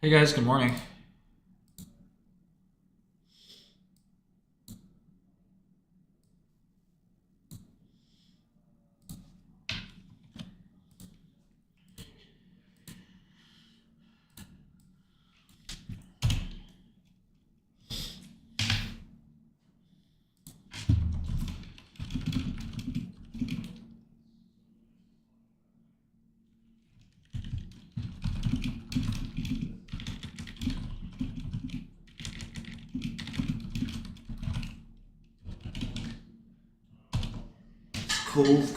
Hey guys, good morning.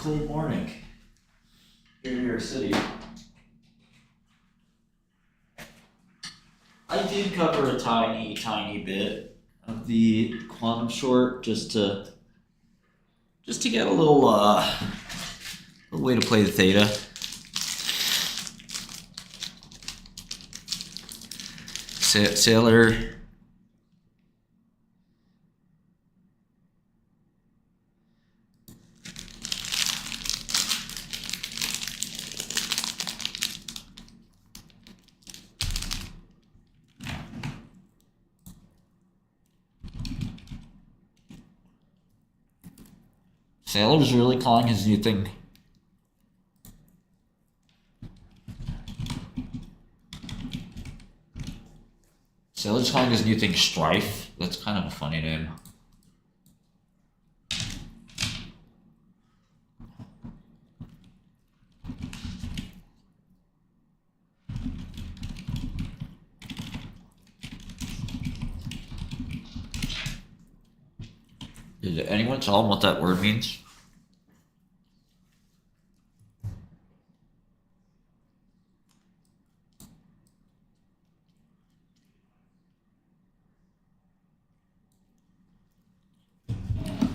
Cold morning here in New York City. I did cover a tiny bit of the quantum short just to get a little way to play the theta. Sailor. Sailor's really calling his new thing. Sailor's calling his new thing Strife. That's kind of a funny name. Did anyone tell him what that word means?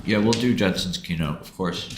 Yeah, we'll do Jensen's keynote, of course.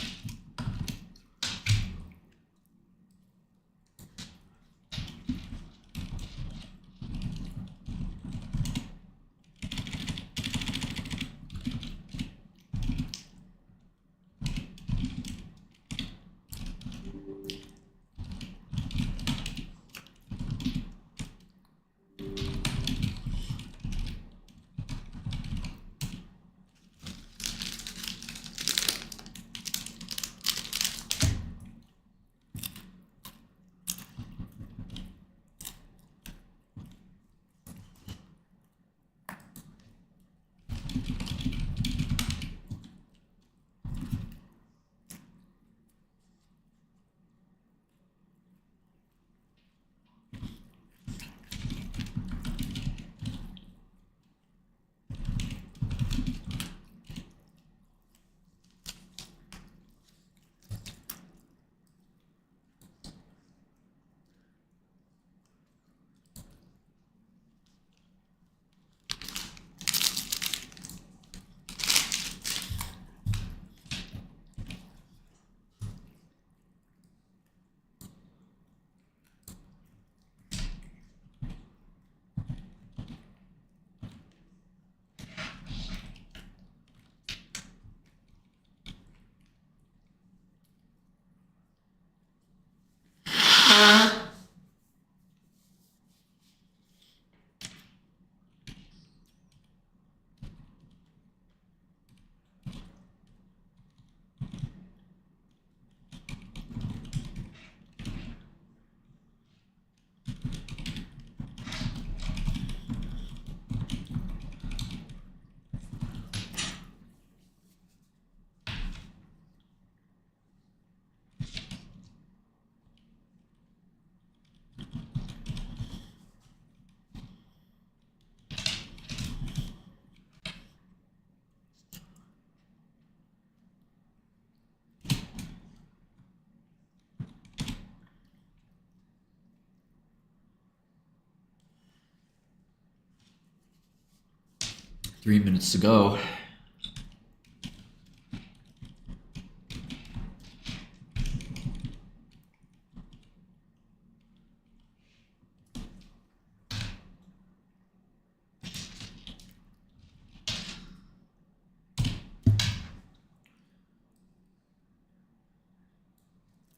Three minutes to go.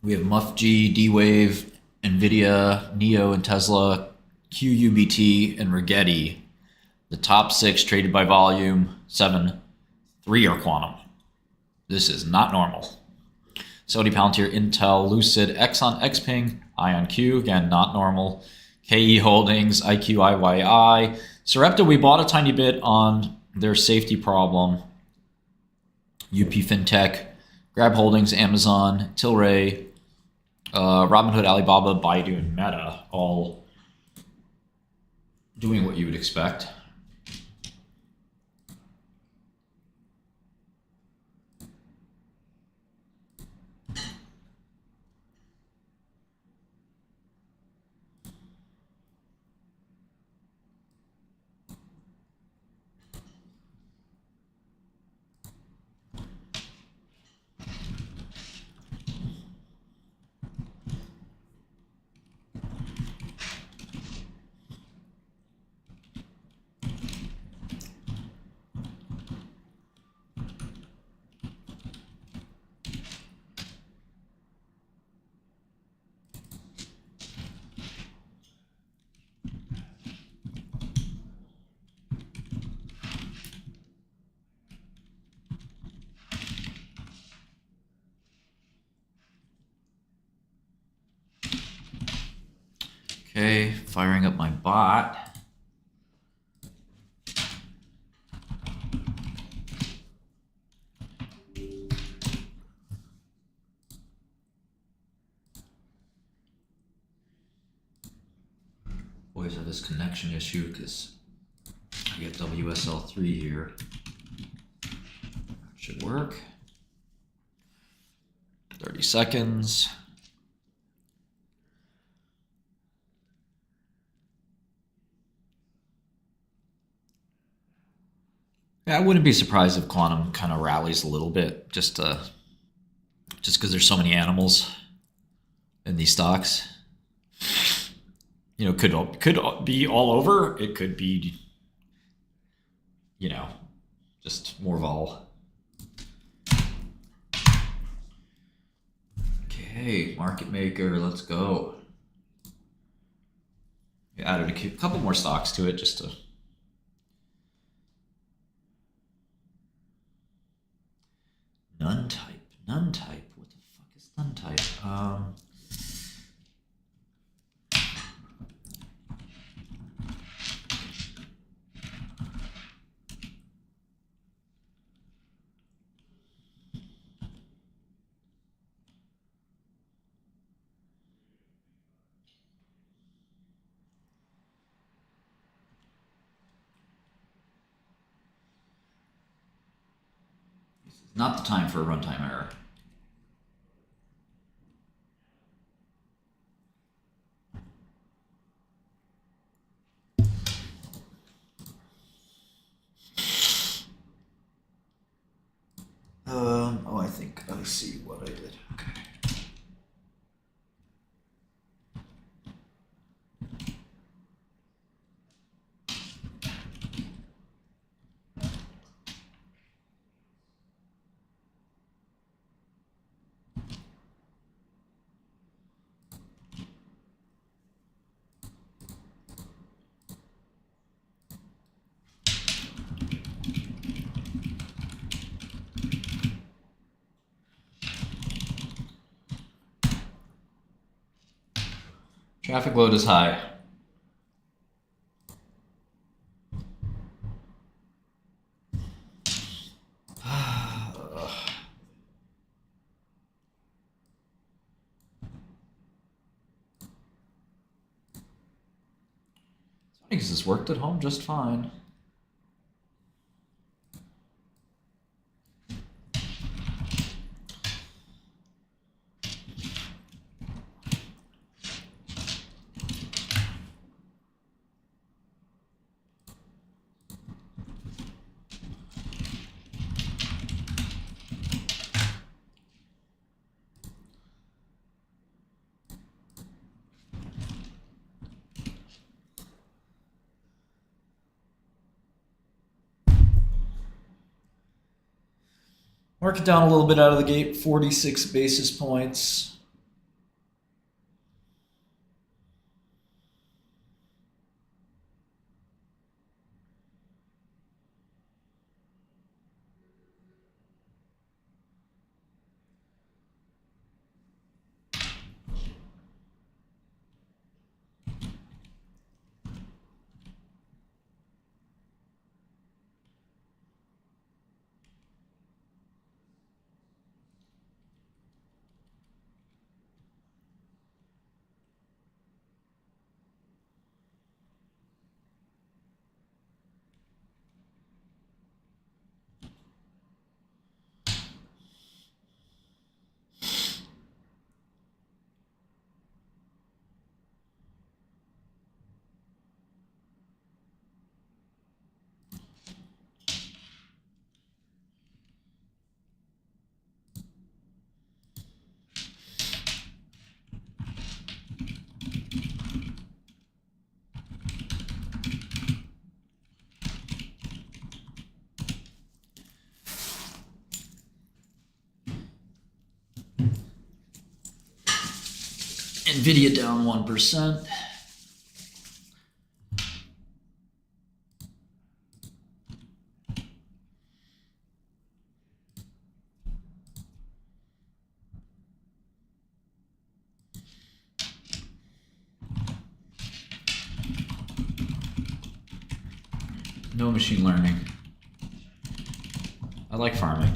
We have MUFG, D-Wave, NVIDIA, NEO, and Tesla QUBT, and Rigetti. The top 6 traded by volume, 7, 3 are quantum. This is not normal. Saudi Palantir, Intel, Lucid, Exxon, Xpeng, IonQ, again, not normal. KE Holdings, IQIYI. Sarepta, we bought a tiny bit on their safety problem. UP Fintech, Grab Holdings, Amazon, Tilray, Robinhood, Alibaba, Baidu, and Meta, all doing what you would expect. Okay, firing up my bot. Always have this connection issue because I get WSL3 here. Should work. 30 seconds. Yeah, I wouldn't be surprised if quantum kind of rallies a little bit, just because there's so many animals in these stocks. You know, could be all over. It could be, you know, just more vol. Okay, market maker, let's go. We added a couple more stocks to it just to. None type. What the fuck is none type? Not the time for a runtime error. Oh, I think I see what I did. Okay. Traffic load is high. Because this worked at home just fine. Market down a little bit out of the gate, 46 basis points. Nvidia down 1%. No machine learning. I like farming.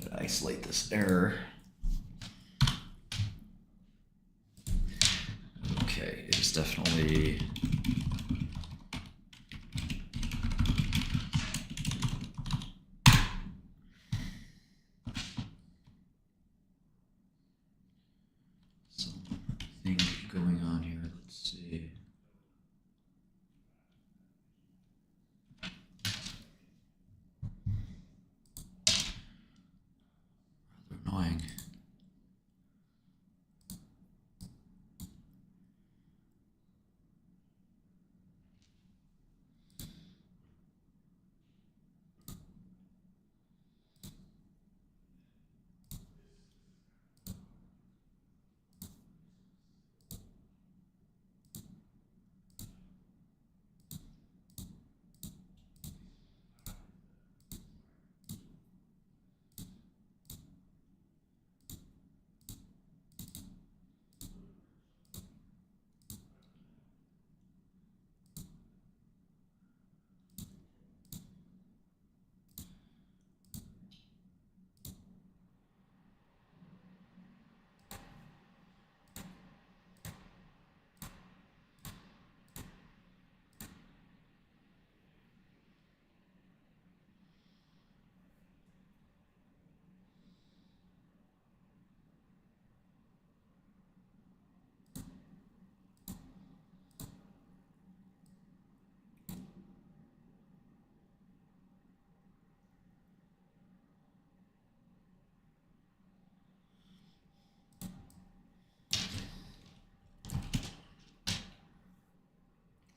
Try to isolate this error. Okay, it is definitely something going on here. Let's see. Rather annoying.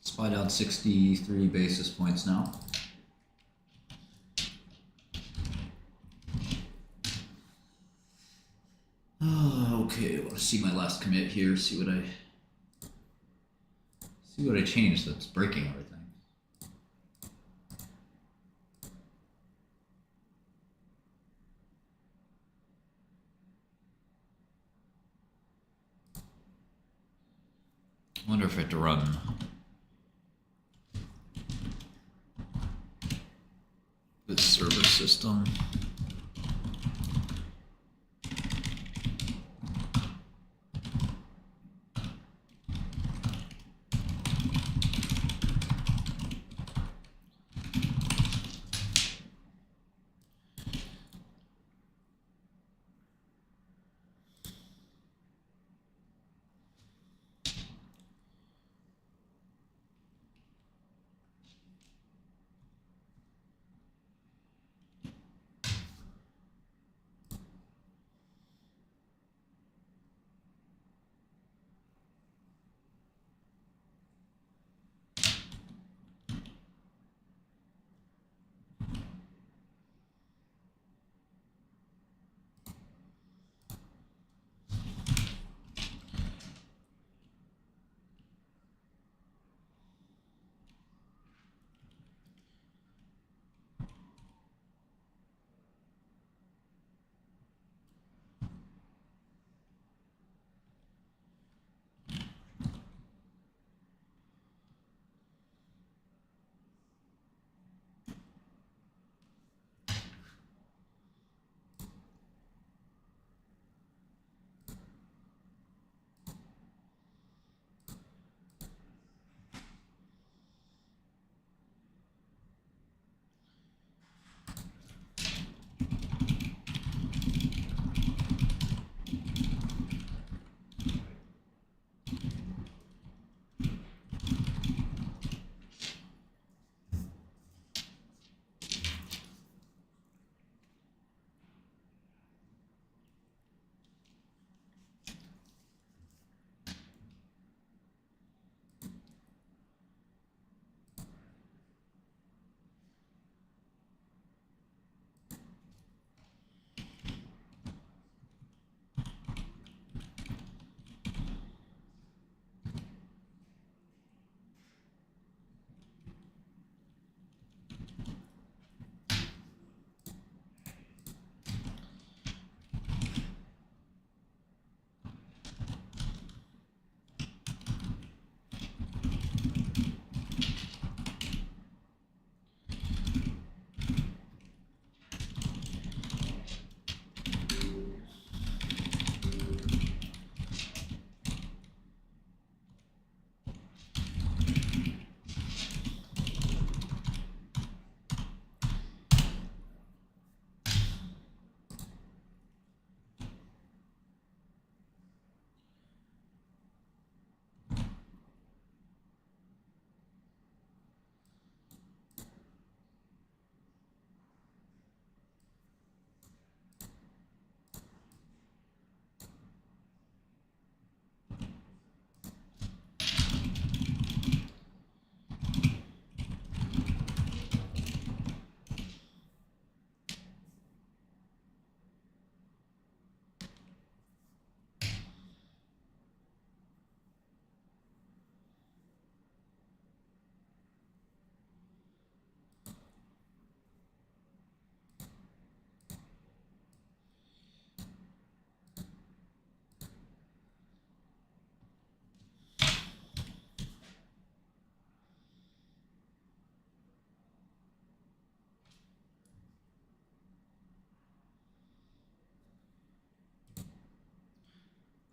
SPY down 63 basis points now. Okay, I want to see my last commit here. See what I changed that's breaking everything. I wonder if I have to run this server system.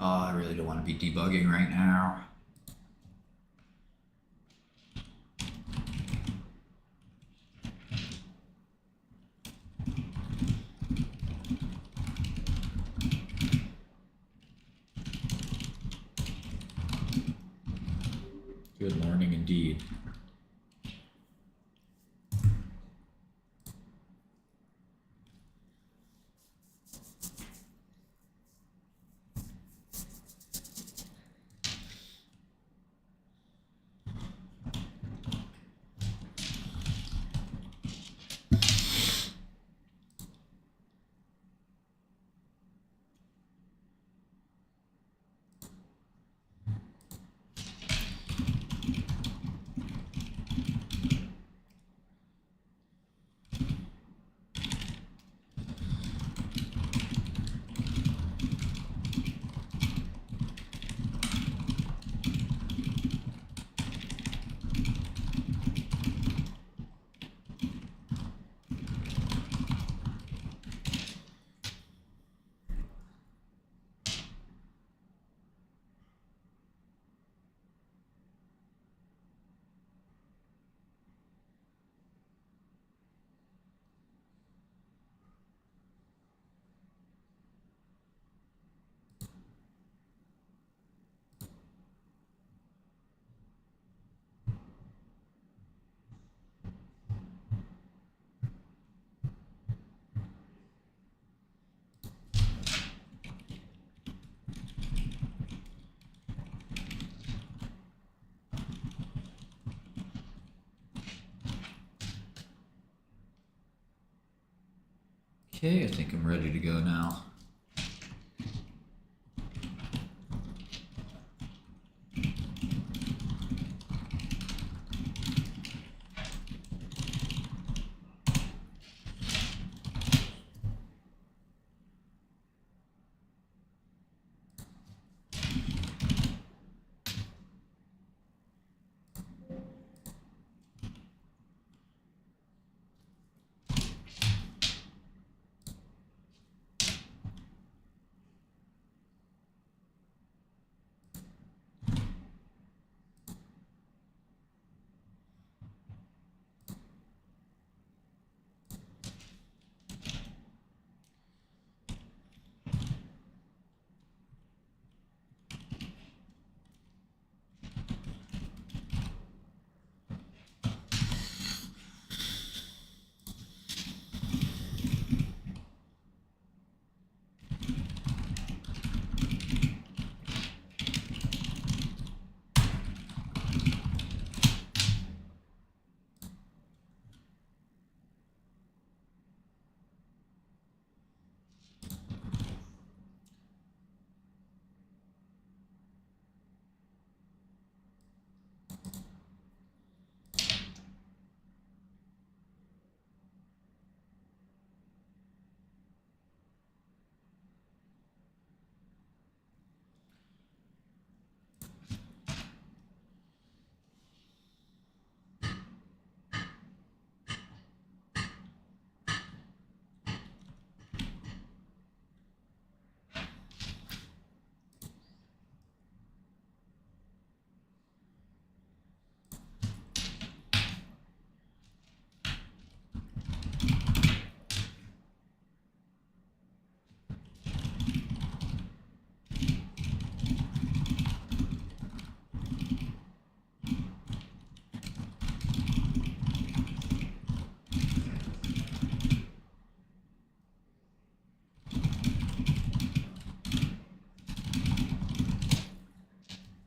Oh, I really don't want to be debugging right now. Good morning indeed. Okay, I think I'm ready to go now.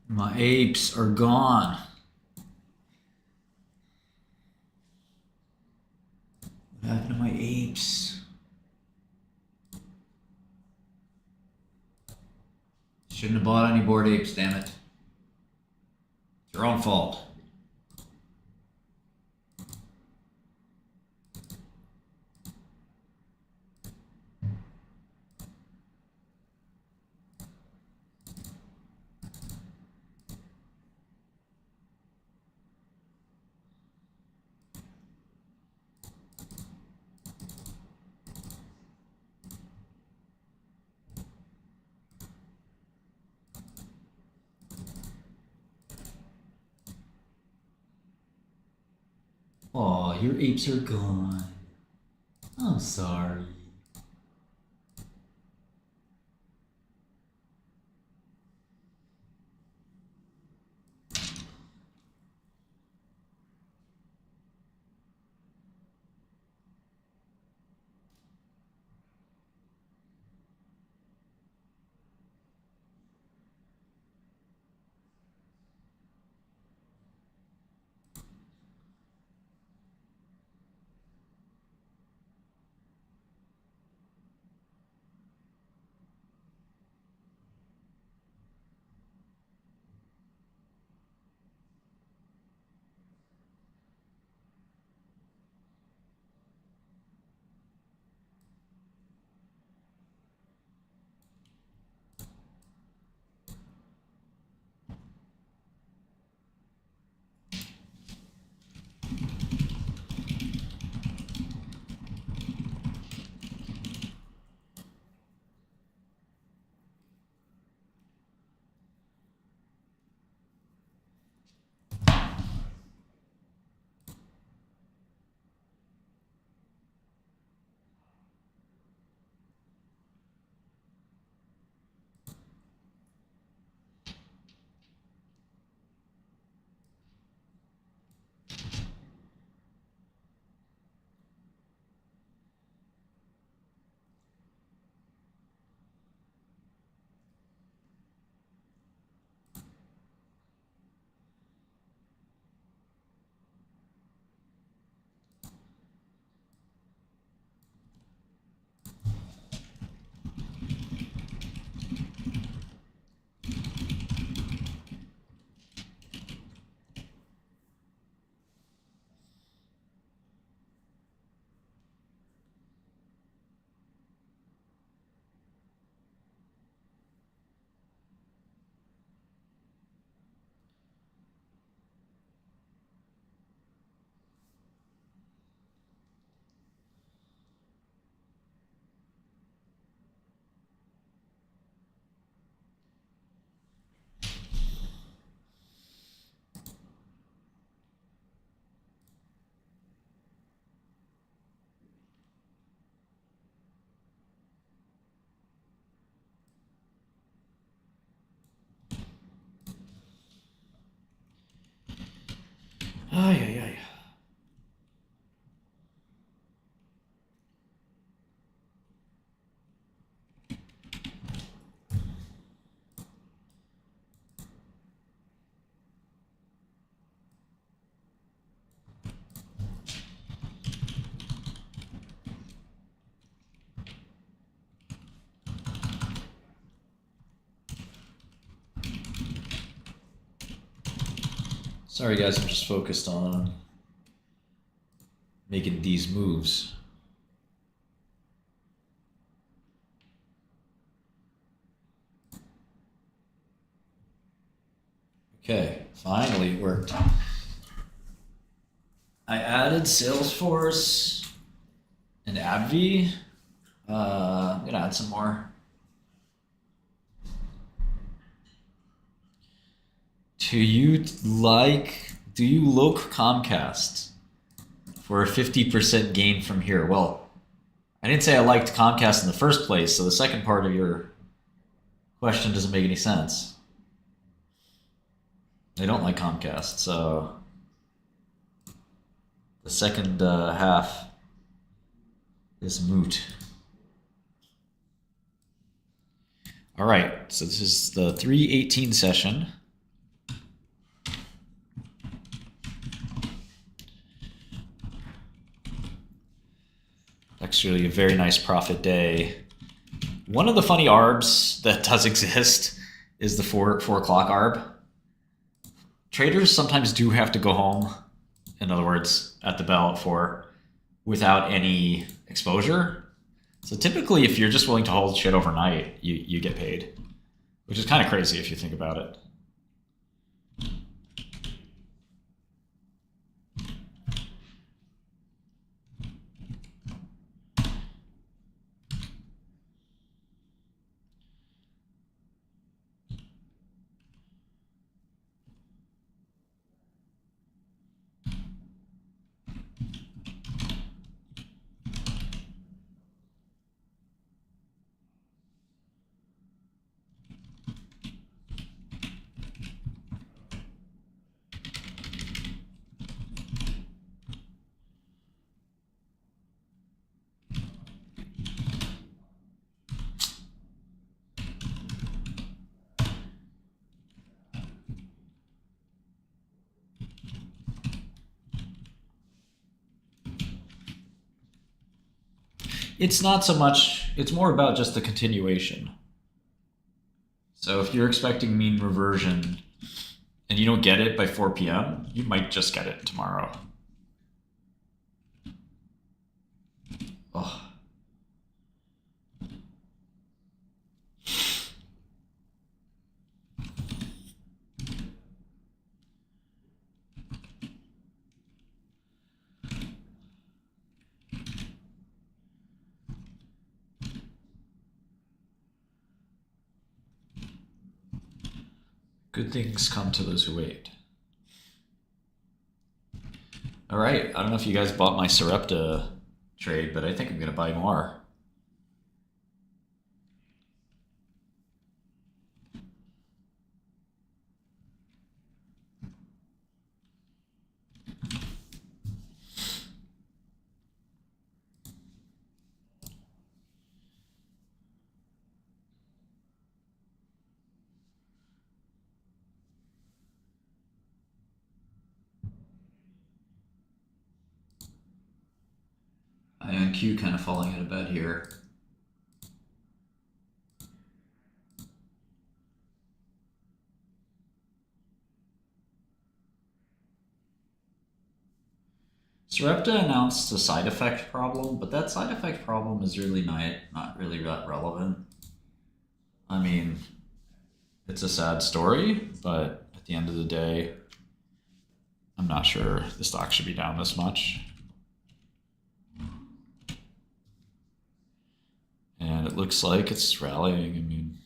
My apes are gone. What happened to my apes? Shouldn't have bought any bored apes, damn it. It's your own fault. Oh, your apes are gone. I'm sorry. Ay, ay, ay. Sorry, guys, I'm just focused on making these moves. Okay, finally it worked. I added Salesforce and AbbVie. I'm gonna add some more. Do you look Comcast for a 50% gain from here? Well, I didn't say I liked Comcast in the first place, so the second part of your question doesn't make any sense. I don't like Comcast, so the second half is moot. All right, so this is the 318 session. Actually, a very nice profit day. One of the funny ARBs that does exist is the 4 o'clock ARB. Traders sometimes do have to go home, in other words, at the bell at 4, without any exposure. So typically, if you're just willing to hold shit overnight, you get paid, which is kind of crazy if you think about it. It's not so much, it's more about just the continuation. So if you're expecting mean reversion and you don't get it by 4 p.m., you might just get it tomorrow. Oh. Good things come to those who wait. All right, I don't know if you guys bought my Sarepta trade, but I think I'm going to buy more. IonQ kind of falling out of bed here. Sarepta announced a side effect problem, but that side effect problem is really not really that relevant. I mean, it's a sad story, but at the end of the day, I'm not sure the stock should be down this much. And it looks like it's rallying. I mean,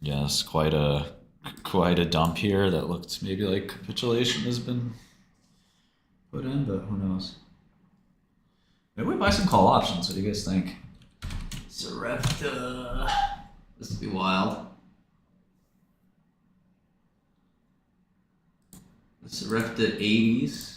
yes, quite a dump here that looked maybe like capitulation has been put in, but who knows? Maybe we buy some call options. What do you guys think? Sarepta. This would be wild. The Sarepta 80s.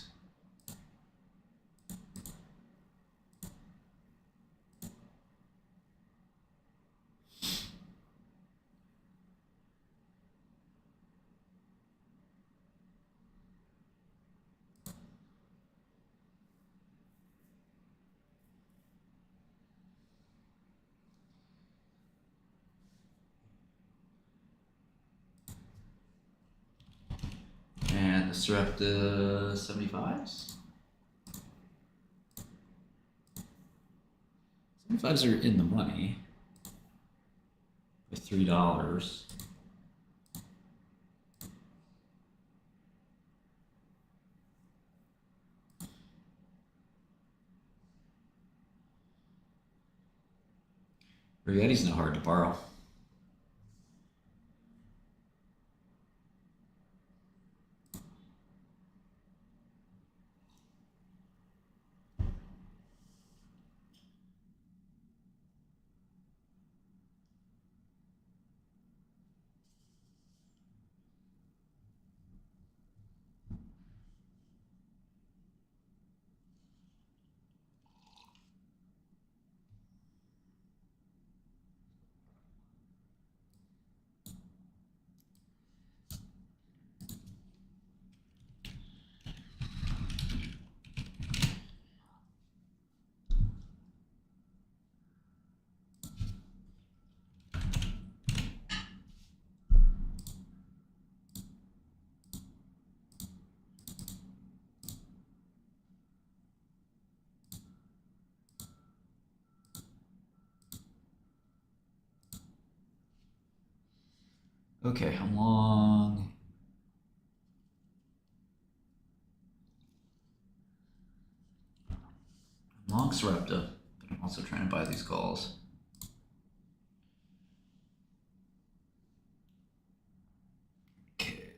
And the Sarepta 75s. 75s are in the money by $3. Rigetti's not hard to borrow. Okay, how long? I'm long Sarepta, but I'm also trying to buy these calls. Okay.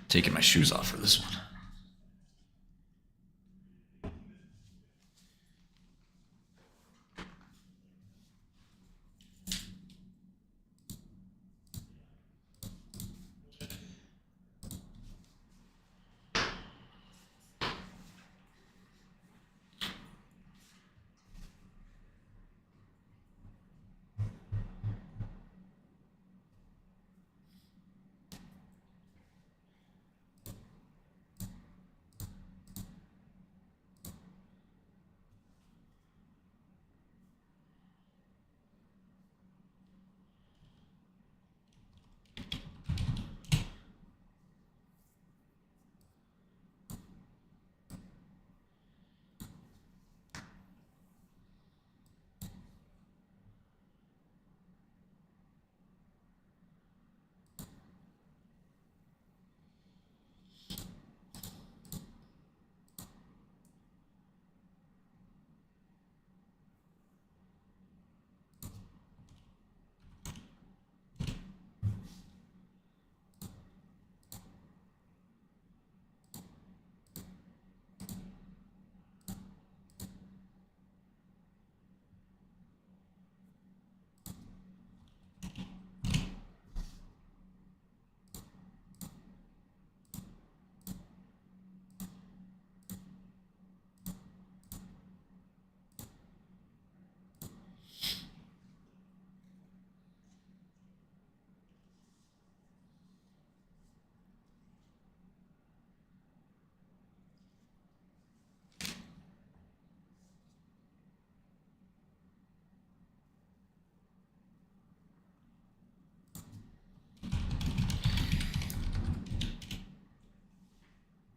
Taking my shoes off for this one.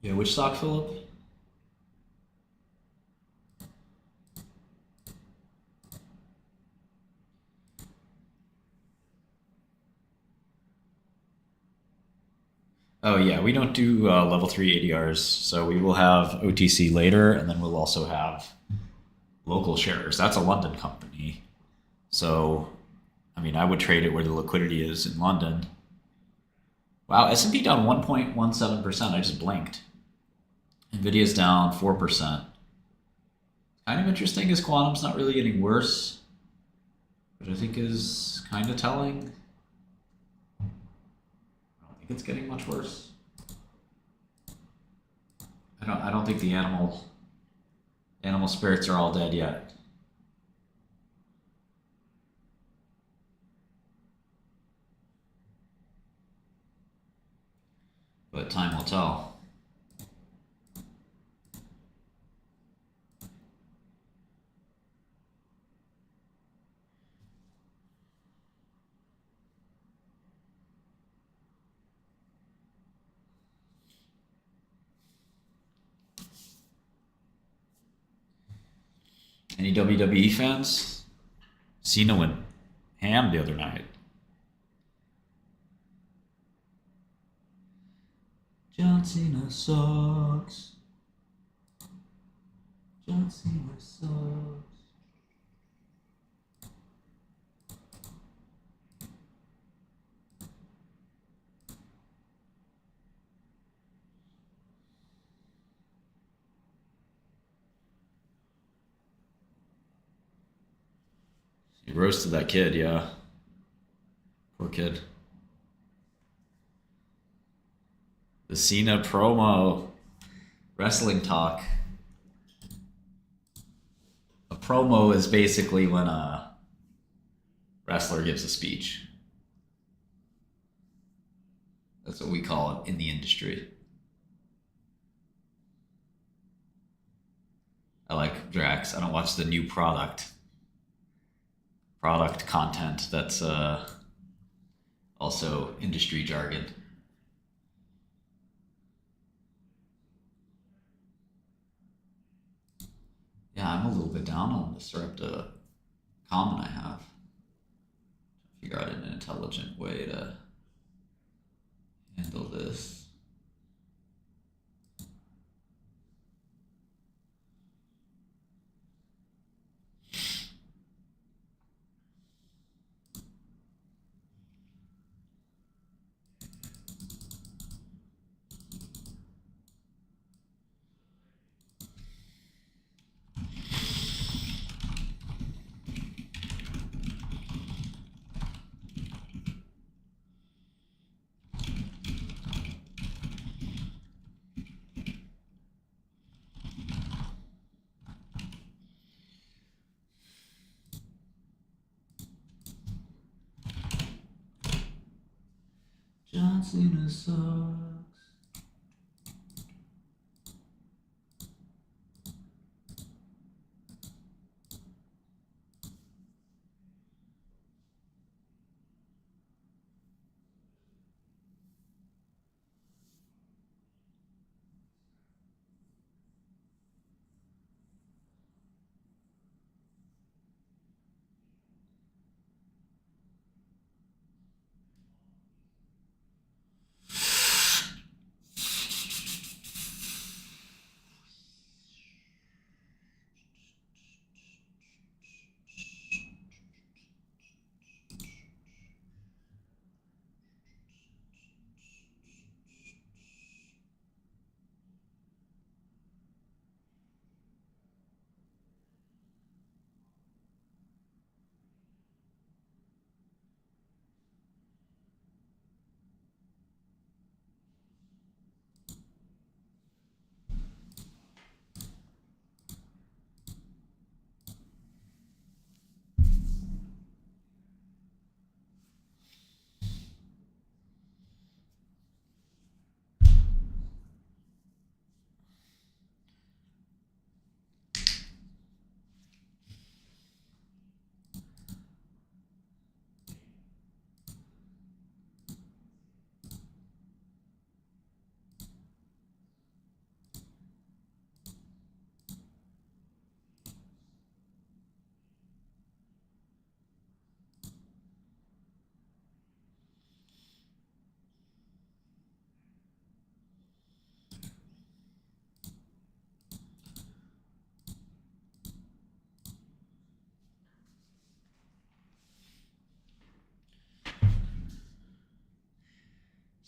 Yeah, which stock, Philip? Oh yeah, we don't do level 3 ADRs, so we will have OTC later, and then we'll also have local shares. That's a London company, so I mean, I would trade it where the liquidity is in London. Wow, S&P down 1.17%. I just blinked. Nvidia's down 4%. Kind of interesting is quantum's not really getting worse, which I think is kind of telling. I don't think it's getting much worse. I don't think the animal spirits are all dead yet. But time will tell. Any WWE fans? Cena went ham the other night. John Cena sucks. John Cena sucks. He roasted that kid, yeah. Poor kid. The Cena promo. Wrestling talk. A promo is basically when a wrestler gives a speech. That's what we call it in the industry. I like Drax. I don't watch the new product content. That's also industry jargon. Yeah, I'm a little bit down on the Sarepta common I have. Figure out an intelligent way to handle this. John Cena sucks.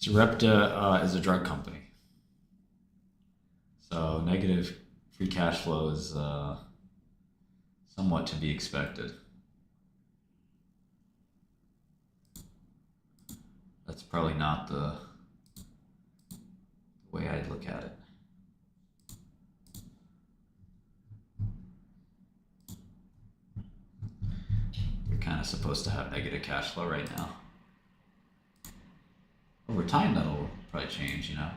Sarepta is a drug company. So negative free cash flow is somewhat to be expected. That's probably not the way I'd look at it. You're kind of supposed to have negative cash flow right now. Over time, that'll probably change, you know?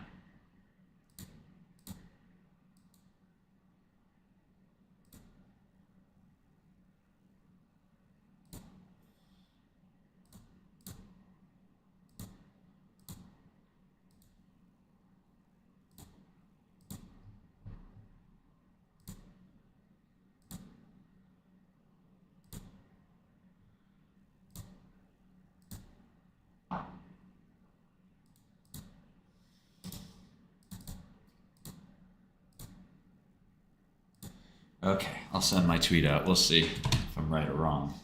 Okay, I'll send my tweet out. We'll see if I'm right or wrong.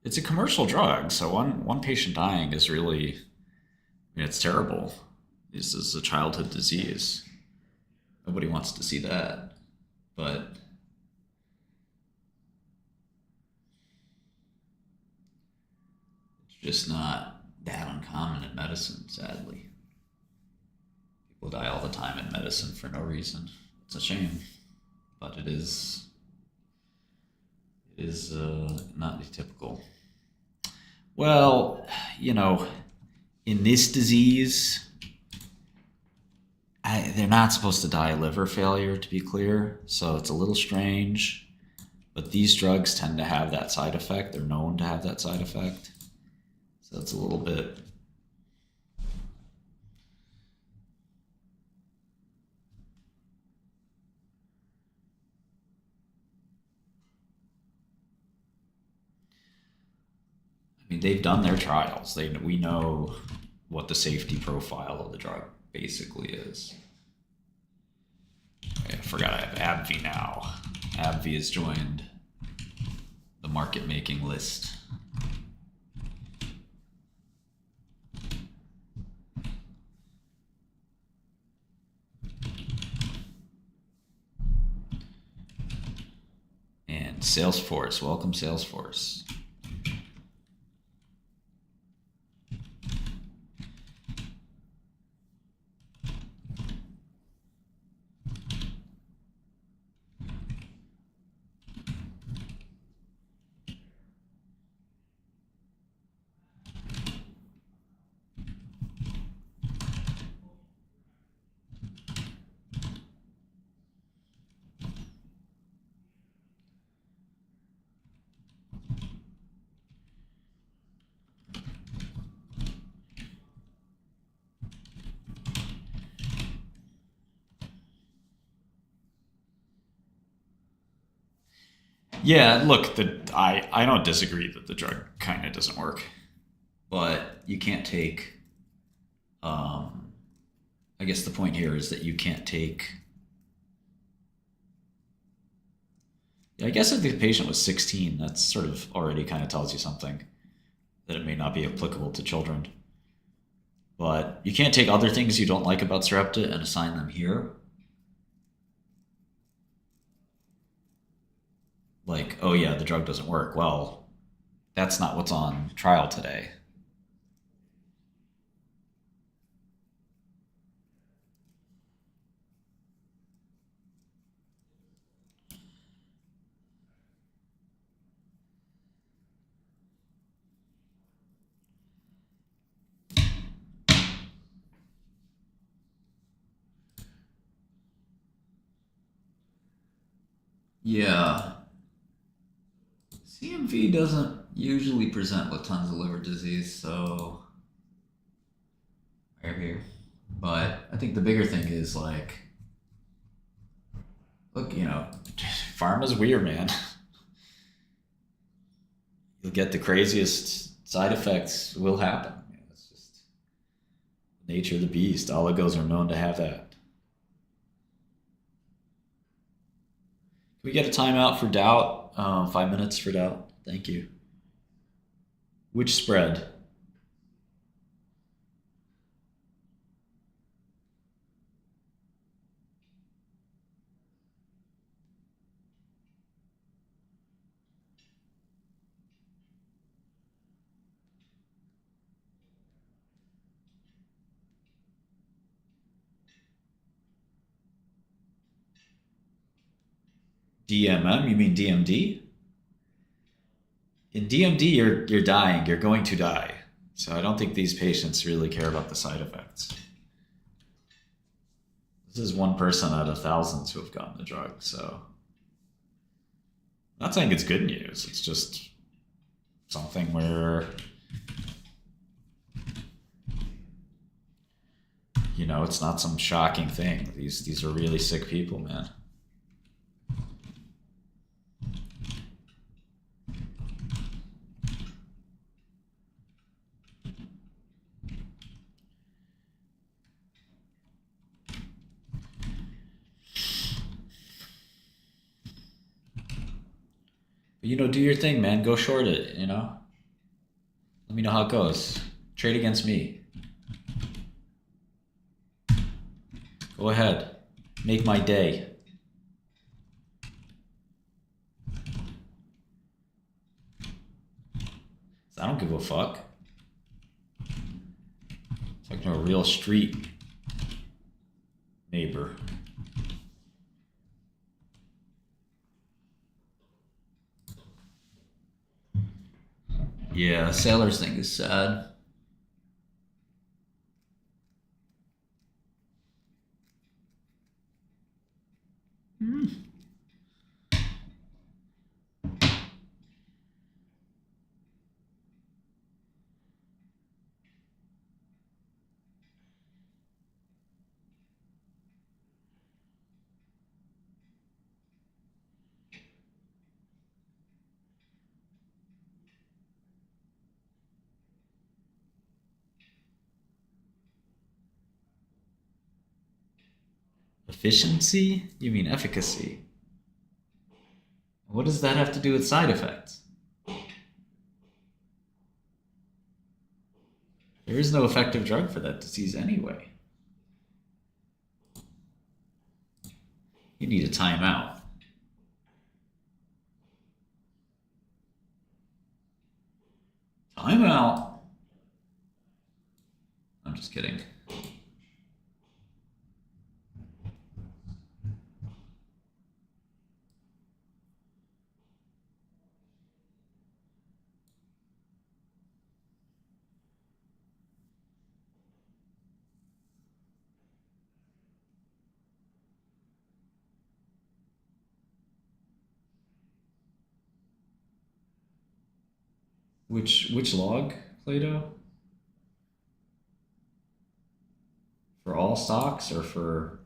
It's a commercial drug, so one patient dying is really, I mean, it's terrible. This is a childhood disease. Nobody wants to see that, but it's just not that uncommon in medicine, sadly. People die all the time in medicine for no reason. It's a shame, but it is not typical. Well, you know, in this disease, they're not supposed to die of liver failure, to be clear, so it's a little strange. But these drugs tend to have that side effect. They're known to have that side effect. So it's a little bit I mean, they've done their trials. We know what the safety profile of the drug basically is. I forgot I have AbbVie now. AbbVie has joined the market making list. And Salesforce, welcome Salesforce. Yeah, look, I don't disagree that the drug kind of doesn't work, but you can't take. I guess the point here is that you can't take. Yeah, I guess if the patient was 16, that sort of already kind of tells you something that it may not be applicable to children. But you can't take other things you don't like about Sarepta and assign them here. Like, oh yeah, the drug doesn't work. Well, that's not what's on trial today. Yeah. CMV doesn't usually present with tons of liver disease, so right here. But I think the bigger thing is like, look, pharma's weird, man. You'll get the craziest side effects will happen. It's just the nature of the beast. Oligos are known to have that. Can we get a timeout for doubt? 5 minutes for doubt. Thank you. Which spread? DMM? You mean DMD? In DMD, you're dying. You're going to die. So I don't think these patients really care about the side effects. This is one person out of thousands who have gotten the drug. So I'm not saying it's good news. It's just something where it's not some shocking thing. These are really sick people, man. But do your thing, man. Go short it, Let me know how it goes. Trade against me. Go ahead. Make my day. I don't give a fuck. It's like a real street neighbor. Yeah, Sailor's thing is sad. Efficiency? You mean efficacy? What does that have to do with side effects? There is no effective drug for that disease anyway. You need a timeout. Timeout. I'm just kidding. Which log, Plato? For all stocks or for...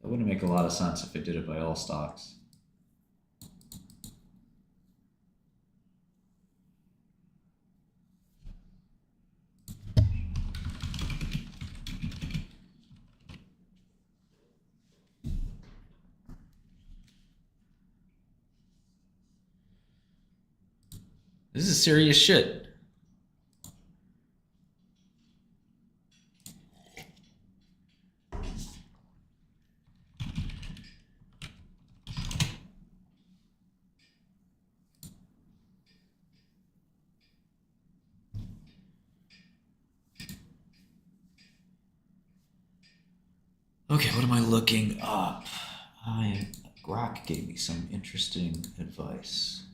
That wouldn't make a lot of sense if it did it by all stocks. This is serious shit. Okay, what am I looking up? Grok gave me some interesting advice.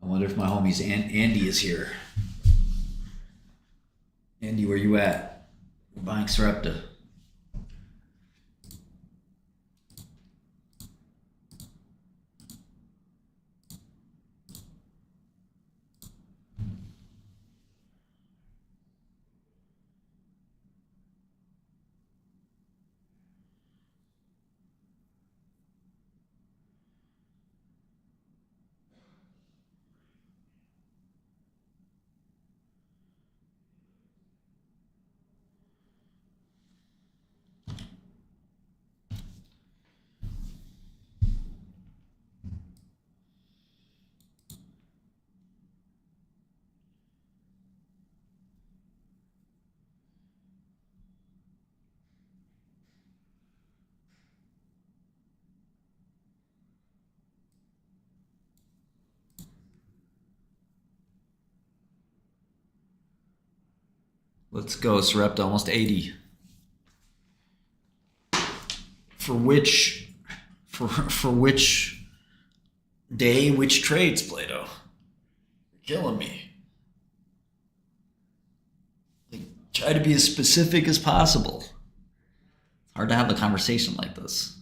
I wonder if my homie's Andy is here. Andy, where you at? We're buying Sarepta. Let's go, Sarepta, almost 80. For which day, which trades, Plato? You're killing me. Like, try to be as specific as possible. It's hard to have a conversation like this.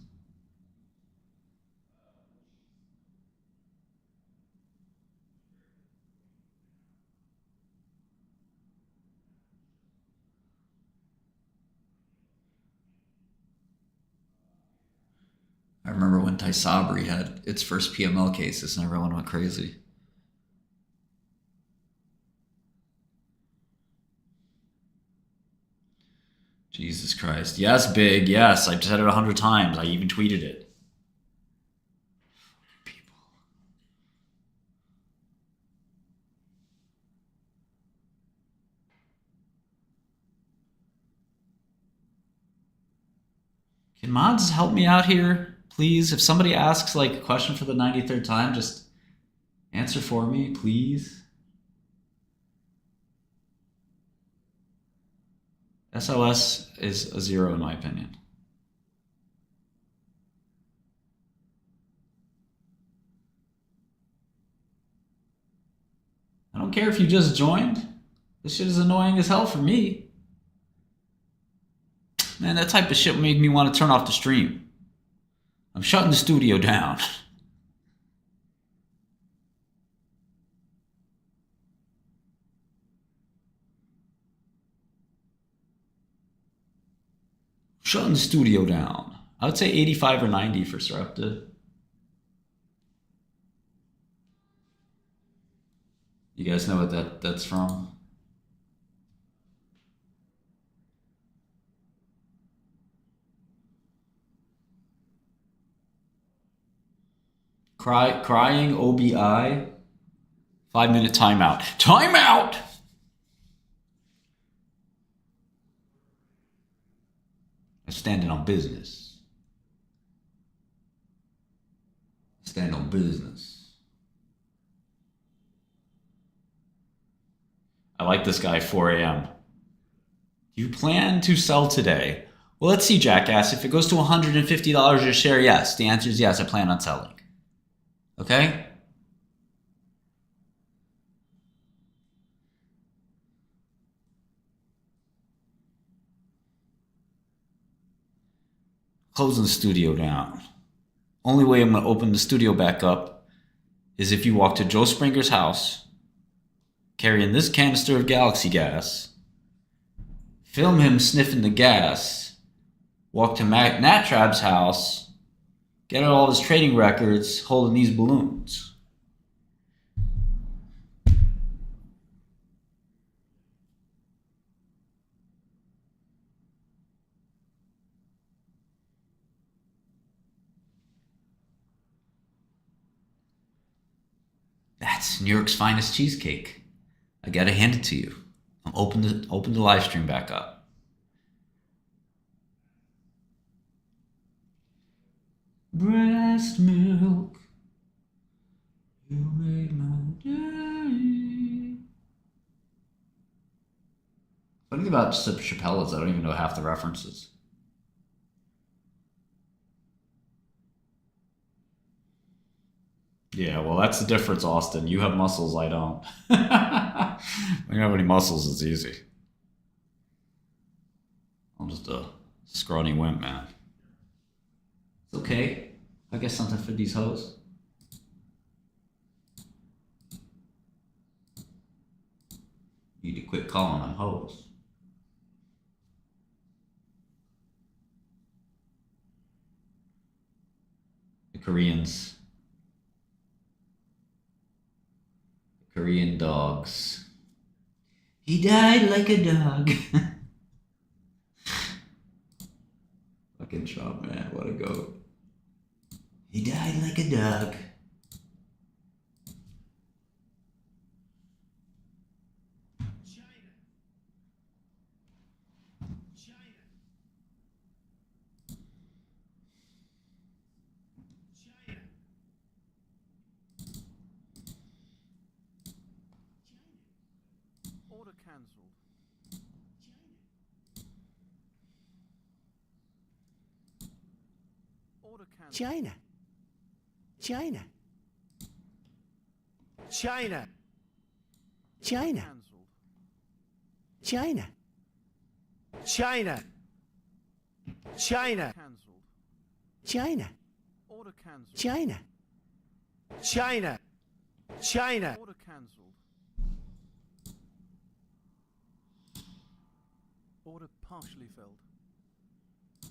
I remember when Tysabri had its first PML cases and everyone went crazy. Jesus Christ. Yes, big. Yes, I've said it 100 times. I even tweeted it. People. Can mods help me out here? Please, if somebody asks like a question for the 93rd time, just answer for me, please. SLS is a 0 in my opinion. don't care if you just joined. This shit is annoying as hell for me. Man, that type of shit would make me want to turn off the stream. I'm shutting the studio down. Shutting the studio down. I would say 85 or 90 for Sarepta. You guys know what that's from? Crying OBI. 5-minute timeout. Timeout! I'm standing on business. Stand on business. I like this guy, 4 a.m. You plan to sell today? Well, let's see, jackass. If it goes to $150 a share, yes. The answer is yes, I plan on selling. Okay? Closing the studio down. Only way I'm going to open the studio back up is if you walk to Joe Springer's house, carrying this canister of Galaxy gas, film him sniffing the gas, walk to Nat Trab's house, get out all his trading records holding these balloons. That's New York's finest cheesecake. I gotta hand it to you. I'm open the live stream back up. Breast milk, you make my day. Funny thing about Chappelle is I don't even know half the references. Yeah, well, that's the difference, Austin. You have muscles, I don't. When you have any muscles, it's easy. I'm just a scrawny wimp, man. It's okay. I guess something for these hoes. Need to quit calling them hoes. The Koreans. Korean dogs. He died like a dog. Fucking Trump, man. What a goat. He died like a dog. China. China. China. China. China. China. China. China. Order cancelled. China. China. China. Order cancelled. Order partially filled.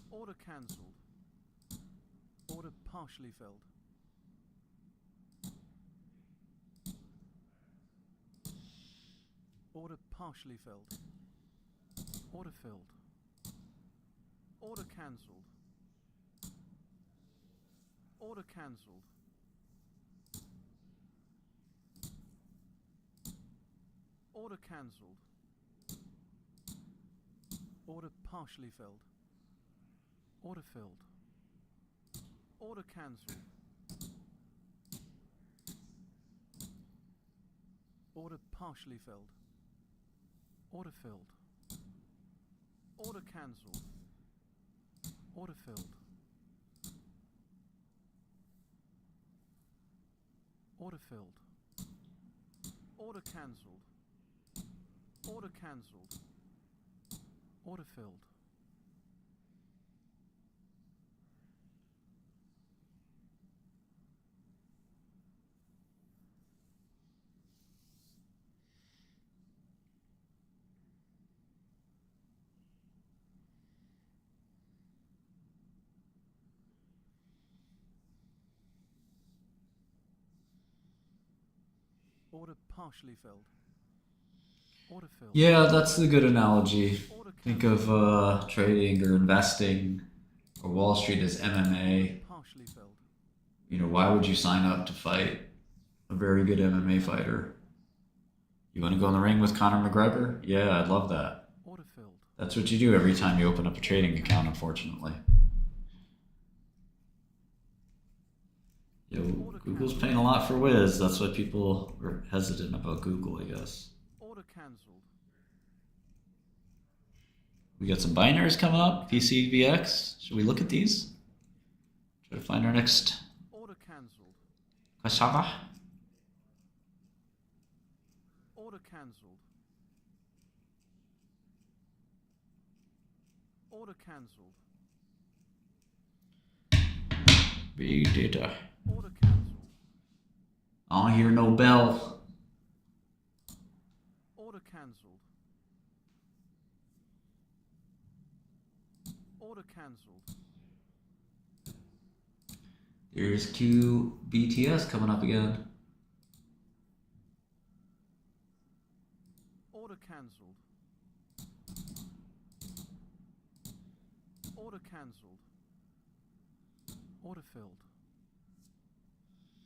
Order cancelled. Order partially filled. Order partially filled. Order filled. Order cancelled. Order cancelled. Order cancelled. Order partially filled. Order filled. Order cancelled. Order partially filled. Order filled. Order cancelled. Order filled. Order filled. Order cancelled. Order cancelled. Order filled. Order partially filled. Order filled. Yeah, that's a good analogy. Order Think cancelled. of trading or investing or Wall Street as MMA. Partially filled. You know, why would you sign up to fight a very good MMA fighter? You want to go in the ring with Conor McGregor? Yeah, I'd love that. Order filled. That's what you do every time you open up a trading account, unfortunately. Yo, Google's paying a lot for Wiz. That's why people are hesitant about Google, I guess. Order cancelled. We got some binaries coming up. PCVX. Should we look at these? Try to find our next Order cancelled. Kasava. Order cancelled. Order cancelled. Big data. Order cancelled. I don't hear no bell. Order cancelled. Order cancelled. There's QBTS coming up again. Order cancelled. Order cancelled. Order filled.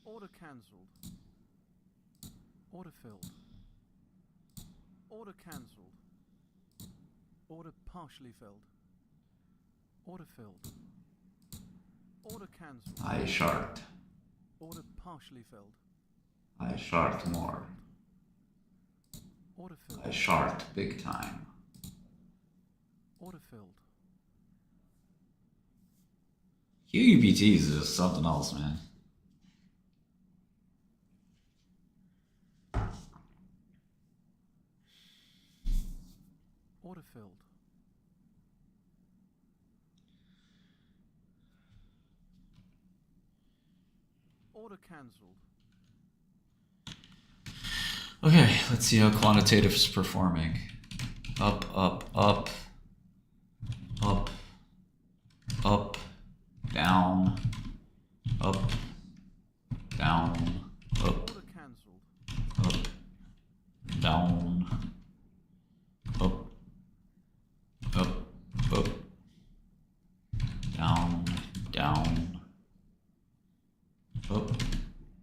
Order cancelled. Order filled. Order cancelled. Order partially filled. Order filled. Order cancelled. I sharked. Order partially filled. I sharked more. Order filled. I sharked big time. Order filled. QUBTs is just something else, man. Order filled. Order cancelled. Okay, let's see how quantitative is performing. Up, up, up, up, up, down, up, down, up, Order cancelled. up, down, up, up, up, down, down, up,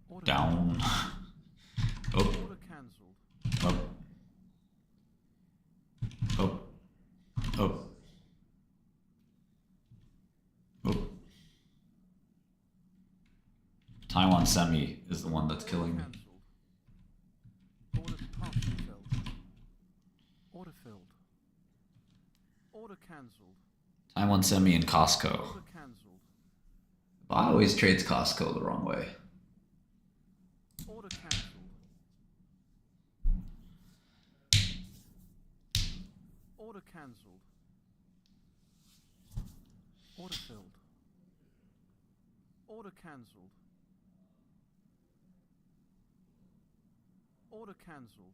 Order down, up, Order cancelled. up, up, up, up. Taiwan Semi is the one that's killing me. Cancelled. Order partially filled. Order filled. Order cancelled. Taiwan Semi and Costco. Order cancelled. Bot always trades Costco the wrong way. Order cancelled. Order cancelled. Order filled. Order cancelled. Order cancelled.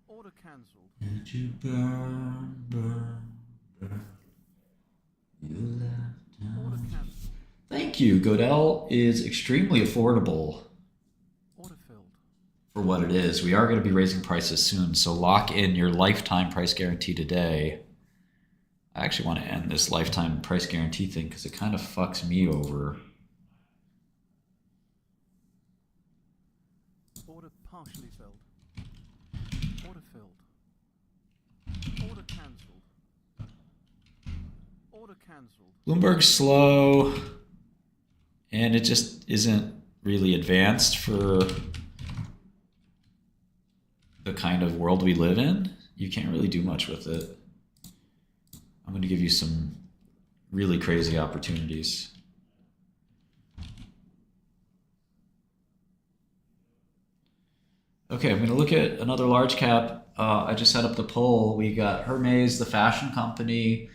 Order cancelled. Did you burn, burn, burn? You left Order town. cancelled. Thank you. Godel is extremely affordable Order filled. for what it is. We are going to be raising prices soon, so lock in your lifetime price guarantee today. I actually want to end this lifetime price guarantee thing because it kind of fucks me over. Order partially filled. Order filled. Order cancelled. Order cancelled. Bloomberg's slow, and it just isn't really advanced for the kind of world we live in. You can't really do much with it. I'm going to give you some really crazy opportunities. Okay, I'm going to look at another large cap. I just set up the poll. We got Hermes, the fashion company,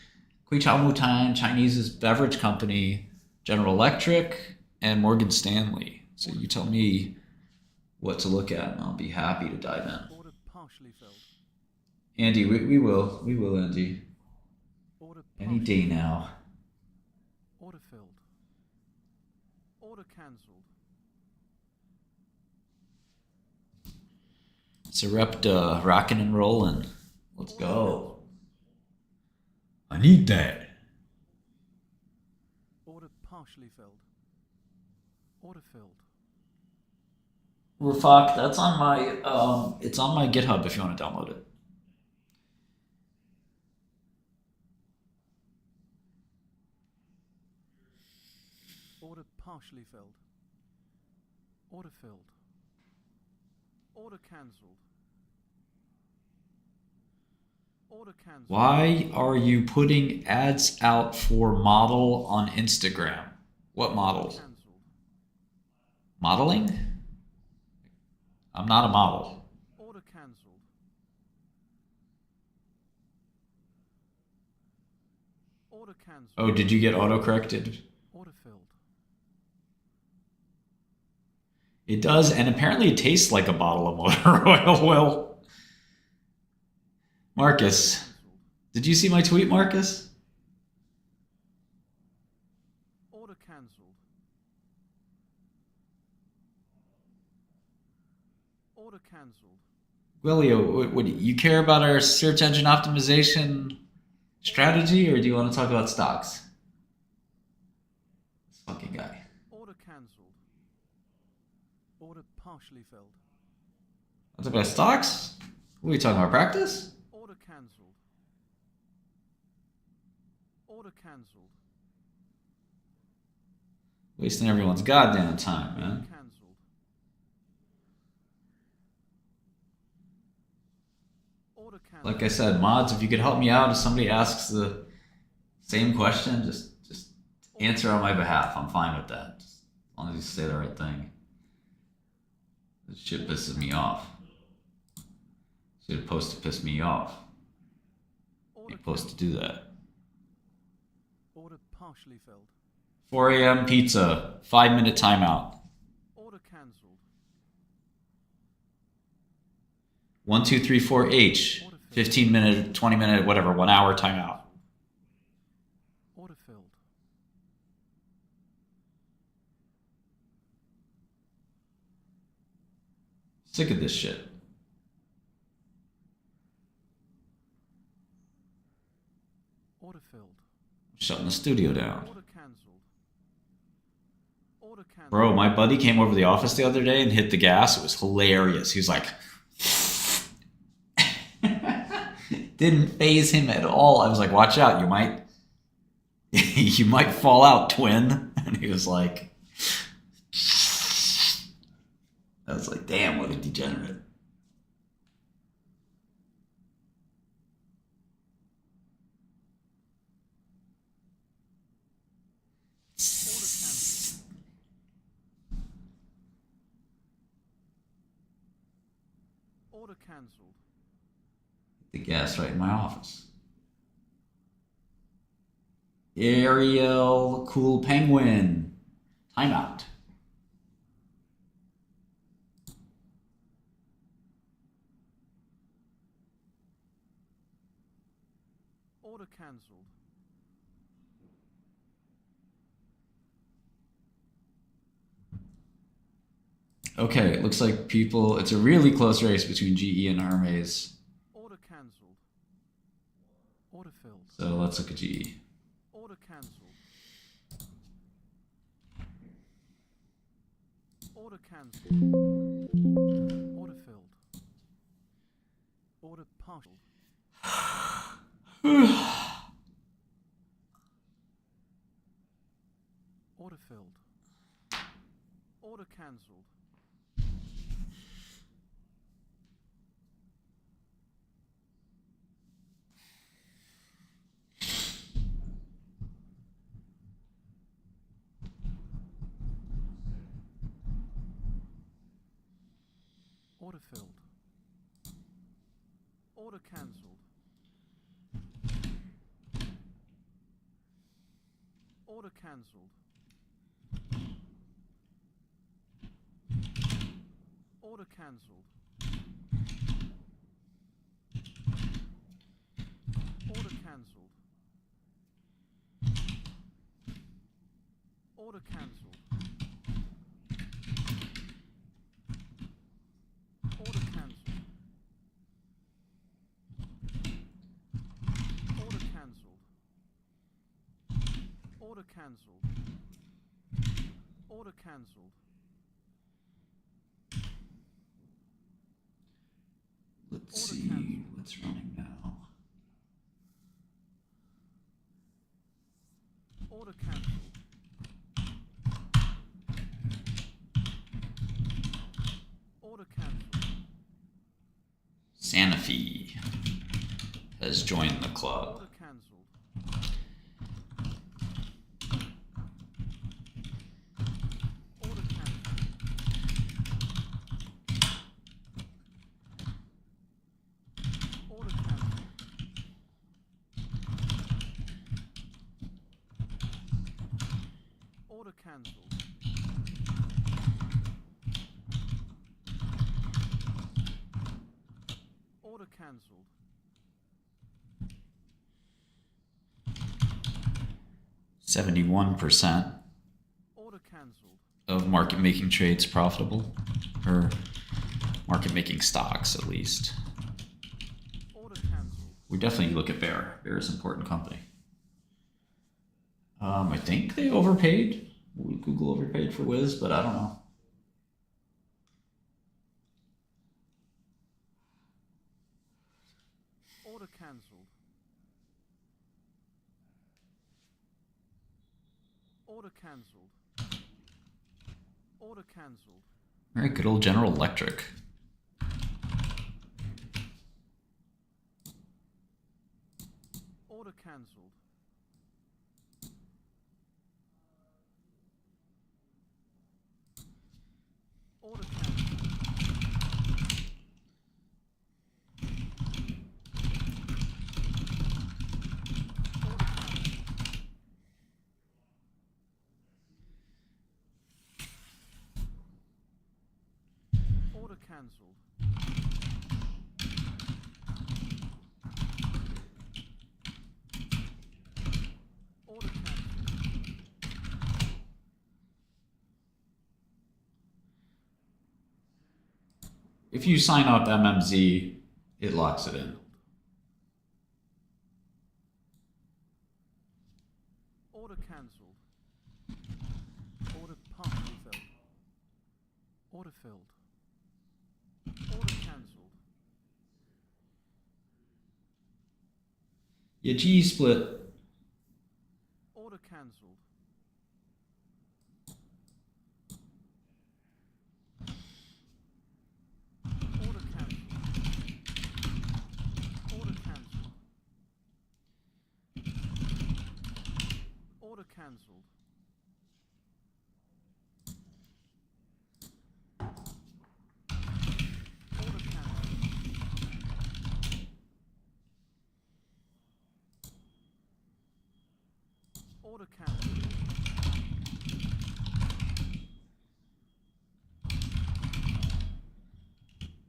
Qichamutan, Chinese's beverage company, General Electric, and Morgan Stanley. So you tell me what to look at, and I'll be happy to dive in. Order partially filled. Andy, we will, Andy. Order Any partially day now. Order filled. Order cancelled. Sarepta, rockin' and rollin'. Let's go. I need that. Order partially filled. Order filled. Rafak, that's on my it's on my GitHub if you want to download it. Order partially filled. Order filled. Order cancelled. Order cancelled. Why are you putting ads out for model on Instagram? What model? Cancelled. Modeling? I'm not a model. Order cancelled. Order cancelled. Oh, did you get auto-corrected? Order filled. It does, and apparently it tastes like a bottle of motor oil. Well, Marcus, Cancelled. did you see my tweet, Marcus? Order cancelled. Order cancelled. Willio, what, you care about our search engine optimization strategy, or do you want to talk about stocks? This fucking guy. Order cancelled. Order partially filled. Want to talk about stocks? What are we talking about, practice? Order cancelled. Order cancelled. Wasting everyone's goddamn time, Order man. cancelled. Order cancelled. Like I said, mods, if you could help me out, if somebody asks the same question, just answer on my behalf. I'm fine with that. Just, as long as you say the right thing. This shit pisses me off. You're supposed to piss me off. Order You're supposed to do that. Order partially filled. 4 a.m. pizza, 5-minute timeout. Order cancelled. 1, 2, 3, 4 H, 15-minute, 20-minute, whatever, 1 hour timeout. Order filled. Sick of this shit. Order filled. Shutting the studio down. Order cancelled. Order cancelled. Bro, my buddy came over to the office the other day and hit the gas. It was hilarious. He was like, didn't phase him at all. I was like, watch out, you might you might fall out, twin. And he was like, I was like, damn, what a degenerate. Order cancelled. The gas right in my office. Ariel, cool penguin. Timeout. Order cancelled. Okay, it looks like people, it's a really close race between GE and Hermes. Order cancelled. Order filled. So let's look at GE. Order cancelled. Order cancelled. Order filled. Order partial. Order filled. Order cancelled. Order filled. Order cancelled. Order cancelled. Order cancelled. Order cancelled. Order cancelled. Order cancelled. Order cancelled. Order cancelled. Order cancelled. Let's Order see cancelled. what's running now. Order cancelled. Order cancelled. Sanofi has joined the club. Order cancelled. Order cancelled. Order cancelled. Order cancelled. Order cancelled. 71% Order cancelled. of market making trades profitable, or market making stocks at least. Order cancelled. We definitely look at Bear. Bear is an important company. I think they overpaid. Google overpaid for Wiz, but I don't know. Order cancelled. Order cancelled. Order cancelled. All right, good old General Electric. Order cancelled. Order cancelled. Order cancelled. Order cancelled. Order cancelled. If you sign up MMZ, it locks it in. Order cancelled. Order partially filled. Order filled. Order cancelled. Yeah, G split. Order cancelled. Order cancelled. Order cancelled. Order cancelled. Order cancelled. Order cancelled.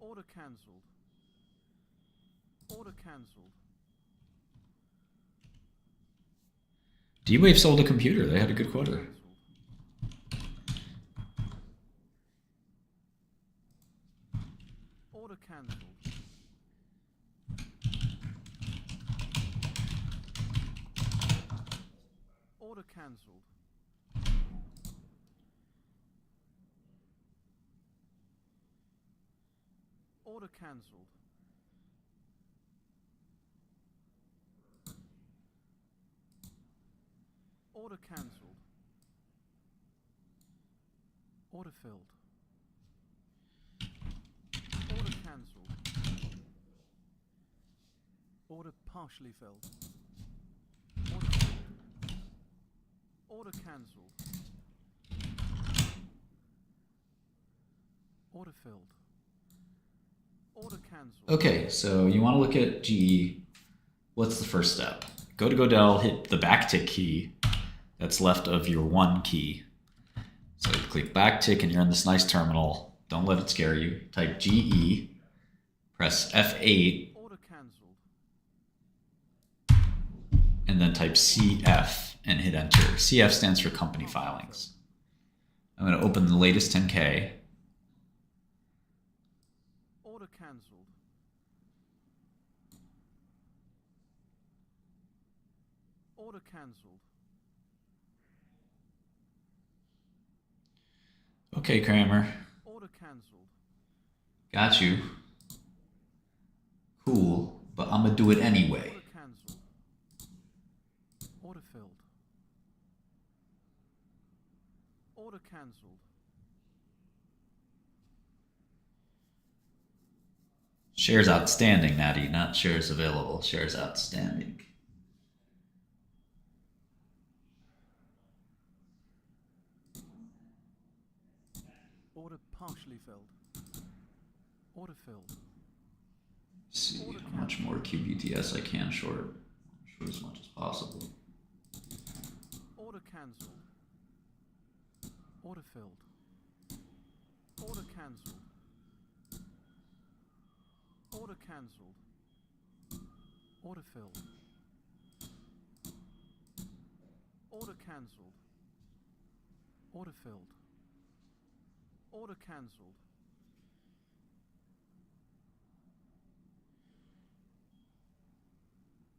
Order cancelled. Order cancelled. D-Wave sold a computer. They had a good quarter. Cancelled. Order cancelled. Order cancelled. Order cancelled. Order cancelled. Order filled. Order cancelled. Order partially filled. Order filled. Order cancelled. Order filled. Order cancelled. Okay, so you want to look at GE. What's the first step? Go to Godel, hit the backtick key that's left of your 1 key. So you click backtick and you're in this nice terminal. Don't let it scare you. Type GE, press F8, Order cancelled. and then type CF and hit enter. CF stands for company filings. I'm going to open the latest 10K. Order cancelled. Order cancelled. Okay, Kramer. Order cancelled. Got you. Cool, but I'm going to do it anyway. Order cancelled. Order filled. Order cancelled. Shares outstanding, Natty, not shares available. Shares outstanding. Order partially filled. Order filled. See how much more QBTS I can short. Short as much as possible. Order cancelled. Order filled. Order cancelled. Order cancelled. Order filled. Order cancelled. Order filled. Order cancelled.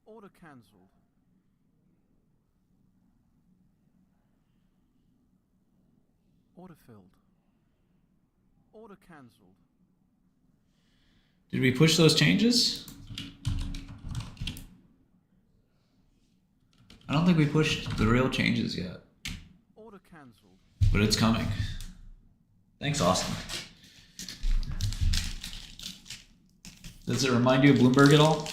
Order cancelled. Order filled. Order cancelled. Did we push those changes? I don't think we pushed the real changes yet, Order cancelled. but it's coming. Thanks, Austin. Does it remind you of Bloomberg at all?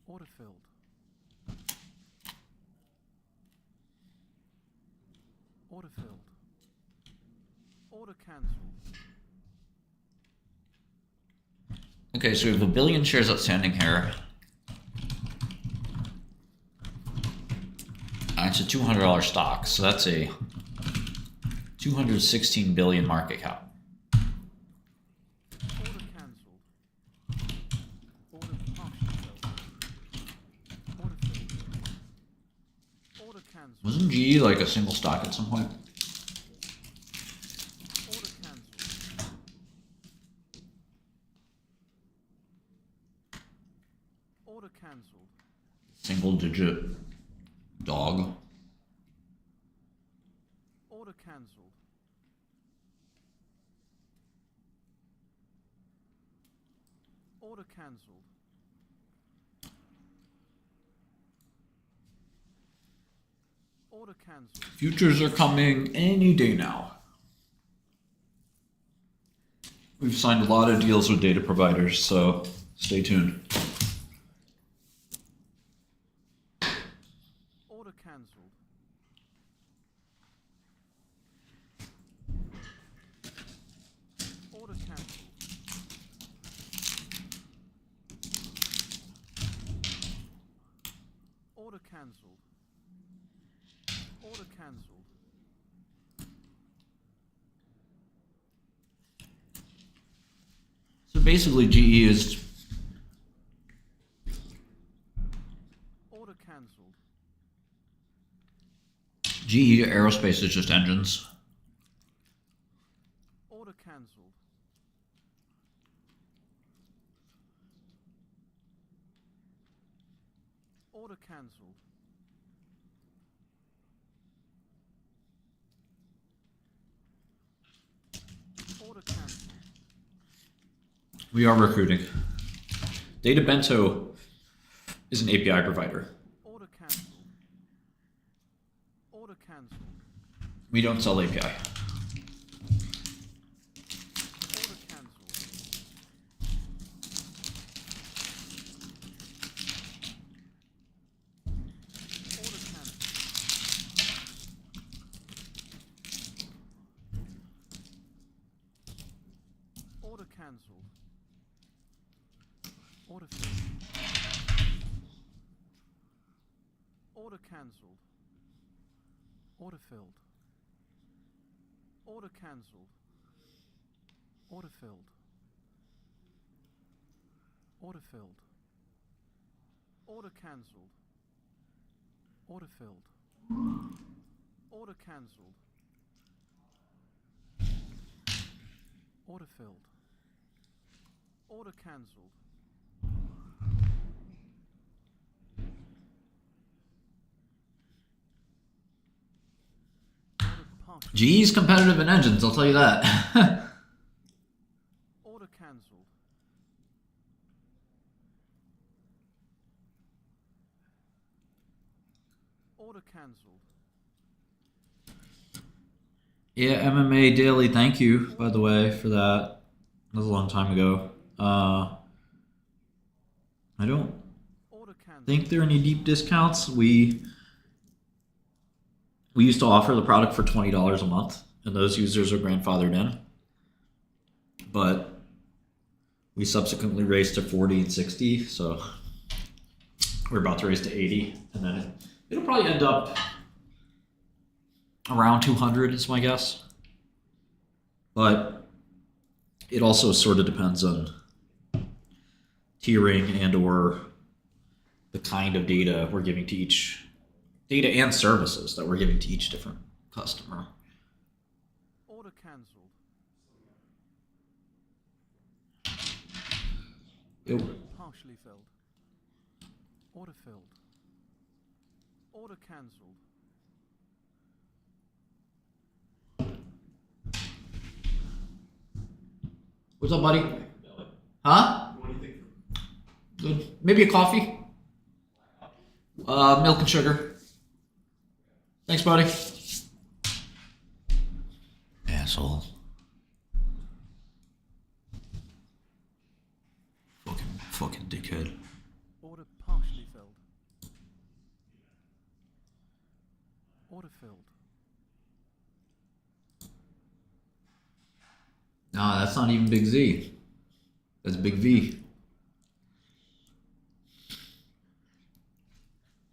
Order filled. Order filled. Order cancelled. Okay, so we have 1 billion shares outstanding here. It's a $200 stock, so that's a 216 billion market cap. Order cancelled. Order partially filled. Order filled. Order cancelled. Wasn't GE like a single stock at some point? Order cancelled. Order cancelled. Single digit dog. Order cancelled. Order cancelled. Order cancelled. Futures are coming any day now. We've signed a lot of deals with data providers, so stay tuned. Order cancelled. Order cancelled. Order cancelled. Order cancelled. So basically GE is Order cancelled. GE Aerospace is just engines. Order cancelled. Order cancelled. Order cancelled. We are recruiting. Data Bento is an API provider. Order cancelled. Order cancelled. We don't sell API. Order cancelled. cancelled. Order filled. Order cancelled. Order filled. Order filled. Order cancelled. Order filled. Order cancelled. Order filled. Order cancelled. Order partial. GE's competitive in engines, I'll tell you that. Order cancelled. Order cancelled. Yeah, MMA Daily, thank you, by the way, for that. That was a long time ago. I don't Order cancelled. think there are any deep discounts. We used to offer the product for $20 a month, and those users are grandfathered in. But we subsequently raised to 40 and 60, so we're about to raise to 80, and then it'll probably end up around 200 is my guess. But it also sort of depends on tiering and or the kind of data we're giving to each data and services that we're giving to each different customer. Order cancelled. Partially filled. Order filled. Order cancelled. What's up, buddy? Huh? Good. Maybe a coffee? Milk and sugar. Thanks, buddy. Asshole. Fucking dickhead. Order partially filled. Order filled. No, that's not even Big Z. That's Big V.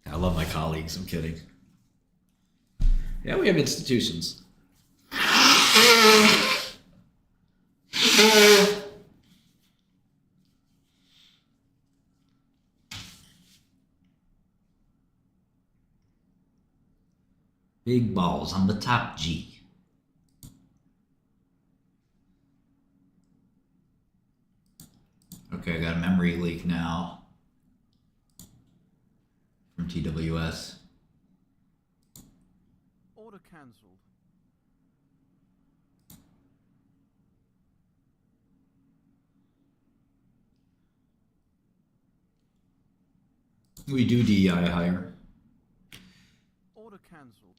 I love my colleagues, I'm kidding. Yeah, we have institutions. Big balls on the top G. Okay, I got a memory leak now from TWS. Order cancelled. We do DEI higher. Order cancelled.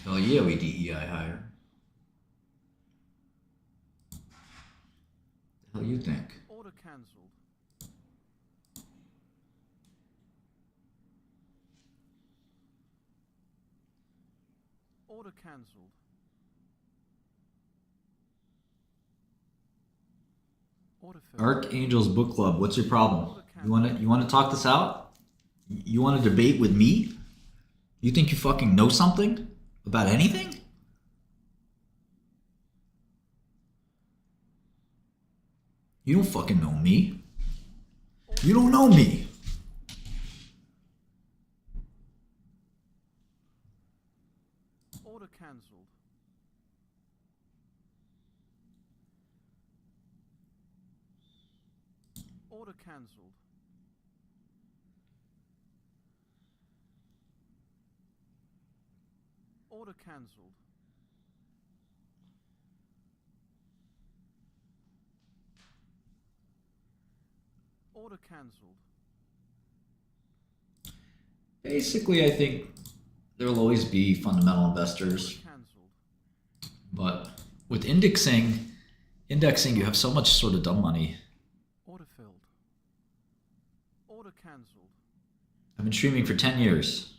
Hell yeah, we DEI higher. The hell you think? Order cancelled. Order cancelled. Order filled. Archangel's Book Club, what's your problem? You wanna talk this out? You wanna debate with me? You think you fucking know something about anything? You don't fucking know me. You don't know me. Order cancelled. Order cancelled. Order cancelled. Order cancelled. Basically, I think there will always be fundamental investors, Cancelled. but with indexing, you have so much sort of dumb money. Order filled. Order cancelled. I've been streaming for 10 years.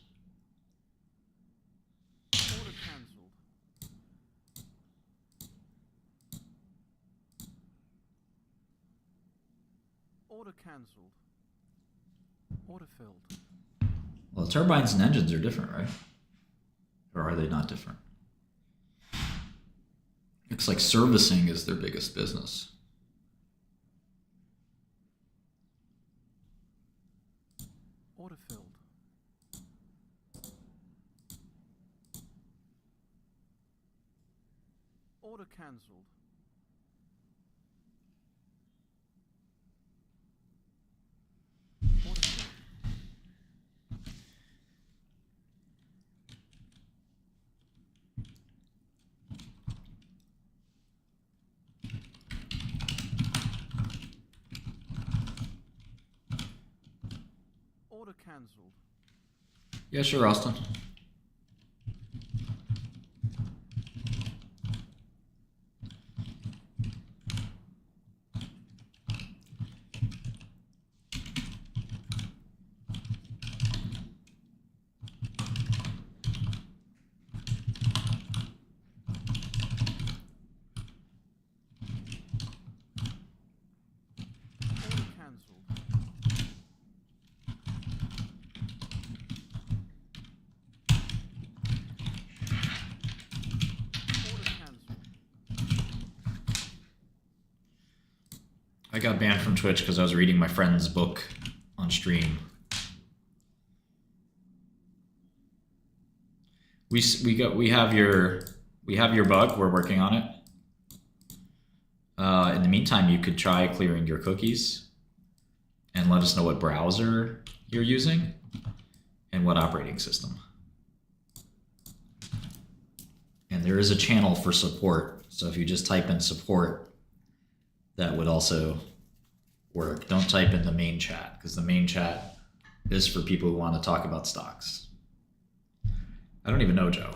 Order cancelled. Order cancelled. Order filled. Well, turbines and engines are different, right? Or are they not different? Looks like servicing is their biggest business. Order filled. Order cancelled. Order filled. Order cancelled. Yeah, sure, Austin. Order cancelled. Order cancelled. I got banned from Twitch because I was reading my friend's book on stream. We have your bug. We're working on it. In the meantime, you could try clearing your cookies and let us know what browser you're using and what operating system. And there is a channel for support. So if you just type in support, that would also work. Don't type in the main chat because the main chat is for people who want to talk about stocks. I don't even know Joe.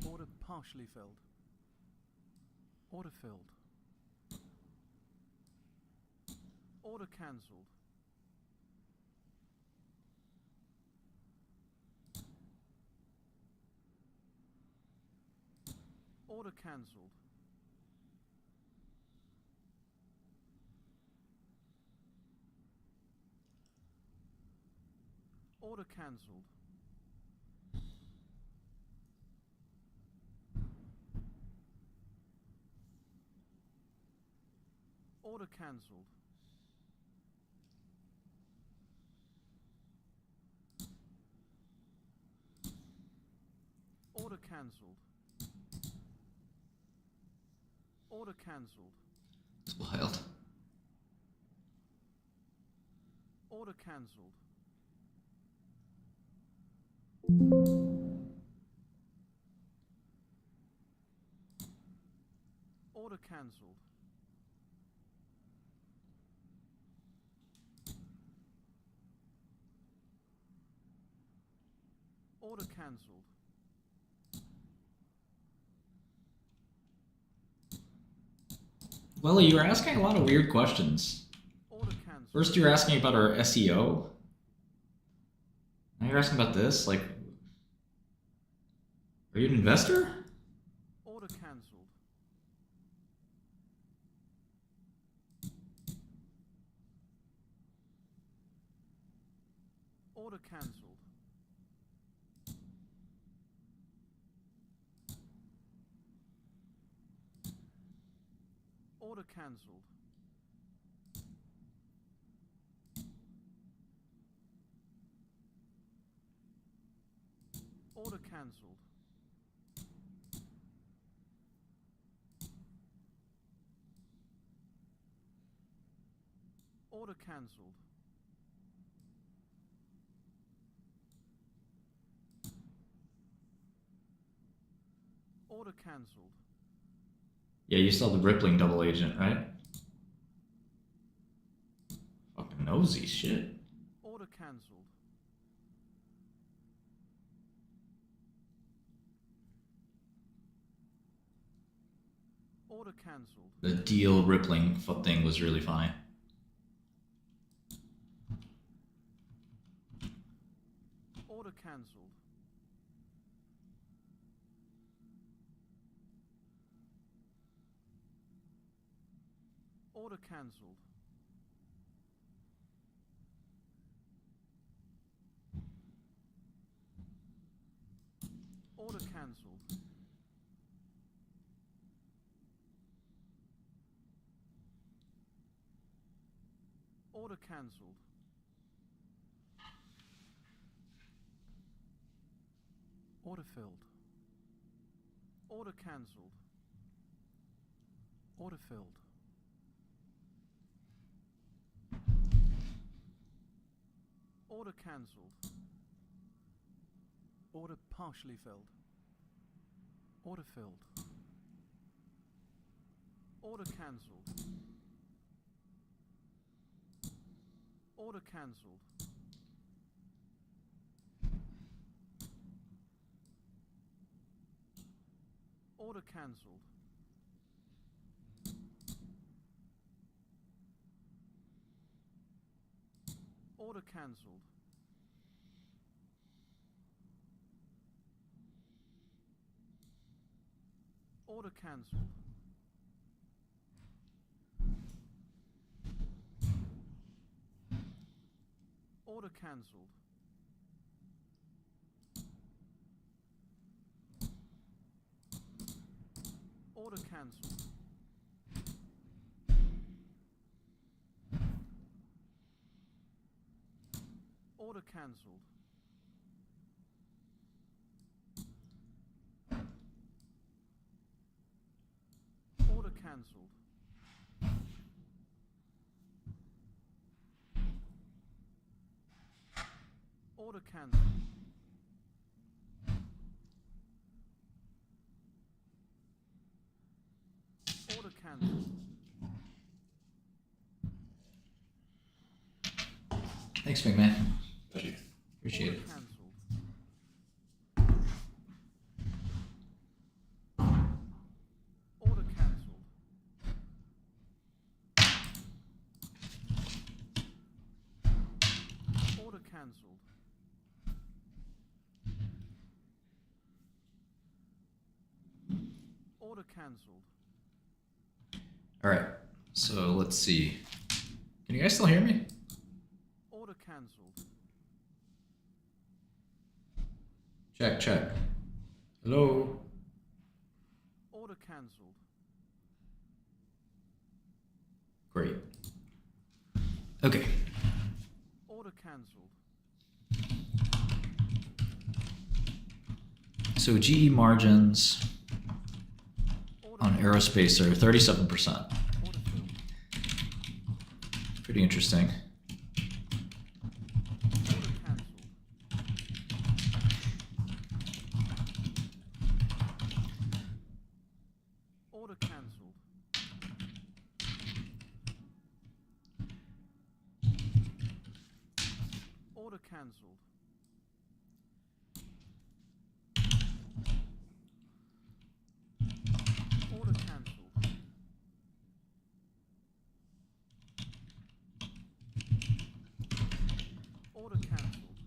Order partially filled. Order filled. Order cancelled. Order cancelled. Order cancelled. Order cancelled. Order cancelled. Order cancelled. It's wild. Order cancelled. Order cancelled. Order cancelled. Well, you were asking a lot of weird questions. Order cancelled. First, you were asking about our SEO. Now you're asking about this. Like, are you an investor? Order cancelled. Order cancelled. Order cancelled. Order cancelled. Order cancelled. Order cancelled. Yeah, you saw the rippling double agent, right? Fucking nosy shit. Order cancelled. Order cancelled. The deal rippling thing was really funny. Order cancelled. Order cancelled. Order cancelled. Order cancelled. Order filled. Order cancelled. Order filled. Order cancelled. Order partially filled. Order filled. Order cancelled. Order cancelled. Order cancelled. Order cancelled. Order cancelled. Order cancelled. Order cancelled. Order cancelled. Order cancelled. Order cancelled. Order cancelled. Thanks, big man. Appreciate it. Order cancelled. Order cancelled. Order cancelled. Order cancelled. All right. So let's see. Can you guys still hear me? Order cancelled. Check, check. Hello? Order cancelled. Great. Okay. Order cancelled. So GE margins Order on aerospace are 37%. Order filled. Pretty interesting. Order cancelled. Order cancelled. Order cancelled. Order cancelled. Order cancelled.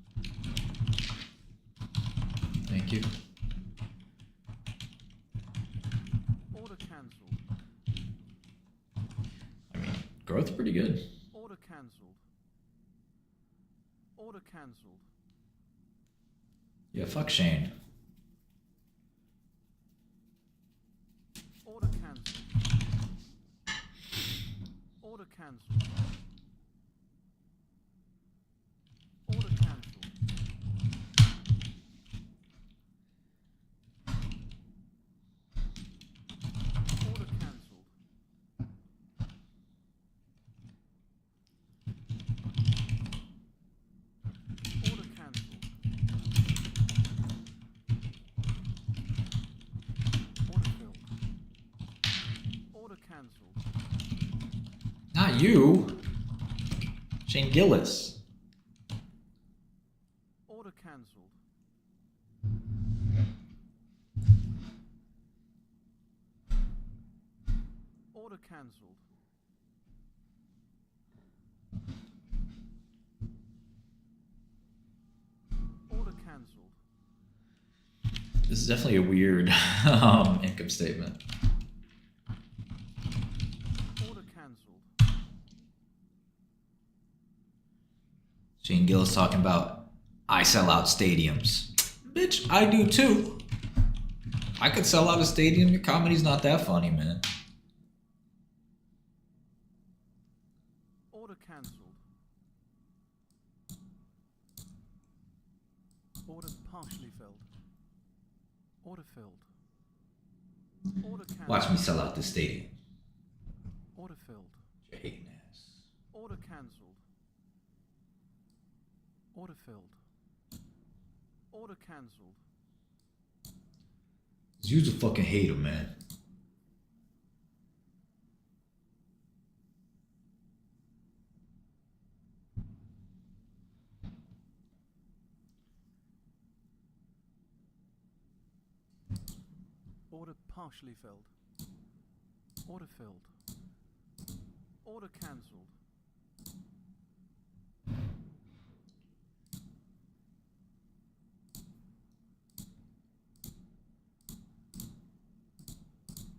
Thank you. Order cancelled. I mean, growth's pretty good. Order cancelled. Order cancelled. Yeah, fuck Shane. Order cancelled. Order cancelled. Order cancelled. Order cancelled. Order cancelled. Order filled. Order cancelled. Not you. Shane Gillis. Order cancelled. Order cancelled. Order cancelled. This is definitely a weird income statement. Order cancelled. Shane Gillis talking about, I sell out stadiums. Bitch, I do too. I could sell out a stadium. Your comedy's not that funny, man. Order cancelled. Order partially filled. Order filled. Order cancelled. Watch me sell out this stadium. Order filled. You're hating ass. Order cancelled. Order filled. Order cancelled. You's a fucking hater, man. Order partially filled. Order filled. Order cancelled.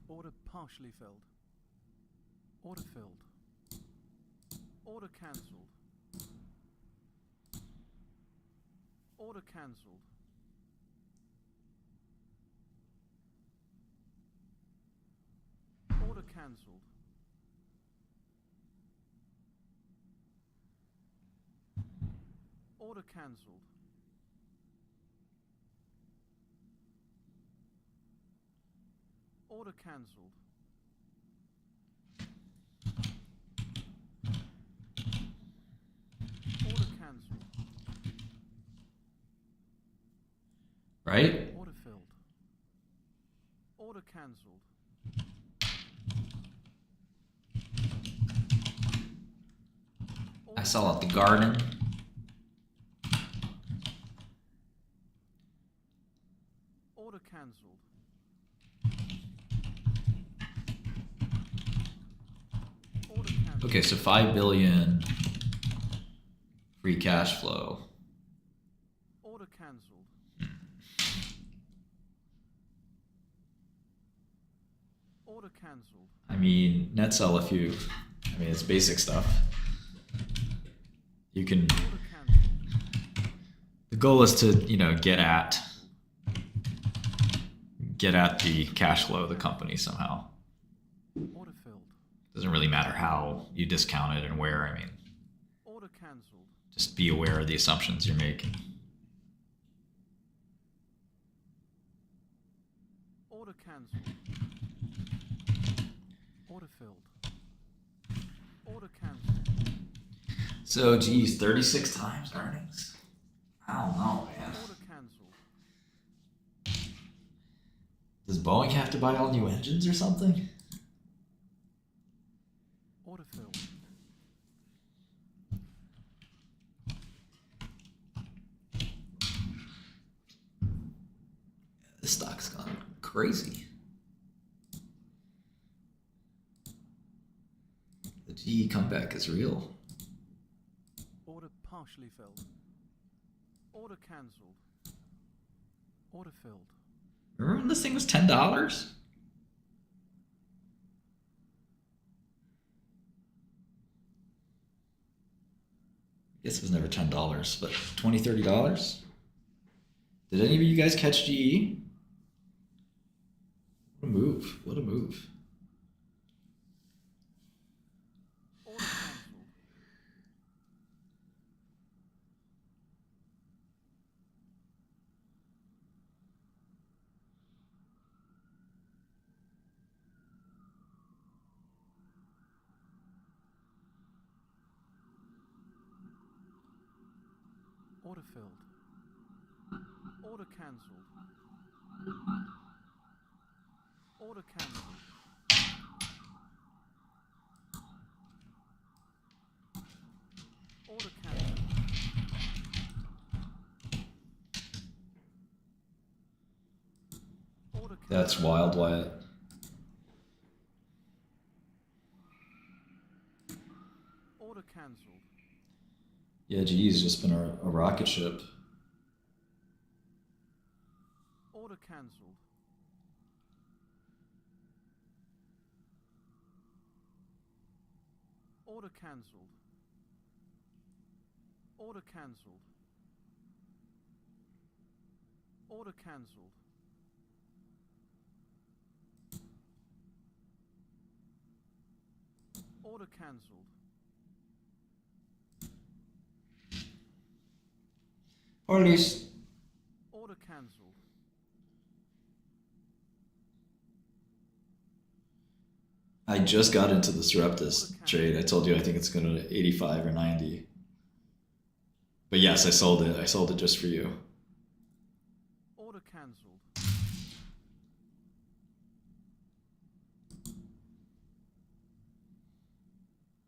Order partially filled. Order filled. Order cancelled. Order cancelled. Order cancelled. Order cancelled. Order cancelled. Order cancelled. Right? Order filled. Order cancelled. I sell out the garden. Order cancelled. Order cancelled. Okay, so 5 billion free cash flow. Order cancelled. Order cancelled. I mean, net sell if you, I mean, it's basic stuff. You can, Order cancelled. the goal is to, you know, get at the cash flow of the company somehow. Order filled. Doesn't really matter how you discount it and where. I mean, Order cancelled. just be aware of the assumptions you're making. Order cancelled. Order filled. Order cancelled. So, geez, 36 times earnings? I don't know, man. Order cancelled. Does Boeing have to buy all new engines or something? Order filled. This stock's gone crazy. The GE comeback is real. Order partially filled. Order cancelled. Order filled. Remember when this thing was $10? I guess it was never $10, but $20, $30? Did any of you guys catch GE? What a move. What a move. Order cancelled. Order filled. Order cancelled. Order cancelled. Order cancelled. Order cancelled. That's wild, Wyatt. Order cancelled. Yeah, GE's just been a rocket ship. Order cancelled. Order cancelled. Order cancelled. Order cancelled. Order cancelled. Or at least Order cancelled. I just got into the Surreptus trade. I told you I think it's going to 85 or 90. But yes, I sold it. I sold it just for you. Order cancelled.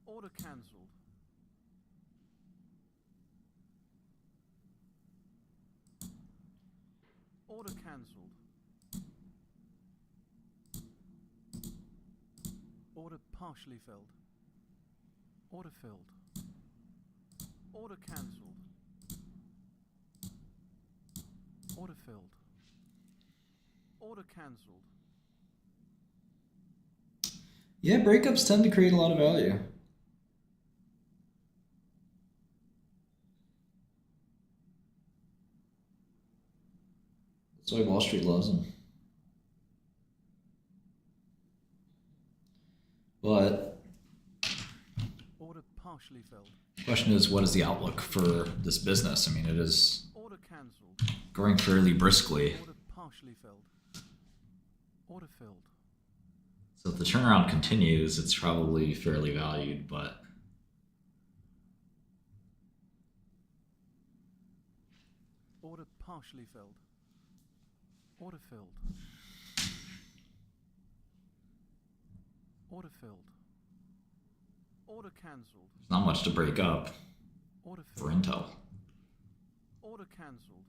Order cancelled. Order cancelled. Order partially filled. Order filled. Order cancelled. Order filled. Order cancelled. Yeah, breakups tend to create a lot of value. That's why Wall Street loves them. But Order partially filled. the question is, what is the outlook for this business? I mean, it is Order cancelled. growing fairly briskly. Order partially filled. Order filled. So if the turnaround continues, it's probably fairly valued, but Order partially filled. Order filled. Order filled. Order cancelled. there's not much to break up Order for filled. Intel. Order cancelled.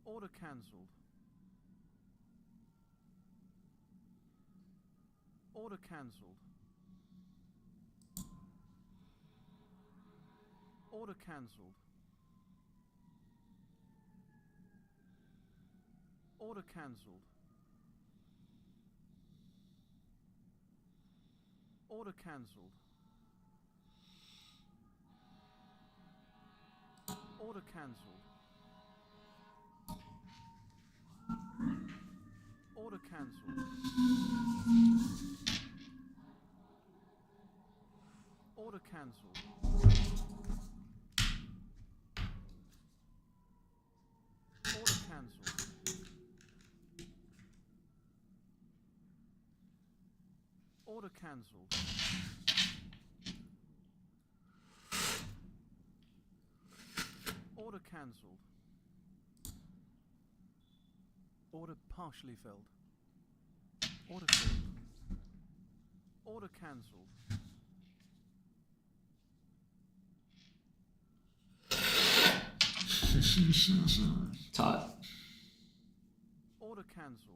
Order cancelled. Order cancelled. Order cancelled. Order cancelled. Order cancelled. Order cancelled. Order cancelled. Order cancelled. Order cancelled. Order cancelled. Order cancelled. Order partially filled. Order filled. Order cancelled. Todd. Order cancelled.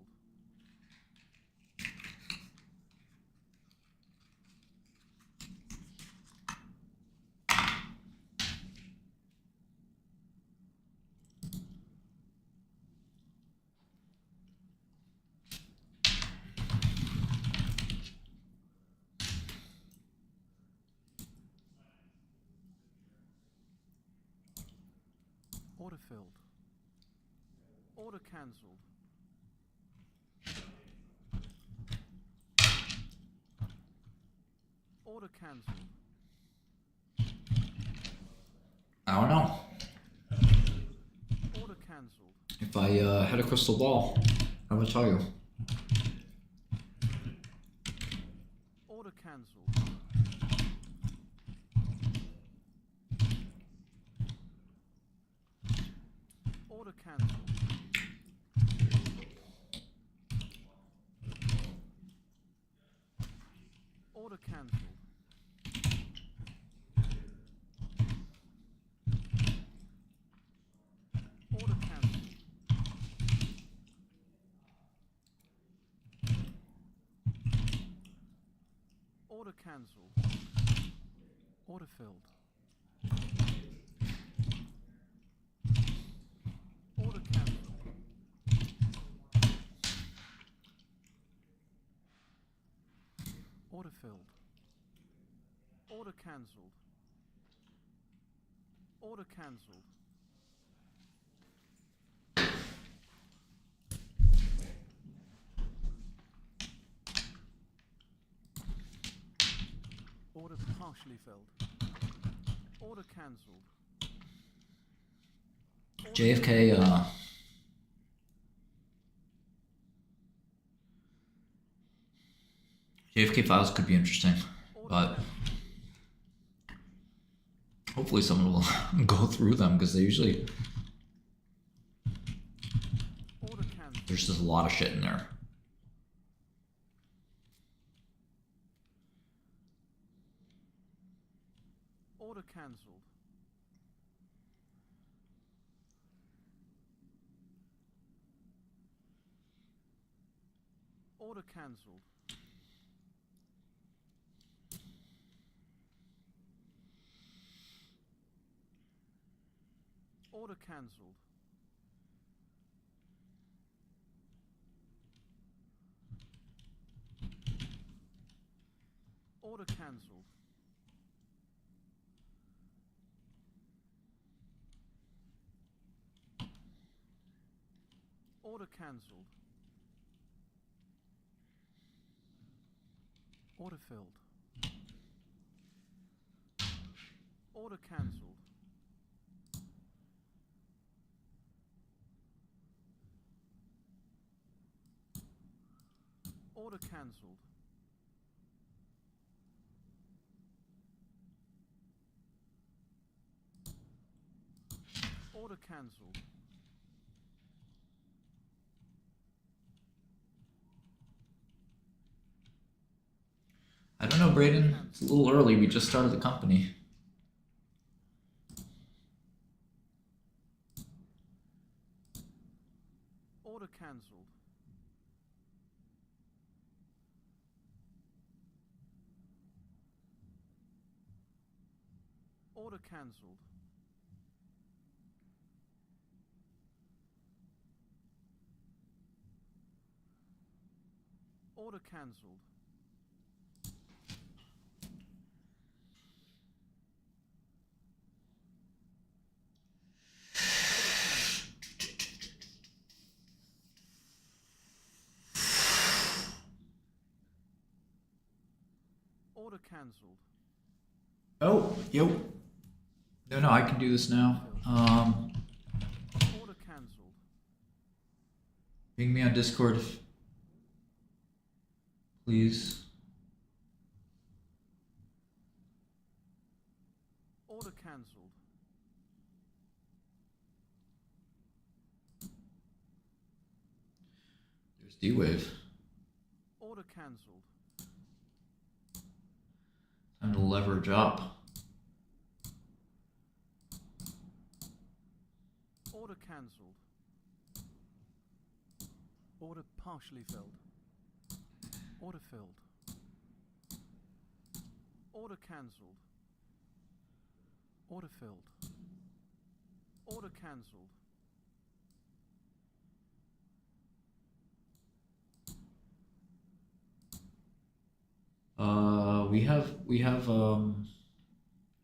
Order filled. Order cancelled. Order cancelled. I don't know. Order cancelled. If I had a crystal ball, I would tell you. Order cancelled. Order cancelled. Order cancelled. Order cancelled. Order cancelled. Order filled. Order cancelled. Order filled. Order cancelled. Order cancelled. Order partially filled. Order cancelled. JFK, JFK files could be interesting, but hopefully someone will go through them because they usually, Order cancelled. there's just a lot of shit in there. Order cancelled. Order cancelled. Order cancelled. Order cancelled. Order cancelled. Order filled. Order cancelled. Order cancelled. Order cancelled. I don't know, Braden. It's a little early. We just started the company. Order cancelled. Order cancelled. Order cancelled. Order cancelled. Oh, yo. No, I can do this now. Order cancelled. Ping me on Discord, please. Order cancelled. There's D-Wave. Order cancelled. Time to leverage up. Order cancelled. Order partially filled. Order filled. Order cancelled. Order filled. Order cancelled.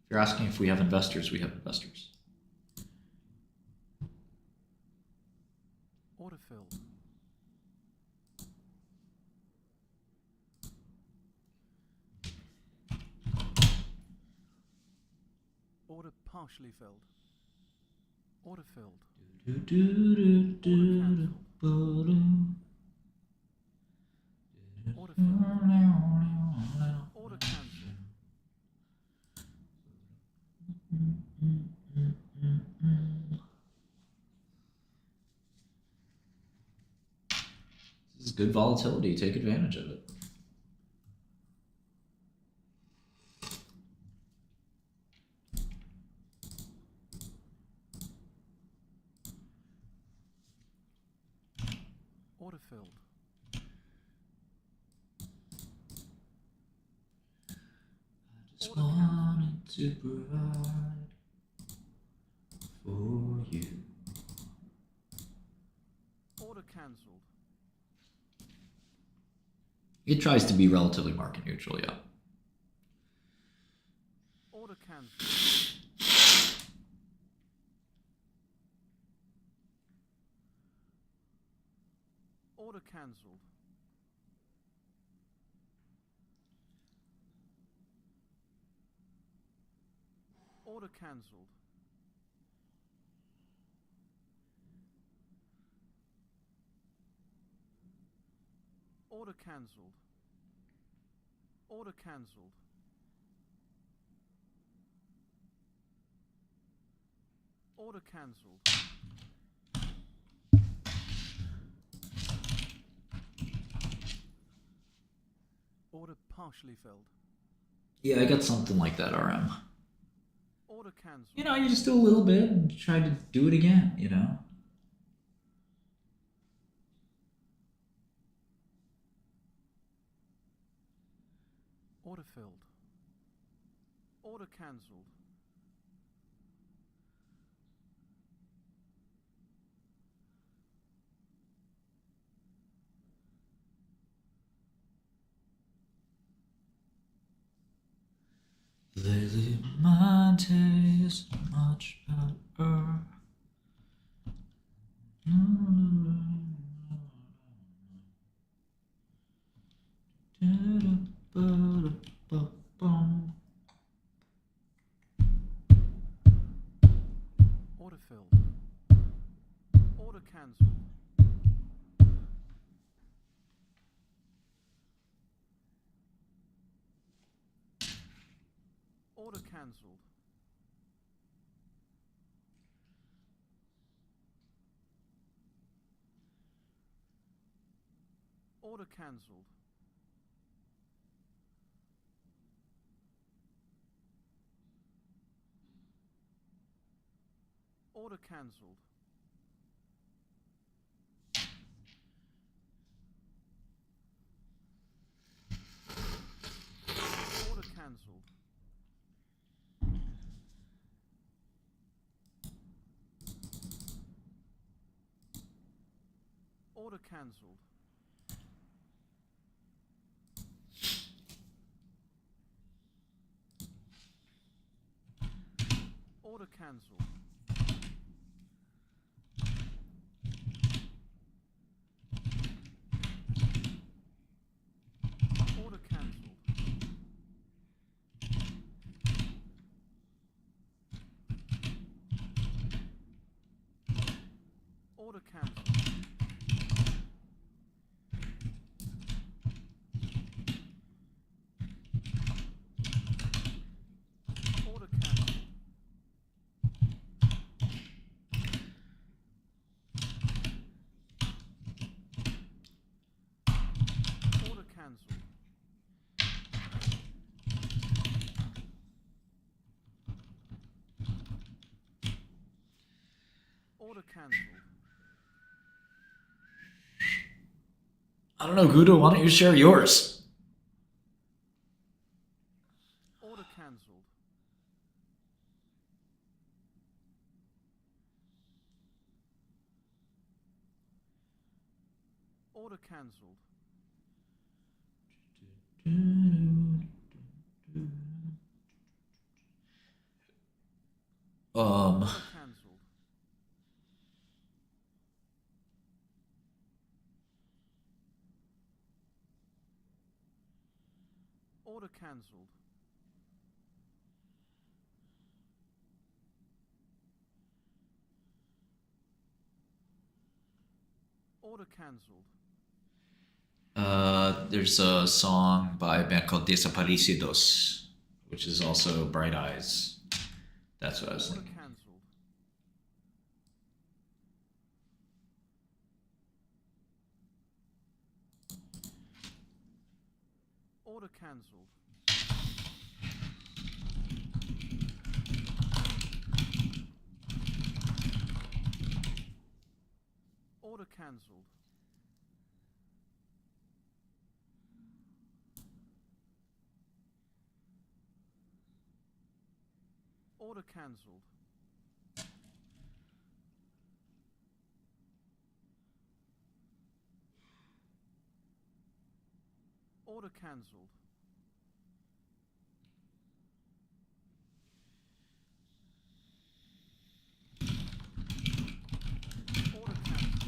If you're asking if we have investors, we have investors. Order filled. Order partially filled. Order filled. Order filled. Order cancelled. This is good volatility. Take advantage of it. Order filled. Just wanted to provide for you. Order cancelled. It tries to be relatively market neutral, yeah. Order cancelled. Order cancelled. Order cancelled. Order cancelled. Order cancelled. Order cancelled. Order partially filled. Yeah, I got something like that, RM. Order cancelled. You know, you just do a little bit and try to do it again, you know? Order filled. Order cancelled. Lately, mine tastes much better. Order filled. Order cancelled. Order cancelled. Order cancelled. Order cancelled. Order cancelled. Order cancelled. Order cancelled. Order cancelled. Order cancelled. Order cancelled. Order cancelled. Order cancelled. I don't know, Guido, why don't you share yours? Order cancelled. Order cancelled. Order cancelled. Order cancelled. Order cancelled. There's a song by a band called Desaparecidos, which is also Bright Eyes. That's what I was Order thinking. cancelled. Order cancelled. Order cancelled. Order cancelled. Order cancelled. Order cancelled.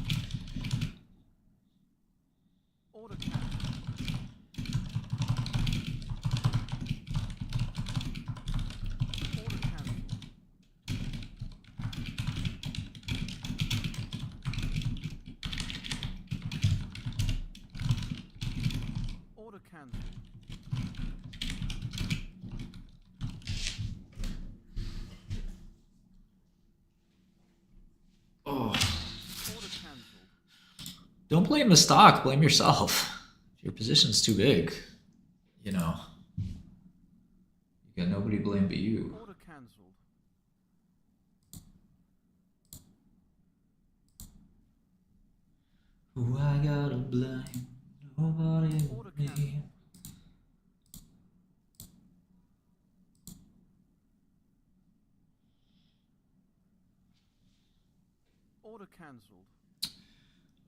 Order cancelled. Order cancelled. Order cancelled. Oh. Order cancelled. Don't blame the stock, blame yourself. If your position's too big, you know, you got nobody to blame but you. Order cancelled. Who I gotta blame? Nobody Order but me. cancelled. Order cancelled.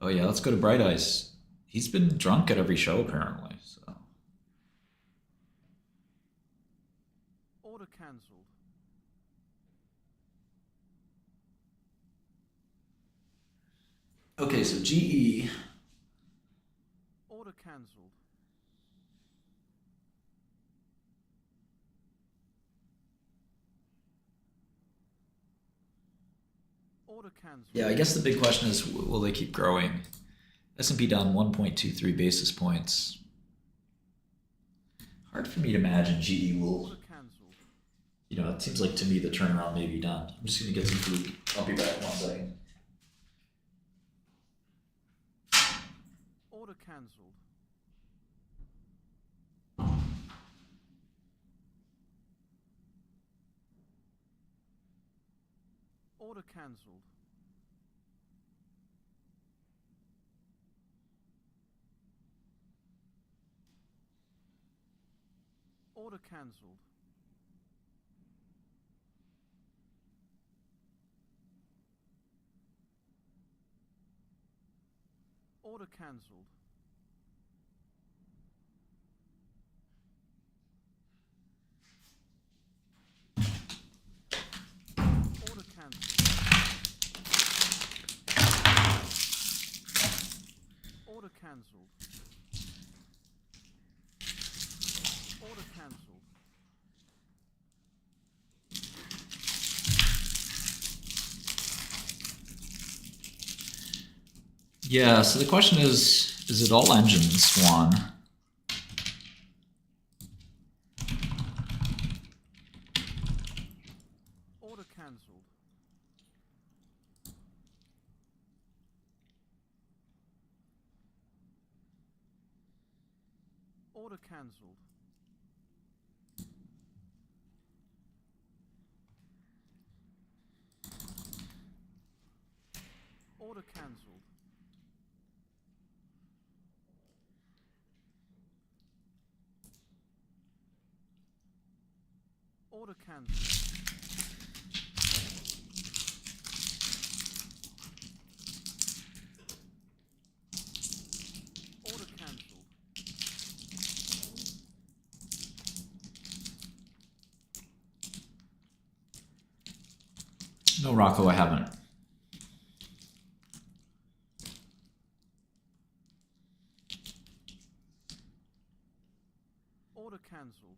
Oh yeah, let's go to Bright Eyes. He's been drunk at every show apparently, so. Order cancelled. Okay, so GE. Order cancelled. Order cancelled. Yeah, I guess the big question is, will they keep growing? S&P down 1.23 basis points. Hard for me to imagine GE will, Order cancelled. you know, it seems like to me the turnaround may be done. I'm just gonna get some food. I'll be back in 1 second. Order cancelled. Order cancelled. Order cancelled. Order cancelled. Order cancelled. Order cancelled. Order cancelled. Yeah, so the question is it all engines, Swan? Order cancelled. Order cancelled. Order cancelled. Order cancelled. Order cancelled. No, Rocco, I haven't. Order cancelled.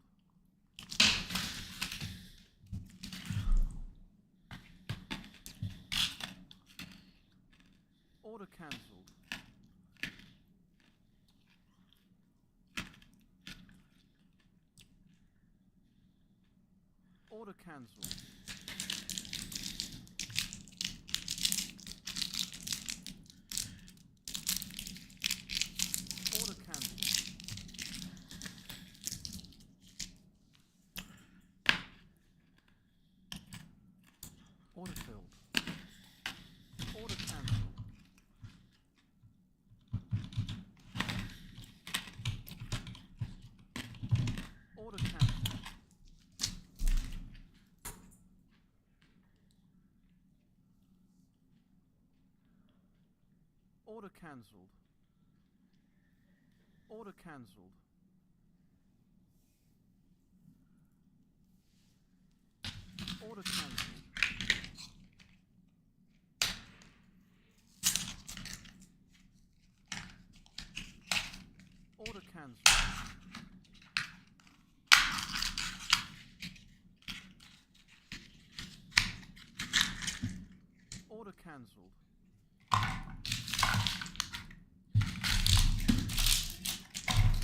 Order cancelled. Order cancelled. Order cancelled. Order filled. Order cancelled. Order cancelled. Order cancelled. Order cancelled. Order cancelled. Order cancelled. Order cancelled.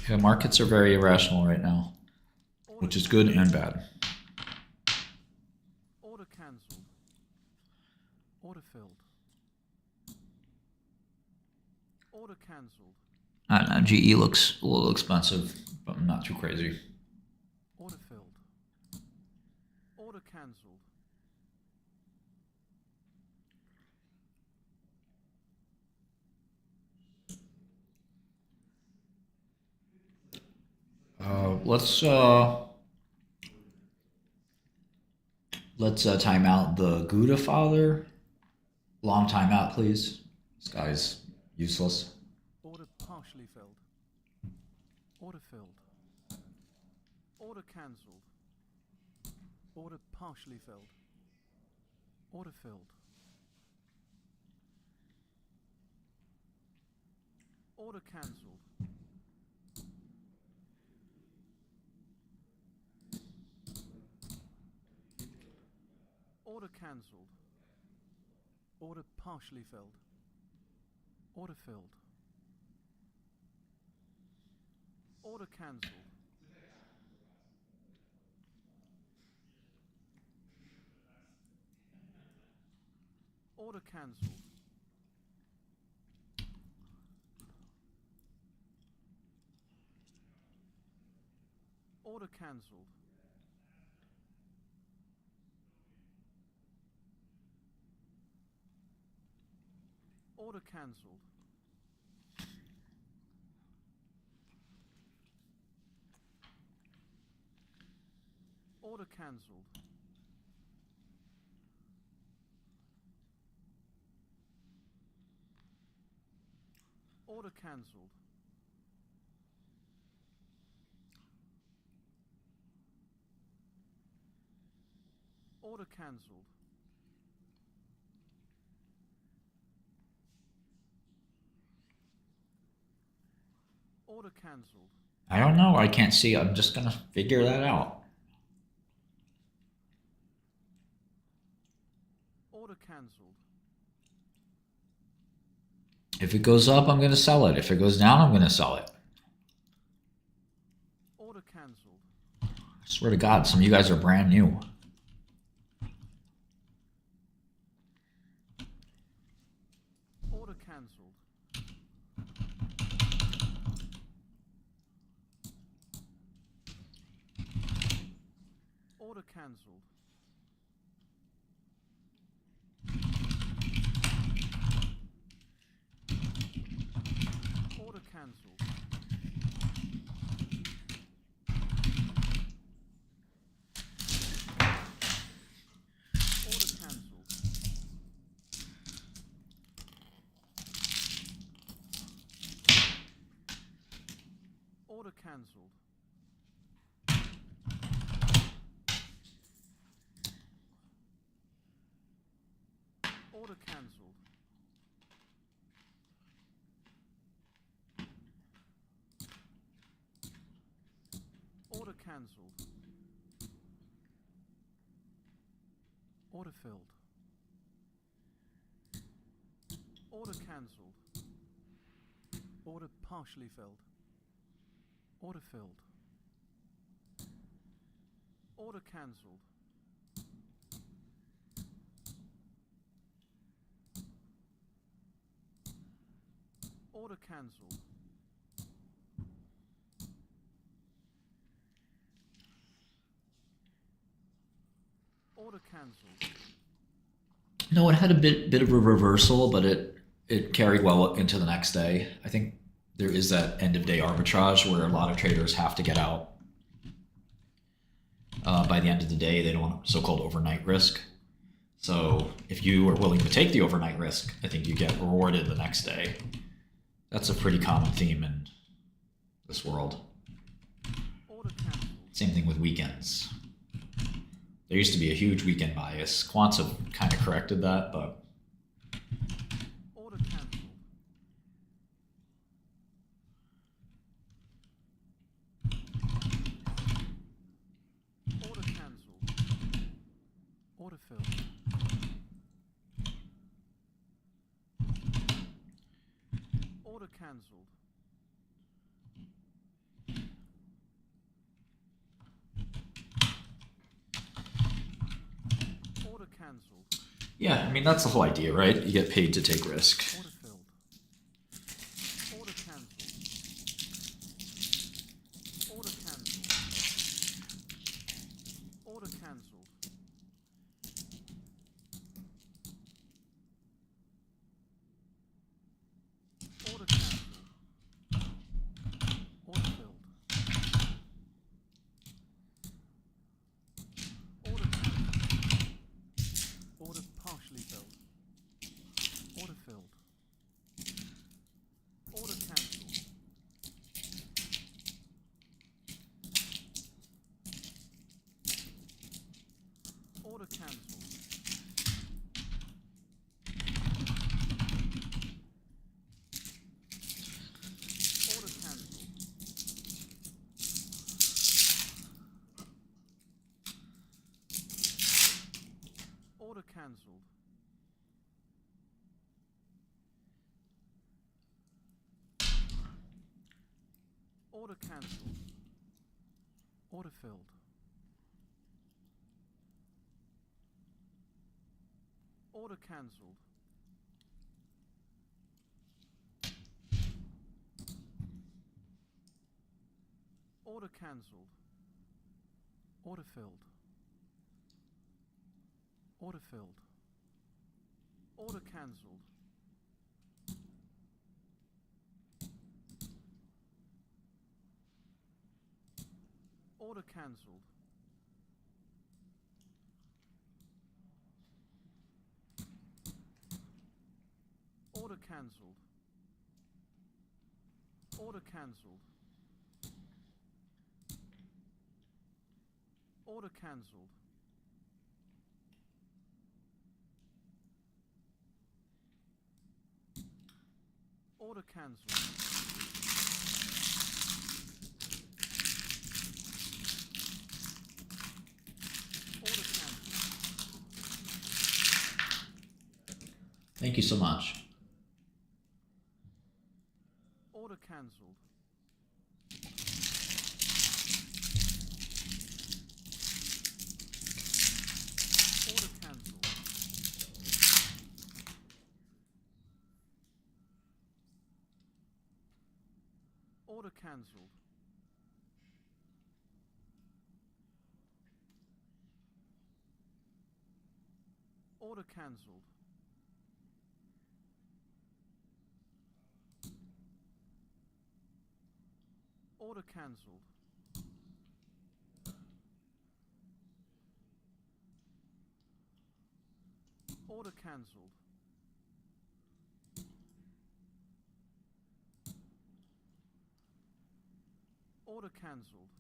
Yeah, markets are very irrational right now, which is good and bad. Order cancelled. Order filled. Order cancelled. I don't know, GE looks a little expensive, but not too crazy. Order filled. Order cancelled. Let's time out the Gouda father. Long time out, please. This guy's useless. Order partially filled. Order filled. Order cancelled. Order partially filled. Order filled. Order cancelled. Order cancelled. Order partially filled. Order filled. Order cancelled. Order cancelled. Order cancelled. Order cancelled. Order cancelled. Order cancelled. Order cancelled. Order cancelled. I don't know. I can't see. I'm just gonna figure that out. Order cancelled. If it goes up, I'm gonna sell it. If it goes down, I'm gonna sell it. Order cancelled. I swear to God, some of you guys are brand new. Order cancelled. Order cancelled. Order cancelled. Order cancelled. Order cancelled. Order cancelled. Order cancelled. Order filled. Order cancelled. Order partially filled. Order filled. Order cancelled. Order cancelled. Order cancelled. No, it had a bit of a reversal, but it carried well into the next day. I think there is that end of day arbitrage where a lot of traders have to get out by the end of the day. They don't want so-called overnight risk. So if you are willing to take the overnight risk, I think you get rewarded the next day. That's a pretty common theme in this world. Order cancelled. Same thing with weekends. There used to be a huge weekend bias. Quants have kind of corrected that, but Order cancelled. Order cancelled. Order filled. Order cancelled. Order cancelled. yeah, I mean, that's the whole idea, right? You get paid to take risk. Order filled. Order cancelled. Order cancelled. Order cancelled. Order cancelled. Order filled. Order cancelled. Order partially filled. Order filled. Order cancelled. Order cancelled. Order cancelled. Order cancelled. Order cancelled. Order filled. Order cancelled. Order cancelled. Order filled. Order filled. Order cancelled. Order cancelled. Order cancelled. Order cancelled. Order cancelled. Order cancelled. Order cancelled. Thank you so much. Order cancelled. Order cancelled. Order cancelled. Order cancelled. Order cancelled. Order cancelled. Order cancelled.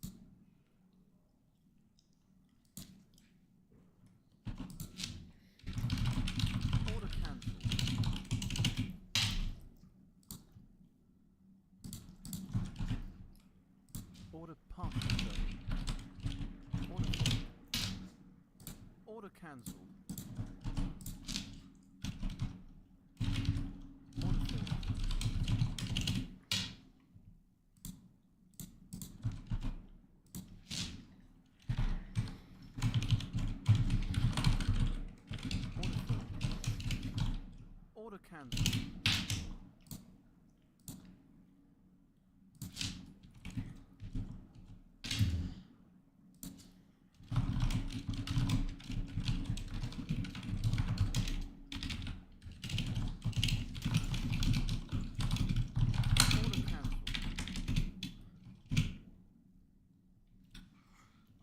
Order cancelled. Order partially filled. Order filled. Order cancelled. Order filled. Order filled. Order cancelled. Order cancelled.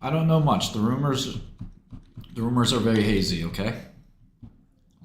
I don't know much. The rumors are very hazy, okay?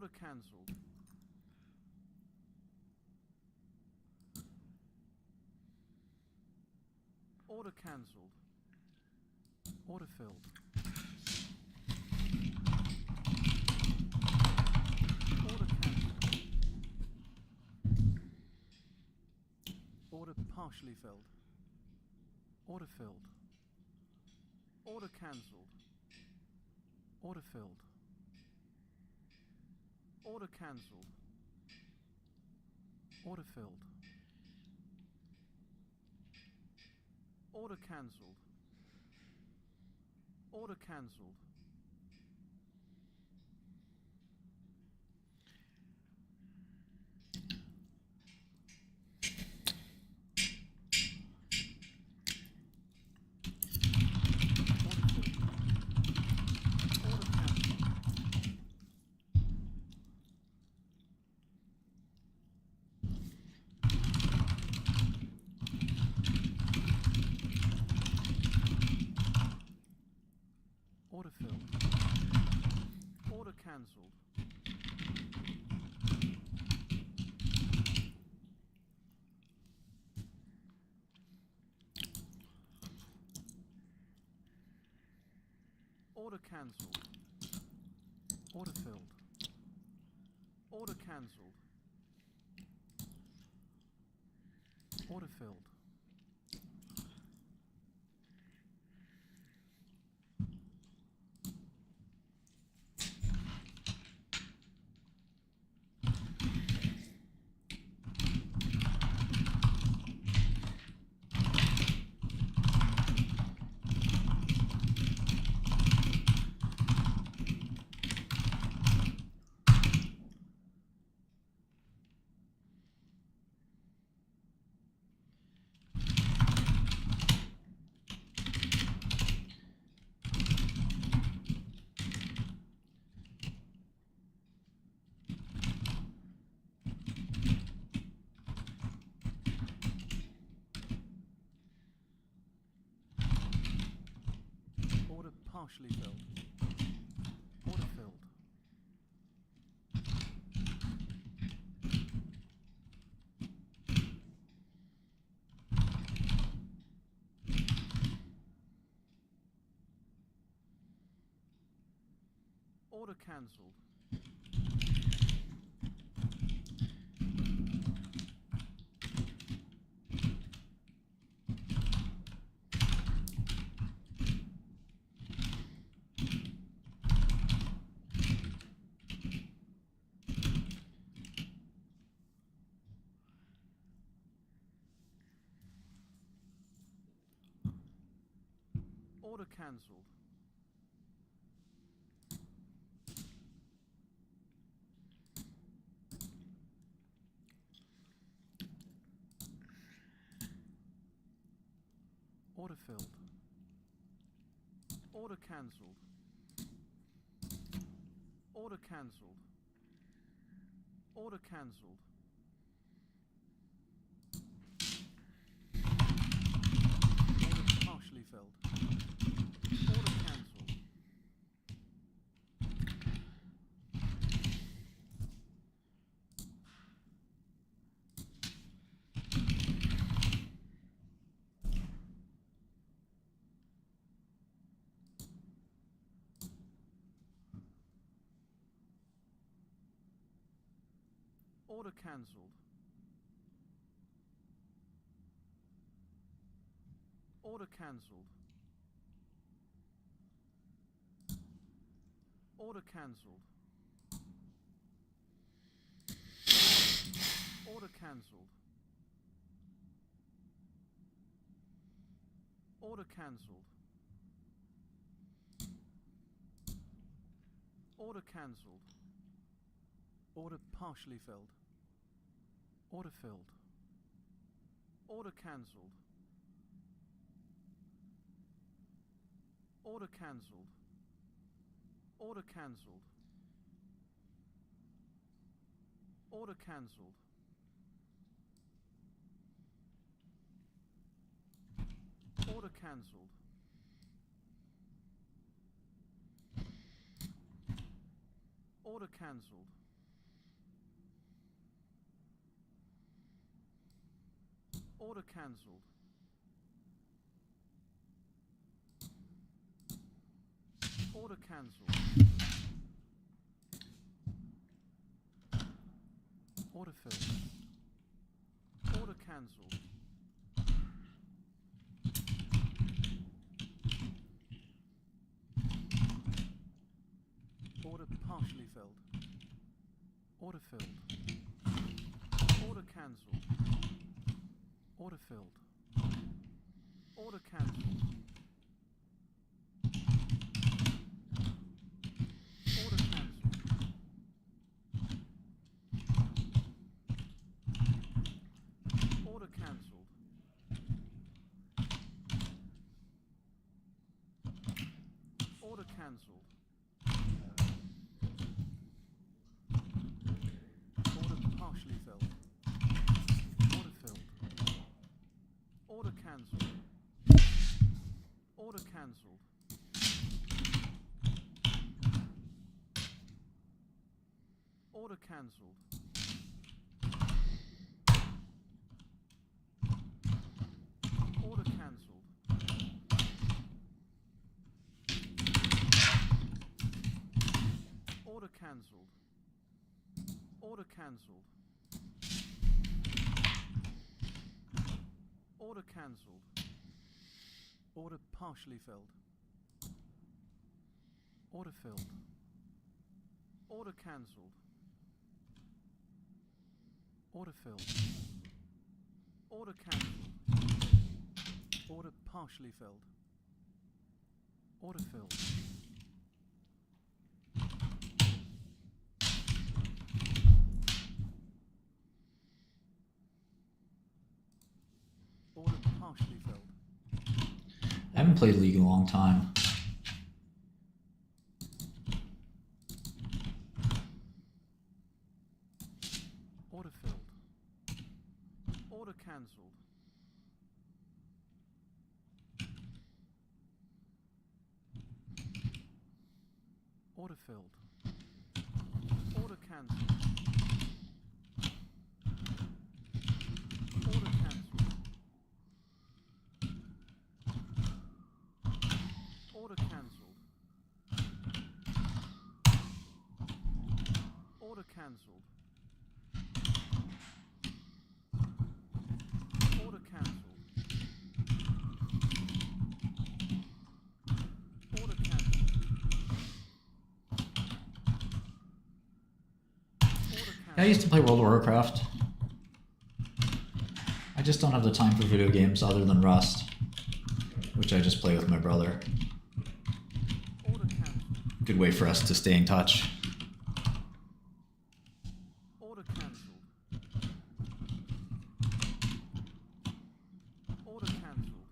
Order cancelled. Order cancelled. Order filled. Order cancelled. Order partially filled. Order filled. Order cancelled. Order filled. Order cancelled. Order filled. Order cancelled. Order cancelled. Order filled. Order cancelled. Order cancelled. Order filled. Order cancelled. Order filled. Order partially filled. Order filled. Order cancelled. Order cancelled. Order filled. Order cancelled. Order cancelled. Order cancelled. Order partially filled. Order cancelled. Order cancelled. Order cancelled. Order cancelled. Order cancelled. Order cancelled. Order cancelled. Order partially filled. Order filled. Order cancelled. Order cancelled. Order cancelled. Order cancelled. Order cancelled. Order cancelled. Order cancelled. Order cancelled. Order filled. Order cancelled. Order partially filled. Order filled. Order cancelled. Order filled. Order cancelled. Order cancelled. Order cancelled. Order cancelled. Order partially filled. Order filled. Order cancelled. Order cancelled. Order cancelled. Order cancelled. Order cancelled. Order cancelled. Order cancelled. Order partially filled. Order filled. Order cancelled. Order filled. Order cancelled. Order partially filled. Order filled. Order partially filled. I haven't played League in a long time. Order filled. Order cancelled. Order filled. Order cancelled. Order cancelled. Order cancelled. Order cancelled. Order cancelled. Order cancelled. Yeah, I used to play World of Warcraft. I just don't have the time for video games other than Rust, which I just play with my brother. Order cancelled. Good way for us to stay in touch. Order cancelled. Order cancelled.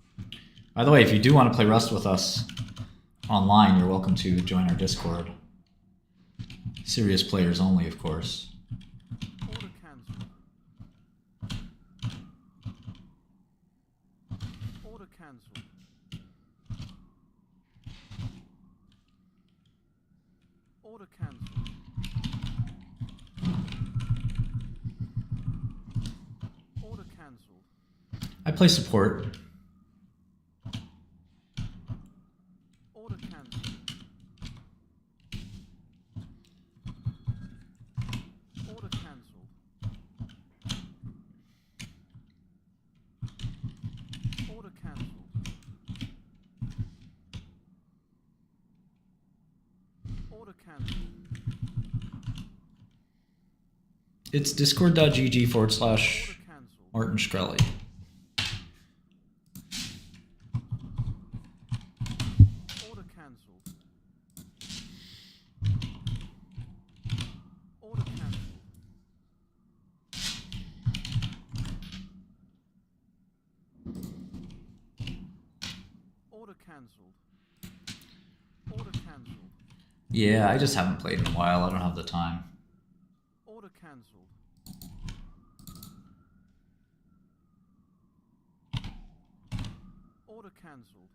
By the way, if you do want to play Rust with us online, you're welcome to join our Discord. Serious players only, of course. Order cancelled. Order cancelled. Order cancelled. Order cancelled. I play support. Order cancelled. Order cancelled. Order cancelled. Order cancelled. It's discord.gg/. Order cancelled. Martin Shkreli. Order cancelled. Order cancelled. Order cancelled. Order cancelled. Yeah, I just haven't played in a while. I don't have the time. Order cancelled. Order cancelled.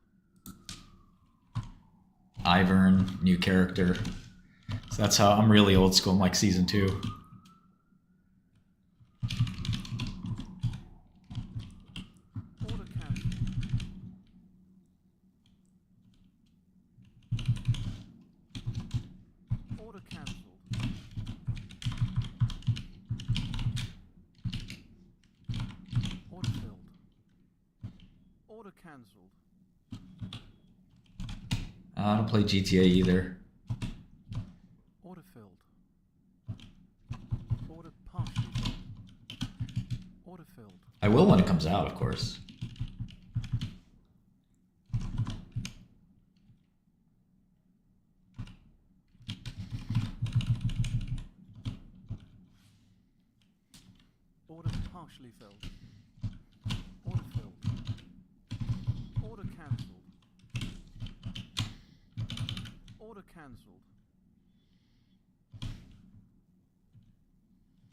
Ivern, new character. So that's how I'm really old school. I'm like season 2. Order cancelled. I don't play GTA either. Order filled. Order partially filled. Order filled. I will when it comes out, of course. Order partially filled. Order filled. Order cancelled. Order cancelled.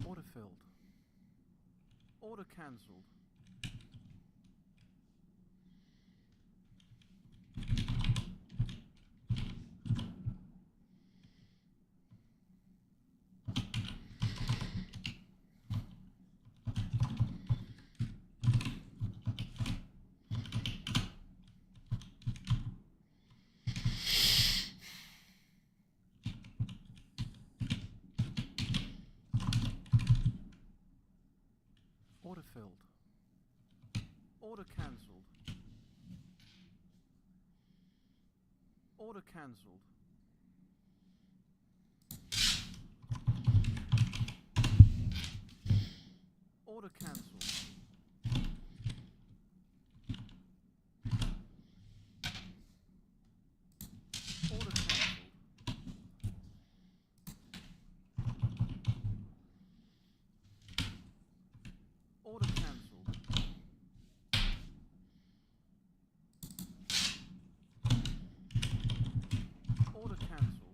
Order filled. Order cancelled. Order filled. Order cancelled. Order cancelled. Order cancelled. Order cancelled. Order cancelled. Order cancelled.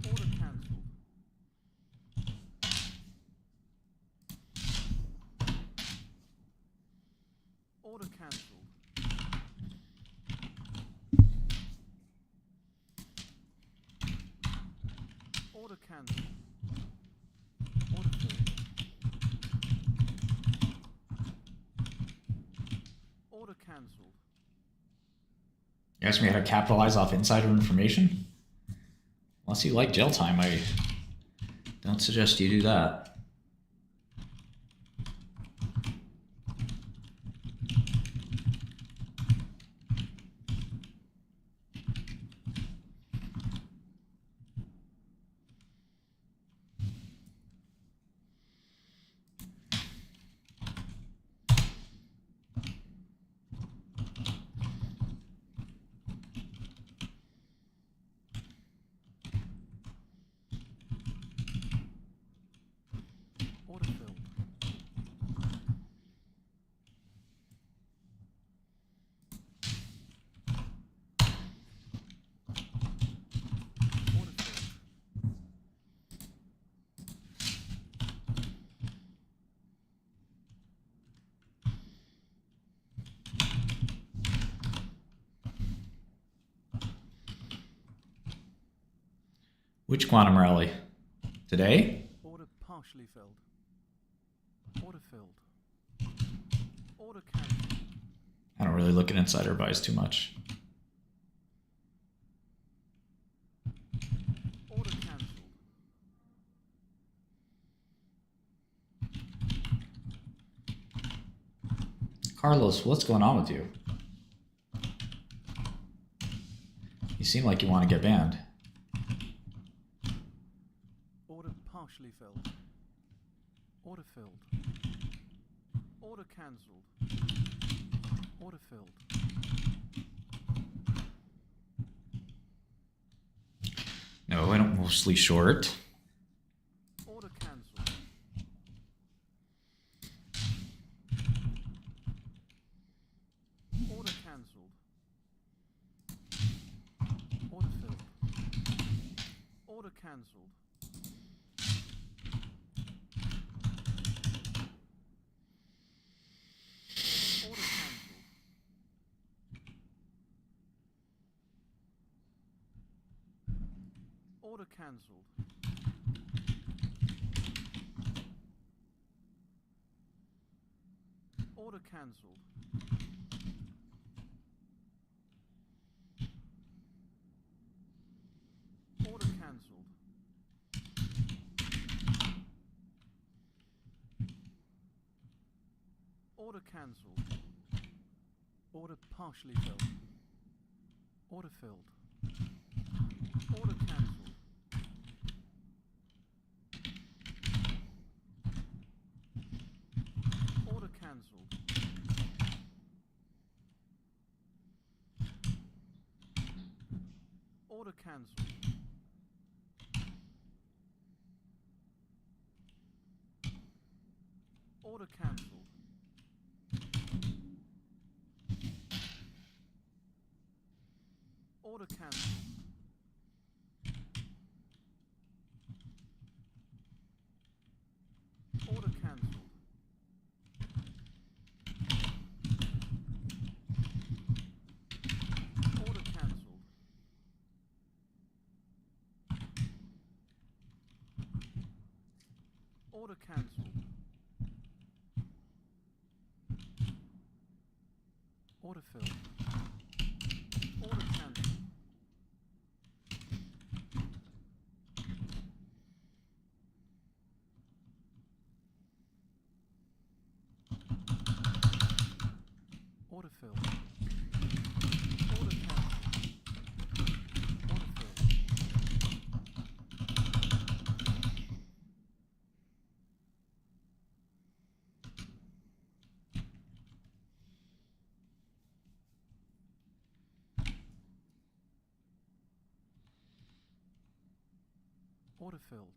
Order cancelled. Order cancelled. Order cancelled. Order filled. Order cancelled. You asked me how to capitalize off insider information? Unless you like jail time, I don't suggest you do that. Order filled. Order filled. Which quantum rally? Today? Order partially filled. Order filled. Order cancelled. I don't really look at insider buys too much. Order cancelled. Carlos, what's going on with you? You seem like you want to get banned. Order partially filled. Order filled. Order cancelled. Order filled. No, I don't mostly short. Order cancelled. Order cancelled. Order filled. Order cancelled. Order cancelled. Order cancelled. Order cancelled. Order cancelled. Order cancelled. Order partially filled. Order filled. Order cancelled. Order cancelled. Order cancelled. Order cancelled. Order cancelled. Order cancelled. Order cancelled. Order cancelled. Order filled. Order cancelled. Order filled. Order cancelled. Order filled. Order filled.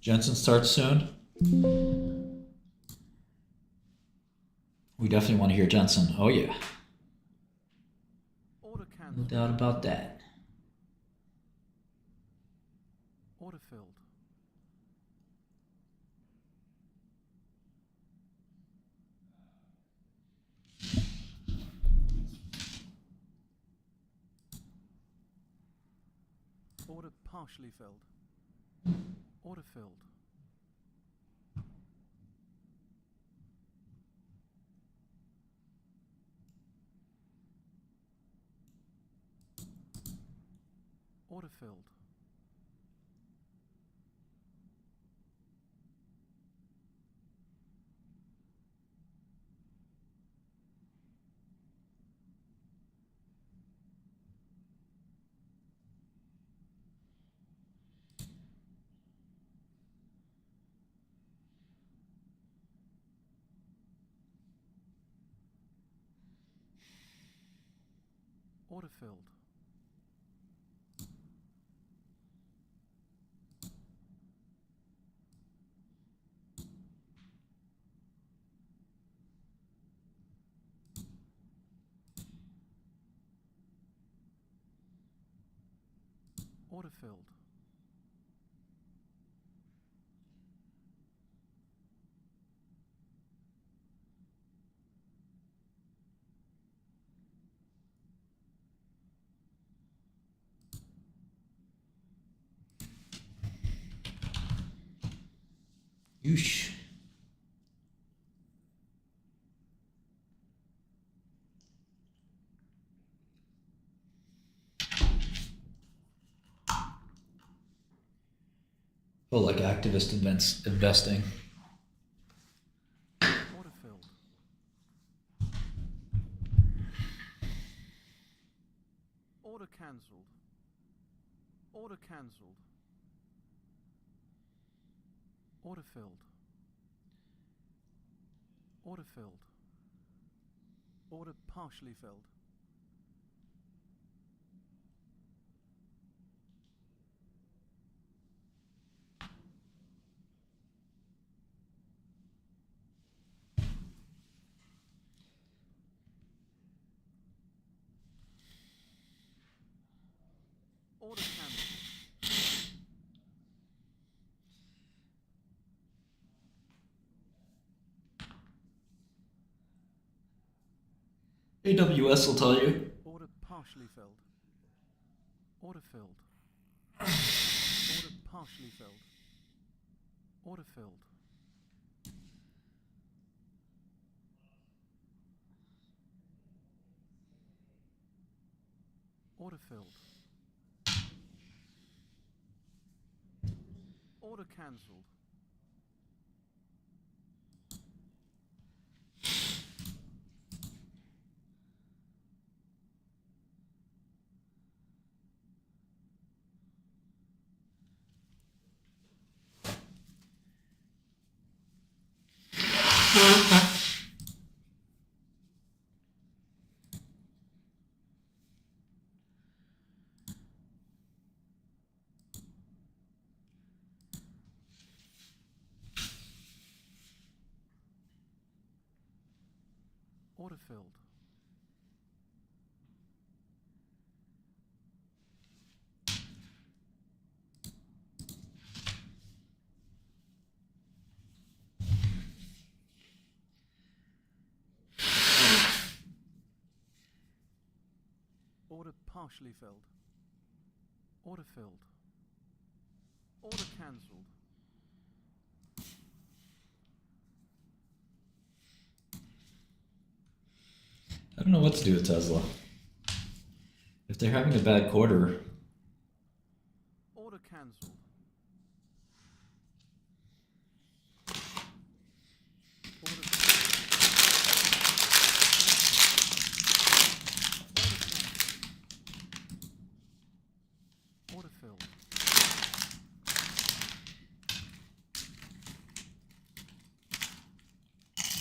Jensen starts soon. We definitely want to hear Jensen. Oh yeah. Order No cancelled. doubt about that. Order filled. Order partially filled. Order filled. Order filled. Order filled. Order filled. Yeesh. Feel like activist investing. Order filled. Order cancelled. Order cancelled. Order filled. Order filled. Order partially filled. Order cancelled. AWS will tell you. Order partially filled. Order filled. Order partially filled. Order filled. Order filled. Order cancelled. Order filled. Order partially filled. Order filled. Order cancelled. I don't know what to do with Tesla. If they're having a bad quarter, Order cancelled. Order Order filled.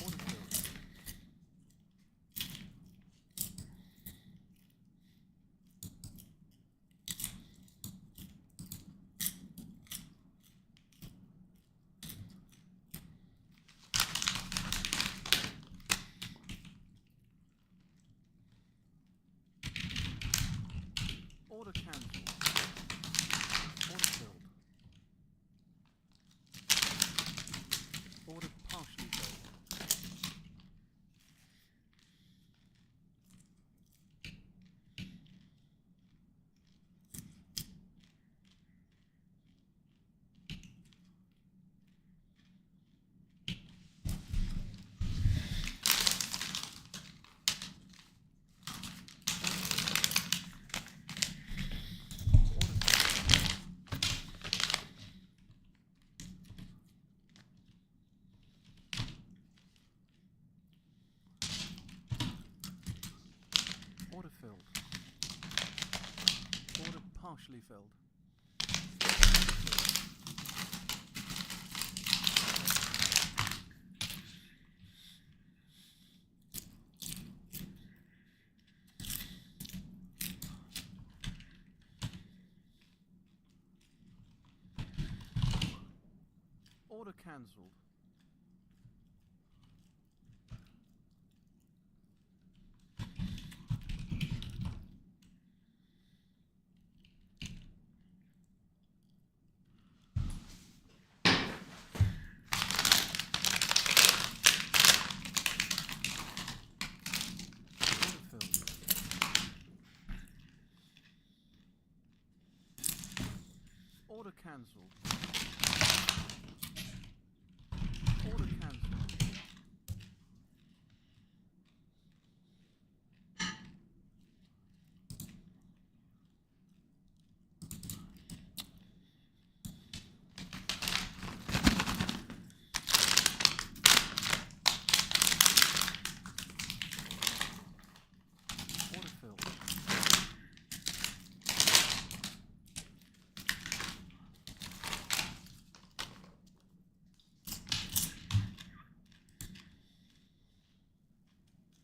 Order filled. filled. Order partially filled. Order cancelled. Order cancelled. Order cancelled. Order filled.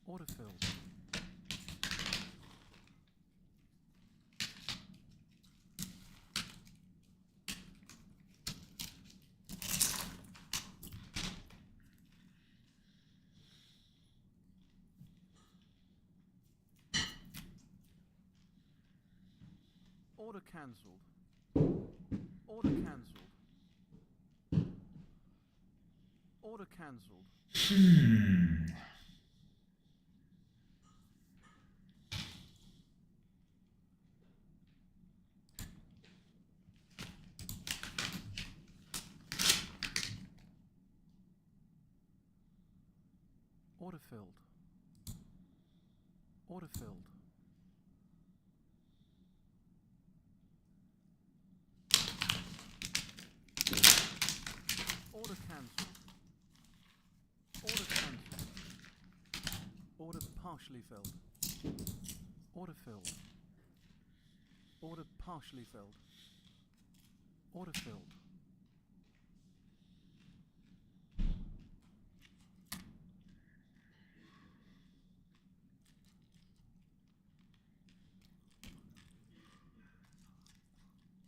Order filled. Order cancelled. Order cancelled. Order cancelled. Order filled. Order filled. Order cancelled. Order cancelled. Order partially filled. Order filled. Order partially filled. Order filled.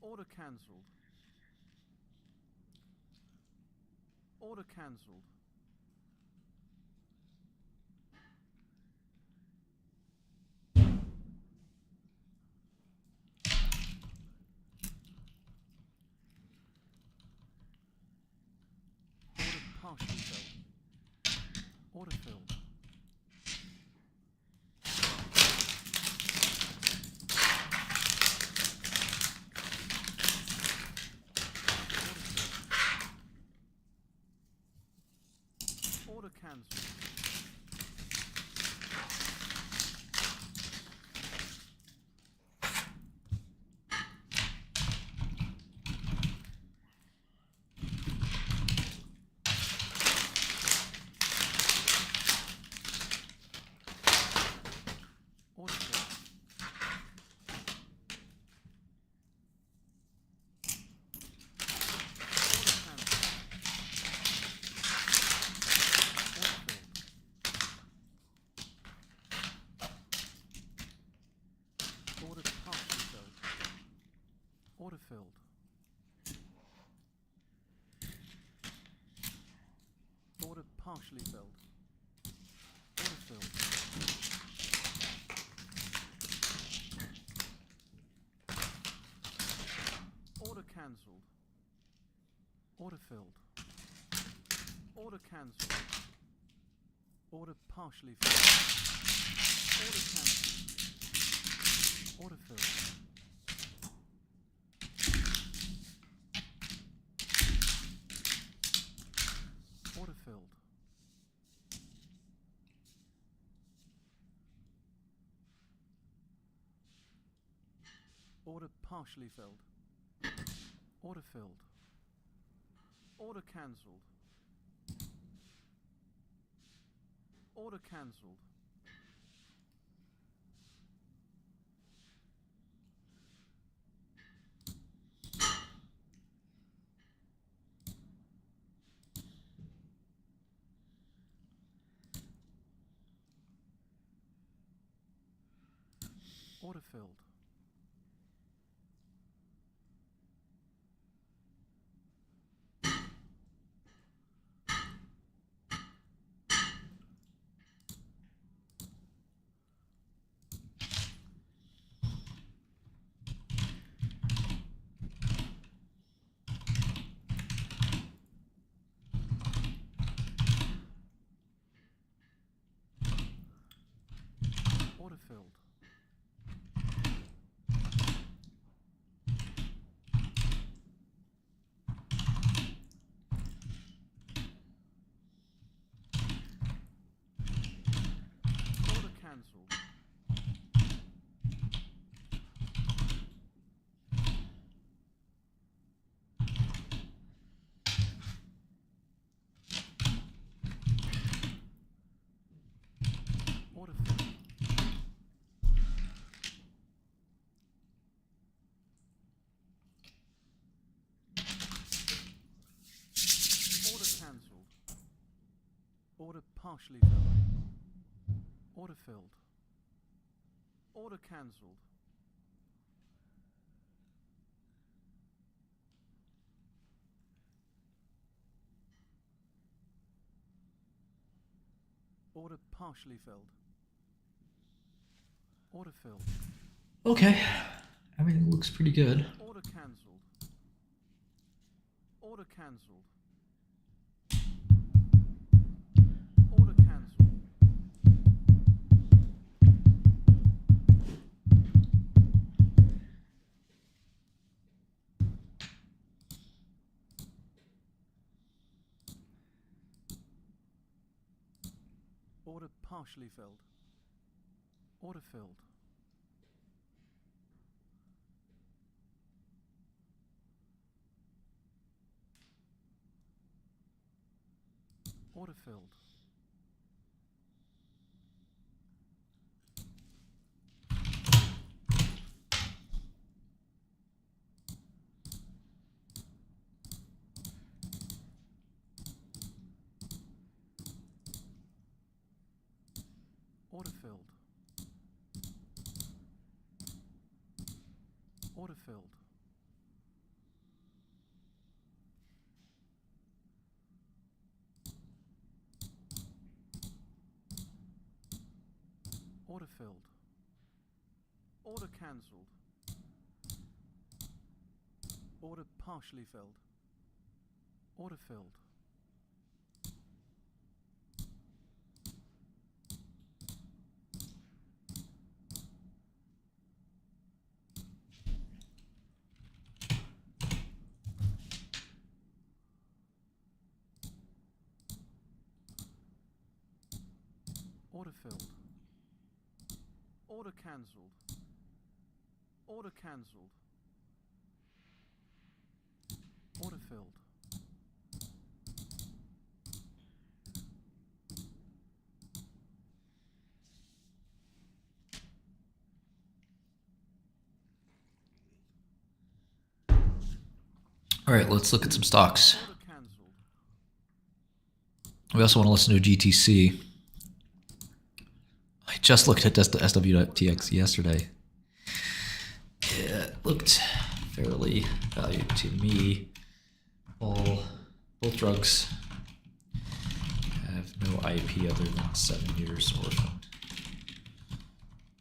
Order cancelled. Order cancelled. Order partially filled. Order filled. Order cancelled. Order filled. Order partially filled. Order filled. Order partially filled. Order filled. Order cancelled. Order filled. Order cancelled. Order partially filled. Order cancelled. Order filled. Order filled. Order partially filled. Order filled. Order cancelled. Order cancelled. Order filled. Order filled. Order cancelled. Order filled. Order cancelled. Order partially filled. Order filled. Order cancelled. Order partially filled. Order filled. Okay. Everything looks pretty good. Order cancelled. Order cancelled. Order cancelled. Order partially filled. Order filled. Order filled. Order filled. Order filled. Order filled. Order cancelled. Order partially filled. Order filled. Order filled. Order cancelled. Order cancelled. Order filled. All right, let's look at some stocks. Order cancelled. We also want to listen to GTC. I just looked at SW.TX yesterday. It looked fairly valued to me. Both drugs have no IP other than 7 years orphaned.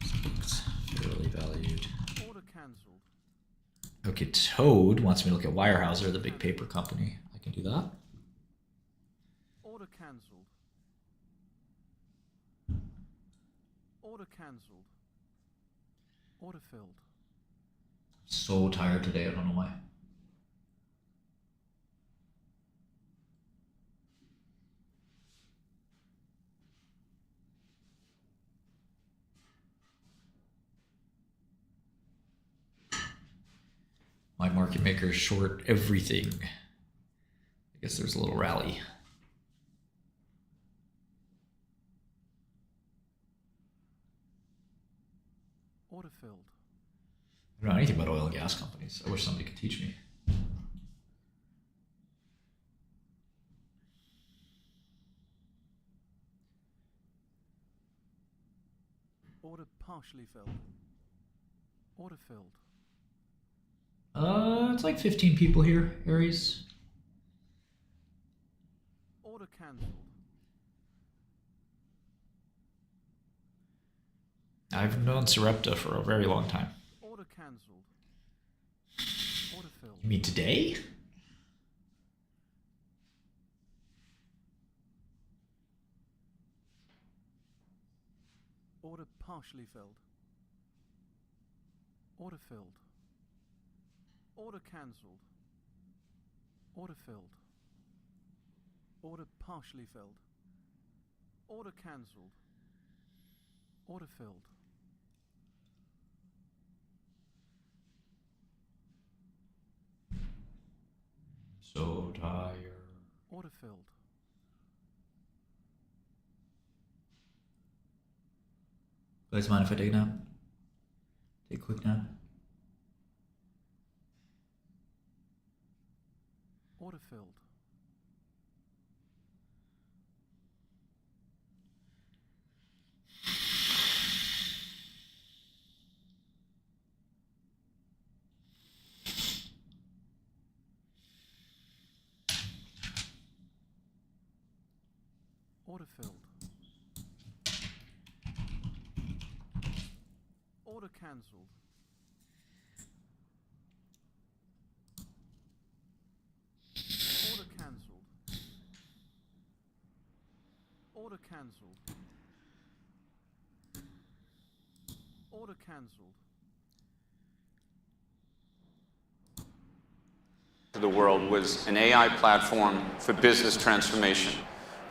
So it looks fairly valued. Order cancelled. Okay, Toad wants me to look at Weyerhaeuser, the big paper company. I can do that. Order cancelled. Order cancelled. Order filled. So tired today, I don't know why. My market maker is short everything. I guess there's a little rally. Order filled. I don't know anything about oil and gas companies. I wish somebody could teach me. Order partially filled. Order filled. It's like 15 people here, Aries. Order cancelled. I've known Sarepta for a very long time. Order cancelled. Order filled. You mean today? Order partially filled. Order filled. Order cancelled. Order filled. Order partially filled. Order cancelled. Order filled. So tired. Order filled. Guys, mind if I take a nap? Take a quick nap. Order filled. Order filled. Order cancelled. Order cancelled. Order cancelled. Order cancelled. To the world was an AI platform for business transformation,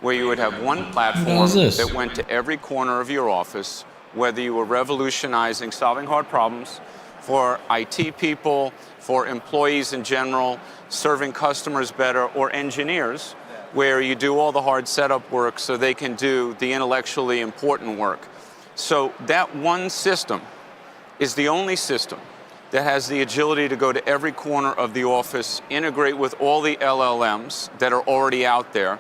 where you would have one platform that went to every corner of your office, whether you were revolutionizing solving hard problems for IT people, for employees in general, serving customers better, or engineers, where you do all the hard setup work so they can do the intellectually important work. So that one system is the only system that has the agility to go to every corner of the office, integrate with all the LLMs that are already out there,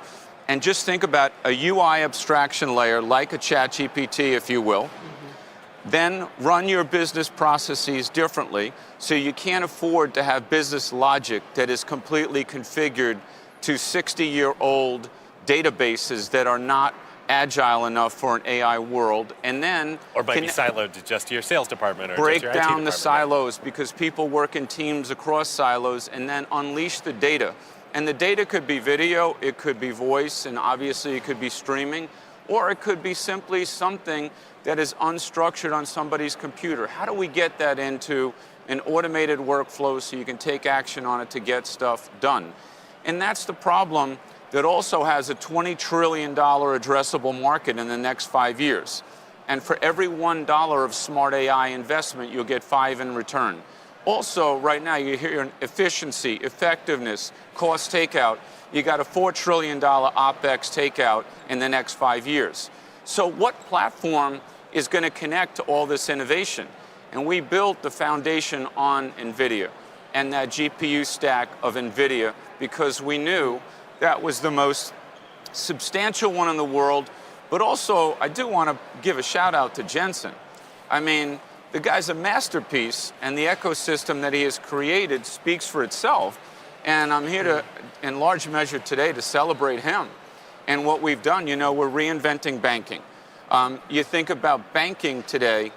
and just think about a UI abstraction layer like a ChatGPT, if you will. Then run your business processes differently, so you can't afford to have business logic that is completely configured to 60-year-old databases that are not agile enough for an AI world, and then or might be siloed to just your sales department or break just your IT down the department. silos, because people work in teams across silos, and then unleash the data. And the data could be video, it could be voice, and obviously it could be streaming, or it could be simply something that is unstructured on somebody's computer. How do we get that into an automated workflow so you can take action on it to get stuff done? And that's the problem that also has a $20 trillion addressable market in the next 5 years. And for every $1 of smart AI investment, you'll get 5 in return. Also, right now, you hear efficiency, effectiveness, cost takeout. You got a $4 trillion OpEx takeout in the next 5 years. So what platform is going to connect to all this innovation? And we built the foundation on NVIDIA and that GPU stack of NVIDIA, because we knew that was the most substantial one in the world. But also, I do want to give a shout out to Jensen. I mean, the guy's a masterpiece, and the ecosystem that he has created speaks for itself. And I'm here to, in large measure today, to celebrate him. And what we've done, you know, we're reinventing banking. You think about banking today,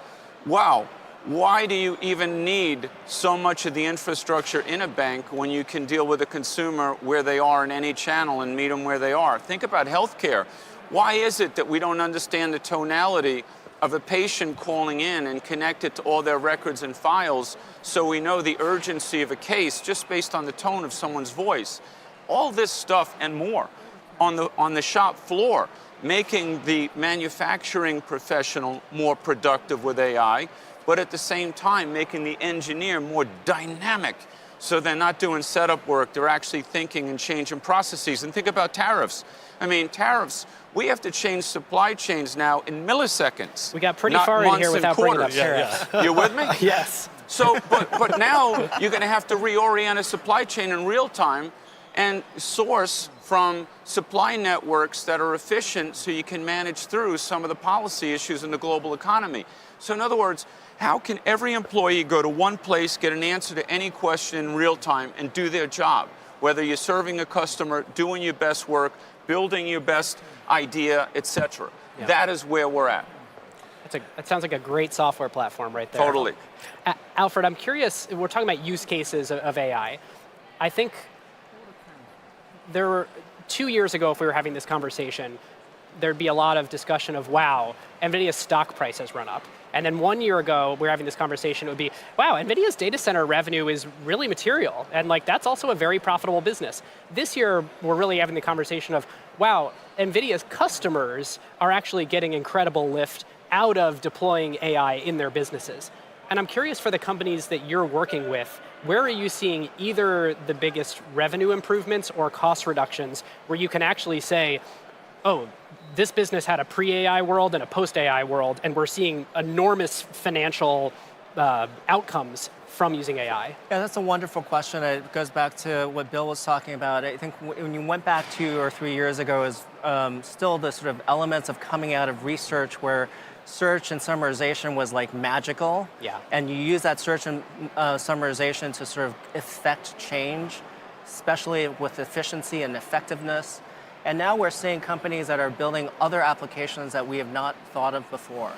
wow, why do you even need so much of the infrastructure in a bank when you can deal with a consumer where they are in any channel and meet them where they are? Think about healthcare. Why is it that we don't understand the tonality of a patient calling in and connect it to all their records and files so we know the urgency of a case just based on the tone of someone's voice? All this stuff and more on the shop floor, making the manufacturing professional more productive with AI, but at the same time making the engineer more dynamic, so they're not doing setup work, they're actually thinking and changing processes. And think about tariffs. I mean, tariffs, we have to change supply chains now in milliseconds. We got pretty not far in months here and without bringing up quarters. tariffs. You with me? Yes. So, but now you're going to have to reorient a supply chain in real time and source from supply networks that are efficient so you can manage through some of the policy issues in the global economy. So in other words, how can every employee go to one place, get an answer to any question in real time, and do their job? Whether you're serving a customer, doing your best work, building your best idea, etc. Yeah. That is where we're at. That sounds like a great software platform right there. Totally. Alfred, I'm curious, we're talking about use cases of AI. I think there were 2 years ago, if we were having this conversation, there'd be a lot of discussion of, wow, NVIDIA's stock price has run up. And then 1 year ago, we were having this conversation, it would be, wow, NVIDIA's data center revenue is really material. And like, that's also a very profitable business. This year, we're really having the conversation of, wow, NVIDIA's customers are actually getting incredible lift out of deploying AI in their businesses. And I'm curious for the companies that you're working with, where are you seeing either the biggest revenue improvements or cost reductions where you can actually say, oh, this business had a pre-AI world and a post-AI world, and we're seeing enormous financial outcomes from using AI? Yeah, that's a wonderful question. It goes back to what Bill was talking about. I think when you went back 2 or 3 years ago, is still the sort of elements of coming out of research where search and summarization was like magical. Yeah. And you use that search and summarization to sort of effect change, especially with efficiency and effectiveness. And now we're seeing companies that are building other applications that we have not thought of before.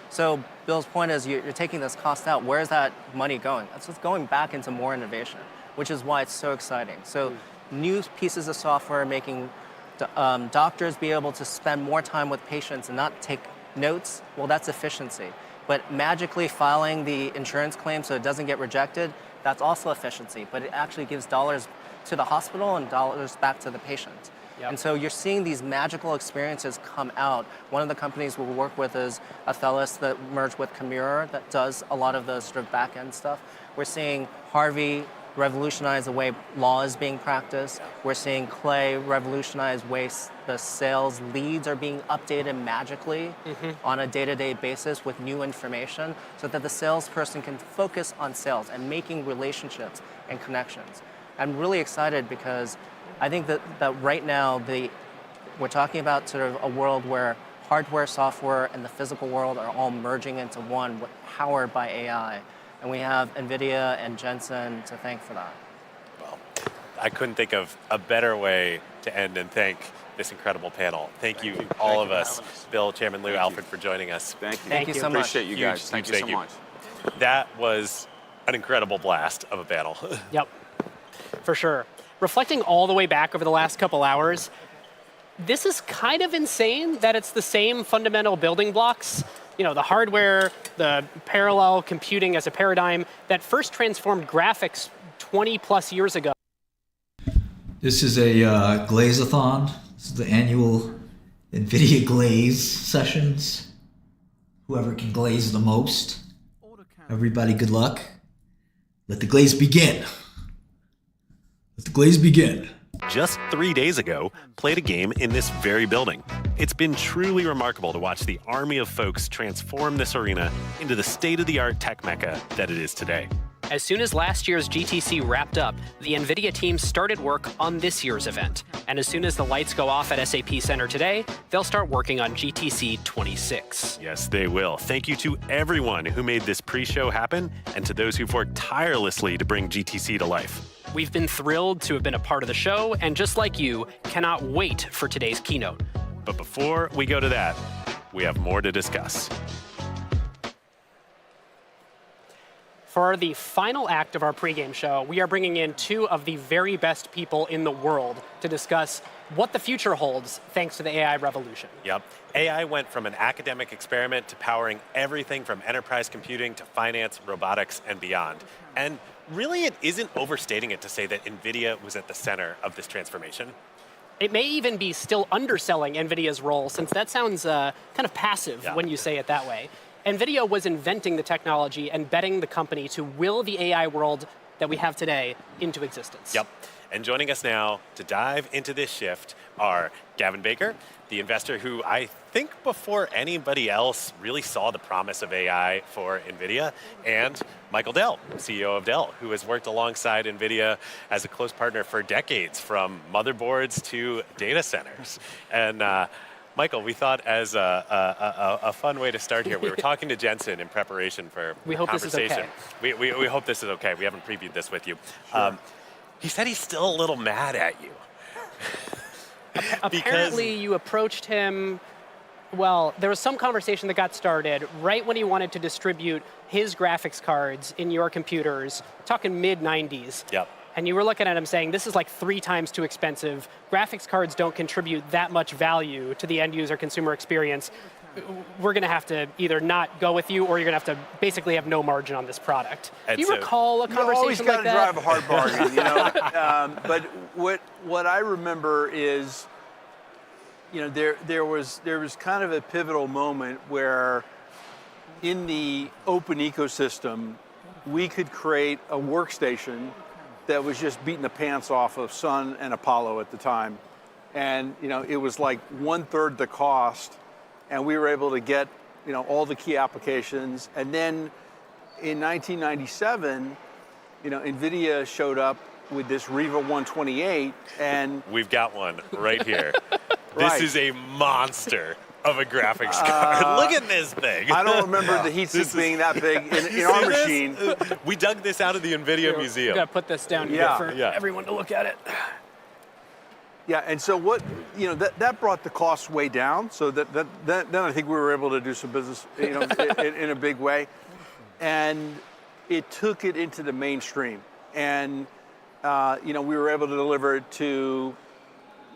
So Bill's point is you're taking this cost out. Where is that money going? That's just going back into more innovation, which is why it's so exciting. So new pieces of software making doctors be able to spend more time with patients and not take notes. Well, that's efficiency. But magically filing the insurance claim so it doesn't get rejected, that's also efficiency. But it actually gives dollars to the hospital and dollars back to the patient. Yep. And so you're seeing these magical experiences come out. One of the companies we work with is Athelis that merged with Camura that does a lot of the sort of back-end stuff. We're seeing Harvey revolutionize the way law is being practiced. We're seeing Clay revolutionize ways the sales leads are being updated magically on a day-to-day basis with new information so that the salesperson can focus on sales and making relationships and connections. I'm really excited because I think that right now we're talking about sort of a world where hardware, software, and the physical world are all merging into one, powered by AI. And we have NVIDIA and Jensen to thank for that. Well, I couldn't think of a better way to end and thank this incredible panel. Thank you, all of us, Bill, Chairman Lou, Alfred, for joining us. Thank you. Thank you so much. Appreciate you guys. Thank you so much. That was an incredible blast of a panel. Yep, for sure. Reflecting all the way back over the last couple hours, this is kind of insane that it's the same fundamental building blocks, you know, the hardware, the parallel computing as a paradigm that first transformed graphics 20 plus years ago. This is a Glaze-a-thon. This is the annual NVIDIA Glaze sessions. Whoever can glaze the most. Everybody, good luck. Let the glaze begin. Let the glaze begin. Just 3 days ago, played a game in this very building. It's been truly remarkable to watch the army of folks transform this arena into the state-of-the-art tech mecca that it is today. As soon as last year's GTC wrapped up, the NVIDIA team started work on this year's event. And as soon as the lights go off at SAP Center today, they'll start working on GTC 26. Yes, they will. Thank you to everyone who made this pre-show happen and to those who've worked tirelessly to bring GTC to life. We've been thrilled to have been a part of the show, and just like you, cannot wait for today's keynote. But before we go to that, we have more to discuss. For the final act of our pregame show, we are bringing in two of the very best people in the world to discuss what the future holds thanks to the AI revolution. Yep. AI went from an academic experiment to powering everything from enterprise computing to finance, robotics, and beyond. And really, it isn't overstating it to say that NVIDIA was at the center of this transformation. It may even be still underselling NVIDIA's role, since that sounds kind of passive when you say it that way. NVIDIA was inventing the technology and betting the company to will the AI world that we have today into existence. Yep. And joining us now to dive into this shift are Gavin Baker, the investor who I think before anybody else really saw the promise of AI for NVIDIA, and Michael Dell, CEO of Dell, who has worked alongside NVIDIA as a close partner for decades, from motherboards to data centers. And Michael, we thought as a fun way to start here, we were talking to Jensen in preparation for We hope this is conversation. okay. We hope this is okay. We haven't previewed this with you. Sure. He said he's still a little mad at you. Apparently, you approached him. Well, there was some conversation that got started right when he wanted to distribute his graphics cards in your computers, talking mid-90s. Yep. And you were looking at him saying, this is like 3 times too expensive. Graphics cards don't contribute that much value to the end user consumer experience. We're going to have to either not go with you, or you're going to have to basically have no margin on this product. And Do you so- recall a conversation always like got to that? drive a hard bargain, you know. But what I remember is, you know, there was kind of a pivotal moment where, in the open ecosystem, we could create a workstation that was just beating the pants off of Sun and Apollo at the time, and you know, it was like 1/3 the cost, and we were able to get, you know, all the key applications. And then in 1997, you know, NVIDIA showed up with this Riva 128, and We've got one right here. Right. This is a monster of a graphics card. Look at this thing. I don't remember the heatsink being that big in You our see this? machine. We dug this out of the NVIDIA Museum. We've got to put this down here Yeah. for Yeah. everyone to look at it. Yeah, and so what, you know, that brought the costs way down. So then I think we were able to do some business, you know, in a big way, and it took it into the mainstream. And you know, we were able to deliver it to,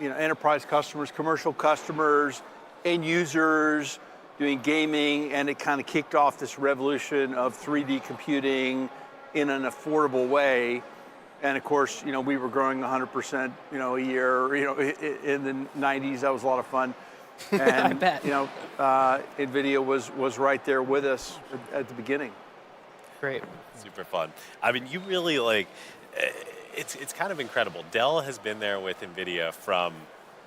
you know, enterprise customers, commercial customers, end users, doing gaming, and it kind of kicked off this revolution of 3D computing in an affordable way. And of course, you know, we were growing 100%, you know, a year, you know, in the 90s. That was a lot of fun. And, I bet. you know, NVIDIA was right there with us at the beginning. Great. Super fun. I mean, you really like, it's kind of incredible. Dell has been there with NVIDIA from,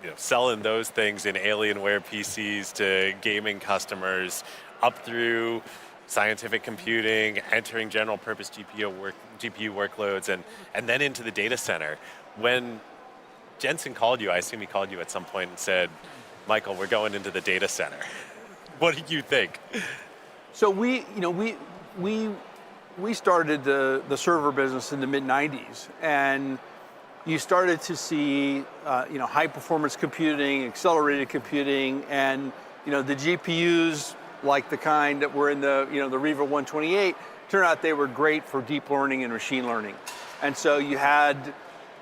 you know, selling those things in Alienware PCs to gaming customers, up through scientific computing, entering general purpose GPU workloads, and then into the data center. When Jensen called you, I assume he called you at some point and said, Michael, we're going into the data center. What did you think? So we started the server business in the mid-90s, and you started to see, you know, high performance computing, accelerated computing, and, you know, the GPUs, like the kind that were in the, you know, the Riva 128, turned out they were great for deep learning and machine learning. And so you had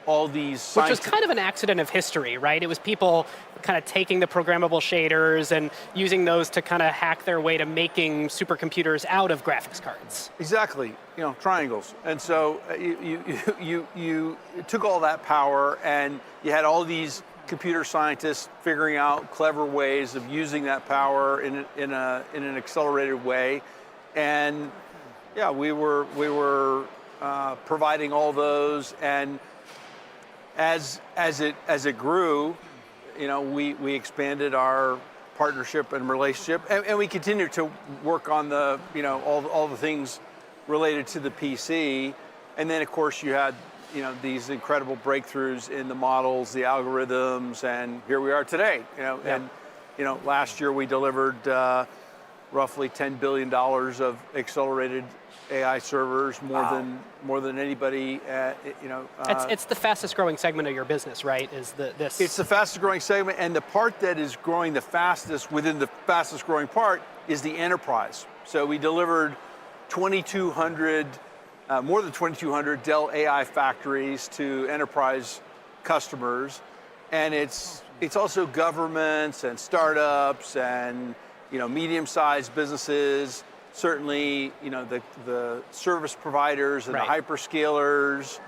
all these Which was kind of an accident of history, right? It was people kind of taking the programmable shaders and using those to kind of hack their way to making supercomputers out of graphics cards. Exactly, you know, triangles. And so you took all that power, and you had all these computer scientists figuring out clever ways of using that power in an accelerated way. And yeah, we were providing all those, and as it grew, you know, we expanded our partnership and relationship, and we continued to work on the, you know, all the things related to the PC. And then of course you had, you know, these incredible breakthroughs in the models, the algorithms, and here we are today. You know, Yeah. and you know, last year we delivered roughly $10 billion of accelerated AI servers, more than anybody. You know, It's the fastest growing segment of your business, right? Is this? it's the fastest growing segment, and the part that is growing the fastest within the fastest growing part is the enterprise. So we delivered 2,200. More than 2,200 Dell AI factories to enterprise customers, and it's also governments and startups and, you know, medium-sized businesses. Certainly, you know, the service providers and Right. the hyperscalers.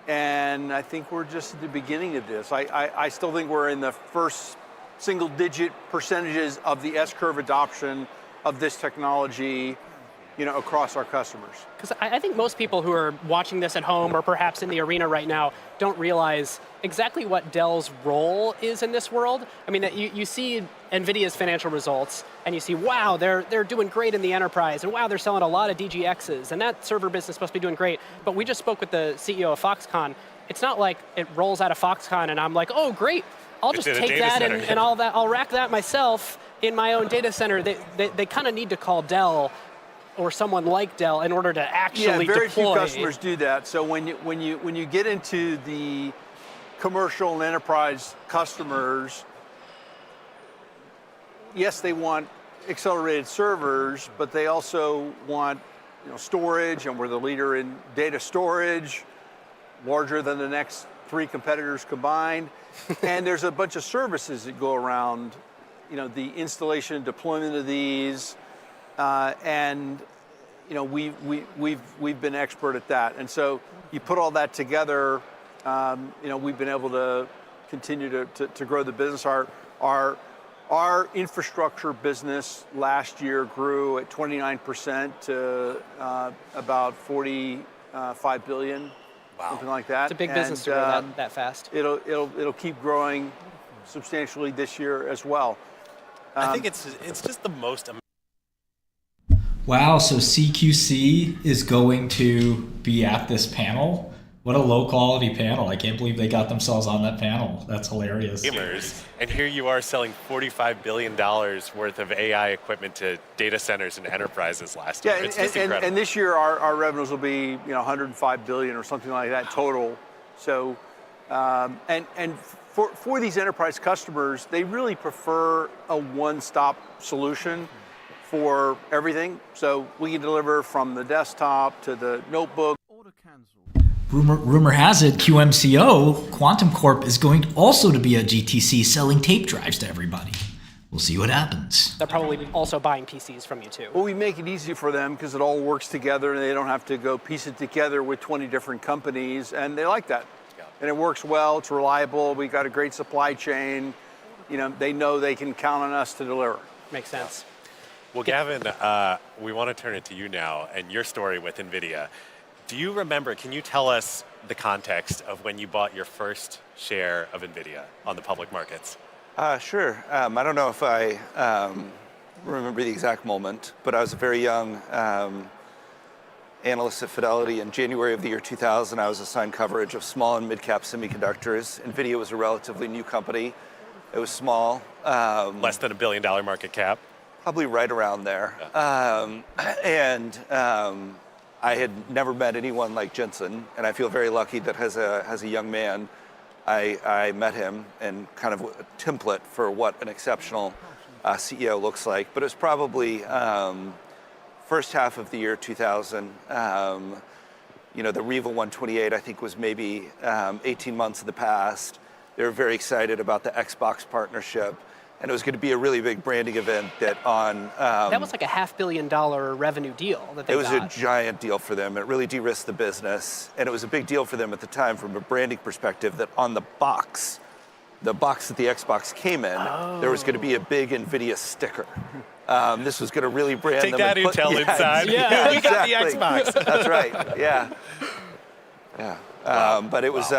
And I think we're just at the beginning of this. I still think we're in the first single-digit percentages of the S-curve adoption of this technology. across our customers. Because I think most people who are watching this at home or perhaps in the arena right now don't realize exactly what Dell's role is in this world. I mean, you see NVIDIA's financial results and you see, wow, they're doing great in the enterprise, and wow, they're selling a lot of DGXs, and that server business must be doing great. But we just spoke with the CEO of Foxconn. It's not like it rolls out of Foxconn and I'm like, oh, great, I'll just take that and all that, I'll rack that myself in my own data center. They kind of need to call Dell or someone like Dell in order to actually very deploy. few customers do that. So when you get into the commercial and enterprise customers, yes, they want accelerated servers, but they also want storage, and we're the leader in data storage, larger than the next 3 competitors combined. And there's a bunch of services that go around, the installation and deployment of these. And we've been expert at that, and so you put all that together. We've been able to continue to grow the business. Our infrastructure business last year grew at 29% to about $45 billion, something like that. It's a big business to grow that fast. It'll keep growing substantially this year as well. I think it's just the most. Wow, so CQC is going to be at this panel? What a low quality panel. I can't believe they got themselves on that panel. That's hilarious. Gamers, and here you are selling $45 billion worth of AI equipment to data centers and enterprises last year. It's just incredible. And this year our revenues will be $105 billion or something like that total. So, and for these enterprise customers, they really prefer a one-stop solution for everything. So we can deliver from the desktop to the notebook. Order cancelled. Rumor has it QMCO, Quantum Corp, is going also to be at GTC selling tape drives to everybody. We'll see what happens. They're probably also buying PCs from you too. Well, we make it easy for them because it all works together and they don't have to go piece it together with 20 different companies, and they like that. Yeah. And it works well, it's reliable, we got a great supply chain. They know they can count on us to deliver. Makes sense. Well, Gavin, we want to turn it to you now and your story with NVIDIA. Do you remember, can you tell us the context of when you bought your first share of NVIDIA on the public markets? Sure. I don't know if I remember the exact moment, but I was a very young analyst at Fidelity. In January of the year 2000, I was assigned coverage of small and mid-cap semiconductors. NVIDIA was a relatively new company. It was small. Less than $1 billion market cap? Probably right around there. Yeah. I had never met anyone like Jensen, and I feel very lucky that as a young man, I met him and kind of a template for what an exceptional CEO looks like. But it was probably first half of the year 2000. The Riva 128, I think, was maybe 18 months in the past. They were very excited about the Xbox partnership. And it was going to be a really big branding event that that was like a $500 million revenue deal that they got. It was a giant deal for them. It really de-risked the business. And it was a big deal for them at the time from a branding perspective that on the box that the Xbox came in, there was going to be a big NVIDIA sticker. This was going to really brand Take them. Take that Intel inside. Yeah, we got the Xbox. That's right, yeah. Wow. But it was...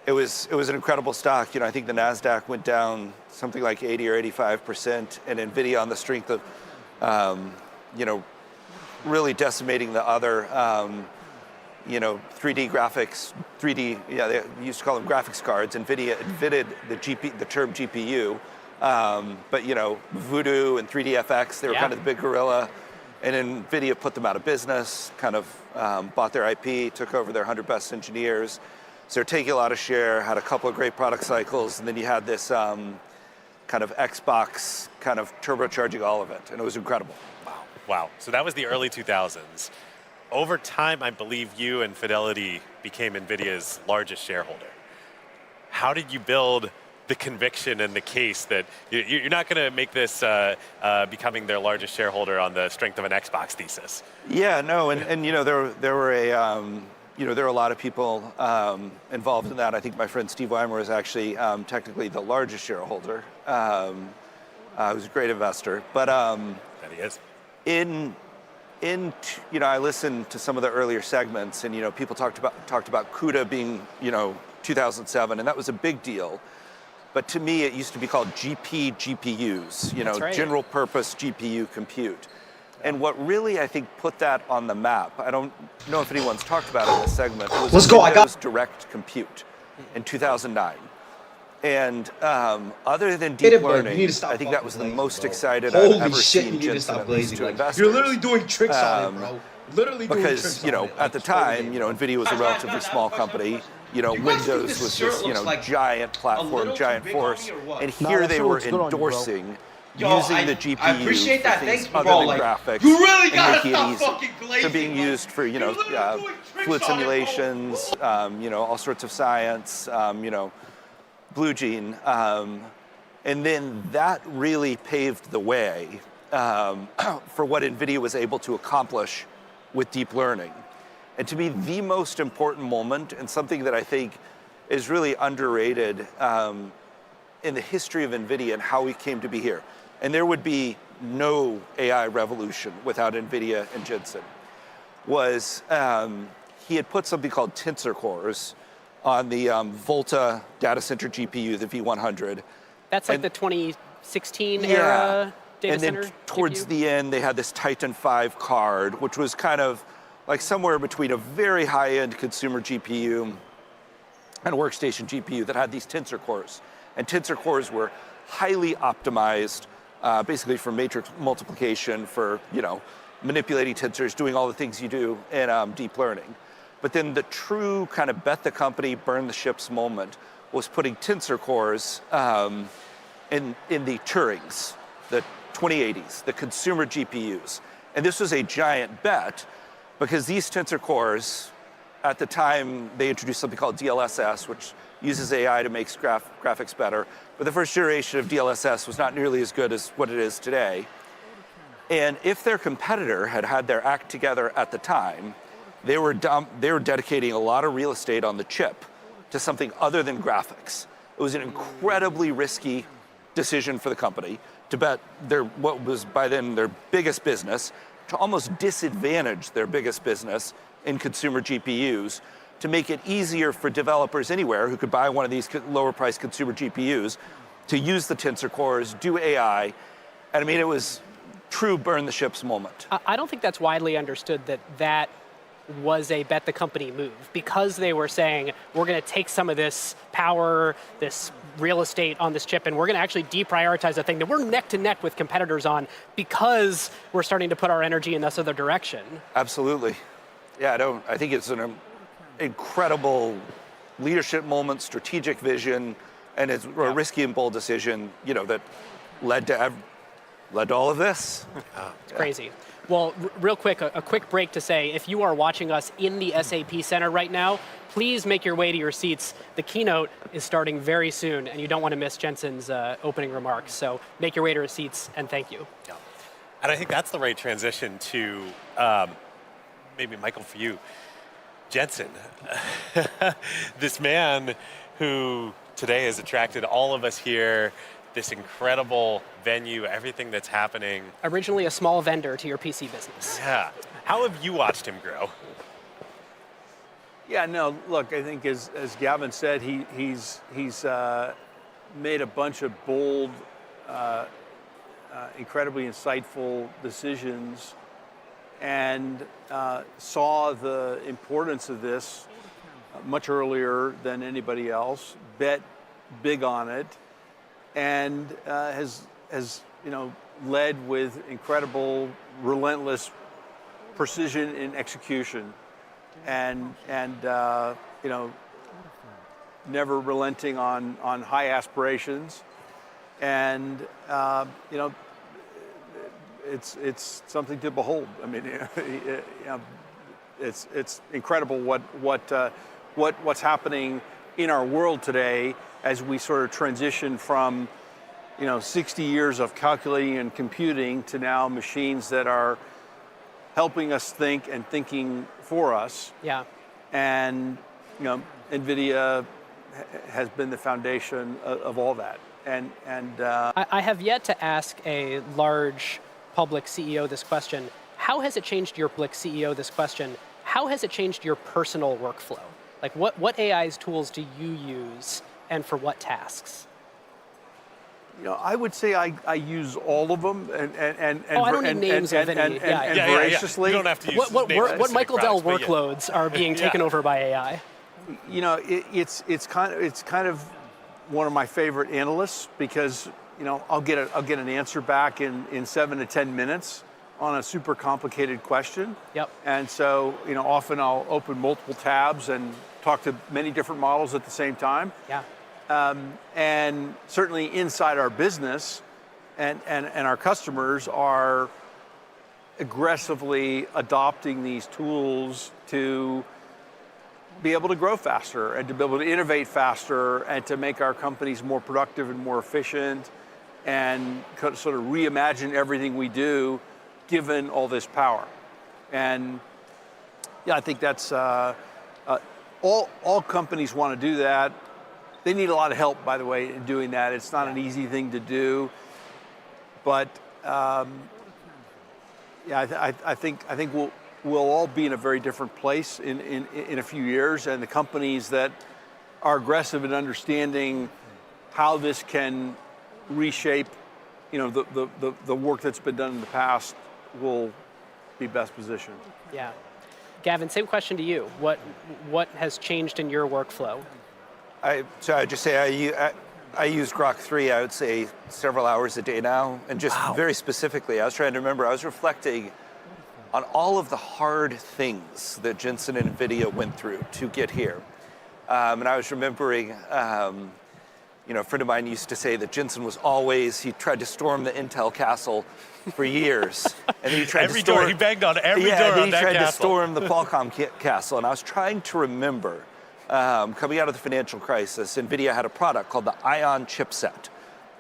It was an incredible stock. I think the NASDAQ went down something like 80 or 85%, and NVIDIA on the strength of, really decimating the other, 3D graphics, they used to call them graphics cards. NVIDIA invented the term GPU, but Voodoo and 3DFX, they were kind of the big gorilla, and NVIDIA put them out of business, kind of bought their IP, took over their 100 best engineers. So they're taking a lot of share, had a couple of great product cycles, and then you had this kind of Xbox kind of turbocharging all of it, and it was incredible. Wow. So that was the early 2000s. Over time, I believe you and Fidelity became NVIDIA's largest shareholder. How did you build the conviction and the case that you're not going to make this becoming their largest shareholder on the strength of an Xbox thesis? Yeah, no, and there were a lot of people involved in that. I think my friend Steve Weimer is actually technically the largest shareholder. He was a great investor, but that he is. I listened to some of the earlier segments, and people talked about CUDA being 2007, and that was a big deal. But to me, it used to be called GPUs, That's right. general purpose GPU compute. And what really, I think, put that on the map, I don't know if anyone's talked about it in this segment, was Windows Direct Compute in 2009. And other than deep learning, I think that was the most excited I've ever seen Jensen to investors. You're literally doing tricks on it, bro. Literally doing tricks on it. Because, at the time, NVIDIA was a relatively small company. Windows was this, giant platform, giant force. And here they were endorsing using the GPU I appreciate that. for things Thanks, other bro. than graphics. You really gotta and stop making it fucking glazing. to being used for, fluid simulations, all sorts of science, Blue Gene. And then that really paved the way for what NVIDIA was able to accomplish with deep learning. And to me, the most important moment, and something that I think is really underrated in the history of NVIDIA and how we came to be here. And there would be no AI revolution without NVIDIA and Jensen, was he had put something called tensor cores on the Volta data center GPU, the V100. That's like the 2016 era data center. And then towards GPU? the end, they had this Titan V card, which was kind of like somewhere between a very high-end consumer GPU and workstation GPU that had these tensor cores. And tensor cores were highly optimized, basically for matrix multiplication, for manipulating tensors, doing all the things you do in deep learning. But then the true kind of bet the company, burn the ships moment was putting tensor cores in the Turings, the 2080s, the consumer GPUs. And this was a giant bet because these tensor cores, at the time, they introduced something called DLSS, which uses AI to make graphics better. But the first generation of DLSS was not nearly as good as what it is today. And if their competitor had had their act together at the time, they were dedicating a lot of real estate on the chip to something other than graphics. It was an incredibly risky decision for the company to bet what was by then their biggest business, to almost disadvantage their biggest business in consumer GPUs, to make it easier for developers anywhere who could buy one of these lower priced consumer GPUs to use the tensor cores, do AI. And I mean, it was true burn the ships moment. I don't think that's widely understood that was a bet the company move, because they were saying, we're going to take some of this power, this real estate on this chip, and we're going to actually deprioritize a thing that we're neck to neck with competitors on because we're starting to put our energy in this other direction. Absolutely. Yeah, I think it's an incredible leadership moment, strategic vision, and it's a risky and bold decision, that led to all of this. It's crazy. Well, real quick, a quick break to say, if you are watching us in the SAP Center right now, please make your way to your seats. The keynote is starting very soon, and you don't want to miss Jensen's opening remarks. So make your way to your seats, and thank you. Yeah. And I think that's the right transition to, maybe Michael, for you. Jensen, this man who today has attracted all of us here, this incredible venue, everything that's happening. Originally a small vendor to your PC business. Yeah. How have you watched him grow? Yeah, no, look, I think as Gavin said, he's made a bunch of bold, incredibly insightful decisions, and saw the importance of this much earlier than anybody else, bet big on it, and has led with incredible, relentless precision in execution, and never relenting on high aspirations, and it's something to behold. I mean, it's incredible what's happening in our world today as we sort of transition from 60 years of calculating and computing to now machines that are helping us think and thinking for us. Yeah. And NVIDIA has been the foundation of all that. And I have yet to ask a large public CEO this question. How has it changed your public CEO this question? How has it changed your personal workflow? Like what AI's tools do you use and for what tasks? I would say I use all of them and I don't need names of any. voraciously. You don't have to use What Michael Dell workloads are being taken over by AI? It's kind of one of my favorite analysts because I'll get an answer back in 7 to 10 minutes on a super complicated question. Yep. And so often I'll open multiple tabs and talk to many different models at the same time. Yeah. And certainly inside our business and our customers are aggressively adopting these tools to be able to grow faster and to be able to innovate faster and to make our companies more productive and more efficient and sort of reimagine everything we do given all this power. And I think that's all companies want to do that. They need a lot of help, by the way, in doing that. It's not an easy thing to do, but I think we'll all be in a very different place in a few years, and the companies that are aggressive in understanding how this can reshape, the work that's been done in the past will be best positioned. Yeah, Gavin, same question to you. What has changed in your workflow? So I'd just say I use Grok 3, I would say, several hours a day now. And just very specifically, I was trying to remember, I was reflecting on all of the hard things that Jensen and NVIDIA went through to get here. And I was remembering, a friend of mine used to say that Jensen was he tried to storm the Intel castle for years. And then he tried every door, he banged on every door on that castle. And he tried to storm the Qualcomm castle. And I was trying to remember, coming out of the financial crisis, NVIDIA had a product called the Ion chipset.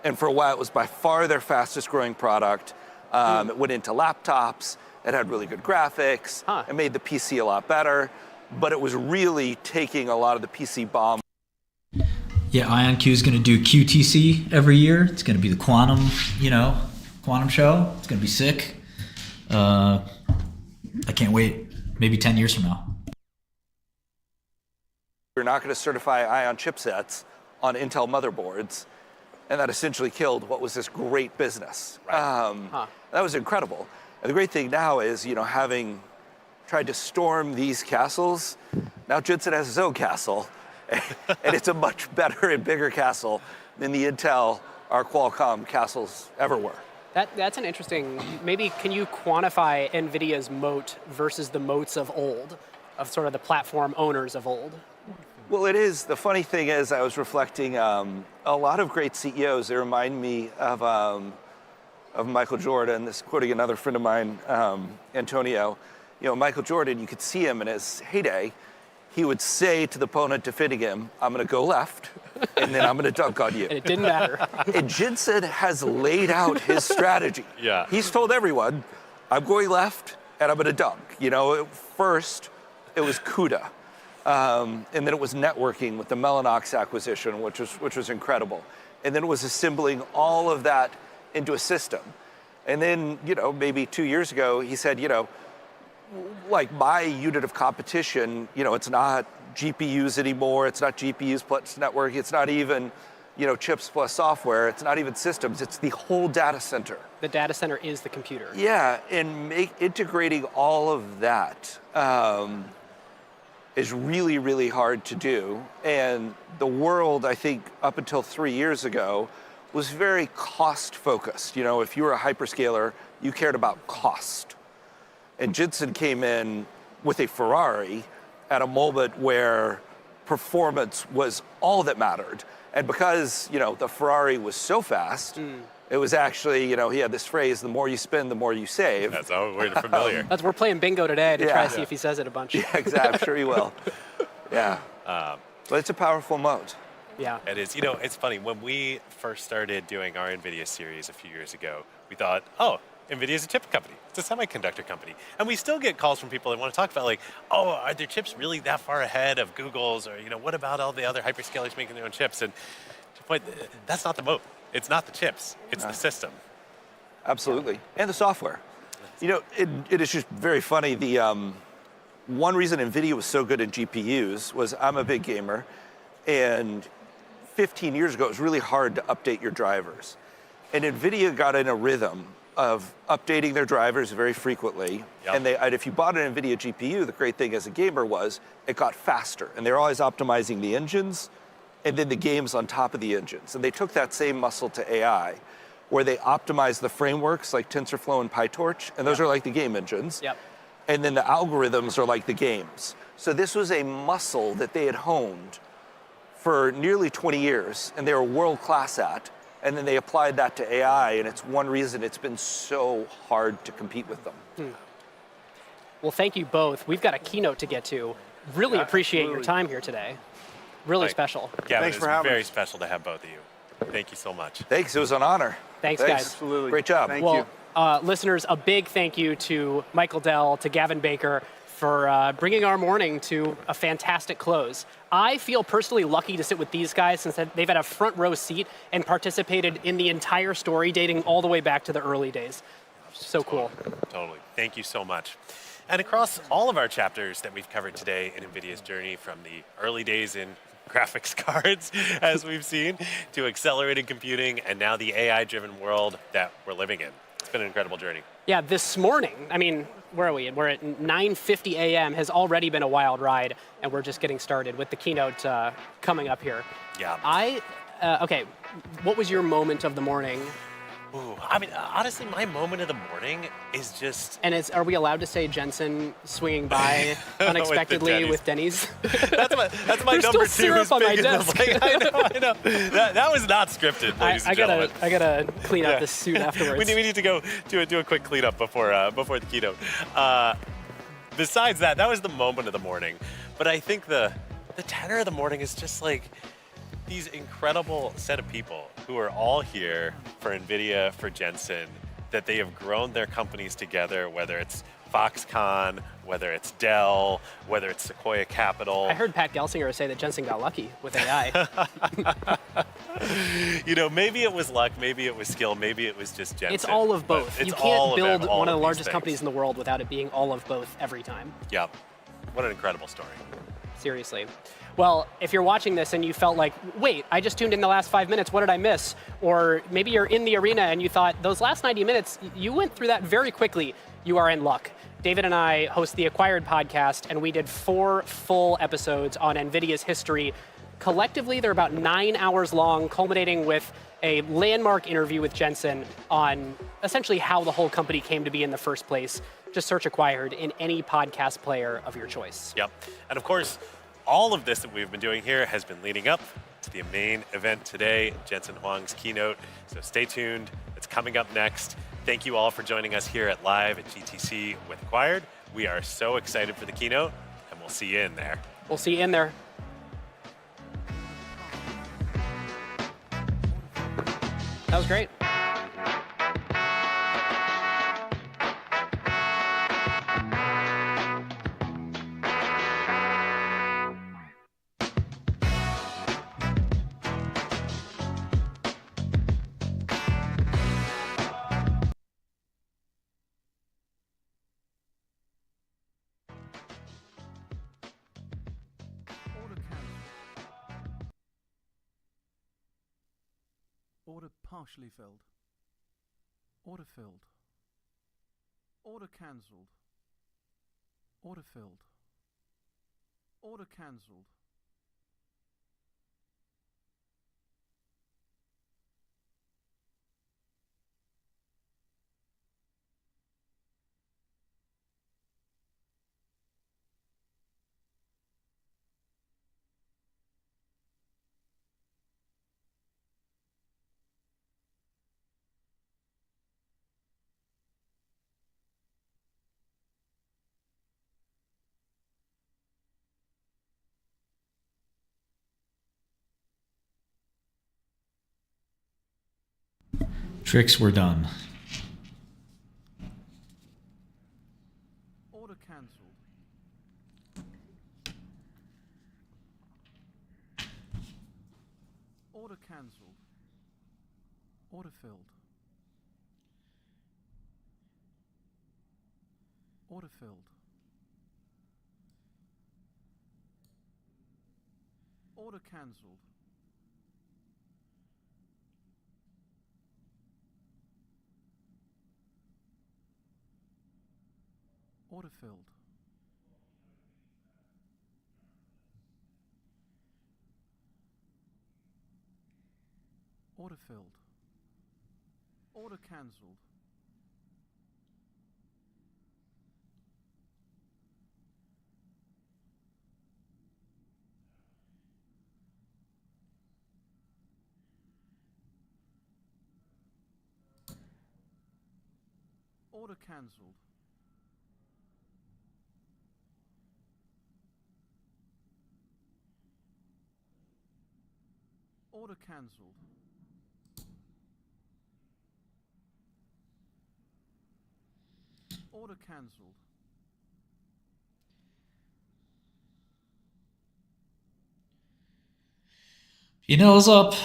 And for a while, it was by far their fastest growing product. It went into laptops. It had really good graphics. It made the PC a lot better. But it was really taking a lot of the PC bomb. Yeah, IonQ is going to do QTC every year. It's going to be the quantum show. It's going to be sick. I can't wait. Maybe 10 years from now. We're not going to certify Ion chipsets on Intel motherboards, and that essentially killed what was this great business. That was incredible. And the great thing now is, having tried to storm these castles, now Jensen has his own castle, and it's a much better and bigger castle than the Intel or Qualcomm castles ever were. That's an interesting, maybe can you quantify NVIDIA's moat versus the moats of old, of sort of the platform owners of old? Well, it is. The funny thing is, I was reflecting, a lot of great CEOs, they remind me of Michael Jordan. This quoting another friend of mine, Antonio. Michael Jordan, you could see him in his heyday. He would say to the opponent defending him, I'm going to go left, and then I'm going to dunk on you. And it didn't matter. And Jensen has laid out his strategy. Yeah. He's told everyone, I'm going left, and I'm going to dunk. First, it was CUDA. And then it was networking with the Mellanox acquisition, which was incredible. And then it was assembling all of that into a system. And then, maybe 2 years ago, he said, like my unit of competition, it's not GPUs anymore. It's not GPUs plus networking. It's not even, chips plus software. It's not even systems. It's the whole data center. The data center is the computer. Yeah, and integrating all of that is really, really hard to do. And the world, I think, up until 3 years ago, was very cost focused. If you were a hyperscaler, you cared about cost. And Jensen came in with a Ferrari at a moment where performance was all that mattered. And because, the Ferrari was so fast, it was actually, he had this phrase, the more you spend, the more you save. That's all we're familiar. We're playing bingo today to try to see if he says it a bunch. Yeah, exactly. I'm sure he will. Yeah. But it's a powerful moat. Yeah. It is. It's funny. When we first started doing our NVIDIA series a few years ago, we thought, NVIDIA is a chip company. It's a semiconductor company. And we still get calls from people that want to talk about are their chips really that far ahead of Google's? Or, what about all the other hyperscalers making their own chips? And to the point, that's not the moat. It's not the chips. It's the system. Absolutely. And the software. You know, it is just very funny. The one reason NVIDIA was so good at GPUs was I'm a big gamer, and 15 years ago, it was really hard to update your drivers. And NVIDIA got in a rhythm of updating their drivers very frequently. Yep. And if you bought an NVIDIA GPU, the great thing as a gamer was it got faster. And they're always optimizing the engines and then the games on top of the engines. And they took that same muscle to AI, where they optimize the frameworks like TensorFlow and PyTorch, and those are like the game engines. Yep. And then the algorithms are like the games. So this was a muscle that they had honed for nearly 20 years, and they were world class at. And then they applied that to AI, and it's one reason it's been so hard to compete with them. Well, thank you both. We've got a keynote to get to. Really appreciate your time here today. Really special. Yeah, Thanks it for was having very us. special to have both of you. Thank you so much. Thanks, it was an honor. Thanks, guys. Absolutely. Great job. Thank you. Listeners, a big thank you to Michael Dell, to Gavin Baker for bringing our morning to a fantastic close. I feel personally lucky to sit with these guys since they've had a front row seat and participated in the entire story dating all the way back to the early days. So cool. Totally. Thank you so much. And across all of our chapters that we've covered today in NVIDIA's journey, from the early days in graphics cards, as we've seen, to accelerated computing, and now the AI-driven world that we're living in. It's been an incredible journey. Yeah, this morning, I mean, where are we? We're at 9:50 a.m. has already been a wild ride, and we're just getting started with the keynote coming up here. Yeah. Okay, what was your moment of the morning? Ooh, I mean, honestly, my moment of the morning is just... And are we allowed to say Jensen swinging by unexpectedly with Denny's? That's my There's number still two. syrup on my desk. I know. That was not scripted, ladies and gentlemen. I gotta clean out this suit afterwards. We need to go do a quick cleanup before the keynote. Besides that was the moment of the morning. But I think the tenor of the morning is just like these incredible set of people who are all here for NVIDIA, for Jensen, that they have grown their companies together, whether it's Foxconn, whether it's Dell, whether it's Sequoia Capital. I heard Pat Gelsinger say that Jensen got lucky with AI. You know, maybe it was luck, maybe it was skill, maybe it was just Jensen. It's all of both. You can't build one of the largest companies in the world without it being all of both every time. Yep. What an incredible story. Seriously. Well, if you're watching this and you felt like, wait, I just tuned in the last 5 minutes, what did I miss? Or maybe you're in the arena and you thought, those last 90 minutes, you went through that very quickly, you are in luck. David and I host the Acquired podcast, and we did 4 full episodes on NVIDIA's history. Collectively, they're about 9 hours long, culminating with a landmark interview with Jensen on essentially how the whole company came to be in the first place. Just search Acquired in any podcast player of your choice. Yep. And of course, all of this that we've been doing here has been leading up to the main event today, Jensen Huang's keynote. So stay tuned. It's coming up next. Thank you all for joining us here at Live at GTC with Acquired. We are so excited for the keynote, and we'll see you in there. We'll see you in there. That was great. Order partially filled. Order filled. Order cancelled. Order filled. Order cancelled. Tricks were done. Order cancelled. Order cancelled. Order filled. Order filled. Order cancelled. Order filled. Order filled. Order cancelled. Order cancelled. Order cancelled. Order cancelled. P&L's up.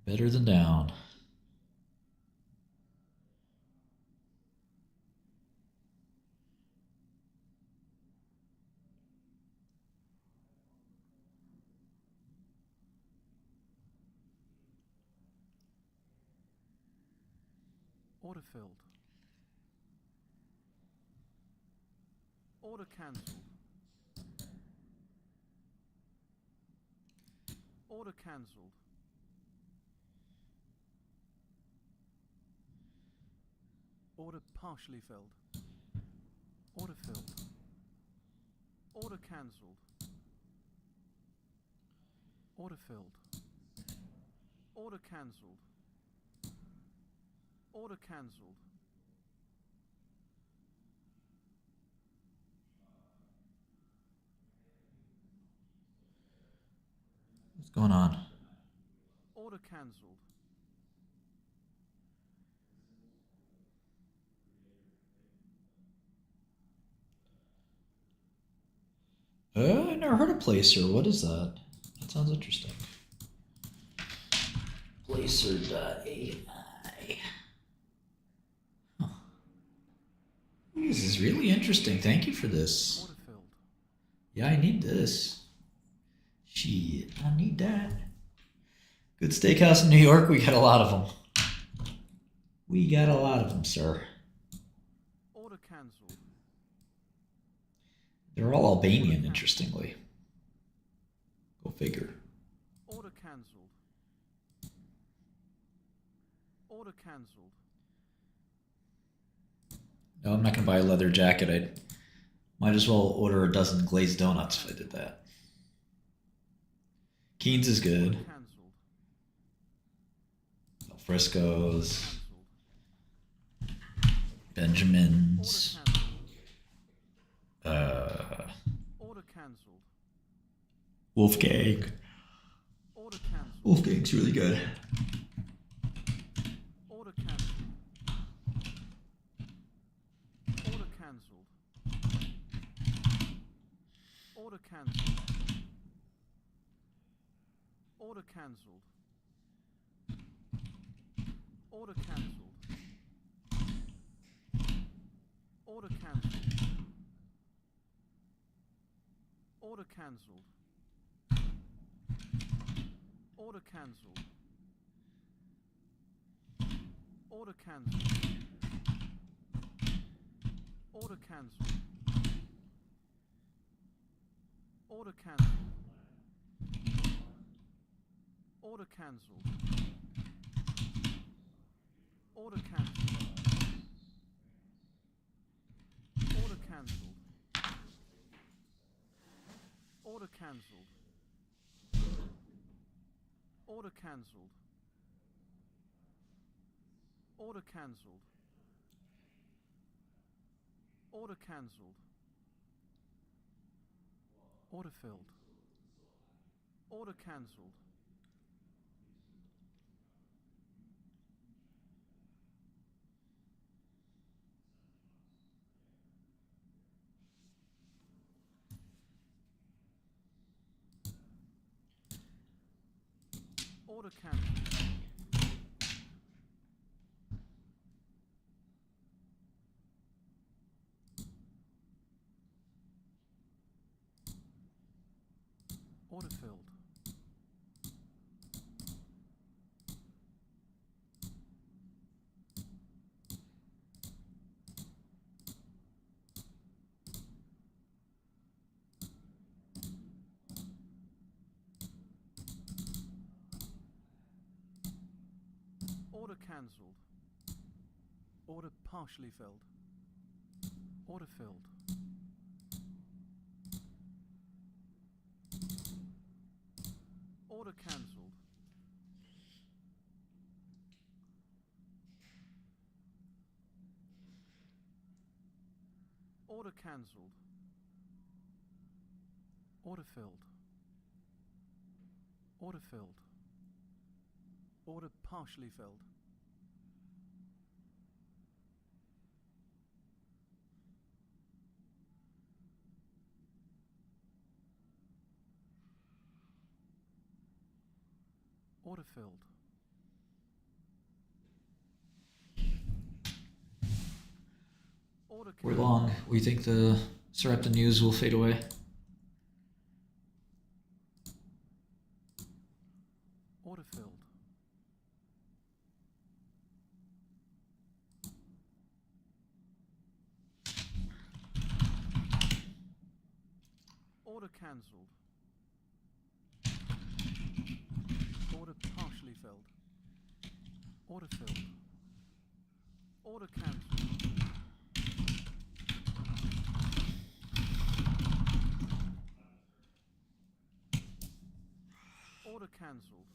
Better than down. Order filled. Order cancelled. Order cancelled. Order partially filled. Order filled. Order cancelled. Order filled. Order cancelled. Order cancelled. What's going on? Order cancelled. I never heard of Placer. What is that? That sounds interesting. Placer.ai. Huh. This is really interesting. Thank you for this. Order filled. Yeah, I need this. Shit, I need that. Good steakhouse in New York. We got a lot of them. We got a lot of them, sir. Order cancelled. They're all Albanian, interestingly. Go figure. Order cancelled. Order cancelled. No, I'm not going to buy a leather jacket. I might as well order a dozen glazed donuts if I did that. Keen's is good. Cancelled. Frisco's. Cancelled. Benjamin's. Order cancelled. Wolfgang. Order cancelled. Wolfgang's really good. Order cancelled. Order cancelled. Order cancelled. Order cancelled. Order cancelled. Order cancelled. Order cancelled. Order cancelled. Order cancelled. Order cancelled. Order cancelled. Order cancelled. Order cancelled. Order cancelled. Order cancelled. Order cancelled. Order cancelled. Order cancelled. Order filled. Order cancelled. Order cancelled. Order filled. Order cancelled. Order partially filled. Order filled. Order cancelled. Order cancelled. Order filled. Order filled. Order partially filled. Order filled. Order We're long. We think the Sarepta news will fade away. Order filled. Order cancelled. Order partially filled. Order filled. Order cancelled. Order cancelled.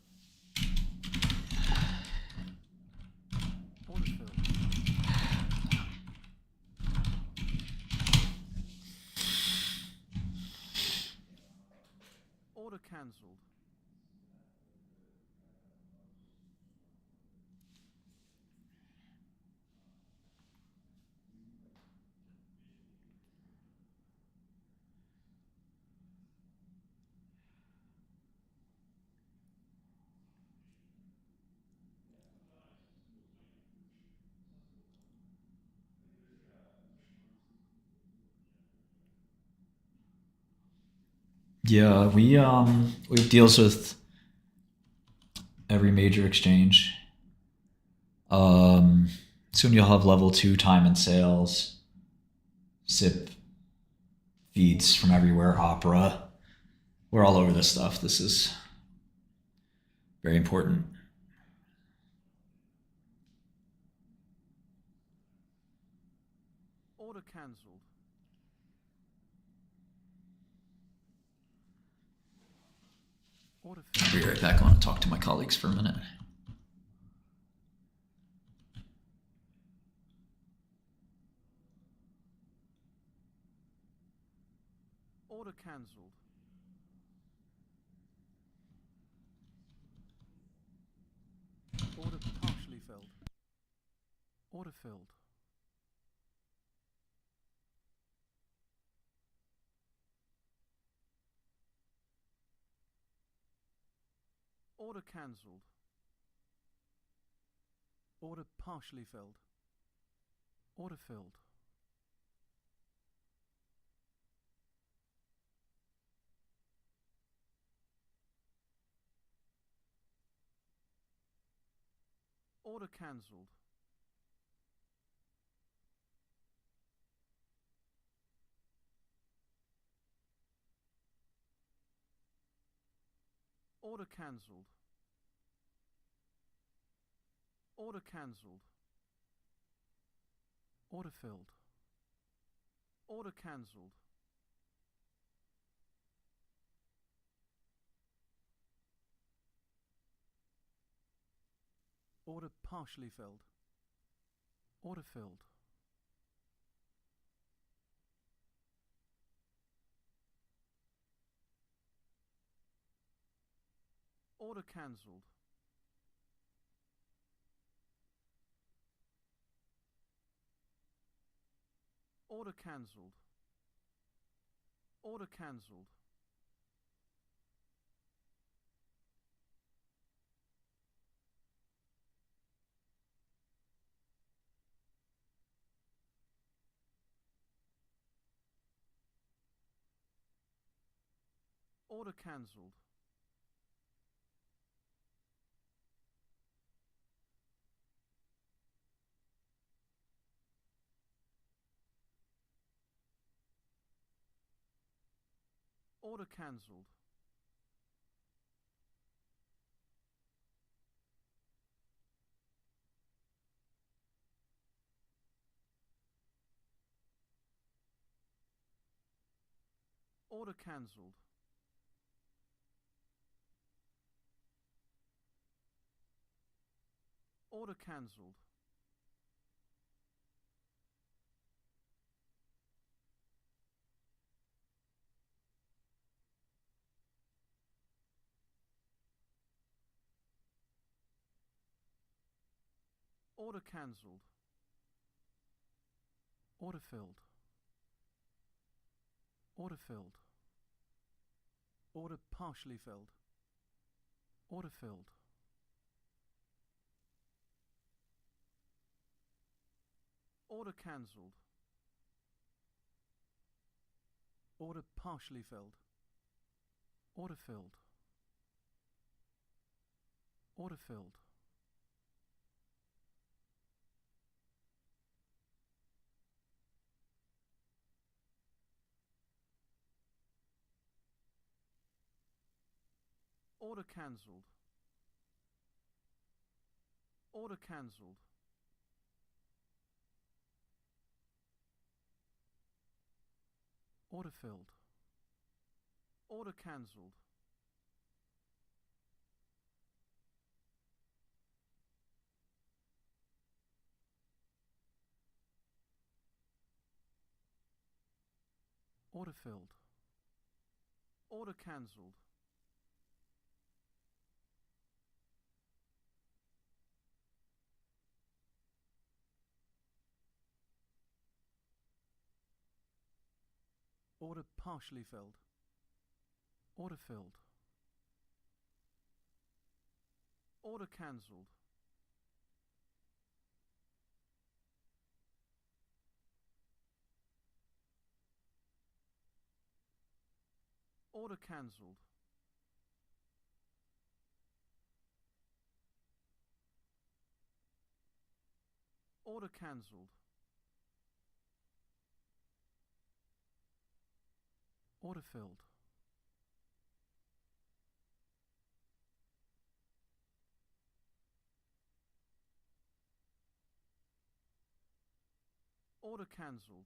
Order filled. Order cancelled. Yeah, we have deals with every major exchange. Soon you'll have level 2 time and sales, SIP feeds from everywhere, Opera. We're all over this stuff. This is very important. Order cancelled. Order I'll filled. be right back. I want to talk to my colleagues for a minute. Order cancelled. Order partially filled. Order filled. Order cancelled. Order partially filled. Order filled. Order cancelled. Order cancelled. Order cancelled. Order filled. Order cancelled. Order partially filled. Order filled. Order cancelled. Order cancelled. Order cancelled. Order cancelled. Order cancelled. Order cancelled. Order cancelled. Order cancelled. Order filled. Order filled. Order partially filled. Order filled. Order cancelled. Order partially filled. Order filled. Order filled. Order cancelled. Order cancelled. Order filled. Order cancelled. Order filled. Order cancelled. Order partially filled. Order filled. Order cancelled. Order cancelled. Order cancelled. Order filled. Order cancelled.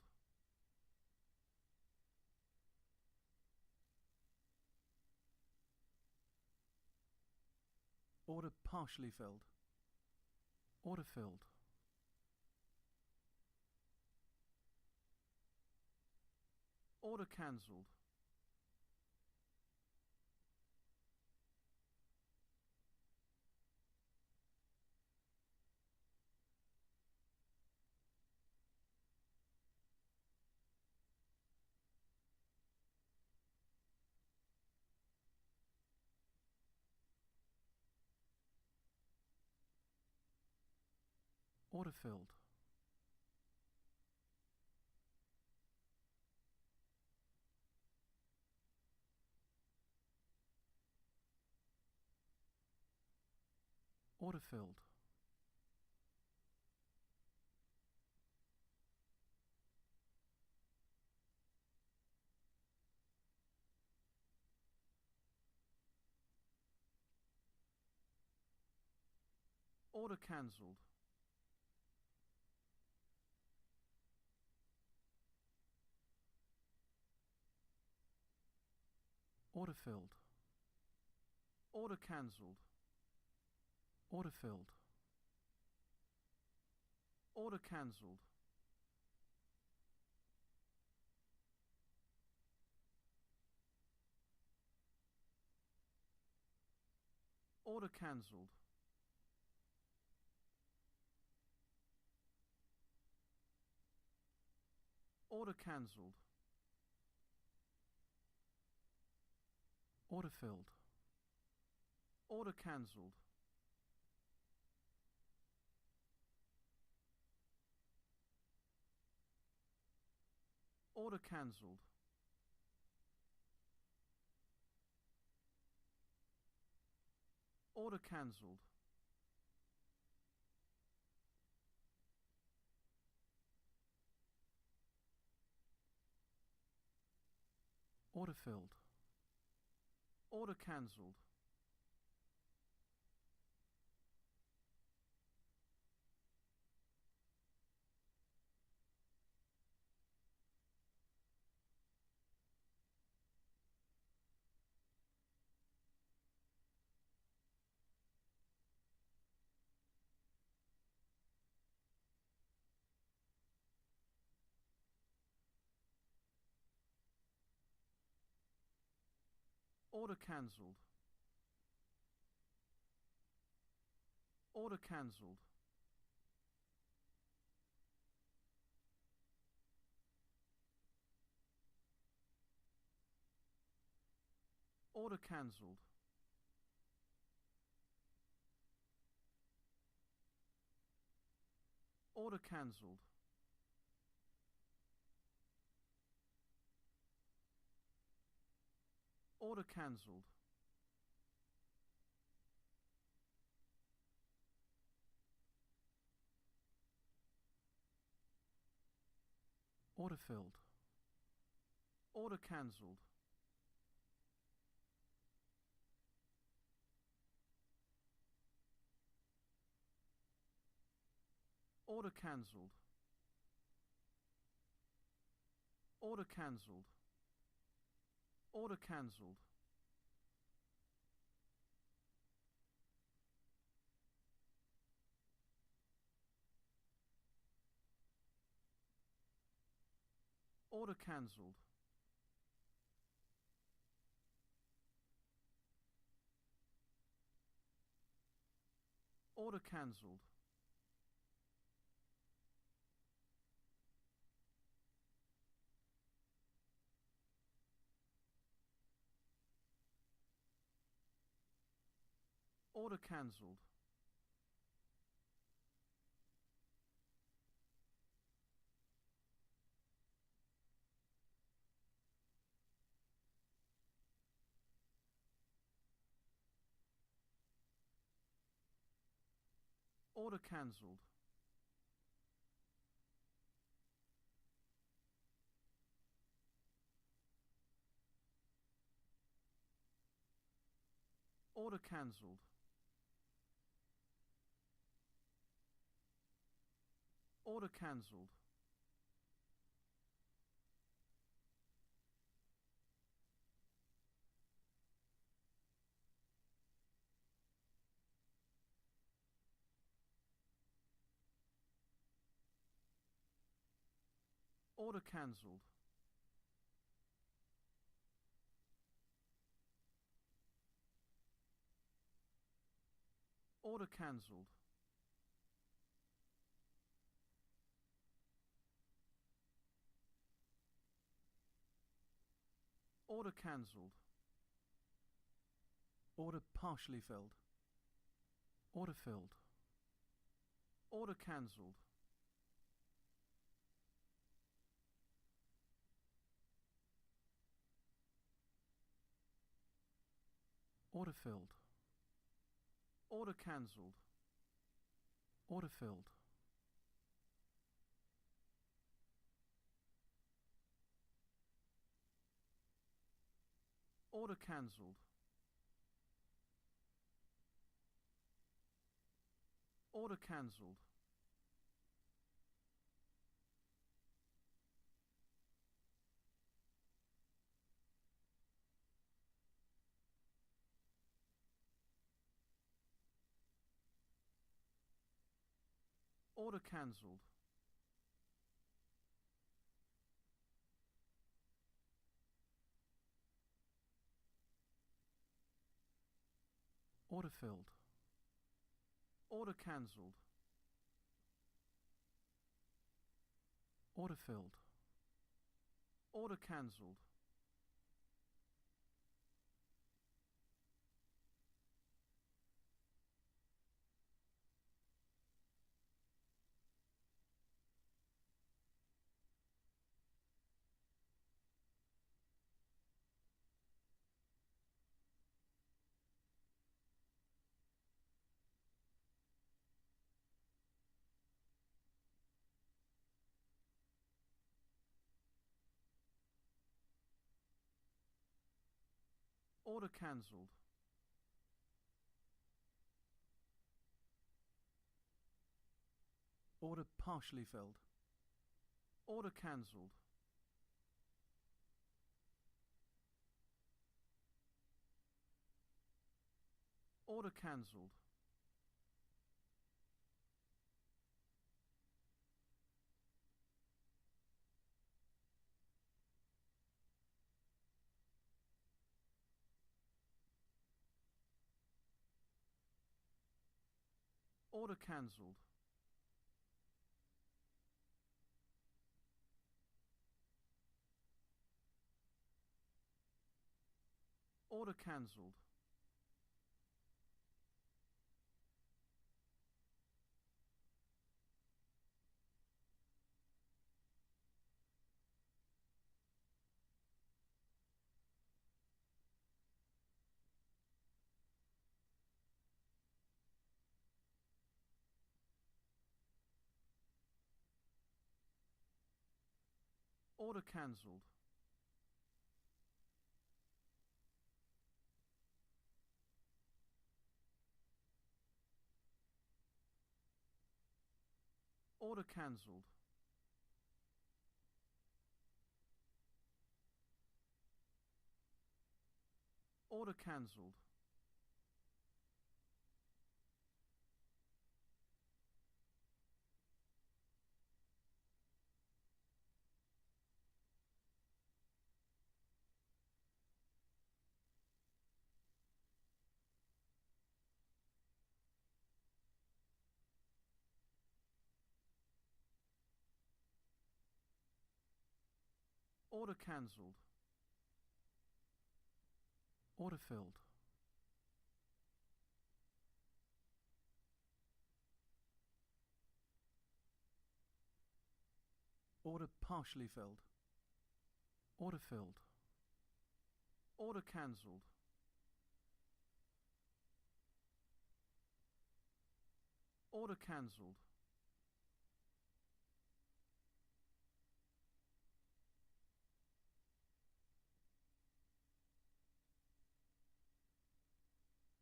Order partially filled. Order filled. Order cancelled. Order filled. Order filled. Order cancelled. Order filled. Order cancelled. Order filled. Order cancelled. Order cancelled. Order cancelled. Order filled. Order cancelled. Order cancelled. Order cancelled. Order filled. Order cancelled. Order cancelled. Order cancelled. Order cancelled. Order cancelled. Order cancelled. Order filled. Order cancelled. Order cancelled. Order cancelled. Order cancelled. Order cancelled. Order cancelled. Order cancelled. Order cancelled. Order cancelled. Order cancelled. Order cancelled. Order cancelled. Order cancelled. Order partially filled. Order filled. Order cancelled. Order filled. Order cancelled. Order filled. Order cancelled. Order cancelled. Order cancelled. Order filled. Order cancelled. Order filled. Order cancelled. Order cancelled. Order partially filled. Order cancelled. Order cancelled. Order cancelled. Order cancelled. Order cancelled. Order cancelled. Order cancelled. Order cancelled. Order filled. Order partially filled. Order filled. Order cancelled. Order cancelled.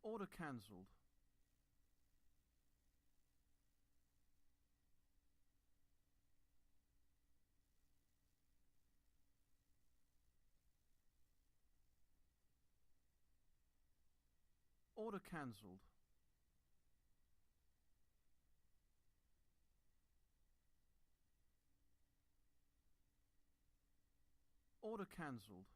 Order cancelled. Order cancelled. Order cancelled.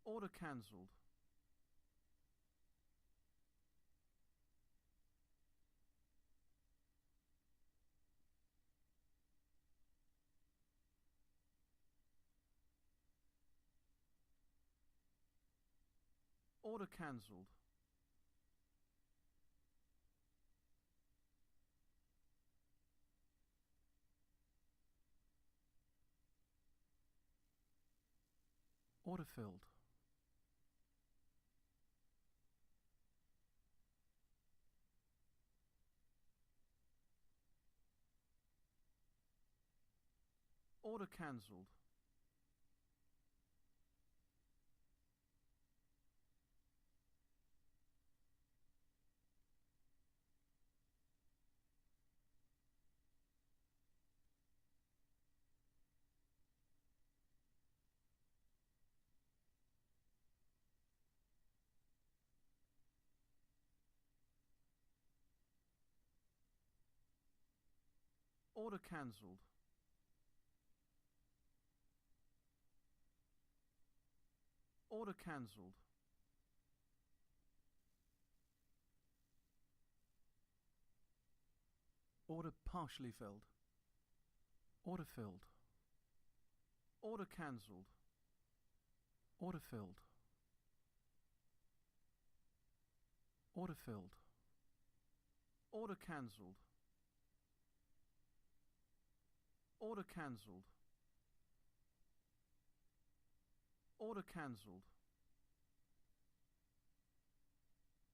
Order cancelled. Order cancelled. Order filled. Order cancelled. Order cancelled. Order cancelled. Order partially filled. Order filled. Order cancelled. Order filled. Order filled. Order cancelled. Order cancelled. Order cancelled.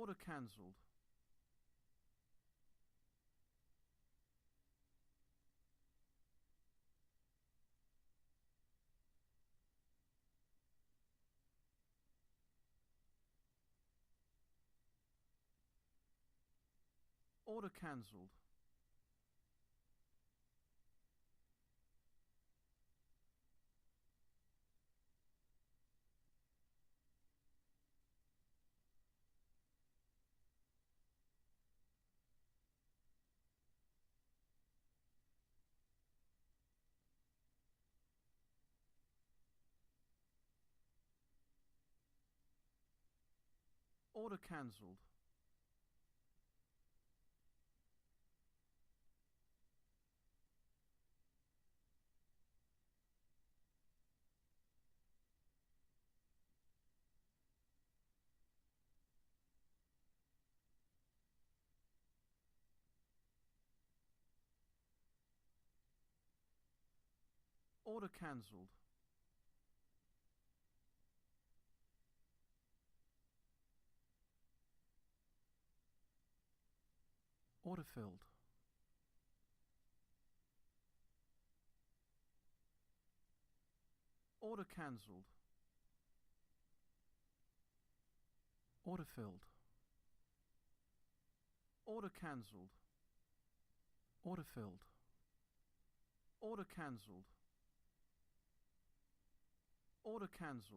Order cancelled. Order cancelled. Order cancelled. Order cancelled. Order filled. Order cancelled. Order filled. Order cancelled. Order filled. Order cancelled. Order cancelled.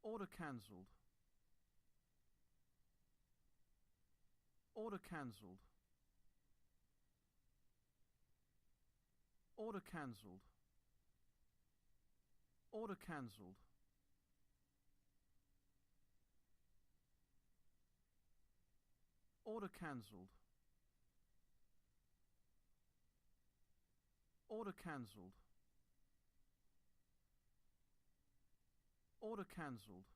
Order cancelled. Order cancelled. Order cancelled. Order cancelled. Order cancelled. Order cancelled. Order cancelled.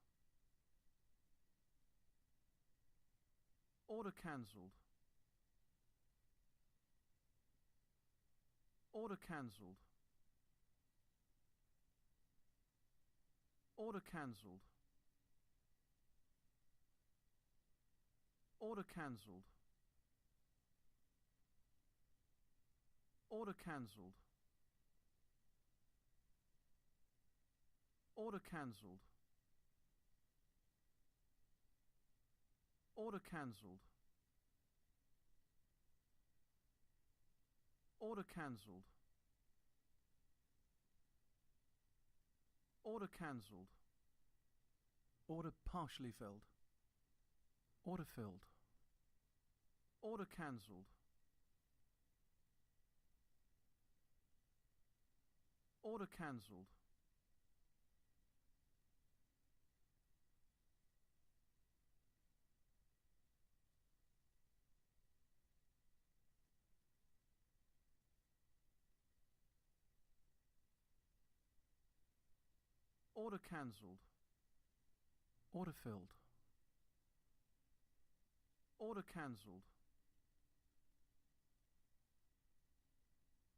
Order cancelled. Order cancelled. Order cancelled. Order cancelled. Order cancelled. Order cancelled. Order cancelled. Order cancelled. Order cancelled. Order partially filled. Order filled. Order cancelled. Order cancelled. Order cancelled. Order filled. Order cancelled.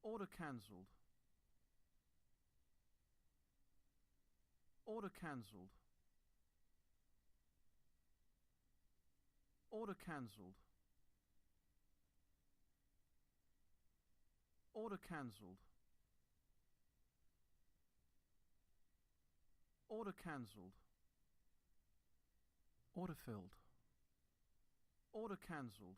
Order cancelled. Order cancelled. Order cancelled. Order cancelled. Order cancelled. Order filled. Order cancelled.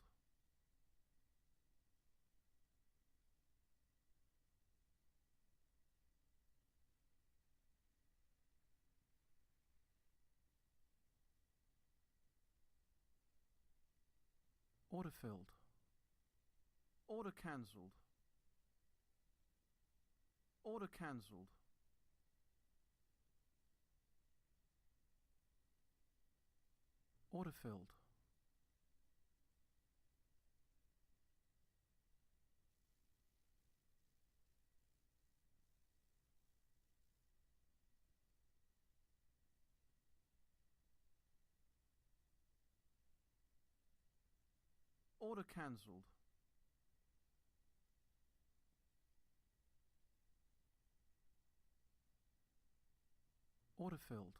Order filled. Order cancelled. Order cancelled. Order filled. Order cancelled. Order filled.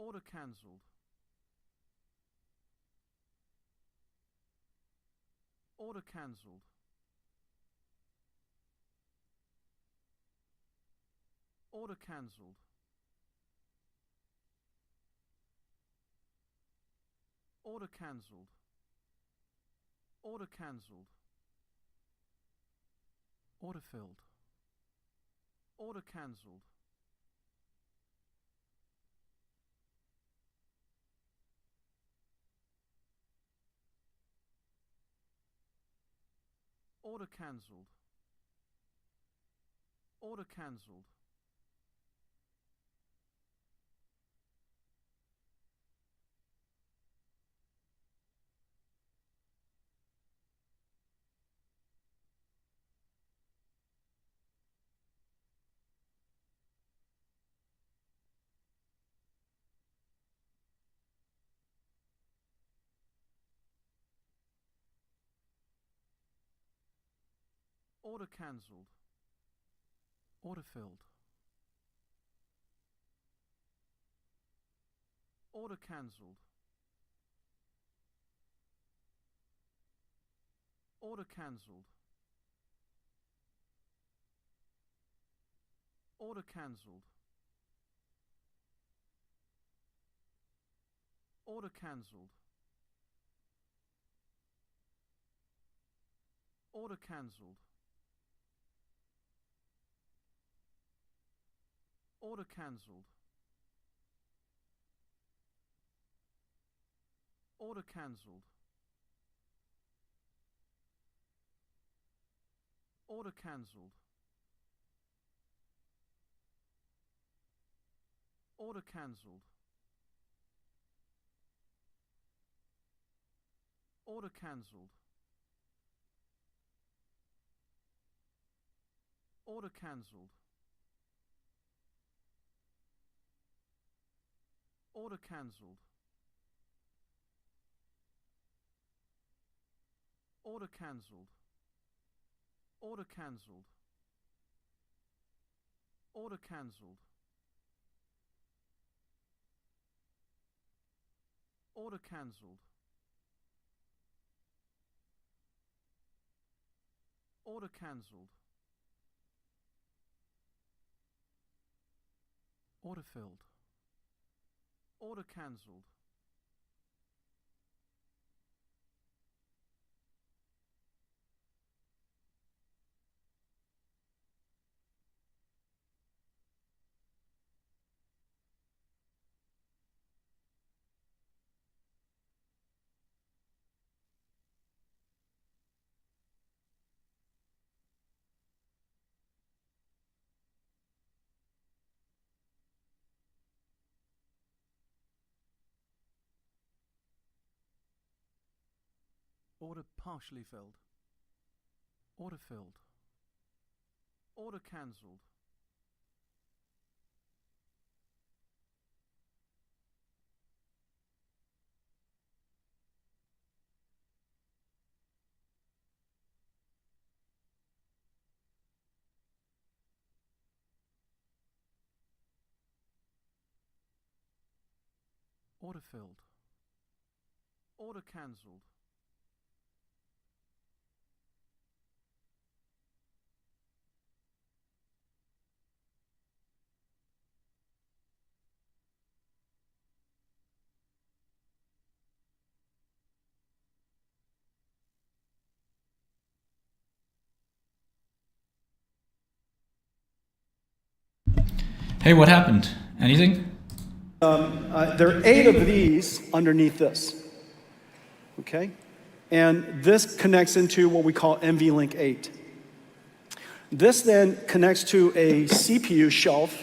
Order cancelled. Order cancelled. Order cancelled. Order cancelled. Order cancelled. Order filled. Order cancelled. Order cancelled. Order cancelled. Order cancelled. Order filled. Order cancelled. Order cancelled. Order cancelled. Order cancelled. Order cancelled. Order cancelled. Order cancelled. Order cancelled. Order cancelled. Order cancelled. Order cancelled. Order cancelled. Order cancelled. Order cancelled. Order cancelled. Order cancelled. Order cancelled. Order filled. Order cancelled. Order partially filled. Order filled. Order cancelled. Order filled. Order cancelled. Hey, what happened? Anything? There are 8 of these underneath this, okay? And this connects into what we call NVLink 8. This then connects to a CPU shelf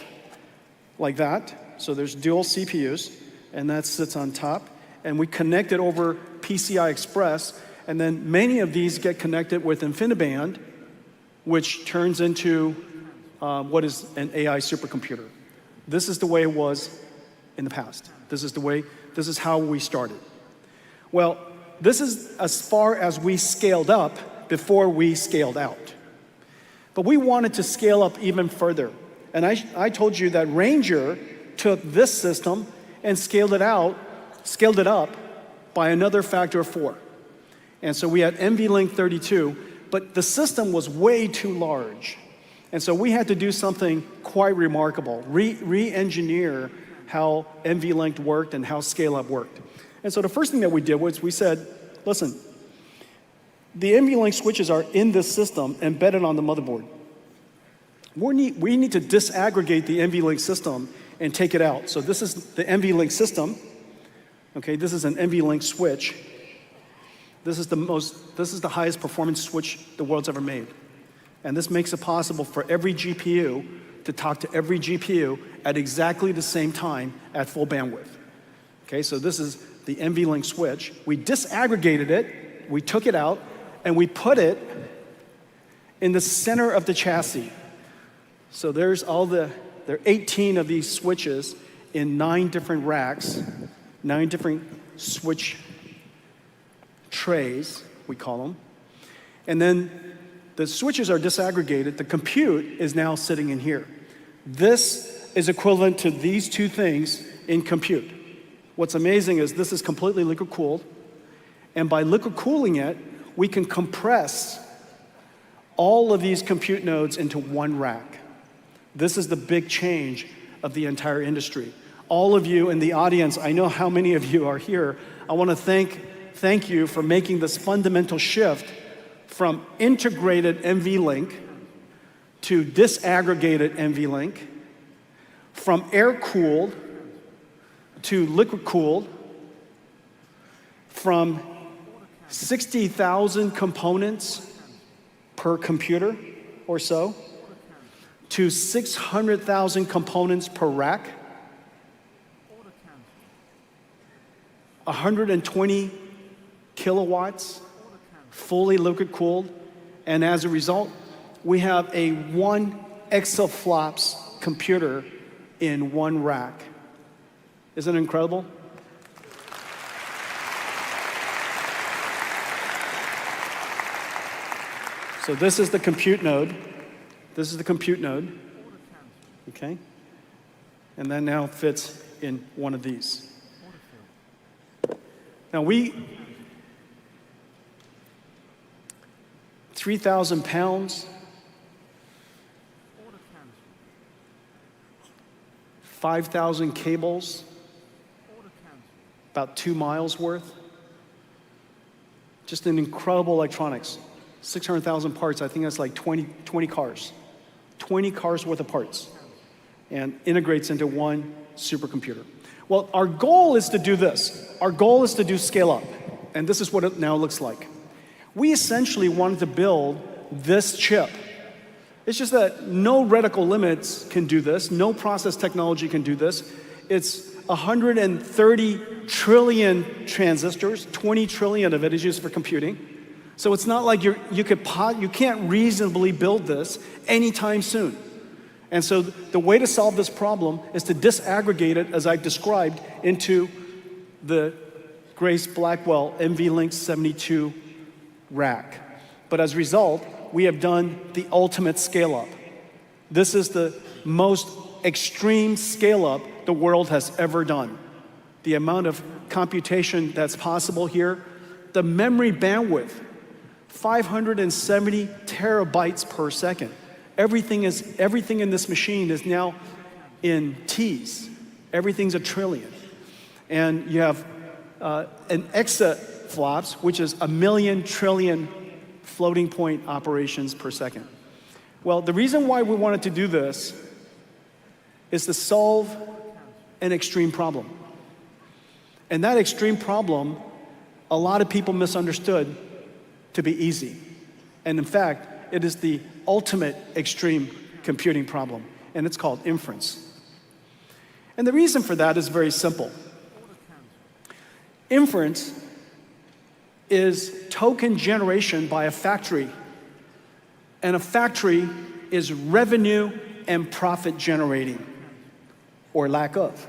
like that. So there's dual CPUs, and that sits on top. And we connect it over PCI Express, and then many of these get connected with InfiniBand, which turns into what is an AI supercomputer. This is the way it was in the past. This is how we started. Well, this is as far as we scaled up before we scaled out. But we wanted to scale up even further. And I told you that Ranger took this system and scaled it up by another factor of 4. And so we had NVLink 32, but the system was way too large. And so we had to do something quite remarkable, re-engineer how NVLink worked and how scale-up worked. And so the first thing that we did was we said, listen, the NVLink switches are in this system embedded on the motherboard. We need to disaggregate the NVLink system and take it out. So this is the NVLink system. Okay, this is an NVLink switch. This is the highest performance switch the world's ever made. And this makes it possible for every GPU to talk to every GPU at exactly the same time at full bandwidth. Okay, so this is the NVLink switch. We disaggregated it, we took it out, and we put it in the center of the chassis. So there are 18 of these switches in 9 different racks, 9 different switch trays, we call them. And then the switches are disaggregated. The compute is now sitting in here. This is equivalent to these 2 things in compute. What's amazing is this is completely liquid cooled. And by liquid cooling it, we can compress all of these compute nodes into one rack. This is the big change of the entire industry. All of you in the audience, I know how many of you are here. I want to thank you for making this fundamental shift from integrated NVLink to disaggregated NVLink, from air-cooled to liquid-cooled, from 60,000 components per computer or so to 600,000 components per rack, 120 kilowatts, fully liquid cooled, and as a result, we have a 1 exaflops computer in one rack. Isn't it incredible? So this is the compute node. This is the compute node, okay? And that now fits in one of these. Now 3,000 pounds, 5,000 cables, about 2 miles worth. Just an incredible electronics. 600,000 parts, I think that's like 20 cars. 20 cars worth of parts. And integrates into one supercomputer. Well, our goal is to do this. Our goal is to do scale up. And this is what it now looks like. We essentially wanted to build this chip. It's just that no reticle limits can do this. No process technology can do this. It's 130 trillion transistors. 20 trillion of it is used for computing. So it's not like you can't reasonably build this anytime soon. And so the way to solve this problem is to disaggregate it, as I've described, into the Grace Blackwell NVLink 72 rack. But as a result, we have done the ultimate scale-up. This is the most extreme scale-up the world has ever done. The amount of computation that's possible here, the memory bandwidth, 570 terabytes per second. Everything in this machine is now in T's. Everything's a trillion. And you have an exaflops, which is 1,000,000 trillion floating point operations per second. Well, the reason why we wanted to do this is to solve an extreme problem. And that extreme problem, a lot of people misunderstood to be easy. And in fact, it is the ultimate extreme computing problem, and it's called inference. And the reason for that is very simple. Inference is token generation by a factory, and a factory is revenue and profit generating, or lack of.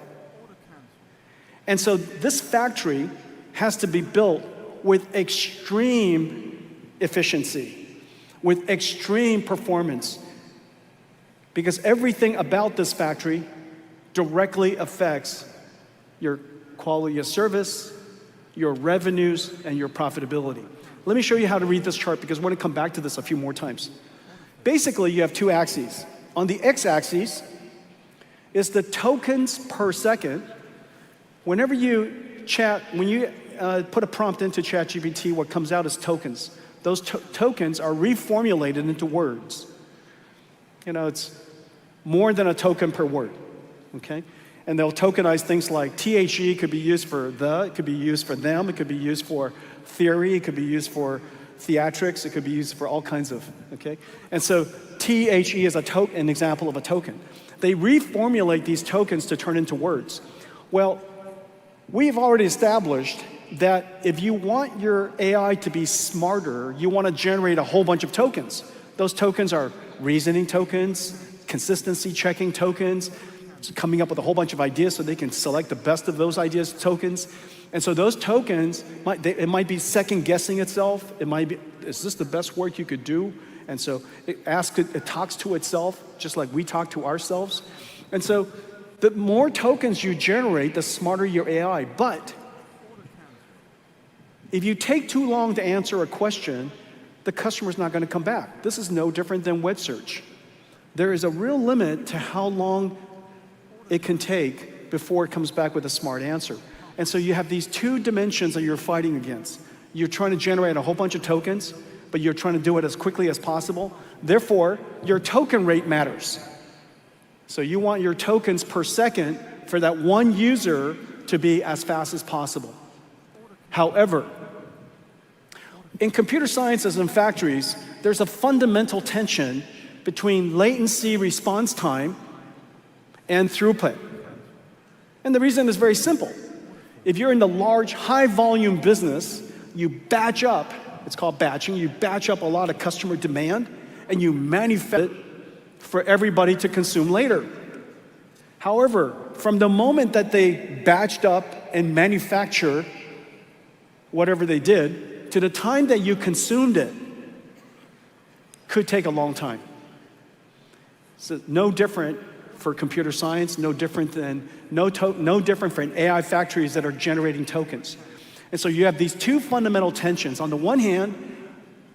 And so this factory has to be built with extreme efficiency, with extreme performance, because everything about this factory directly affects your quality of service, your revenues, and your profitability. Let me show you how to read this chart because I want to come back to this a few more times. Basically, you have two axes. On the x-axis is the tokens per second. Whenever you put a prompt into ChatGPT, what comes out is tokens. Those tokens are reformulated into words. You know, it's more than a token per word, okay? And they'll tokenize things like THE could be used for the, it could be used for them, it could be used for theory, it could be used for theatrics, it could be used for all kinds of, okay? And so THE is an example of a token. They reformulate these tokens to turn into words. Well, we've already established that if you want your AI to be smarter, you want to generate a whole bunch of tokens. Those tokens are reasoning tokens, consistency checking tokens, coming up with a whole bunch of ideas so they can select the best of those ideas tokens. And so those tokens, it might be second guessing itself. It might be, is this the best work you could do? And so it talks to itself just like we talk to ourselves. And so the more tokens you generate, the smarter your AI. But if you take too long to answer a question, the customer's not going to come back. This is no different than web search. There is a real limit to how long it can take before it comes back with a smart answer. And so you have these two dimensions that you're fighting against. You're trying to generate a whole bunch of tokens, but you're trying to do it as quickly as possible. Therefore, your token rate matters. So you want your tokens per second for that one user to be as fast as possible. However, in computer sciences and factories, there's a fundamental tension between latency response time and throughput. And the reason is very simple. If you're in the large, high-volume business, you batch up, it's called batching, you batch up a lot of customer demand, and you manufacture it for everybody to consume later. However, from the moment that they batched up and manufacture whatever they did, to the time that you consumed it, could take a long time. So no different for computer science, no different for AI factories that are generating tokens. And so you have these two fundamental tensions. On the one hand,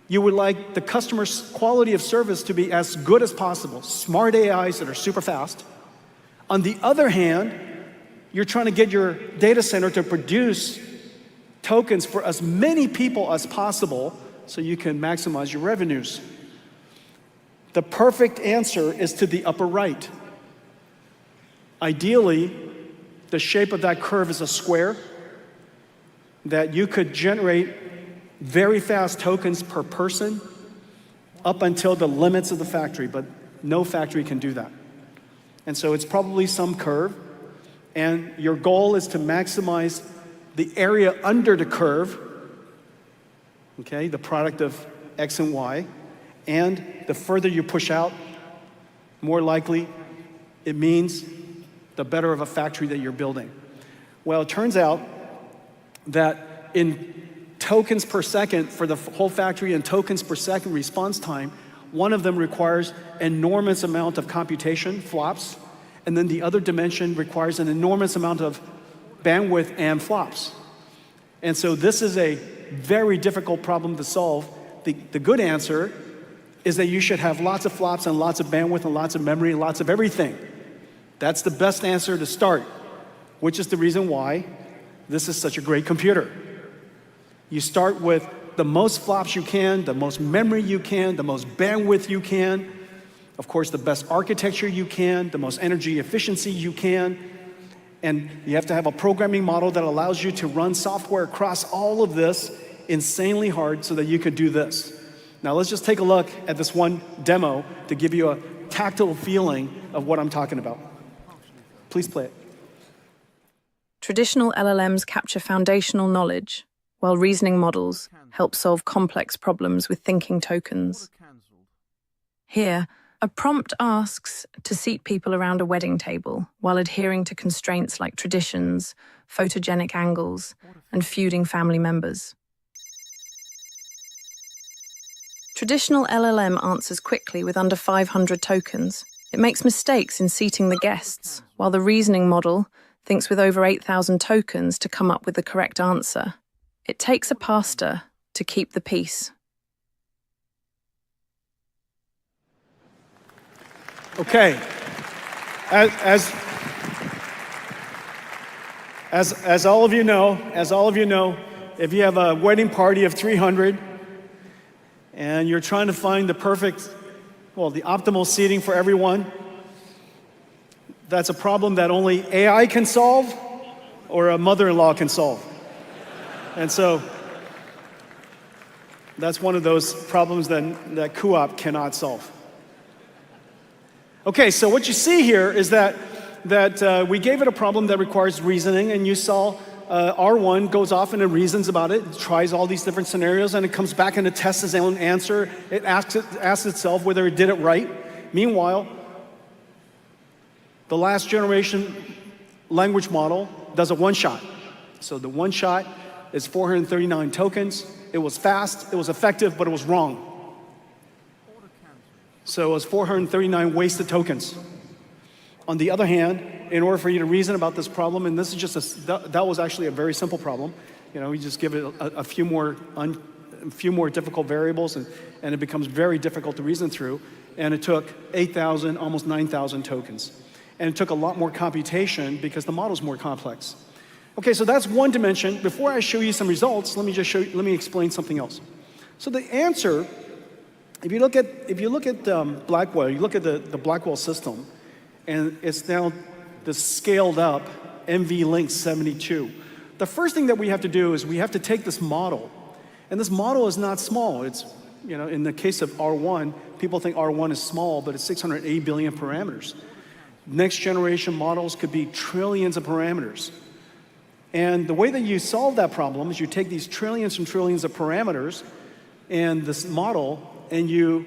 you would like the customer's quality of service to be as good as possible, smart AIs that are super fast. On the other hand, you're trying to get your data center to produce tokens for as many people as possible so you can maximize your revenues. The perfect answer is to the upper right. Ideally, the shape of that curve is a square that you could generate very fast tokens per person up until the limits of the factory, but no factory can do that. And so it's probably some curve, and your goal is to maximize the area under the curve, okay, the product of X and Y, and the further you push out, more likely it means the better of a factory that you're building. Well, it turns out that in tokens per second for the whole factory and tokens per second response time, one of them requires enormous amount of computation, flops, and then the other dimension requires an enormous amount of bandwidth and flops. And so this is a very difficult problem to solve. The good answer is that you should have lots of flops and lots of bandwidth and lots of memory and lots of everything. That's the best answer to start, which is the reason why this is such a great computer. You start with the most flops you can, the most memory you can, the most bandwidth you can, of course, the best architecture you can, the most energy efficiency you can, and you have to have a programming model that allows you to run software across all of this insanely hard so that you could do this. Now let's just take a look at this one demo to give you a tactile feeling of what I'm talking about. Please play it. Traditional LLMs capture foundational knowledge, while reasoning models help solve complex problems with thinking tokens. Here, a prompt asks to seat people around a wedding table while adhering to constraints like traditions, photogenic angles, and feuding family members. Traditional LLM answers quickly with under 500 tokens. It makes mistakes in seating the guests, while the reasoning model thinks with over 8,000 tokens to come up with the correct answer. It takes a pastor to keep the peace. Okay. As all of you know, if you have a wedding party of 300 and you're trying to find the optimal seating for everyone, that's a problem that only AI can solve or a mother-in-law can solve. And so that's one of those problems that co-op cannot solve. Okay, so what you see here is that we gave it a problem that requires reasoning, and you saw R1 goes off and it reasons about it, tries all these different scenarios, and it comes back and it tests its own answer. It asks itself whether it did it right. Meanwhile, the last generation language model does a one-shot. So the one-shot is 439 tokens. It was fast, it was effective, but it was wrong. So it was 439 wasted tokens. On the other hand, in order for you to reason about this problem, and this is just that was actually a very simple problem. You just give it a few more difficult variables, and it becomes very difficult to reason through. And it took 8,000, almost 9,000 tokens. And it took a lot more computation because the model's more complex. Okay, so that's one dimension. Before I show you some results, let me explain something else. So the answer, if you look at Blackwell, you look at the Blackwell system, and it's now the scaled up NVLink 72. The first thing that we have to do is we have to take this model, and this model is not small. It's, in the case of R1, people think R1 is small, but it's 680 billion parameters. Next generation models could be trillions of parameters. And the way that you solve that problem is you take these trillions and trillions of parameters and this model, and you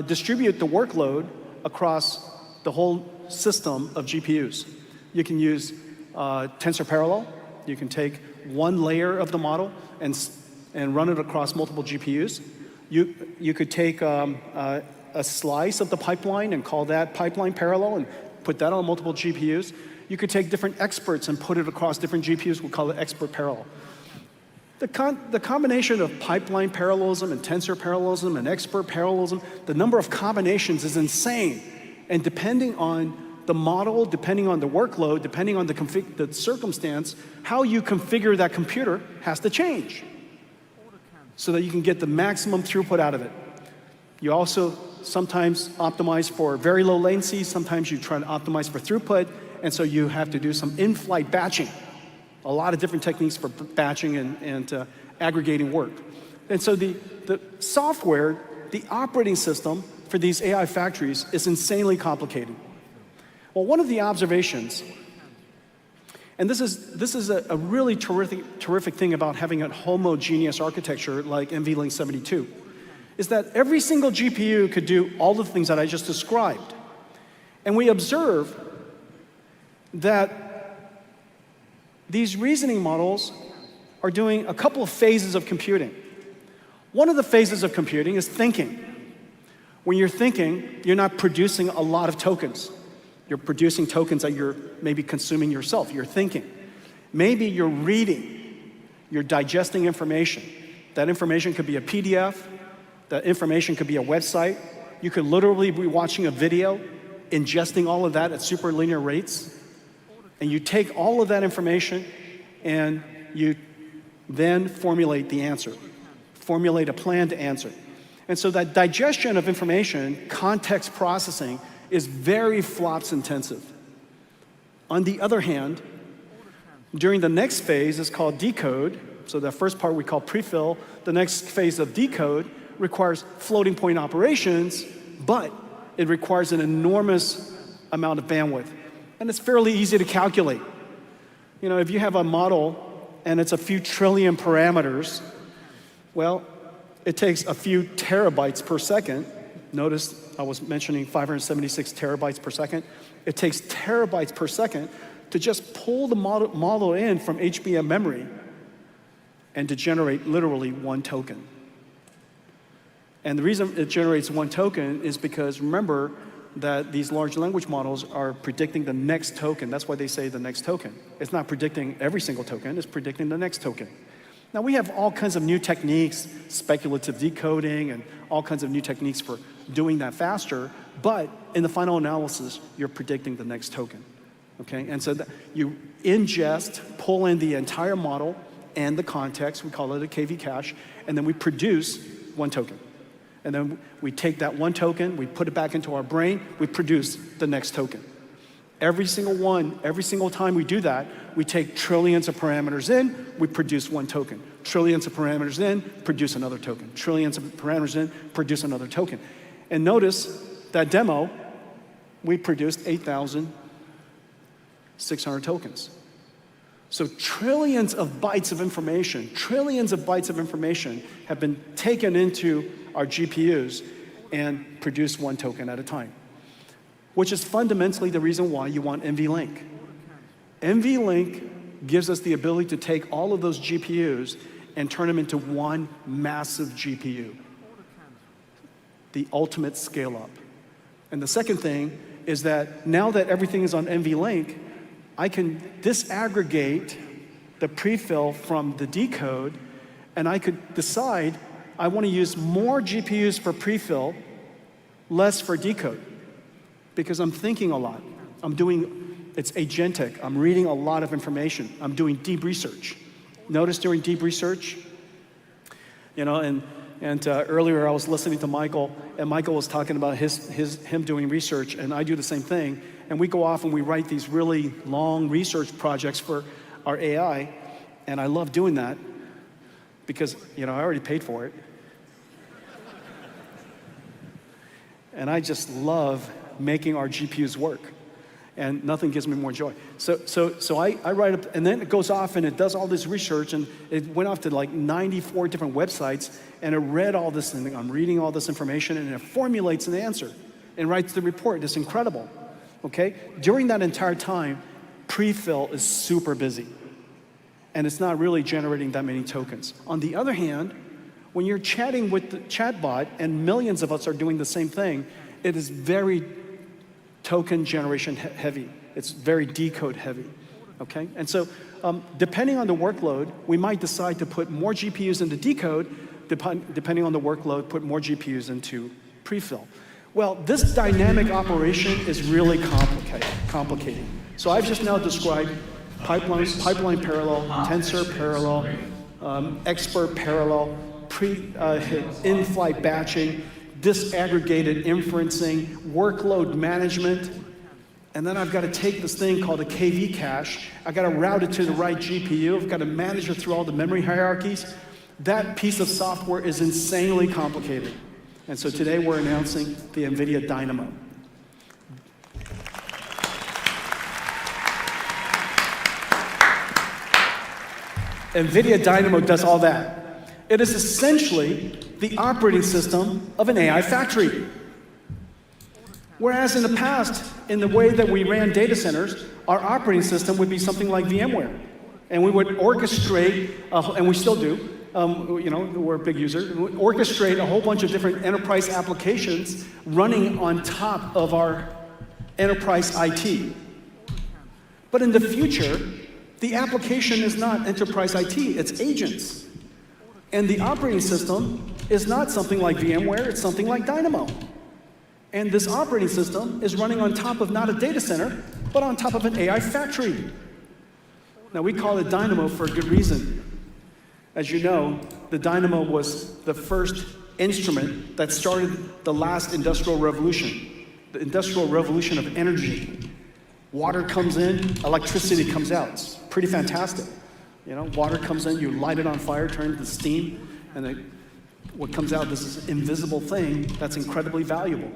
distribute the workload across the whole system of GPUs. You can use tensor parallel. You can take one layer of the model and run it across multiple GPUs. You could take a slice of the pipeline and call that pipeline parallel and put that on multiple GPUs. You could take different experts and put it across different GPUs. We'll call it expert parallel. The combination of pipeline parallelism and tensor parallelism and expert parallelism, the number of combinations is insane. And depending on the model, depending on the workload, depending on the circumstance, how you configure that computer has to change so that you can get the maximum throughput out of it. You also sometimes optimize for very low latency, sometimes you try to optimize for throughput, and so you have to do some in-flight batching. A lot of different techniques for batching and aggregating work. And so the software, the operating system for these AI factories is insanely complicated. Well, one of the observations, and this is a really terrific thing about having a homogeneous architecture like NVLink 72, is that every single GPU could do all the things that I just described. And we observe that these reasoning models are doing a couple of phases of computing. One of the phases of computing is thinking. When you're thinking, you're not producing a lot of tokens. You're producing tokens that you're maybe consuming yourself. You're thinking. Maybe you're reading. You're digesting information. That information could be a PDF. That information could be a website. You could literally be watching a video, ingesting all of that at super linear rates. And you take all of that information and you then formulate the answer, formulate a plan to answer. And so that digestion of information, context processing, is very flops intensive. On the other hand, during the next phase is called decode. So the first part we call prefill. The next phase of decode requires floating point operations, but it requires an enormous amount of bandwidth. And it's fairly easy to calculate. If you have a model and it's a few trillion parameters, well, it takes a few terabytes per second. Notice I was mentioning 576 terabytes per second. It takes terabytes per second to just pull the model in from HBM memory and to generate literally one token. And the reason it generates one token is because, remember, that these large language models are predicting the next token. That's why they say the next token. It's not predicting every single token, it's predicting the next token. Now we have all kinds of new techniques, speculative decoding, and all kinds of new techniques for doing that faster, but in the final analysis, you're predicting the next token, okay? And so you ingest, pull in the entire model and the context, we call it a KV cache, and then we produce one token. And then we take that one token, we put it back into our brain, we produce the next token. Every single time we do that, we take trillions of parameters in, we produce one token. Trillions of parameters in, produce another token. Trillions of parameters in, produce another token. And notice that demo, we produced 8,600 tokens. So trillions of bytes of information have been taken into our GPUs and produced one token at a time, which is fundamentally the reason why you want NVLink. NVLink gives us the ability to take all of those GPUs and turn them into one massive GPU, the ultimate scale up. And the second thing is that now that everything is on NVLink, I can disaggregate the prefill from the decode, and I could decide I want to use more GPUs for prefill, less for decode, because I'm thinking a lot. It's agentic. I'm reading a lot of information. I'm doing deep research. Notice during deep research, and earlier I was listening to Michael, and Michael was talking about him doing research, and I do the same thing. And we go off and we write these really long research projects for our AI, and I love doing that because I already paid for it. And I just love making our GPUs work, and nothing gives me more joy. So I write up, and then it goes off and it does all this research, and it went off to like 94 different websites, and it read all this, and I'm reading all this information, and it formulates an answer and writes the report. It's incredible. Okay? During that entire time, prefill is super busy, and it's not really generating that many tokens. On the other hand, when you're chatting with the chatbot, and millions of us are doing the same thing, it is very token generation heavy. It's very decode heavy, okay? And so depending on the workload, we might decide to put more GPUs into decode, depending on the workload, put more GPUs into prefill. Well, this dynamic operation is really complicated. So I've just now described pipeline parallel, tensor parallel, expert parallel, in-flight batching, disaggregated inferencing, workload management, and then I've got to take this thing called a KV cache, I've got to route it to the right GPU, I've got to manage it through all the memory hierarchies. That piece of software is insanely complicated. And so today we're announcing the NVIDIA Dynamo. NVIDIA Dynamo does all that. It is essentially the operating system of an AI factory. Whereas in the past, in the way that we ran data centers, our operating system would be something like VMware. And we would orchestrate, and we still do, we're a big user, orchestrate a whole bunch of different enterprise applications running on top of our enterprise IT. But in the future, the application is not enterprise IT, it's agents. And the operating system is not something like VMware, it's something like Dynamo. And this operating system is running on top of not a data center, but on top of an AI factory. Now we call it Dynamo for a good reason. As you know, the Dynamo was the first instrument that started the last industrial revolution, the industrial revolution of energy. Water comes in, electricity comes out. It's pretty fantastic. Water comes in, you light it on fire, turn it to steam, and what comes out is this invisible thing that's incredibly valuable.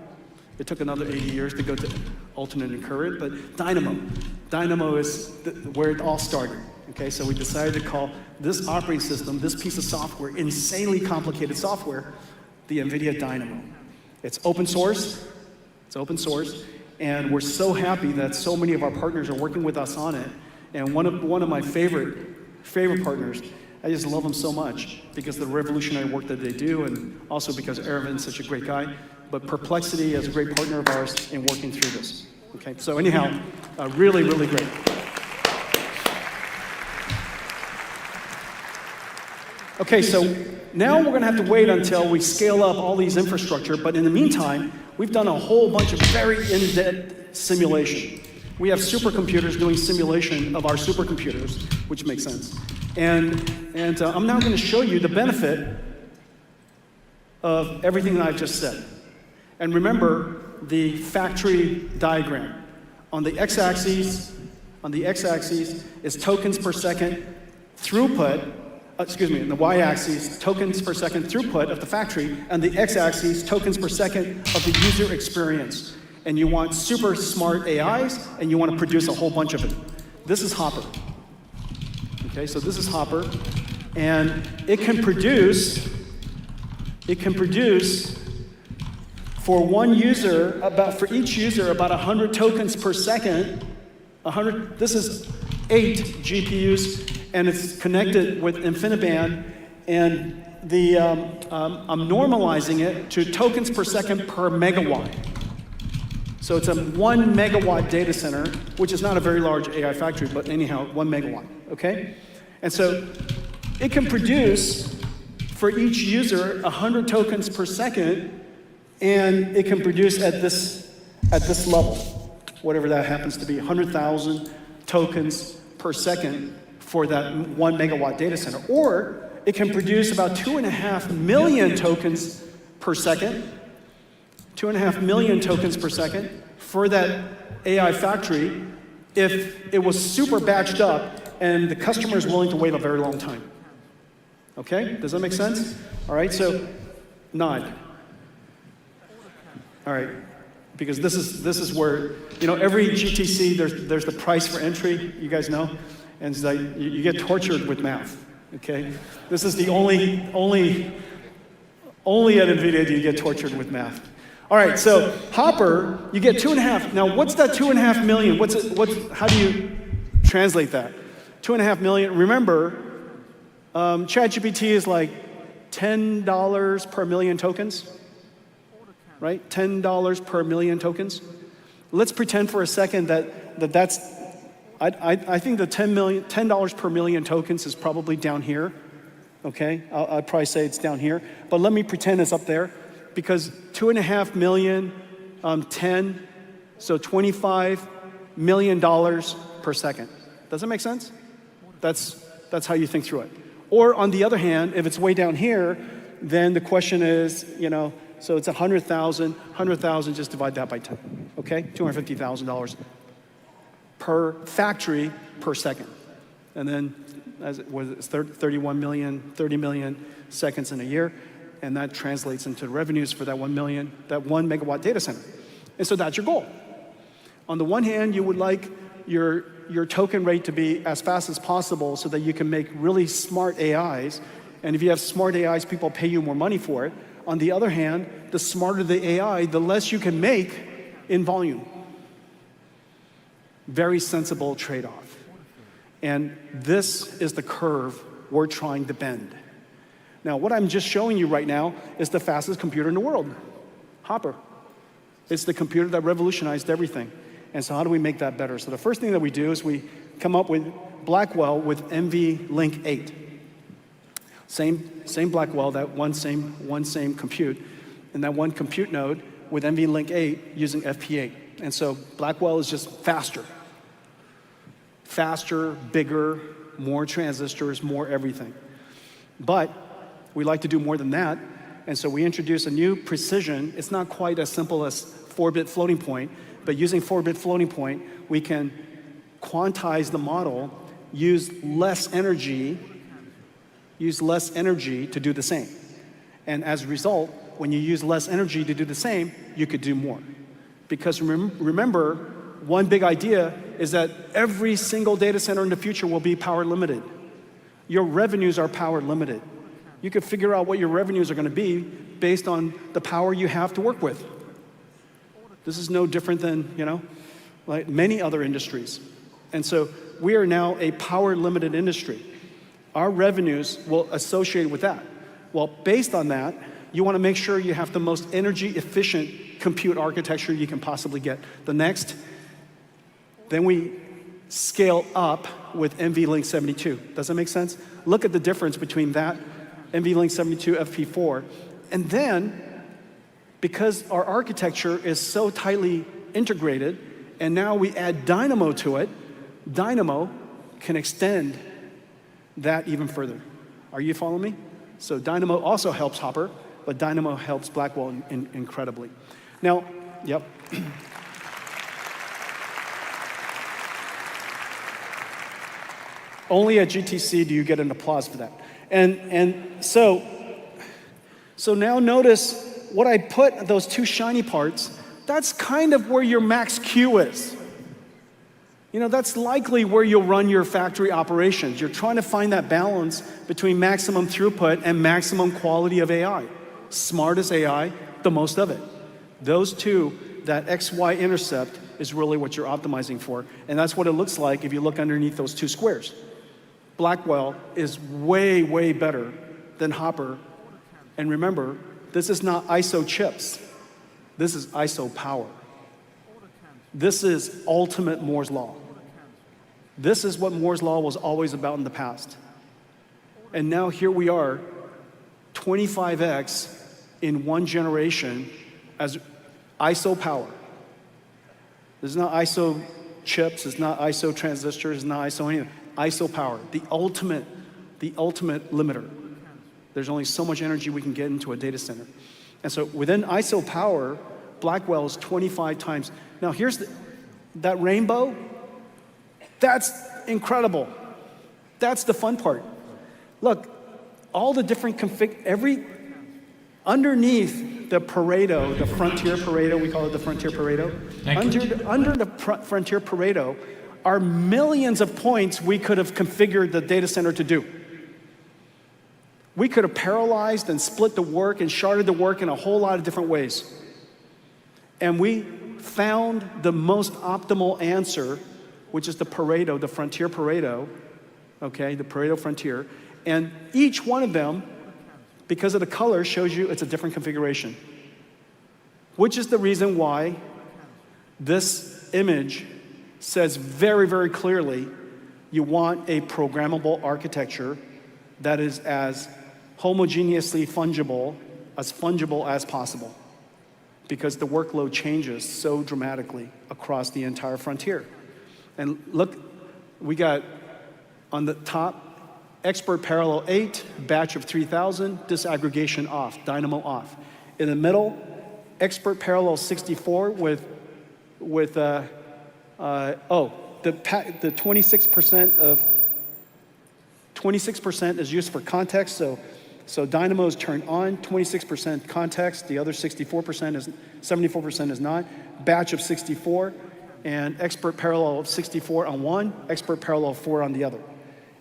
It took another 80 years to go to alternating current, but Dynamo is where it all started. Okay, so we decided to call this operating system, this piece of software, insanely complicated software, the NVIDIA Dynamo. It's open source, and we're so happy that so many of our partners are working with us on it. And one of my favorite partners, I just love them so much because of the revolutionary work that they do, and also because Ervin's such a great guy. but Perplexity is a great partner of ours in working through this. Okay, so anyhow, really, really great. Okay, so now we're going to have to wait until we scale up all these infrastructure, but in the meantime, we've done a whole bunch of very in-depth simulation. We have supercomputers doing simulation of our supercomputers, which makes sense. And I'm now going to show you the benefit of everything that I've just said. And remember the factory diagram. On the x-axis is tokens per second throughput. In the y-axis, tokens per second throughput of the factory, and the x-axis, tokens per second of the user experience. And you want super smart AIs, and you want to produce a whole bunch of it. This is Hopper. Okay, so this is Hopper, and it can produce for one user, for each user, about 100 tokens per second. This is 8 GPUs, and it's connected with InfiniBand, and I'm normalizing it to tokens per second per megawatt. So it's a 1 megawatt data center, which is not a very large AI factory, but anyhow, 1 megawatt, okay? And so it can produce, for each user, 100 tokens per second, and it can produce at this level, whatever that happens to be, 100,000 tokens per second for that 1 megawatt data center. Or it can produce about 2.5 million tokens per second, 2.5 million tokens per second for that AI factory if it was super batched up and the customer is willing to wait a very long time. Okay, does that make sense? All right, so nod. All right, because this is where, every GTC, there's the price for entry, you guys know, and it's like, you get tortured with math, okay? This is the only at NVIDIA do you get tortured with math. All right, so Hopper, you get 2.5. Now, what's that 2.5 million? How do you translate that? 2.5 million, remember, ChatGPT is like $10 per million tokens, right? $10 per million tokens. Let's pretend for a second that's, I think the $10 per million tokens is probably down here, okay? I'd probably say it's down here, but let me pretend it's up there, because 2.5 million, 10, so $25 million per second. Does that make sense? That's how you think through it. Or on the other hand, if it's way down here, then the question is, so it's 100,000, just divide that by 10, okay? $250,000 per factory per second. And then, it's 30 million seconds in a year, and that translates into revenues for that 1 megawatt data center. And so that's your goal. On the one hand, you would like your token rate to be as fast as possible so that you can make really smart AIs. And if you have smart AIs, people pay you more money for it. On the other hand, the smarter the AI, the less you can make in volume. Very sensible trade-off. And this is the curve we're trying to bend. Now, what I'm just showing you right now is the fastest computer in the world, Hopper. It's the computer that revolutionized everything. And so how do we make that better? So the first thing that we do is we come up with Blackwell with NVLink 8. Same Blackwell, that one same compute, and that one compute node with NVLink 8 using FP8. And so Blackwell is just faster. Faster, bigger, more transistors, more everything. But we like to do more than that, and so we introduce a new precision. It's not quite as simple as 4-bit floating point, but using 4-bit floating point, we can quantize the model, use less energy to do the same. And as a result, when you use less energy to do the same, you could do more. Because remember, one big idea is that every single data center in the future will be power limited. Your revenues are power limited. You could figure out what your revenues are going to be based on the power you have to work with. This is no different than, like many other industries. And so we are now a power limited industry. Our revenues will associate with that. Well, based on that, You want to make sure you have the most energy efficient compute architecture you can possibly get. The next, then we scale up with NVLink 72. Does that make sense? Look at the difference between that NVLink 72 FP4, and then, because our architecture is so tightly integrated, and now we add Dynamo to it, Dynamo can extend that even further. Are you following me? So Dynamo also helps Hopper, but Dynamo helps Blackwell incredibly. Now, yep. Only at GTC do you get an applause for that. And so now notice what I put, those two shiny parts, that's kind of where your max Q is. You know, that's likely where you'll run your factory operations. You're trying to find that balance between maximum throughput and maximum quality of AI. Smartest AI, the most of it. Those two, that XY intercept is really what you're optimizing for. And that's what it looks like if you look underneath those two squares. Blackwell is way, way better than Hopper. And remember, this is not ISO chips. This is ISO power. This is ultimate Moore's Law. This is what Moore's Law was always about in the past. And now here we are, 25x in one generation as ISO power. This is not ISO chips, it's not ISO transistors, it's not ISO anything. ISO power, the ultimate limiter. There's only so much energy we can get into a data center. And so within ISO power, Blackwell is 25 times. Now here's that rainbow. That's incredible. That's the fun part. Look, all the different underneath the Pareto, the frontier Pareto, we call it the frontier Pareto. Under the frontier Pareto are millions of points we could have configured the data center to do. We could have parallelized and split the work and sharded the work in a whole lot of different ways. And we found the most optimal answer, which is the Pareto, the frontier Pareto, okay, the Pareto frontier. And each one of them, because of the color, shows you it's a different configuration. Which is the reason why this image says very, very clearly you want a programmable architecture that is as homogeneously fungible as possible, because the workload changes so dramatically across the entire frontier. And look, we got on the top, expert parallel 8, batch of 3000, disaggregation off, Dynamo off. In the middle, expert parallel 64 with the 26% is used for context, so Dynamo is turned on, 26% context, the other 74% is not. Batch of 64, and expert parallel of 64 on one, expert parallel 4 on the other.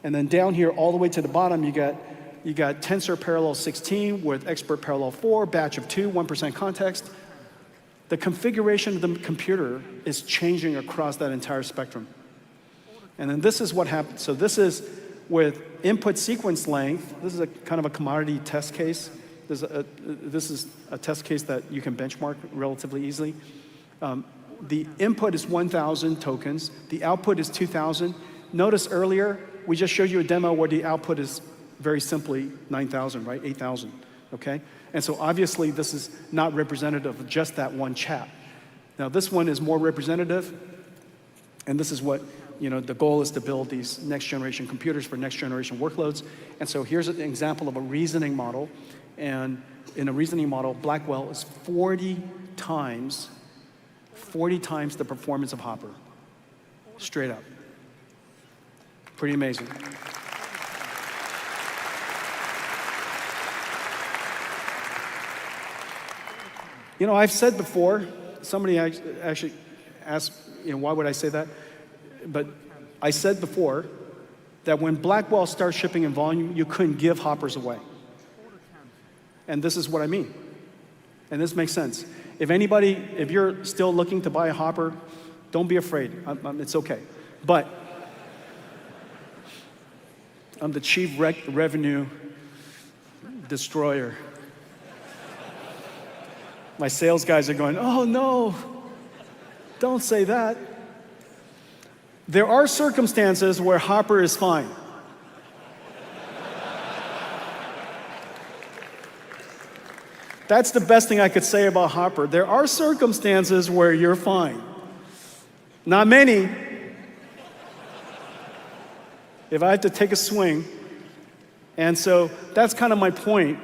And then down here, all the way to the bottom, you got tensor parallel 16 with expert parallel 4, batch of 2, 1% context. The configuration of the computer is changing across that entire spectrum. And then this is what happens. So this is with input sequence length. This is a kind of a commodity test case. This is a test case that you can benchmark relatively easily. The input is 1,000 tokens. The output is 2,000. Notice earlier, we just showed you a demo where the output is very simply 9,000, right? 8,000, okay? And so obviously this is not representative of just that one chap. Now this one is more representative, and this is what, the goal is to build these next generation computers for next generation workloads. And so here's an example of a reasoning model. And in a reasoning model, Blackwell is 40 times the performance of Hopper. Straight up. Pretty amazing. I've said before, somebody actually asked, why would I say that? But I said before that when Blackwell starts shipping in volume, you couldn't give Hoppers away. And this is what I mean. And this makes sense. If you're still looking to buy a Hopper, don't be afraid. It's okay. But I'm the chief revenue destroyer. My sales guys are going, oh no, don't say that. There are circumstances where Hopper is fine. That's the best thing I could say about Hopper. There are circumstances where you're fine. Not many. If I had to take a swing. And so that's kind of my point.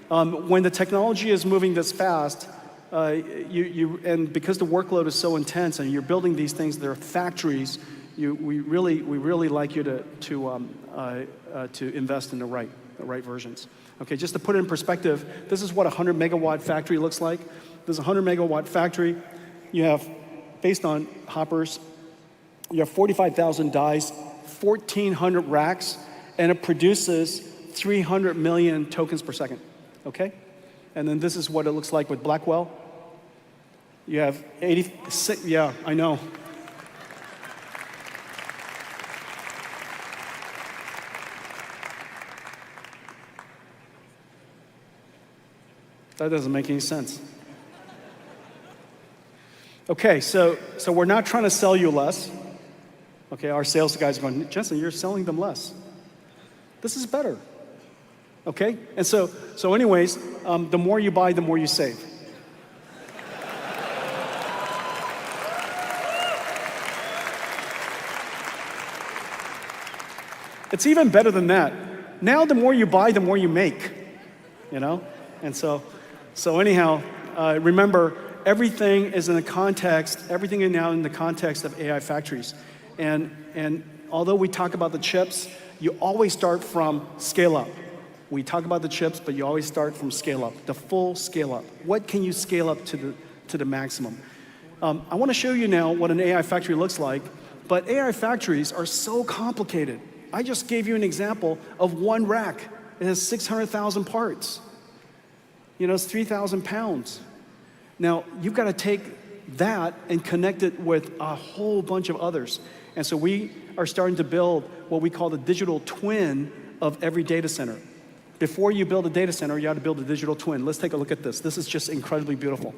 When the technology is moving this fast, and because the workload is so intense and you're building these things, they're factories, we really like you to invest in the right versions. Okay, just to put it in perspective, this is what a 100 megawatt factory looks like. This is a 100 megawatt factory. You have, based on Hoppers, you have 45,000 dies, 1,400 racks, and it produces 300 million tokens per second, okay? And then this is what it looks like with Blackwell. You have 86, yeah, I know. That doesn't make any sense. Okay, so we're not trying to sell you less. Okay, our sales guys are going, Jensen, you're selling them less. This is better. Okay, and so anyways, the more you buy, the more you save. It's even better than that. Now the more you buy, the more you make, you know? And so anyhow, remember, everything is in the context, everything is now in the context of AI factories. And although we talk about the chips, you always start from scale up. We talk about the chips, but you always start from scale up, the full scale up. What can you scale up to the maximum? I want to show you now what an AI factory looks like, but AI factories are so complicated. I just gave you an example of one rack. It has 600,000 parts. You know, it's 3,000 pounds. Now, you've got to take that and connect it with a whole bunch of others. And so we are starting to build what we call the digital twin of every data center. Before you build a data center, you have to build a digital twin. Let's take a look at this. This is just incredibly beautiful.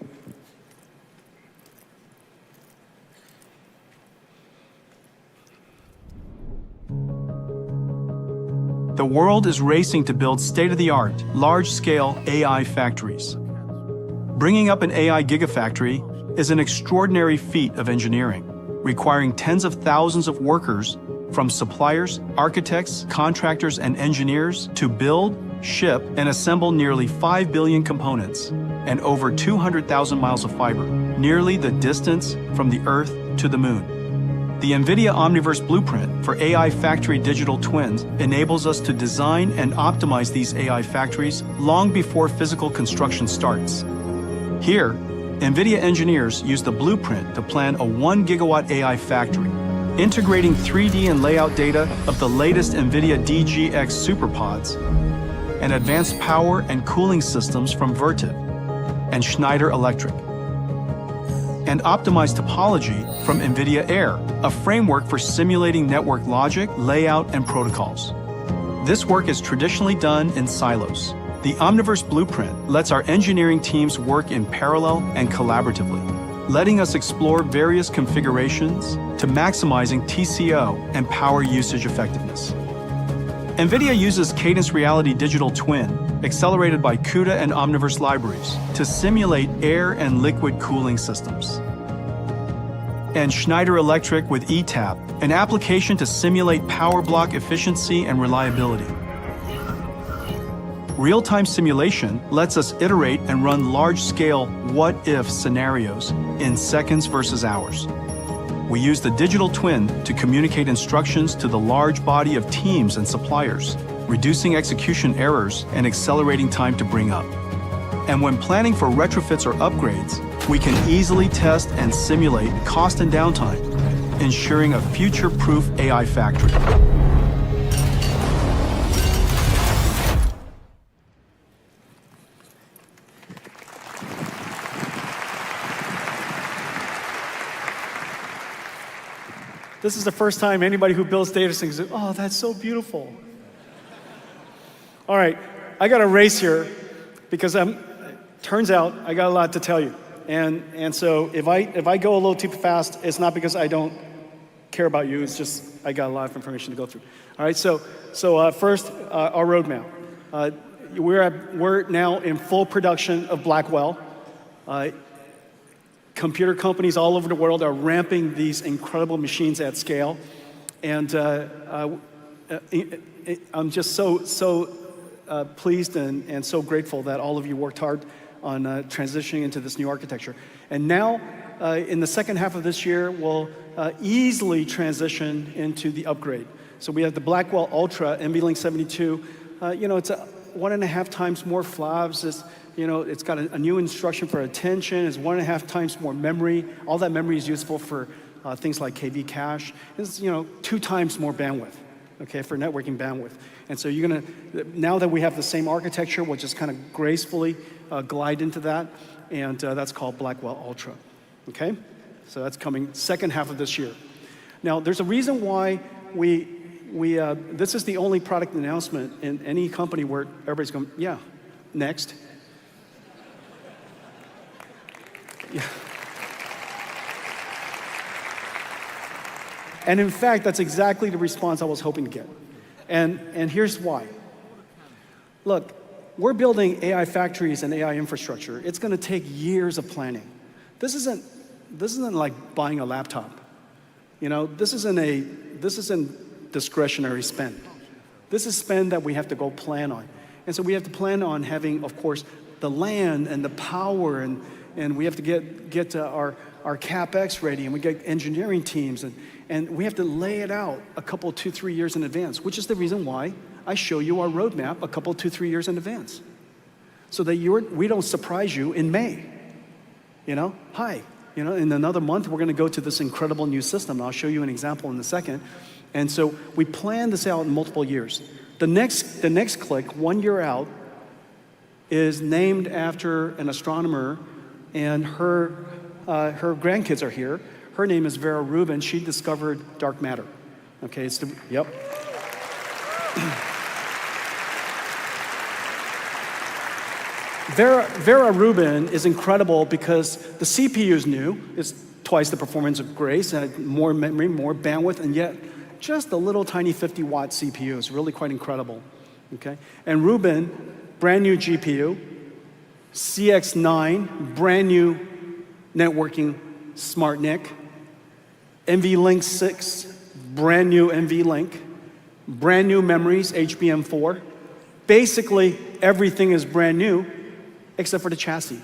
The world is racing to build state-of-the-art, large-scale AI factories. Bringing up an AI gigafactory is an extraordinary feat of engineering, requiring tens of thousands of workers, from suppliers, architects, contractors, and engineers, to build, ship, and assemble nearly 5 billion components and over 200,000 miles of fiber, nearly the distance from the Earth to the Moon. The NVIDIA Omniverse blueprint for AI factory digital twins enables us to design and optimize these AI factories long before physical construction starts. Here, NVIDIA engineers use the blueprint to plan a 1 gigawatt AI factory, integrating 3D and layout data of the latest NVIDIA DGX SuperPods and advanced power and cooling systems from Vertiv and Schneider Electric, and optimized topology from NVIDIA Air, a framework for simulating network logic, layout, and protocols. This work is traditionally done in silos. The Omniverse blueprint lets our engineering teams work in parallel and collaboratively, letting us explore various configurations to maximizing TCO and power usage effectiveness. NVIDIA uses Cadence Reality Digital Twin, accelerated by CUDA and Omniverse libraries, to simulate air and liquid cooling systems. And Schneider Electric with ETAP, an application to simulate power block efficiency and reliability. Real-time simulation lets us iterate and run large-scale what-if scenarios in seconds versus hours. We use the digital twin to communicate instructions to the large body of teams and suppliers, reducing execution errors and accelerating time to bring up. And when planning for retrofits or upgrades, we can easily test and simulate cost and downtime, ensuring a future-proof AI factory. This is the first time anybody who builds data centers says, oh, that's so beautiful. All right, I got a race here because turns out I got a lot to tell you. And so if I go a little too fast, it's not because I don't care about you, it's just I got a lot of information to go through. All right, so first, our roadmap. We're now in full production of Blackwell. Computer companies all over the world are ramping these incredible machines at scale. And I'm just so pleased and so grateful that all of you worked hard on transitioning into this new architecture. And now, in the second half of this year, we'll easily transition into the upgrade. So we have the Blackwell Ultra NVLink 72. It's 1.5 times more flops. It's got a new instruction for attention. It's 1.5 times more memory. All that memory is useful for things like KV cache. It's 2 times more bandwidth, okay, for networking bandwidth. And so now that we have the same architecture, we'll just kind of gracefully glide into that, and that's called Blackwell Ultra, okay? So that's coming second half of this year. Now, there's a reason why this is the only product announcement in any company where everybody's going, yeah, next. Yeah. And in fact, that's exactly the response I was hoping to get. And here's why. Look, we're building AI factories and AI infrastructure. It's going to take years of planning. This isn't like buying a laptop. This isn't discretionary spend. This is spend that we have to go plan on. And so we have to plan on having, of course, the land and the power, and we have to get our CapEx ready, and we get engineering teams, and we have to lay it out a couple, 2, 3 years in advance, which is the reason why I show you our roadmap a couple, 2, 3 years in advance, so that we don't surprise you in May. Hi, in another month, we're going to go to this incredible new system. I'll show you an example in a second. And so we plan this out in multiple years. The next click, 1 year out, is named after an astronomer, and her grandkids are here. Her name is Vera Rubin. She discovered dark matter. Okay, yep. Vera Rubin is incredible because the CPU is new. It's twice the performance of Grace, and more memory, more bandwidth, and yet just a little tiny 50-watt CPU. It's really quite incredible. Okay, and Rubin, brand new GPU, CX9, brand new networking smart NIC, NVLink 6, brand new NVLink, brand new memories, HBM4. Basically, everything is brand new except for the chassis.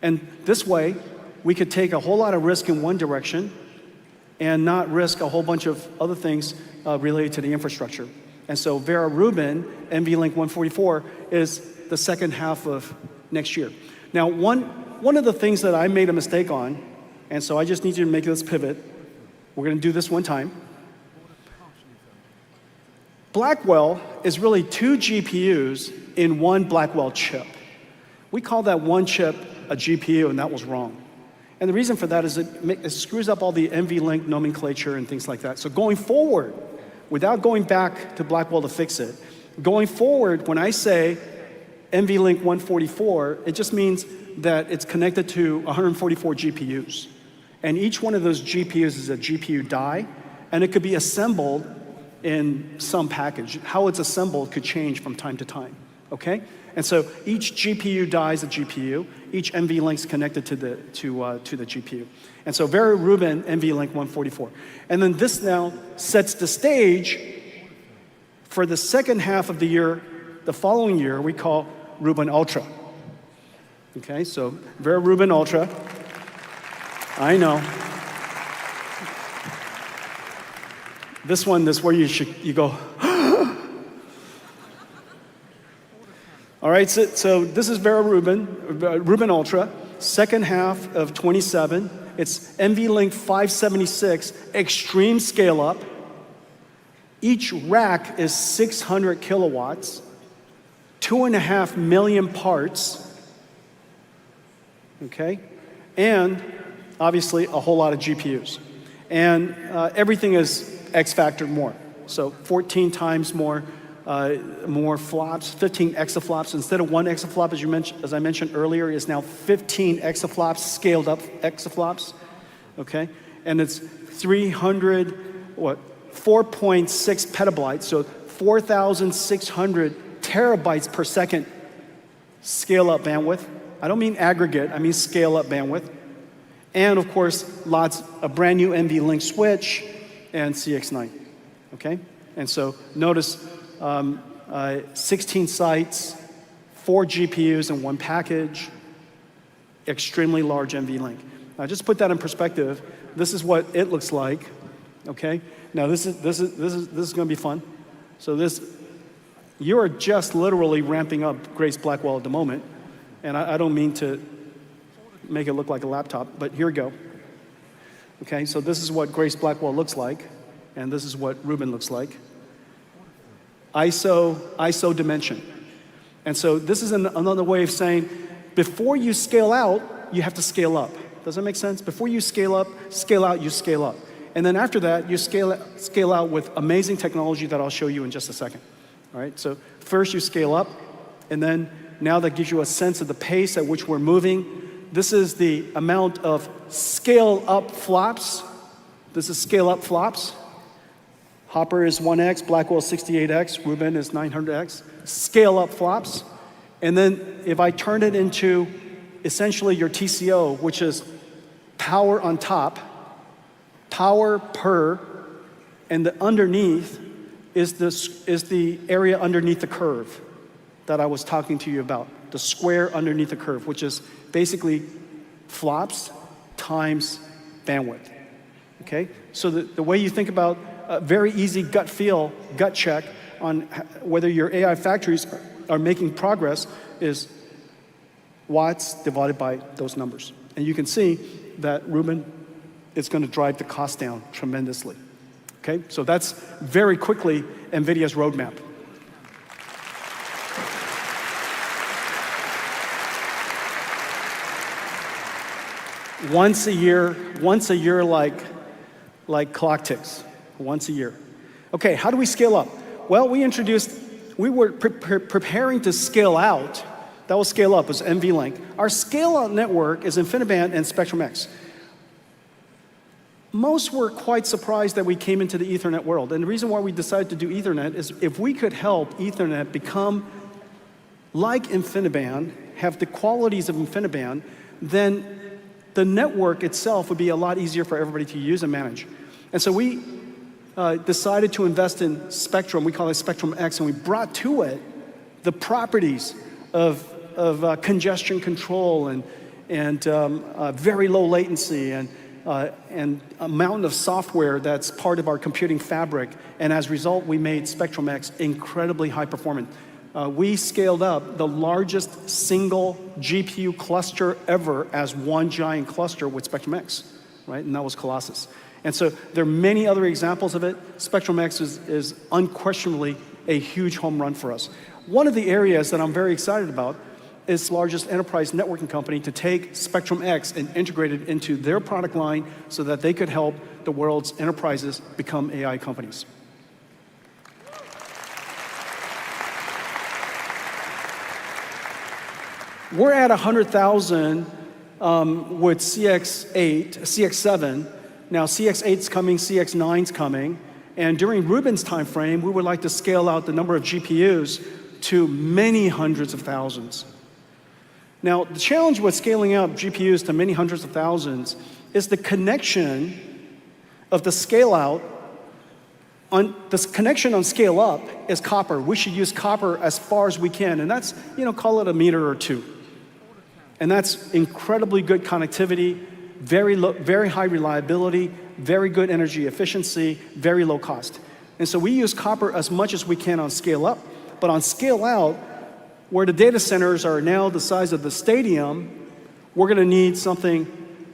And this way, we could take a whole lot of risk in one direction and not risk a whole bunch of other things related to the infrastructure. And so Vera Rubin, NVLink 144, is the second half of next year. Now, one of the things that I made a mistake on, and so I just need you to make this pivot. We're going to do this one time. Blackwell is really 2 GPUs in one Blackwell chip. We call that one chip a GPU, and that was wrong. And the reason for that is it screws up all the NVLink nomenclature and things like that. So going forward, without going back to Blackwell to fix it, going forward, when I say NVLink 144, it just means that it's connected to 144 GPUs. And each one of those GPUs is a GPU die, and it could be assembled in some package. How it's assembled could change from time to time, okay? And so each GPU die is a GPU. Each NVLink is connected to the GPU. And so Vera Rubin, NVLink 144. And then this now sets the stage for the second half of the year, the following year, we call Rubin Ultra. Okay, so Vera Rubin Ultra. I know. This one is where you go, all right, so this is Vera Rubin Ultra, second half of 27. It's NVLink 576, extreme scale up. Each rack is 600 kilowatts, 2.5 million parts, okay? And obviously a whole lot of GPUs. And everything is X factor more. So 14 times more more flops, 15 exaflops. Instead of 1 exaflop, as I mentioned earlier, is now 15 exaflops, scaled up exaflops, okay? And it's 4.6 petabytes, so 4,600 terabytes per second scale up bandwidth. I don't mean aggregate, I mean scale up bandwidth. And of course, a brand new NVLink switch and CX9, okay? And so notice 16 sites, 4 GPUs in one package, extremely large NVLink. Now just put that in perspective. This is what it looks like, okay? Now this is going to be fun. So you are just literally ramping up Grace Blackwell at the moment, and I don't mean to make it look like a laptop, but here we go. Okay, so this is what Grace Blackwell looks like, and this is what Rubin looks like. ISO dimension. And so this is another way of saying, before you scale out, you have to scale up. Does that make sense? Before you scale out, you scale up. And then after that, you scale out with amazing technology that I'll show you in just a second. All right, so first you scale up, and then now that gives you a sense of the pace at which we're moving. This is the amount of scale up flops. This is scale up flops. Hopper is 1x, Blackwell is 68x, Rubin is 900x. Scale up flops. And then if I turn it into essentially your TCO, which is power on top, power per, and the underneath is the area underneath the curve that I was talking to you about, the square underneath the curve, which is basically flops times bandwidth, okay? So the way you think about a very easy gut check on whether your AI factories are making progress is watts divided by those numbers. And you can see that Rubin is going to drive the cost down tremendously. Okay, so that's very quickly NVIDIA's roadmap. Once a year like clock ticks, once a year. Okay, how do we scale up? Well, we were preparing to scale out. That was scale up, was NVLink. Our scale out network is InfiniBand and Spectrum-X. Most were quite surprised that we came into the Ethernet world. And the reason why we decided to do Ethernet is if we could help Ethernet become like InfiniBand, have the qualities of InfiniBand, then the network itself would be a lot easier for everybody to use and manage. And so we decided to invest in Spectrum. We call it Spectrum-X, and we brought to it the properties of congestion control and very low latency and amount of software that's part of our computing fabric. And as a result, we made Spectrum-X incredibly high performant. We scaled up the largest single GPU cluster ever as one giant cluster with Spectrum-X, right? And that was Colossus. And so there are many other examples of it. Spectrum-X is unquestionably a huge home run for us. One of the areas that I'm very excited about is the largest enterprise networking company to take Spectrum-X and integrate it into their product line so that they could help the world's enterprises become AI companies. We're at 100,000 with CX7. Now CX8's coming, CX9's coming, and during Rubin's time frame, we would like to scale out the number of GPUs to many hundreds of thousands. Now, the challenge with scaling up GPUs to many hundreds of thousands is the connection of the scale out. The connection on scale up is copper. We should use copper as far as we can, and that's, call it a meter or two. And that's incredibly good connectivity, very high reliability, very good energy efficiency, very low cost. And so we use copper as much as we can on scale up, but on scale out, where the data centers are now the size of the stadium, we're going to need something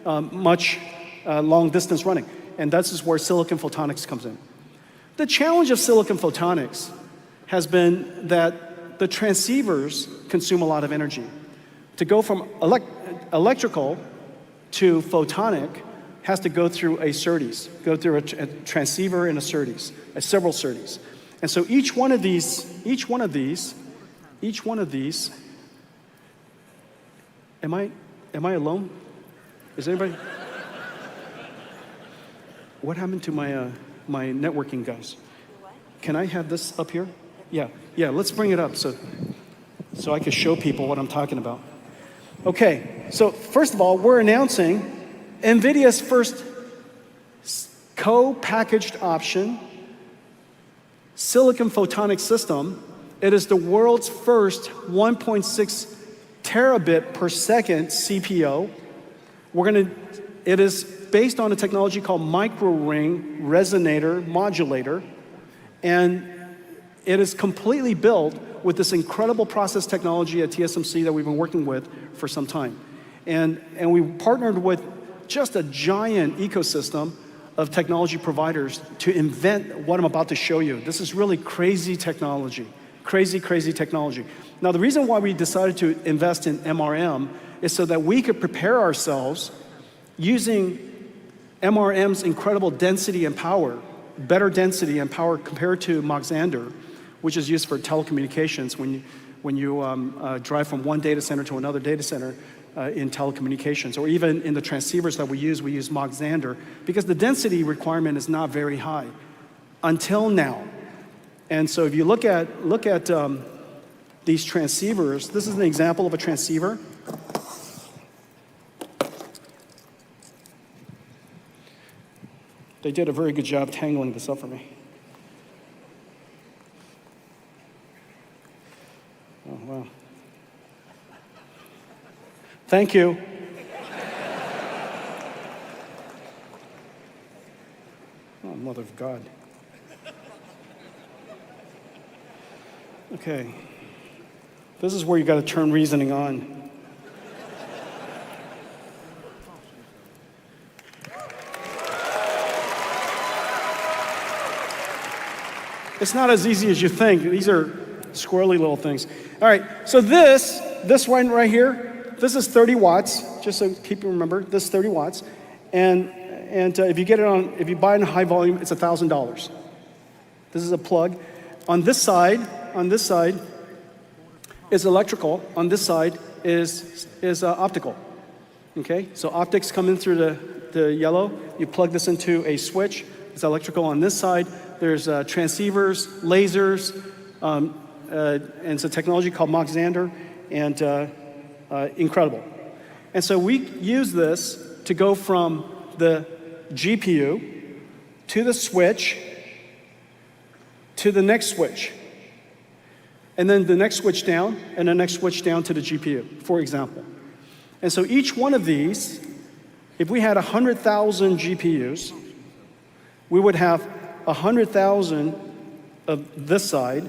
much long distance running. And that's just where silicon photonics comes in. The challenge of silicon photonics has been that the transceivers consume a lot of energy. To go from electrical to photonic has to go through a SerDes, go through a transceiver and a SerDes, several SerDes. And so each one of these, am I alone? Is anybody? What happened to my networking guys? Can I have this up here? Yeah, let's bring it up so I can show people what I'm talking about. Okay, so first of all, we're announcing NVIDIA's first co-packaged option silicon photonic system. It is the world's first 1.6 terabit per second CPO. It is based on a technology called micro-ring resonator modulator, and it is completely built with this incredible process technology at TSMC that we've been working with for some time. And we partnered with just a giant ecosystem of technology providers to invent what I'm about to show you. This is really crazy technology, crazy technology. Now, the reason why we decided to invest in MRM is so that we could prepare ourselves using MRM's incredible density and power, better density and power compared to Mach Xander, which is used for telecommunications when you drive from one data center to another data center in telecommunications, or even in the transceivers that we use Mach Xander, because the density requirement is not very high until now. And so if you look at these transceivers, this is an example of a transceiver. They did a very good job tangling this up for me. Oh, wow. Thank you. Oh, mother of God. Okay. This is where you got to turn reasoning on. It's not as easy as you think. These are squirrely little things. All right, so this one right here, this is 30 watts, just so keep you remember, this is 30 watts. And if you buy it in high volume, it's $1,000. This is a plug. On this side is electrical. On this side is optical. Okay, so optics come in through the yellow. You plug this into a switch. It's electrical. On this side, there's transceivers, lasers, and it's a technology called Mach Xander, and incredible. And so we use this to go from the GPU to the switch to the next switch, and then the next switch down, and the next switch down to the GPU, for example. And so each one of these, if we had 100,000 GPUs, we would have 100,000 of this side,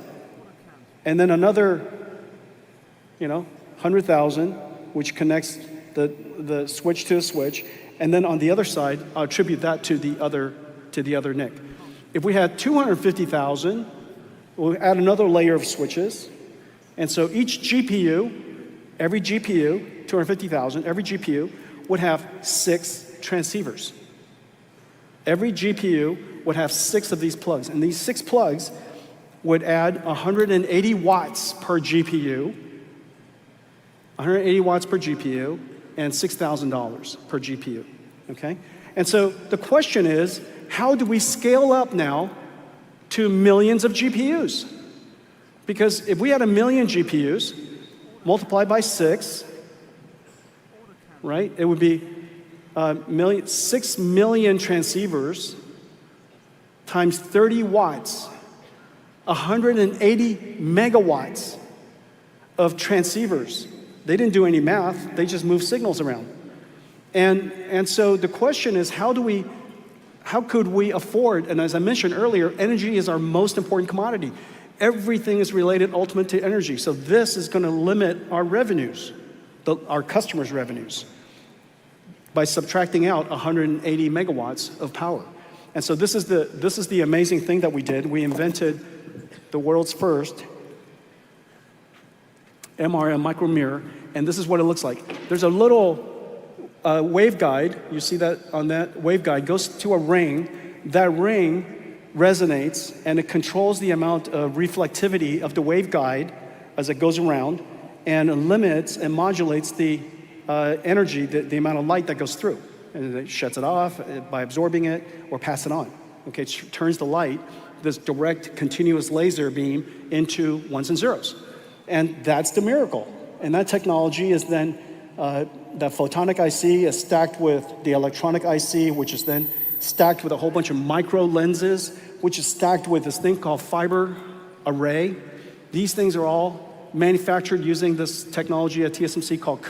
and then another, 100,000, which connects the switch to the switch, and then on the other side, I'll attribute that to the other NIC. If we had 250,000, we'll add another layer of switches, and so each GPU, every GPU, 250,000, every GPU would have 6 transceivers. Every GPU would have 6 of these plugs, and these 6 plugs would add 180 watts per GPU, 180 watts per GPU, and $6,000 per GPU, okay? And so the question is, how do we scale up now to millions of GPUs? Because if we had 1 million GPUs, multiplied by 6, right, it would be 6 million transceivers times 30 watts, 180 megawatts of transceivers. They didn't do any math, they just moved signals around. And so the question is, how could we afford, and as I mentioned earlier, energy is our most important commodity. Everything is related ultimately to energy. So this is going to limit our revenues, our customers' revenues, by subtracting out 180 megawatts of power. And so this is the amazing thing that we did. We invented the world's first MRM micromirror, and this is what it looks like. There's a little waveguide. You see that on that waveguide goes to a ring. That ring resonates, and it controls the amount of reflectivity of the waveguide as it goes around, and limits and modulates the energy, the amount of light that goes through. And it shuts it off by absorbing it or pass it on. Okay, it turns the light, this direct continuous laser beam, into ones and zeros. And that's the miracle. And that technology is then, the photonic IC is stacked with the electronic IC, which is then stacked with a whole bunch of micro lenses, which is stacked with this thing called fiber array. These things are all manufactured using this technology at TSMC called,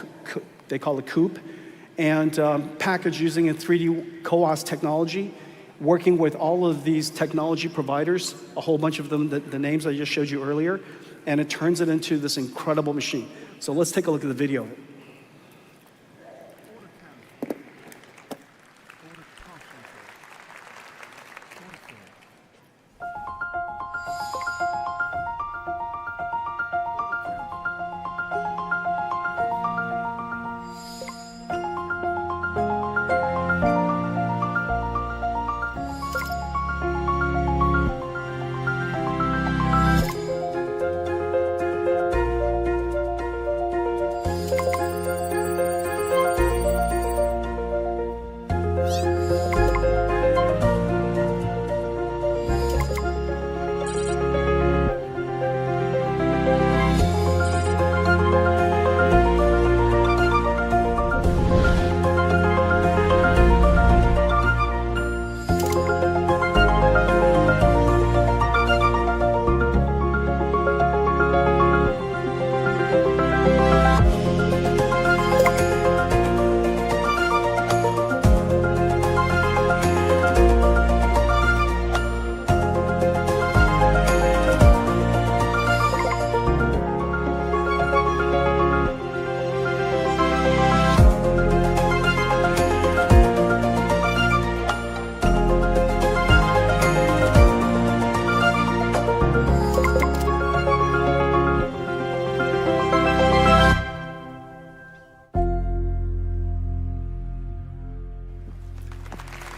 they call it COUP, and packaged using a 3D CoWoS technology, working with all of these technology providers, a whole bunch of them, the names I just showed you earlier, and it turns it into this incredible machine. So let's take a look at the video of it.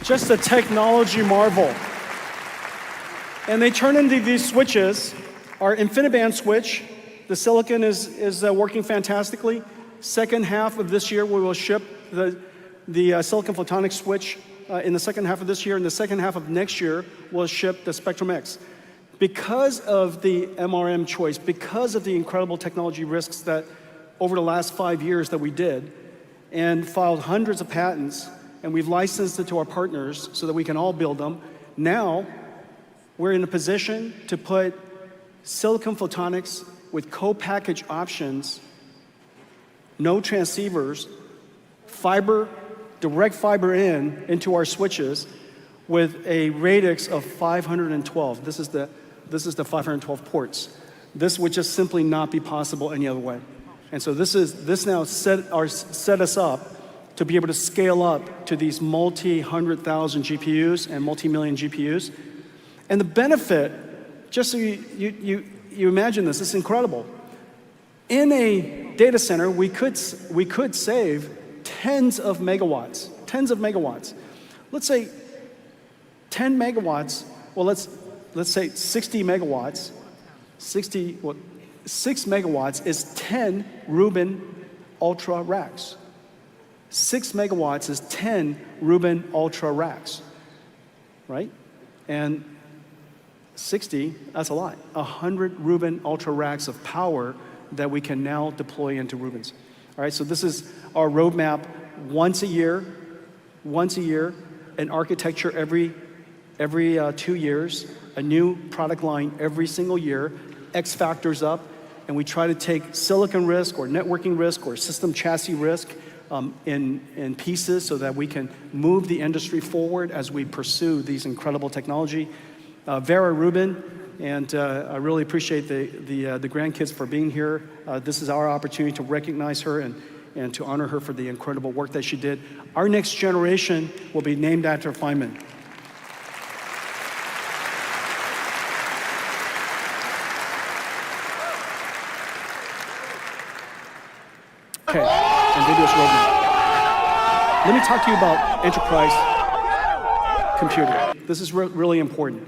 Just a technology marvel. And they turn into these switches. Our InfiniBand switch, the silicon is working fantastically. Second half of this year, we will ship the silicon photonics switch in the second half of this year. In the second half of next year, we'll ship the Spectrum X. Because of the MRM choice, because of the incredible technology risks that over the last 5 years that we did, and filed hundreds of patents, and we've licensed it to our partners so that we can all build them. Now, we're in a position to put silicon photonics with co-package options, no transceivers, fiber, direct fiber into our switches with a radix of 512. This is the 512 ports. This would just simply not be possible any other way. And so this now set us up to be able to scale up to these multi-100,000 GPUs and multi-million GPUs. And the benefit, just so you imagine this, it's incredible. In a data center, we could save tens of megawatts. Let's say 10 megawatts, well, let's say 60 megawatts, 6 megawatts is 10 Rubin Ultra racks. 6 megawatts is 10 Rubin Ultra racks, right? And 60, that's a lot. 100 Rubin Ultra racks of power that we can now deploy into Rubins. All right, so this is our roadmap. Once a year, an architecture every 2 years, a new product line every single year, X factors up, and we try to take silicon risk or networking risk or system chassis risk in pieces so that we can move the industry forward as we pursue these incredible technology. Vera Rubin, and I really appreciate the grandkids for being here. This is our opportunity to recognize her and to honor her for the incredible work that she did. Our next generation will be named after Feynman. Okay, NVIDIA's roadmap. Let me talk to you about enterprise computing. This is really important.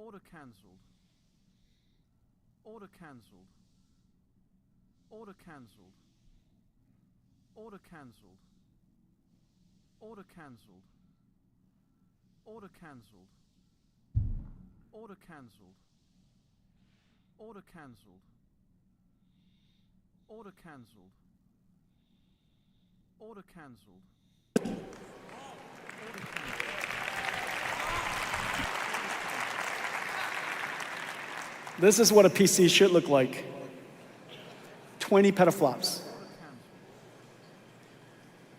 Order cancelled. Order cancelled. Order cancelled. Order cancelled. Order cancelled. Order cancelled. Order cancelled. Order cancelled. Order cancelled. Order cancelled. This is what a PC should look like. 20 petaflops.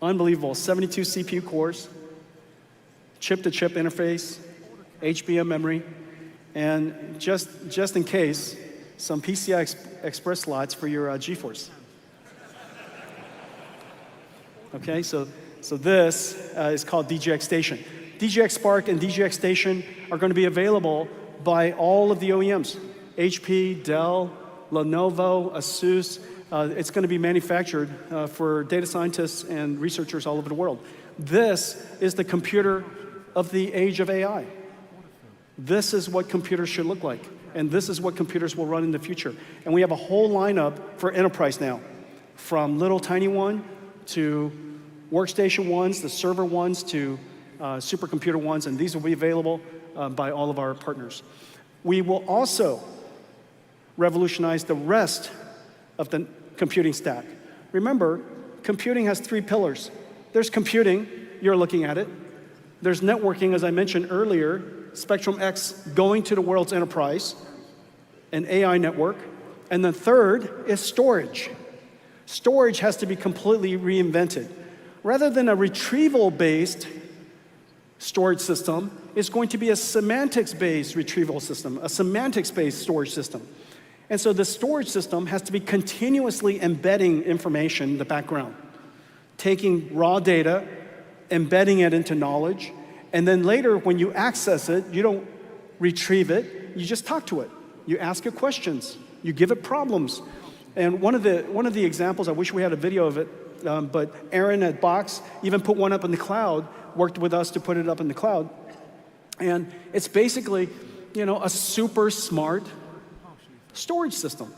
Unbelievable. 72 CPU cores, chip-to-chip interface, HBM memory, and just in case, some PCI Express slots for your GeForce. Okay, so this is called DGX Station. DGX Spark and DGX Station are going to be available by all of the OEMs. HP, Dell, Lenovo, Asus. It's going to be manufactured for data scientists and researchers all over the world. This is the computer of the age of AI. This is what computers should look like. And this is what computers will run in the future. And we have a whole lineup for enterprise now, from little tiny one to workstation ones, the server ones to supercomputer ones, and these will be available by all of our partners. We will also revolutionize the rest of the computing stack. Remember, computing has 3 pillars. There's computing, you're looking at it. There's networking, as I mentioned earlier, Spectrum X going to the world's enterprise, an AI network. And the third is storage. Storage has to be completely reinvented. Rather than a retrieval-based storage system, it's going to be a semantics-based retrieval system, a semantics-based storage system. And so the storage system has to be continuously embedding information in the background, taking raw data, embedding it into knowledge, and then later when you access it, you don't retrieve it, you just talk to it. You ask it questions, you give it problems. And one of the examples, I wish we had a video of it, but Aaron at Box even put one up in the cloud, worked with us to put it up in the cloud. And it's basically, a super smart storage system.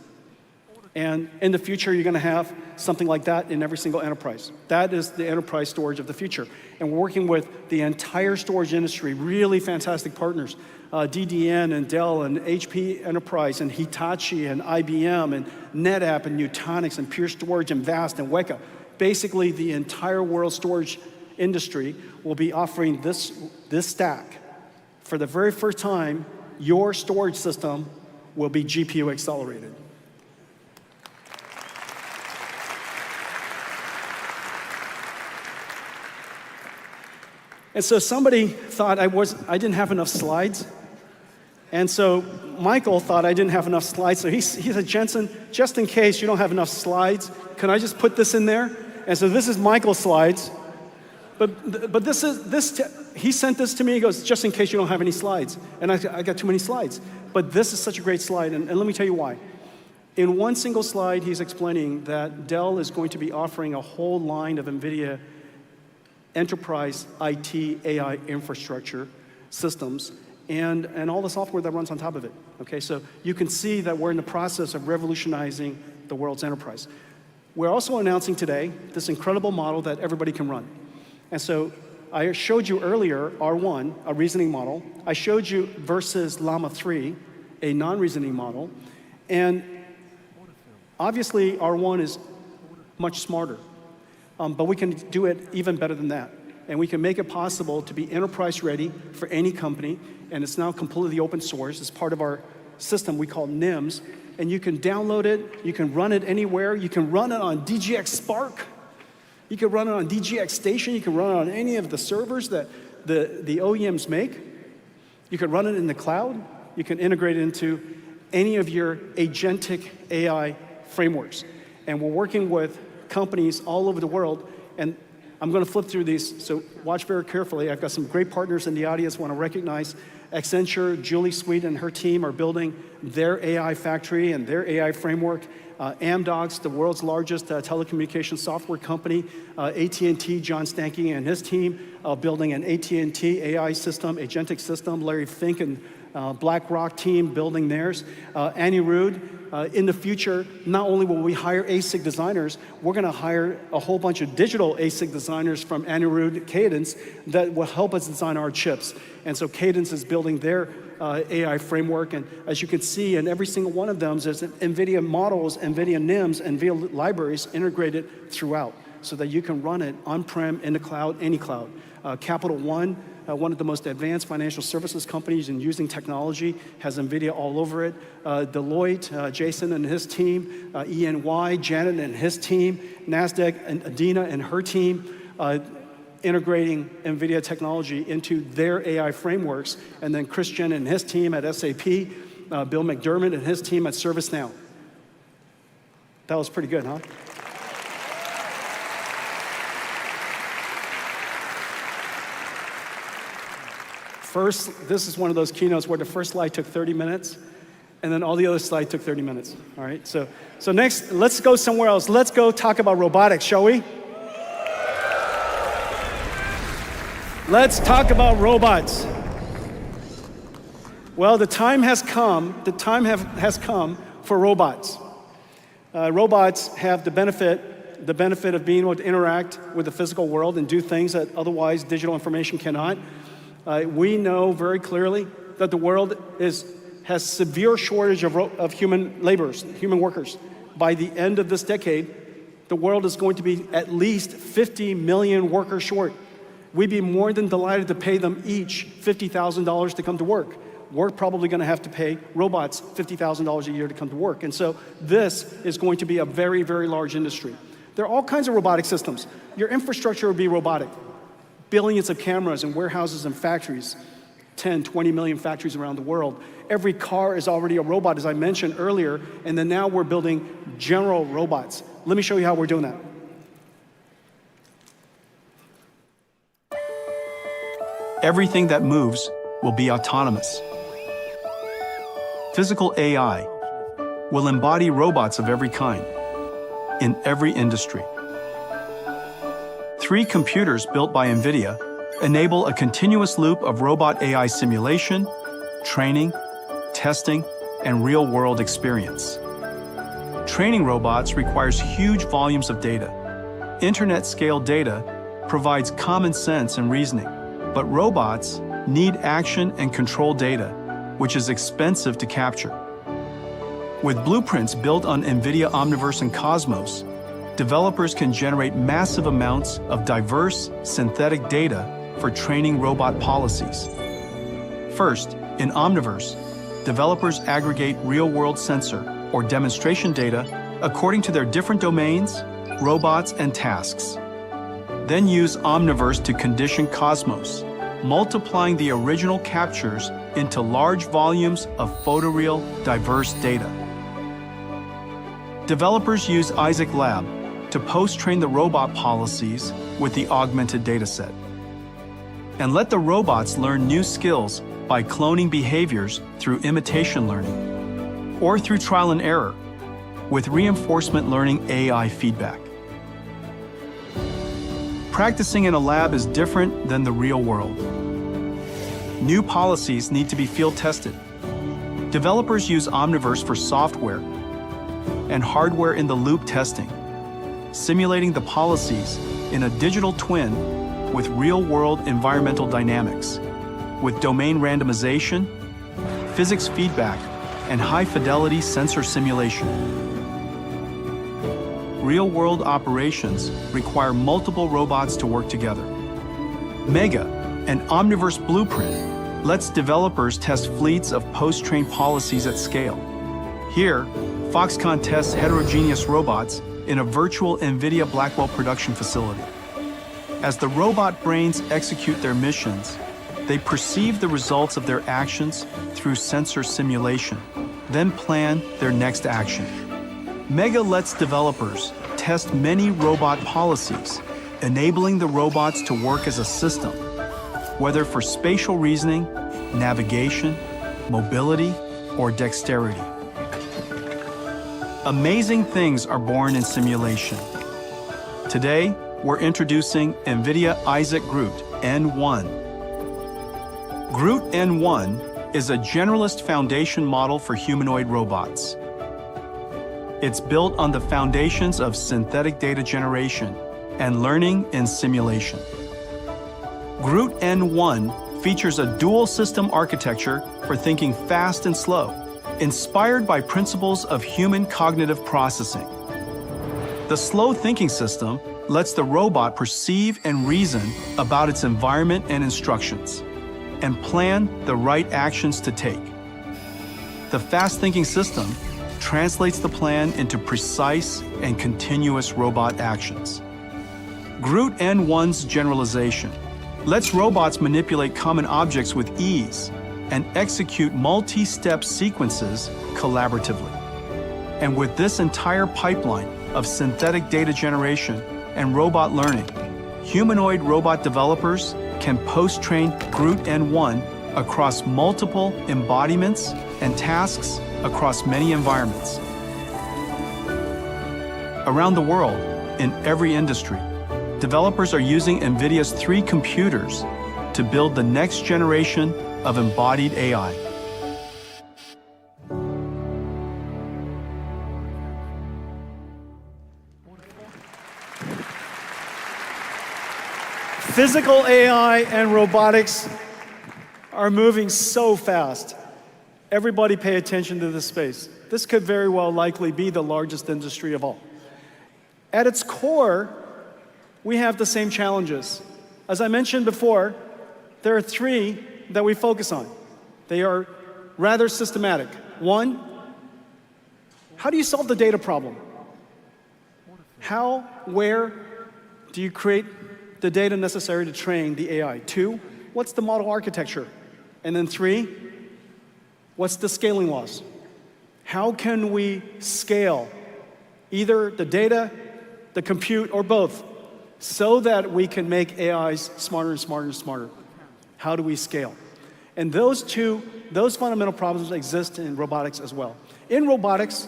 And in the future, you're going to have something like that in every single enterprise. That is the enterprise storage of the future. And we're working with the entire storage industry, really fantastic partners, DDN and Dell and HP Enterprise and Hitachi and IBM and NetApp and Nutanix and Pure Storage and VAST and Weka. Basically, the entire world storage industry will be offering this stack. For the very first time, your storage system will be GPU accelerated. And so somebody thought I didn't have enough slides. And so Michael thought I didn't have enough slides. So he said, Jensen, just in case you don't have enough slides, can I just put this in there? And so this is Michael's slides. But he sent this to me. He goes, just in case you don't have any slides. And I got too many slides. But this is such a great slide, and let me tell you why. In one single slide, he's explaining that Dell is going to be offering a whole line of NVIDIA enterprise IT AI infrastructure systems and all the software that runs on top of it. Okay, so you can see that we're in the process of revolutionizing the world's enterprise. We're also announcing today this incredible model that everybody can run. And so I showed you earlier R1, a reasoning model. I showed you versus Llama 3, a non-reasoning model. And obviously R1 is much smarter, but we can do it even better than that. And we can make it possible to be enterprise ready for any company, and it's now completely open source. It's part of our system we call NIMS, and you can download it, you can run it anywhere, you can run it on DGX Spark, you can run it on DGX Station, you can run it on any of the servers that the OEMs make. You can run it in the cloud, you can integrate it into any of your agentic AI frameworks. And we're working with companies all over the world, and I'm going to flip through these, so watch very carefully. I've got some great partners in the audience I want to recognize. Accenture, Julie Sweet and her team are building their AI factory and their AI framework. Amdocs, the world's largest telecommunications software company. AT&T, John Stankey and his team building an AT&T AI system, agentic system. Larry Fink and BlackRock team building theirs. Anirudh, in the future, not only will we hire ASIC designers, we're going to hire a whole bunch of digital ASIC designers from Anirudh Cadence that will help us design our chips. And so Cadence is building their AI framework, and as you can see, in every single one of them, there's NVIDIA models, NVIDIA NIMs, NVIDIA libraries integrated throughout, so that you can run it on-prem, in the cloud, any cloud. Capital One, one of the most advanced financial services companies in using technology, has NVIDIA all over it. Deloitte, Jason and his team, EY, Janet and his team, NASDAQ, and Adina and her team, integrating NVIDIA technology into their AI frameworks, and then Christian and his team at SAP, Bill McDermott and his team at ServiceNow. That was pretty good, huh? First, this is one of those keynotes where the first slide took 30 minutes, and then all the other slides took 30 minutes, all right? So next, let's go somewhere else. Let's go talk about robotics, shall we? Let's talk about robots. Well, the time has come for robots. Robots have the benefit of being able to interact with the physical world and do things that otherwise digital information cannot. We know very clearly that the world has severe shortage of human laborers, human workers. By the end of this decade, the world is going to be at least 50 million workers short. We'd be more than delighted to pay them each $50,000 to come to work. We're probably going to have to pay robots $50,000 a year to come to work. And so this is going to be a very, very large industry. There are all kinds of robotic systems. Your infrastructure will be robotic. Billions of cameras in warehouses and factories, 10, 20 million factories around the world. Every car is already a robot, as I mentioned earlier, and then now we're building general robots. Let me show you how we're doing that. Everything that moves will be autonomous. Physical AI will embody robots of every kind, in every industry. 3 computers built by NVIDIA enable a continuous loop of robot AI simulation, training, testing, and real-world experience. Training robots requires huge volumes of data. Internet-scale data provides common sense and reasoning, but robots need action and control data, which is expensive to capture. With blueprints built on NVIDIA Omniverse and Cosmos, developers can generate massive amounts of diverse, synthetic data for training robot policies. First, in Omniverse, developers aggregate real-world sensor or demonstration data according to their different domains, robots, and tasks. Then use Omniverse to condition Cosmos, multiplying the original captures into large volumes of photoreal, diverse data. Developers use Isaac Lab to post-train the robot policies with the augmented dataset. And let the robots learn new skills by cloning behaviors through imitation learning, or through trial and error, with reinforcement learning AI feedback. Practicing in a lab is different than the real world. New policies need to be field tested. Developers use Omniverse for software and hardware-in-the-loop testing, simulating the policies in a digital twin with real-world environmental dynamics, with domain randomization, physics feedback, and high-fidelity sensor simulation. Real-world operations require multiple robots to work together. Mega, an Omniverse blueprint, lets developers test fleets of post-trained policies at scale. Here, Foxconn tests heterogeneous robots in a virtual NVIDIA Blackwell production facility. As the robot brains execute their missions, they perceive the results of their actions through sensor simulation, then plan their next action. Mega lets developers test many robot policies, enabling the robots to work as a system, whether for spatial reasoning, navigation, mobility, or dexterity. Amazing things are born in simulation. Today, we're introducing NVIDIA Isaac GR00T N1. GR00T N1 is a generalist foundation model for humanoid robots. It's built on the foundations of synthetic data generation and learning in simulation. GR00T N1 features a dual system architecture for thinking fast and slow, inspired by principles of human cognitive processing. The slow thinking system lets the robot perceive and reason about its environment and instructions, and plan the right actions to take. The fast thinking system translates the plan into precise and continuous robot actions. GR00T N1's generalization lets robots manipulate common objects with ease and execute multi-step sequences collaboratively. And with this entire pipeline of synthetic data generation and robot learning, humanoid robot developers can post-train GR00T N1 across multiple embodiments and tasks across many environments. Around the world, in every industry, developers are using NVIDIA's 3 computers to build the next generation of embodied AI. Physical AI and robotics are moving so fast. Everybody pay attention to this space. This could very well likely be the largest industry of all. At its core, we have the same challenges. As I mentioned before, there are 3 that we focus on. They are rather systematic. 1, how do you solve the data problem? How, where do you create the data necessary to train the AI? 2, what's the model architecture? And then 3, what's the scaling laws? How can we scale either the data, the compute, or both, so that we can make AIs smarter and smarter and smarter? How do we scale? And those fundamental problems exist in robotics as well. In robotics,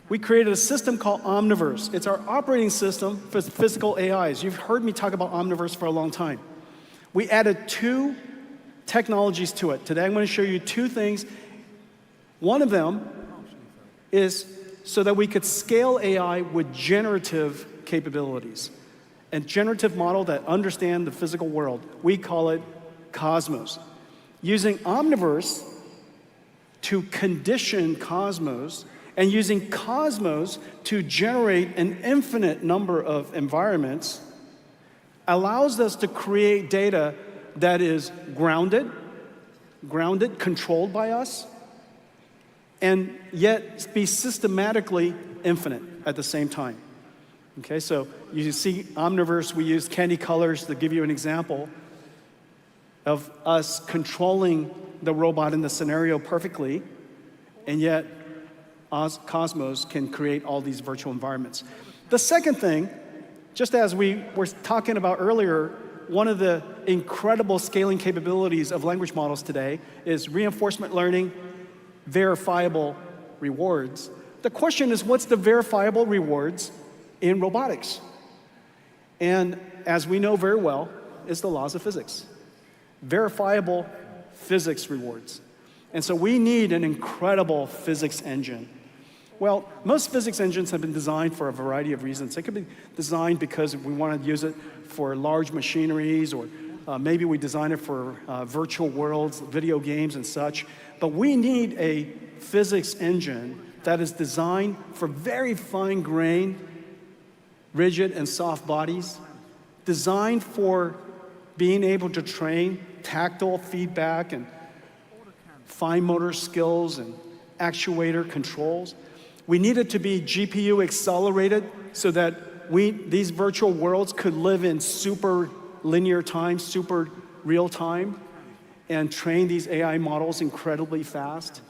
we created a system called Omniverse. It's our operating system for physical AIs. You've heard me talk about Omniverse for a long time. We added 2 technologies to it. Today I'm going to show you 2 things. One of them is so that we could scale AI with generative capabilities. A generative model that understands the physical world. We call it Cosmos. Using Omniverse to condition Cosmos, and using Cosmos to generate an infinite number of environments allows us to create data that is grounded, controlled by us, and yet be systematically infinite at the same time. Okay, so you see Omniverse, we use candy colors to give you an example of us controlling the robot in the scenario perfectly, and yet Cosmos can create all these virtual environments. The second thing, just as we were talking about earlier, one of the incredible scaling capabilities of language models today is reinforcement learning, verifiable rewards. The question is, what's the verifiable rewards in robotics? And as we know very well, it's the laws of physics. Verifiable physics rewards. And so we need an incredible physics engine. Well, most physics engines have been designed for a variety of reasons. They could be designed because we want to use it for large machineries, or maybe we design it for virtual worlds, video games and such. But we need a physics engine that is designed for very fine-grained, rigid and soft bodies, designed for being able to train tactile feedback and fine motor skills and actuator controls. We need it to be GPU accelerated so that these virtual worlds could live in super linear time, super real time, and train these AI models incredibly fast.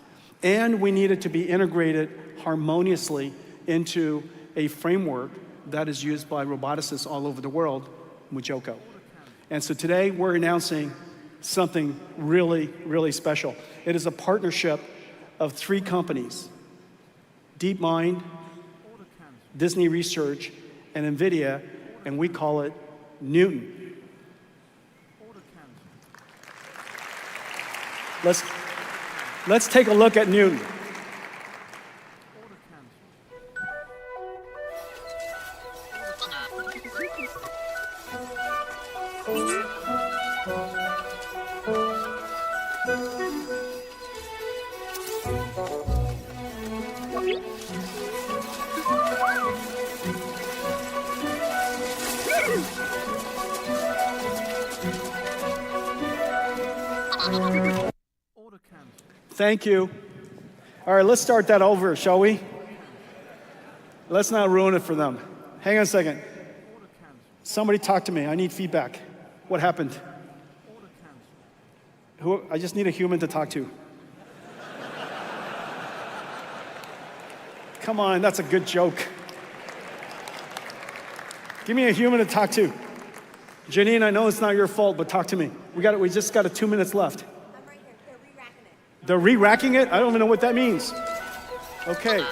And we need it to be integrated harmoniously into a framework that is used by roboticists all over the world, Mujoko. And so today we're announcing something really, really special. It is a partnership of 3 companies: DeepMind, Disney Research, and NVIDIA, and we call it Newton. Let's take a look at Newton. Thank you. All right, let's start that over, shall we? Let's not ruin it for them. Hang on a second. Somebody talk to me. I need feedback. What happened? I just need a human to talk to. Come on, that's a good joke. Give me a human to talk to. Janine, I know it's not your fault, but talk to me. We just got 2 minutes left. I'm right here. They're re-racking it. They're re-racking it? I don't even know what that means. Okay.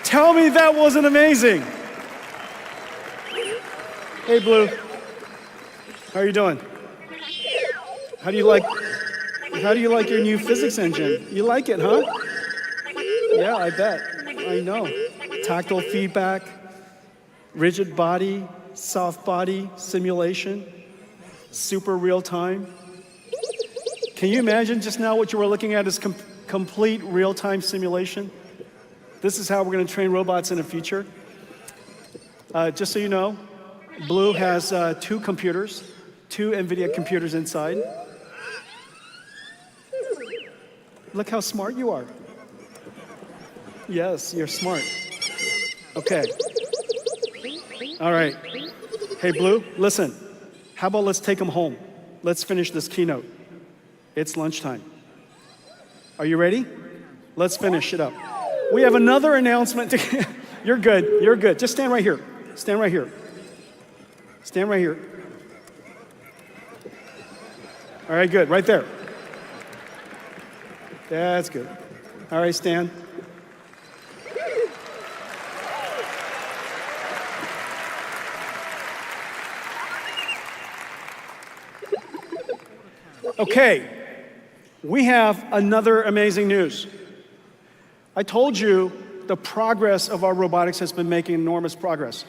Tell me that wasn't amazing. Hey, Blue. How are you doing? How do you like your new physics engine? You like it, huh? Yeah, I bet. I know. Tactile feedback, rigid body, soft body simulation, super real time. Can you imagine just now what you were looking at is complete real time simulation? This is how we're going to train robots in the future. Just so you know, Blue has 2 computers, 2 NVIDIA computers inside. Look how smart you are. Yes, you're smart. Okay. All right. Hey, Blue, listen. How about let's take them home? Let's finish this keynote. It's lunchtime. Are you ready? Let's finish it up. We have another announcement. You're good. You're good. Just stand right here. Stand right here. Stand right here. All right, good. Right there. That's good. All right, stand. Okay. We have another amazing news. I told you the progress of our robotics has been making enormous progress.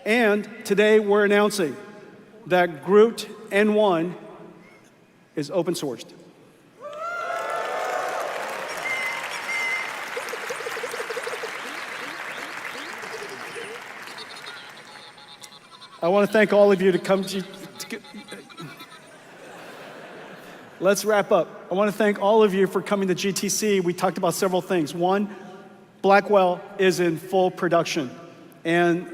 And today we're announcing that Groot N1 is open sourced. I want to thank all of you to come to let's wrap up. I want to thank all of you for coming to GTC. We talked about several things. One, Blackwell is in full production, and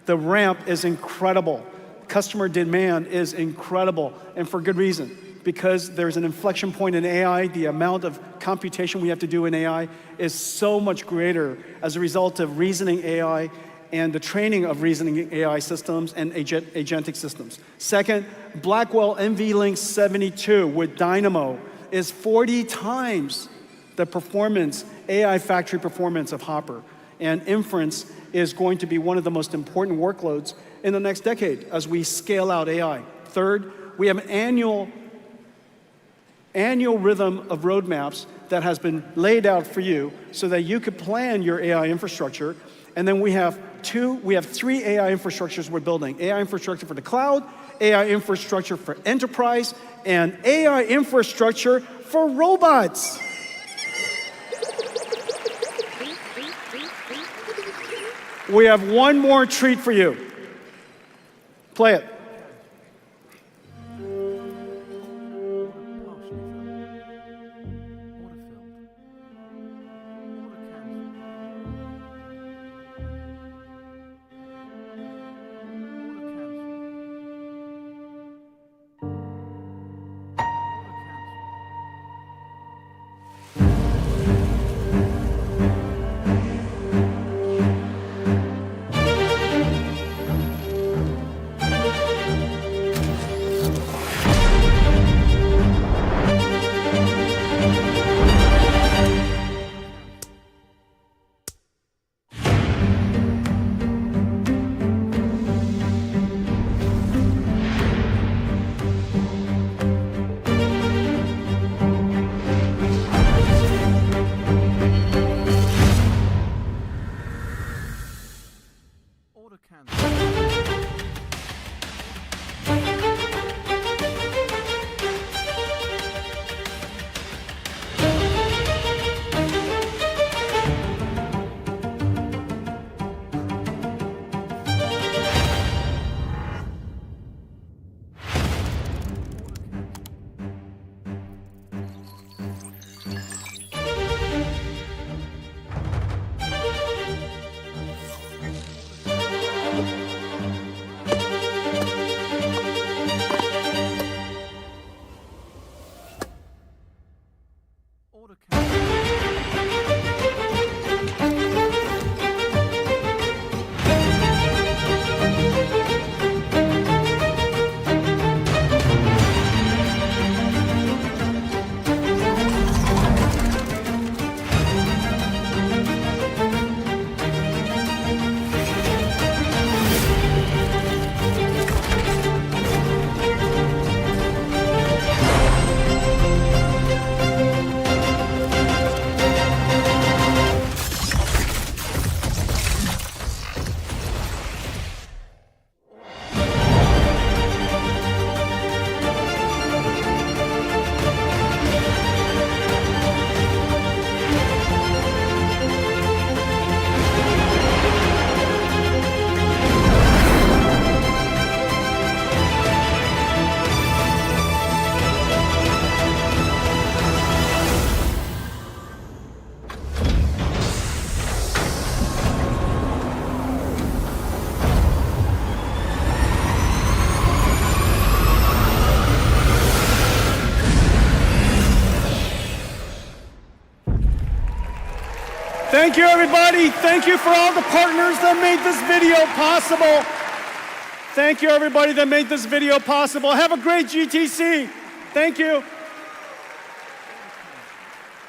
the ramp is incredible. Customer demand is incredible, and for good reason. Because there's an inflection point in AI, the amount of computation we have to do in AI is so much greater as a result of reasoning AI and the training of reasoning AI systems and agentic systems. Second, Blackwell NVLink 72 with Dynamo is 40 times the performance, AI factory performance of Hopper. And inference is going to be one of the most important workloads in the next decade as we scale out AI. Third, we have an annual rhythm of roadmaps that has been laid out for you so that you could plan your AI infrastructure. And then we have 3 AI infrastructures we're building. AI infrastructure for the cloud, AI infrastructure for enterprise, and AI infrastructure for robots. We have one more treat for you. Play it. Thank you, everybody. Thank you for all the partners that made this video possible. Thank you, everybody that made this video possible. Have a great GTC. Thank you.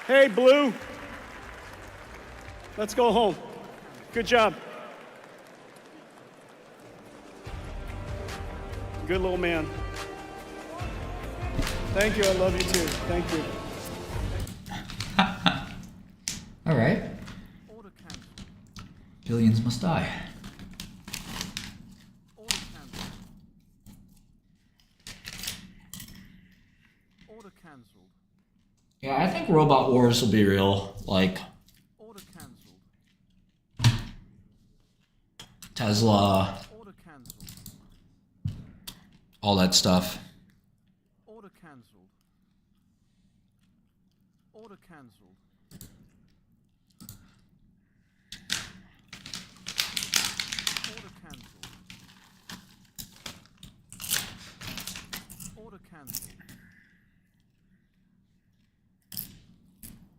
Hey, Blue. Let's go home. Good job. Good little man. Thank you. I love you too. Thank you. All right. Billions must die. Order cancelled. Yeah, I think robot wars will be real. Like Order cancelled. Tesla, Order cancelled. all that stuff. Order cancelled. Order cancelled. Order cancelled. Order cancelled.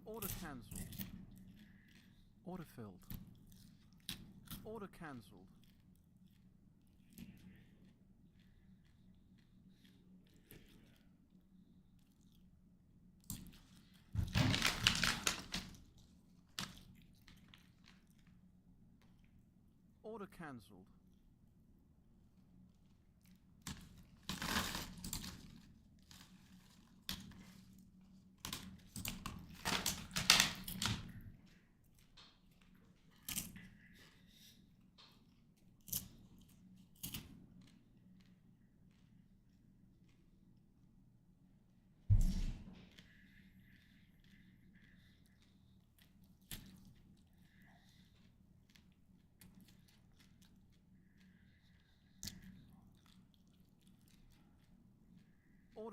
Order cancelled. Order filled. Order cancelled. Order cancelled.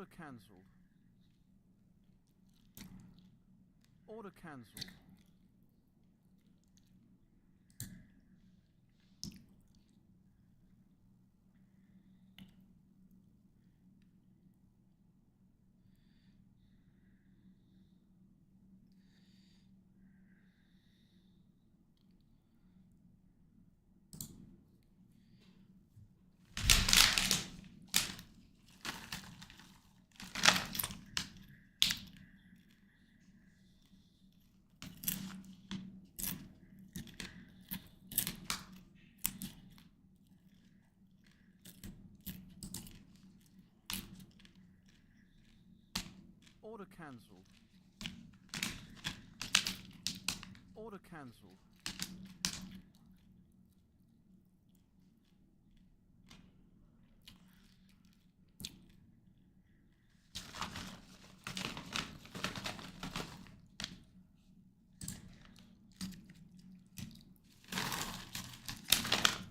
Order cancelled. Order cancelled. Order cancelled. Order cancelled.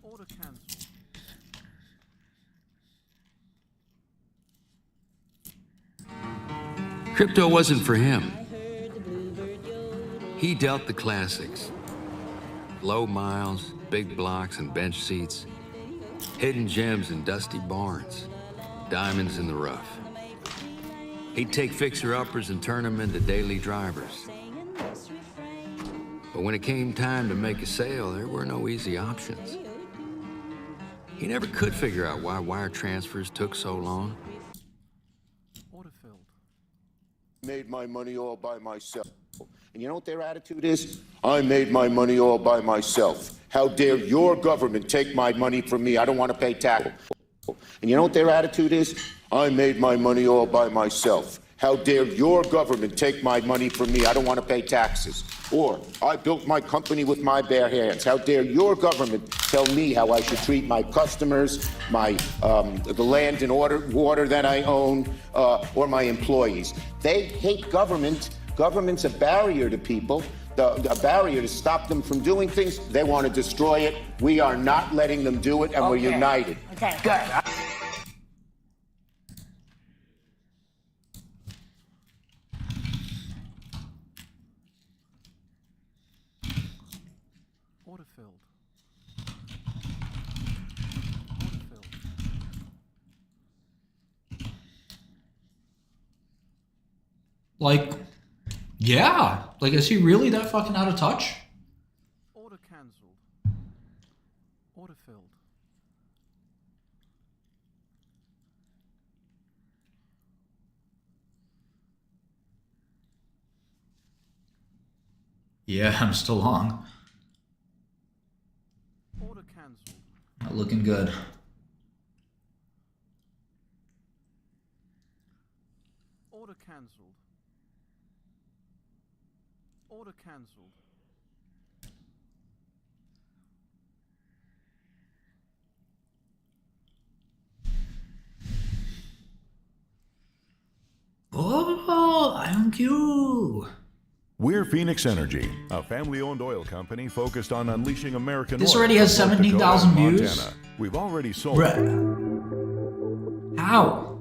Order cancelled. Crypto wasn't for him. He dealt the classics. Low miles, big blocks and bench seats, hidden gems in dusty barns, diamonds in the rough. He'd take fixer-uppers and turn them into daily drivers. But when it came time to make a sale, there were no easy options. He never could figure out why wire transfers took so long. Order filled. Made my money all by myself. And you know what their attitude is? I made my money all by myself. How dare your government take my money from me? I don't want to pay tax. And you know what their attitude is? I made my money all by myself. How dare your government take my money from me? I don't want to pay taxes. Or, I built my company with my bare hands. How dare your government tell me how I should treat my customers, the land and water that I own, or my employees. They hate government. Government's a barrier to people, a barrier to stop them from doing things. They want to destroy it. We are not letting them do it, and we're united. Okay. Good. Order filled. Order filled. Like, yeah. Like, is he really that fucking out of touch? filled. Yeah, I'm still long. Order cancelled. Not looking good. Order cancelled. Order cancelled. Oh, IonQ. We're Phoenix Energy, a family-owned oil company focused on unleashing American This oil already has from North Dakota 17,000 and views? Montana. We've already sold. Bruh. How?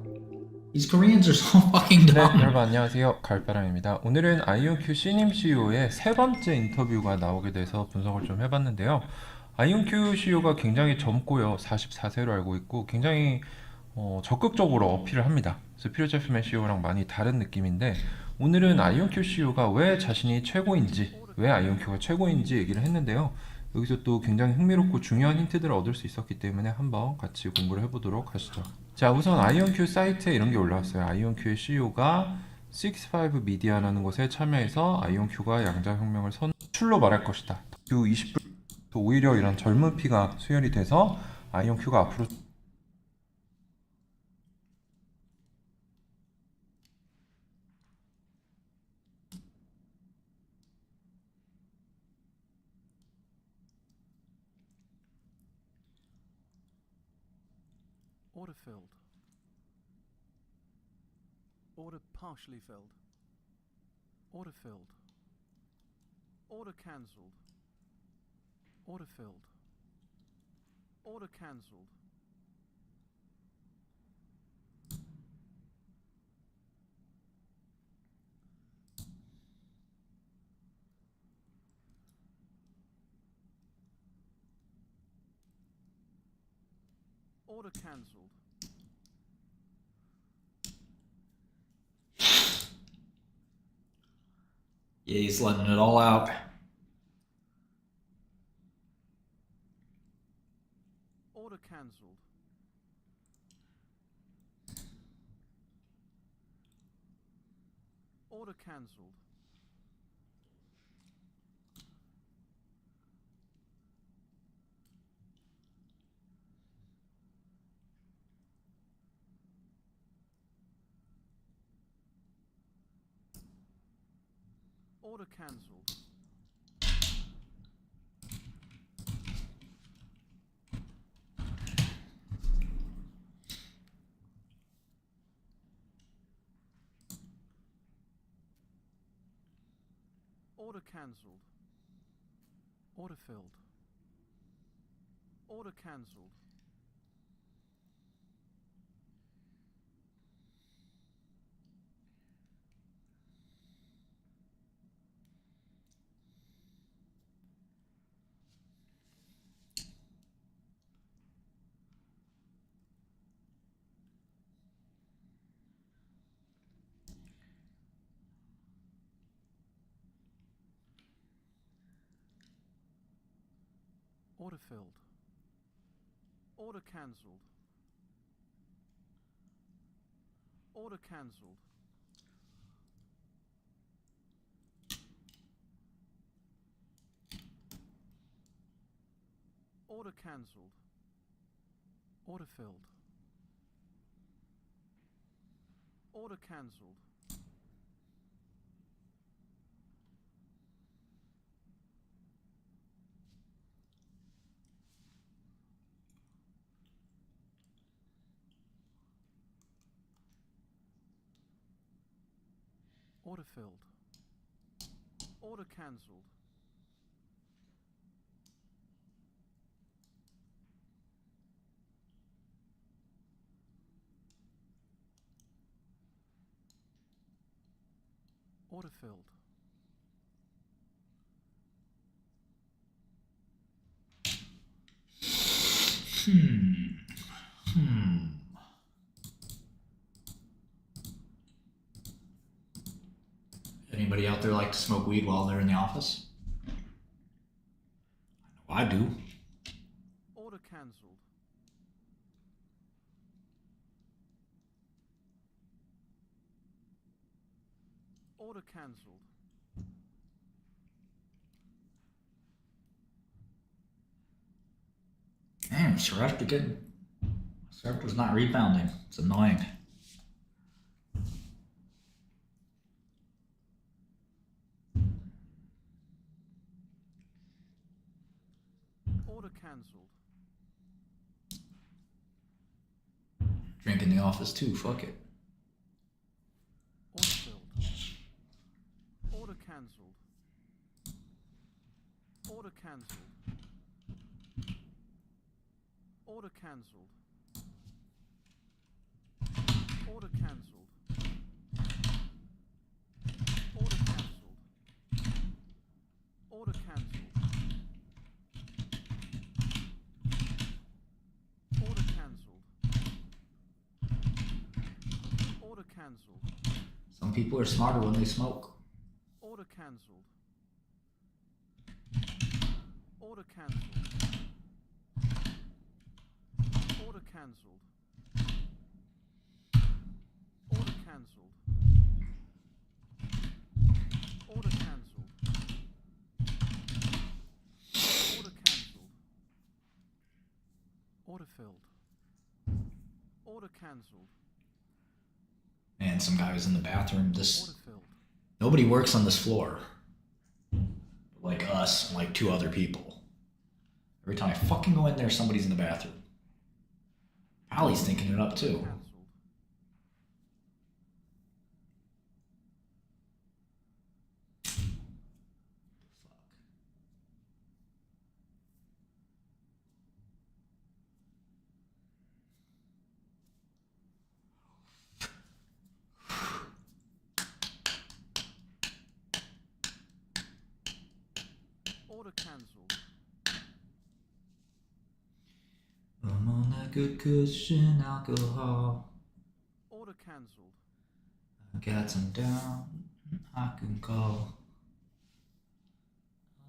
These Koreans are so fucking 네, dumb. 여러분 안녕하세요. 갈바람입니다. 오늘은 아이온큐 신임 CEO의 세 번째 인터뷰가 나오게 돼서 분석을 좀 해봤는데요. 아이온큐 CEO가 굉장히 젊고요. 44세로 알고 있고 굉장히 적극적으로 어필을 합니다. 그래서 피터 제프맨 CEO랑 많이 다른 느낌인데 오늘은 아이온큐 CEO가 왜 자신이 최고인지, 왜 아이온큐가 최고인지 얘기를 했는데요. 여기서 또 굉장히 흥미롭고 중요한 힌트들을 얻을 수 있었기 때문에 한번 같이 공부를 해보도록 하시죠. 자, 우선 아이온큐 사이트에 이런 게 올라왔어요. 아이온큐의 CEO가 65 미디어라는 곳에 참여해서 아이온큐가 양자혁명을 선출로 말할 것이다. Q20 오히려 이런 젊은 피가 수혈이 돼서 아이온큐가 앞으로 Order filled. Order partially filled. Order filled. Order cancelled. Order filled. Order cancelled. Order cancelled. Yeah, he's letting it all out. Order cancelled. Order cancelled. Order cancelled. Order cancelled. Order filled. Order cancelled. Order filled. Order cancelled. Order cancelled. Order cancelled. Order filled. Order cancelled. Order filled. Order cancelled. Order filled. Anybody out there like to smoke weed while they're in the office? I know I do. Order cancelled. Order cancelled. Damn, Sarepta's not rebounding. It's annoying. Order cancelled. Drink in the office too, fuck it. Order filled. Order cancelled. Order cancelled. Order cancelled. Order cancelled. Order cancelled. Order cancelled. Order cancelled. Order cancelled. Some people are smarter when they smoke. Order cancelled. Order cancelled. Order cancelled. Order cancelled. Order cancelled. Order cancelled. Order filled. Order cancelled. Man, some guy was in the bathroom. Order filled. Nobody works on this floor. Like us and like 2 other people. Every time I fucking go in there, somebody's in the bathroom. Allie's thinking it up too. Cancelled. Order cancelled. I'm on that good cushion alcohol. Order cancelled. I got some down I can call.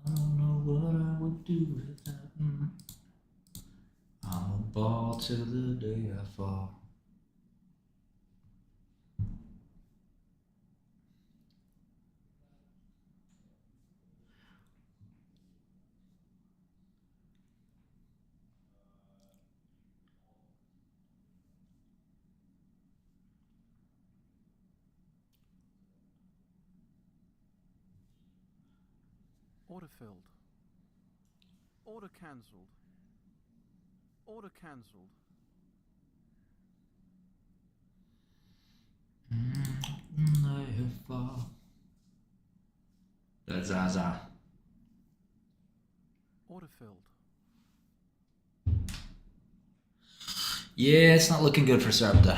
I don't know what I would do without him. I'm a ball till the day I fall. Order filled. Order cancelled. Order cancelled. That's Zaza. Order filled. Yeah, it's not looking good for Sarepta.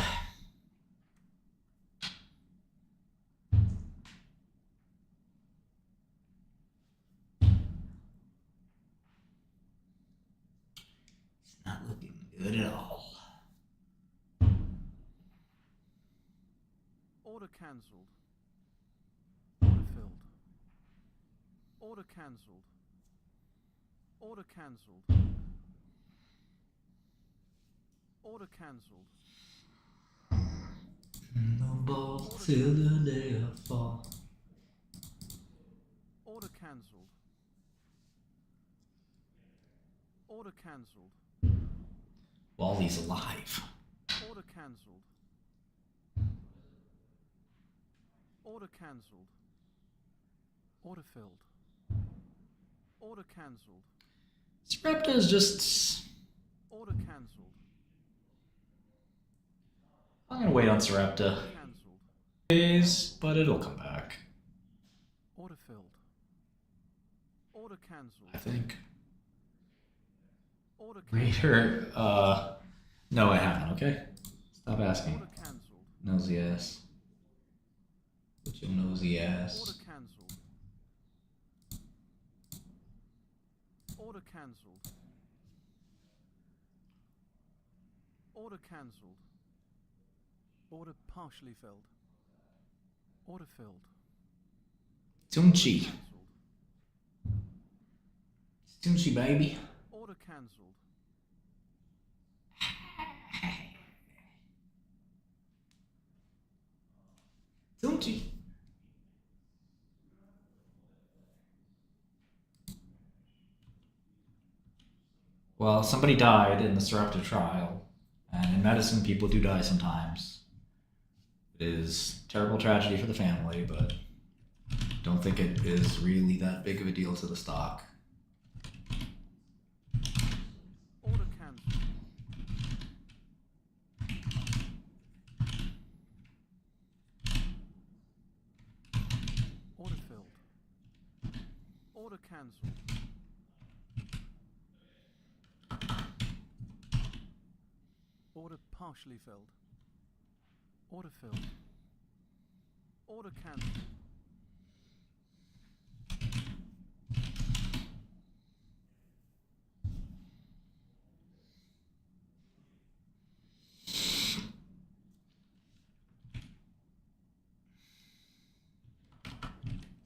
It's not looking good at all. Order cancelled. Order filled. Order cancelled. Order cancelled. Order cancelled. No ball till the day I fall. Order cancelled. Order cancelled. Wally's alive. Order cancelled. Order cancelled. Order filled. Order cancelled. Sarepta is just... Order cancelled. I'm gonna wait on Sarepta. Cancelled. Days, but it'll come back. Order filled. Order cancelled. I think. Order Reader, no I haven't, okay? Stop asking. Order cancelled. Nosy ass. Put your nosy ass. Order cancelled. Order cancelled. Order cancelled. Order partially filled. Order filled. Tunchi. Cancelled. Tunchi, baby. Order cancelled. Tunchi. Well, somebody died in the Sarepta trial, and in medicine, people do die sometimes. It is a terrible tragedy for the family, but don't think it is really that big of a deal to the stock. Order cancelled. Order filled. Order cancelled. Order partially filled. Order filled. Order cancelled.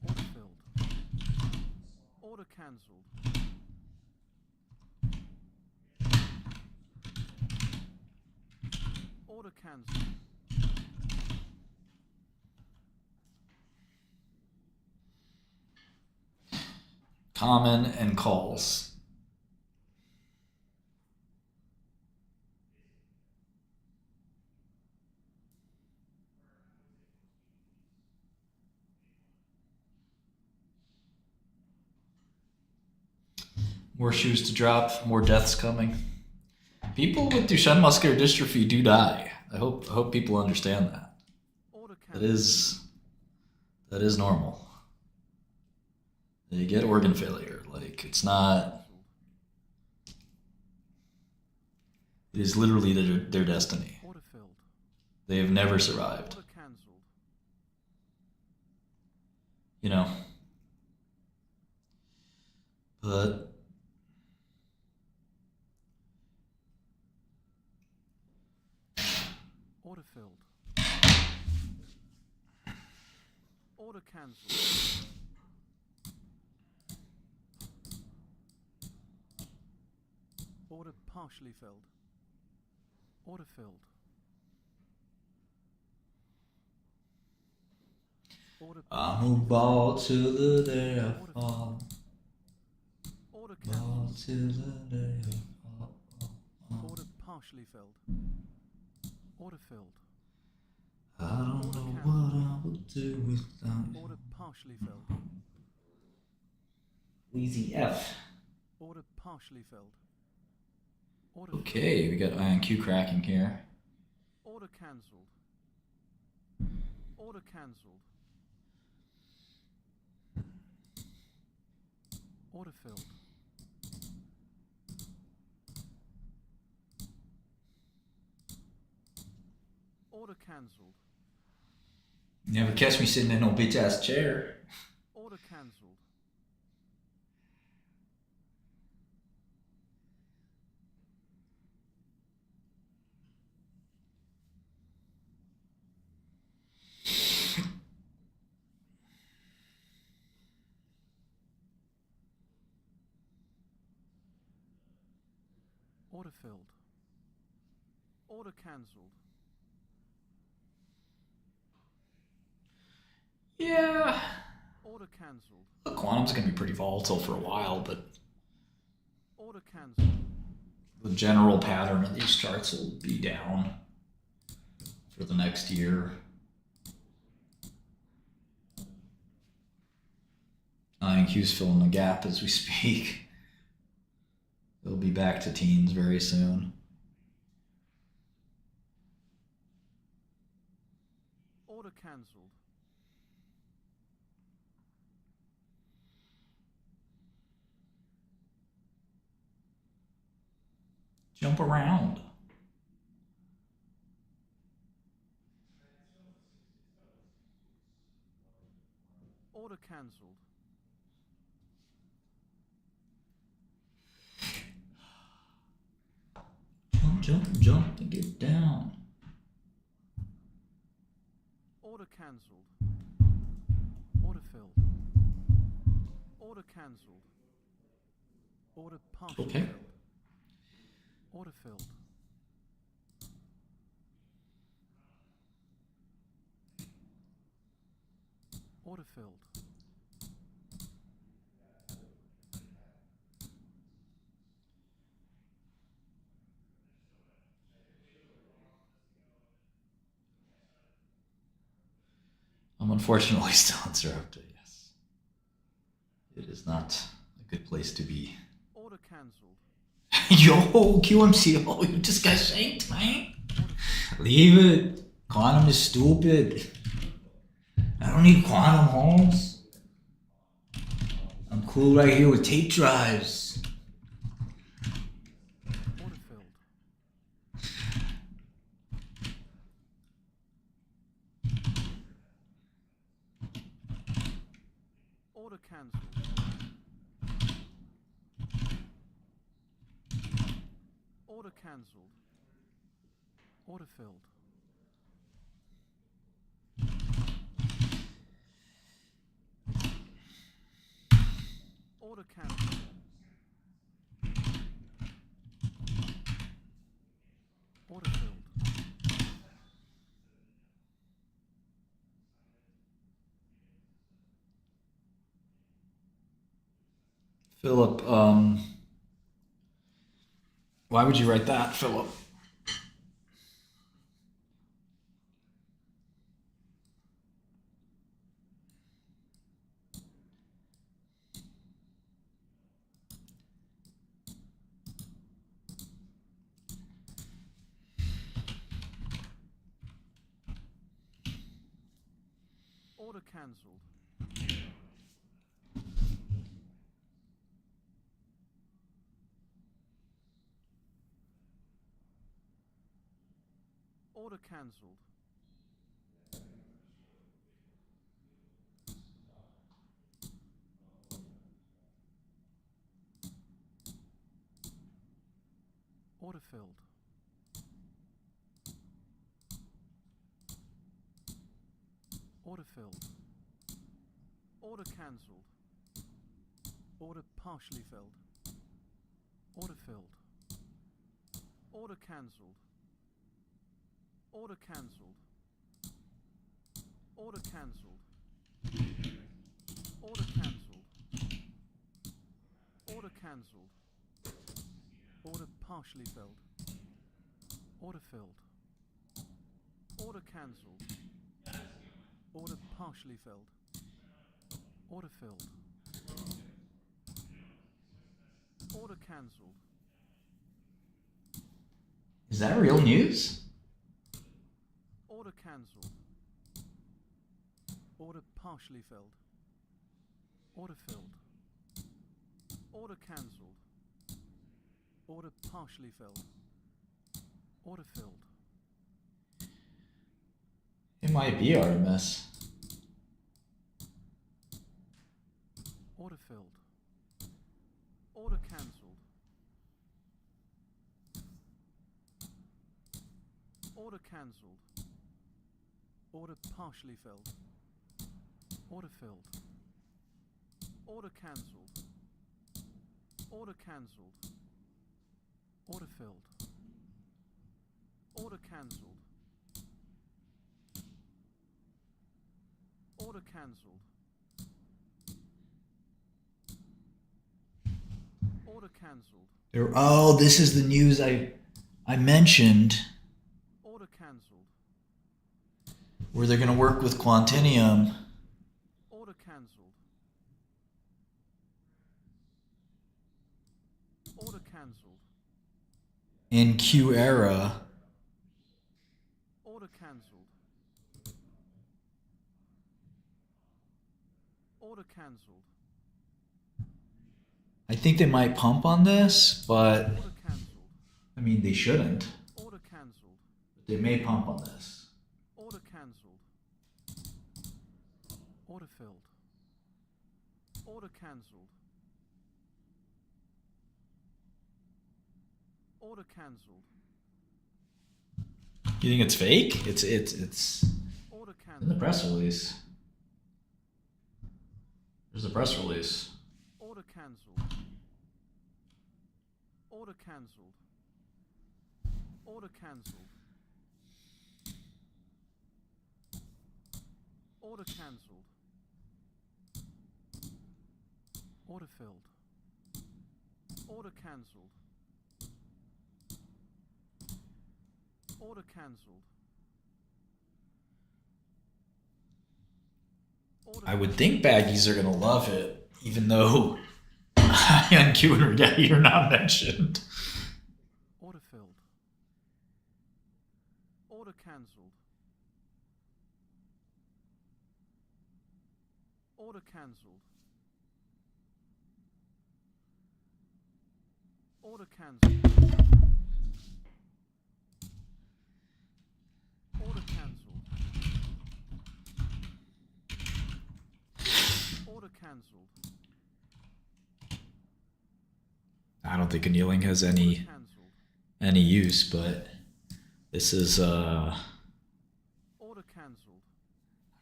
Order filled. Order cancelled. Order cancelled. Common and calls. More shoes to drop, more deaths coming. People with Duchenne muscular dystrophy do die. I hope people understand that. That is normal. They get organ failure. Like, it's not. It is literally their destiny. They have never survived. You know. But Order filled. Order cancelled. Order partially filled. Order filled. Order I move ball till the day I fall. Order Ball cancelled. till the day I fall. Order partially filled. Order filled. I don't know what I would do without you. Order partially filled. Wheezy F. Order partially filled. Order Okay, we got IonQ cracking here. Order cancelled. Order cancelled. Order filled. Order cancelled. Never catch me sitting in no bitch ass chair. Order cancelled. Order filled. Order cancelled. Yeah. Order cancelled. The quantum's gonna be pretty volatile for a while, but Order cancelled. the general pattern of these charts will be down for the next year. IonQ's filling the gap as we speak. It'll be back to teens very soon. Order cancelled. Jump around. Order cancelled. Jump, jump, jump and get down. Order cancelled. Order filled. Order cancelled. Order partially Okay. filled. Order filled. Order filled. Unfortunately still interrupted, yes. It is not a good place to be. Order cancelled. Yo, QMCO, you just got shanked, man. Leave it. Quantum is stupid. I don't need quantum, Holmes. I'm cool right here with tape drives. Order filled. Order cancelled. Order cancelled. Order filled. Order cancelled. Order filled. Philip, why would you write that, Philip? Order cancelled. Order cancelled. Order filled. Order filled. Order cancelled. Order partially filled. Order filled. Order cancelled. Order cancelled. Order cancelled. Order cancelled. Order cancelled. Order partially filled. Order filled. Order cancelled. Order partially filled. Order filled. Order cancelled. Is that real news? Order cancelled. Order partially filled. Order filled. Order cancelled. Order partially filled. Order filled. It might be Artemis. Order filled. Order cancelled. Order cancelled. Order partially filled. Order filled. Order cancelled. Order cancelled. Order filled. Order cancelled. Order cancelled. Order cancelled. Oh, this is the news I mentioned. Order cancelled. Where they're going to work with Quantinium. Order cancelled. Order cancelled. In Q era. Order cancelled. Order cancelled. I think they might pump on this, but Order cancelled. I mean, they shouldn't. Order cancelled. They may pump on this. Order cancelled. Order filled. Order cancelled. Order cancelled. You think it's fake? It's Order in the cancelled. press release. There's a press release. Order cancelled. Order cancelled. Order cancelled. Order cancelled. Order filled. Order cancelled. Order cancelled. I would think baggies are gonna love it, even though IonQ and Rigetti are not mentioned. Order filled. Order cancelled. Order cancelled. Order cancelled. Order cancelled. Order cancelled. I don't think annealing has any use, but this is Order cancelled.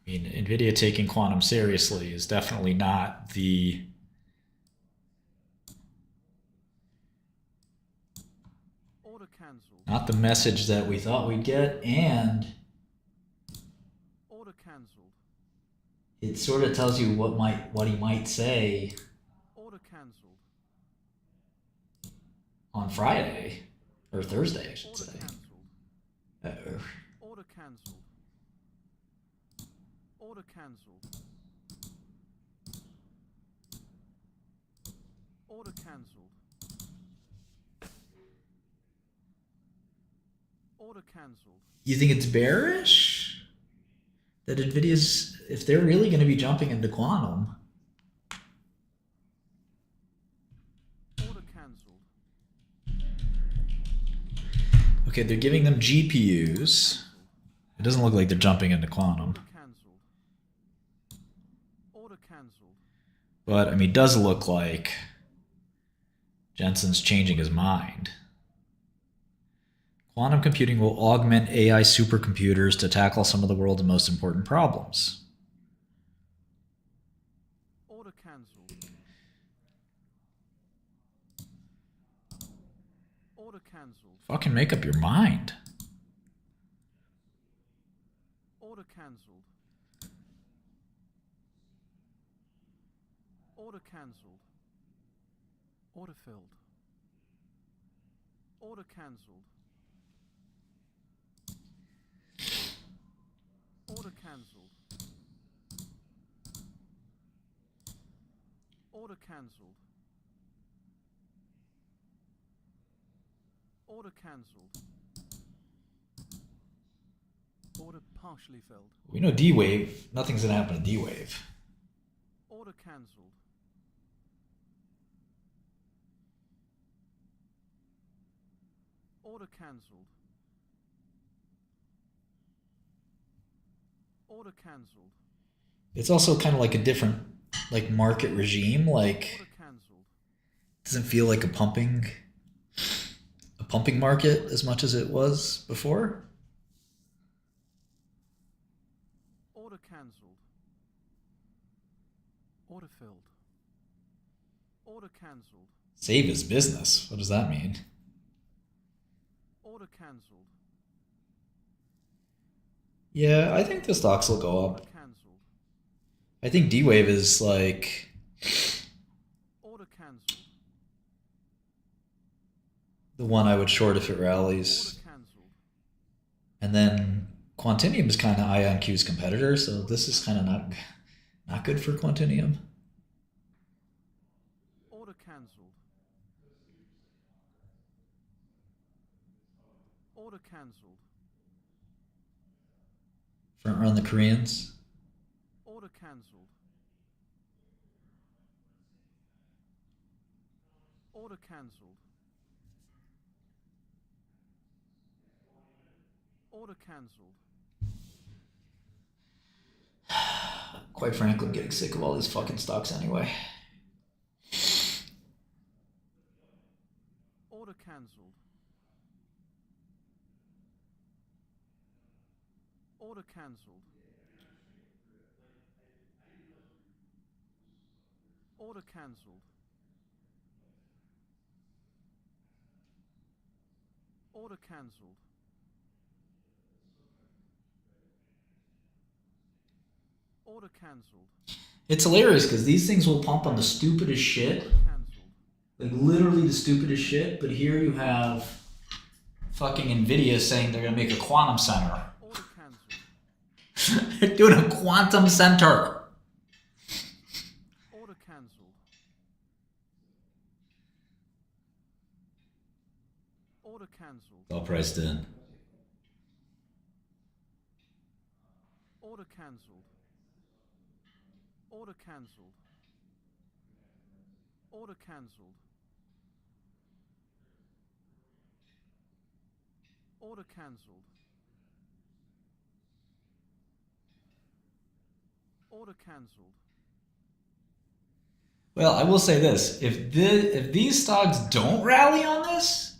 I mean, NVIDIA taking quantum seriously is definitely not the Order cancelled. not the message that we thought we'd get, and Order cancelled. it sort of tells you what he might say Order cancelled. on Friday or Thursday, I should Order say. cancelled. Order cancelled. Order cancelled. Order cancelled. Order cancelled. You think it's bearish that NVIDIA's, if they're really going to be jumping into quantum? Order cancelled. Okay, they're giving them GPUs. It doesn't look like they're jumping into quantum. Cancelled. Order cancelled. But, I mean, it does look like Jensen's changing his mind. Quantum computing will augment AI supercomputers to tackle some of the world's most important problems. Order cancelled. Order cancelled. Fucking make up your mind. Order cancelled. Order cancelled. Order filled. Order cancelled. Order cancelled. Order cancelled. Order cancelled. Order partially filled. We know D-Wave, nothing's going to happen to D-Wave. Order cancelled. Order cancelled. Order cancelled. It's also kind of like a different like market regime. Like, doesn't feel like a pumping market as much as it was before. Order cancelled. Order filled. Order cancelled. Save his business. What does that mean? Order cancelled. Yeah, I think the stocks will go up. I think D-Wave is like Order cancelled. the one I would short if it rallies. And then Quantinium is kind of IonQ's competitor, so this is kind of not good for Quantinium. Order cancelled. Order cancelled. Front run the Koreans. Order cancelled. Order cancelled. Order cancelled. Quite frankly, I'm getting sick of all these fucking stocks anyway. Order cancelled. Order cancelled. Order cancelled. Order cancelled. Order cancelled. It's hilarious because these things will pump on the stupidest shit. Like literally the stupidest shit, but here you have fucking NVIDIA saying they're gonna make a quantum center. Order cancelled. They're doing a quantum center. cancelled. All priced in. Order cancelled. Order cancelled. Order cancelled. Order cancelled. Order cancelled. Well, I will say this: if these stocks don't rally on this,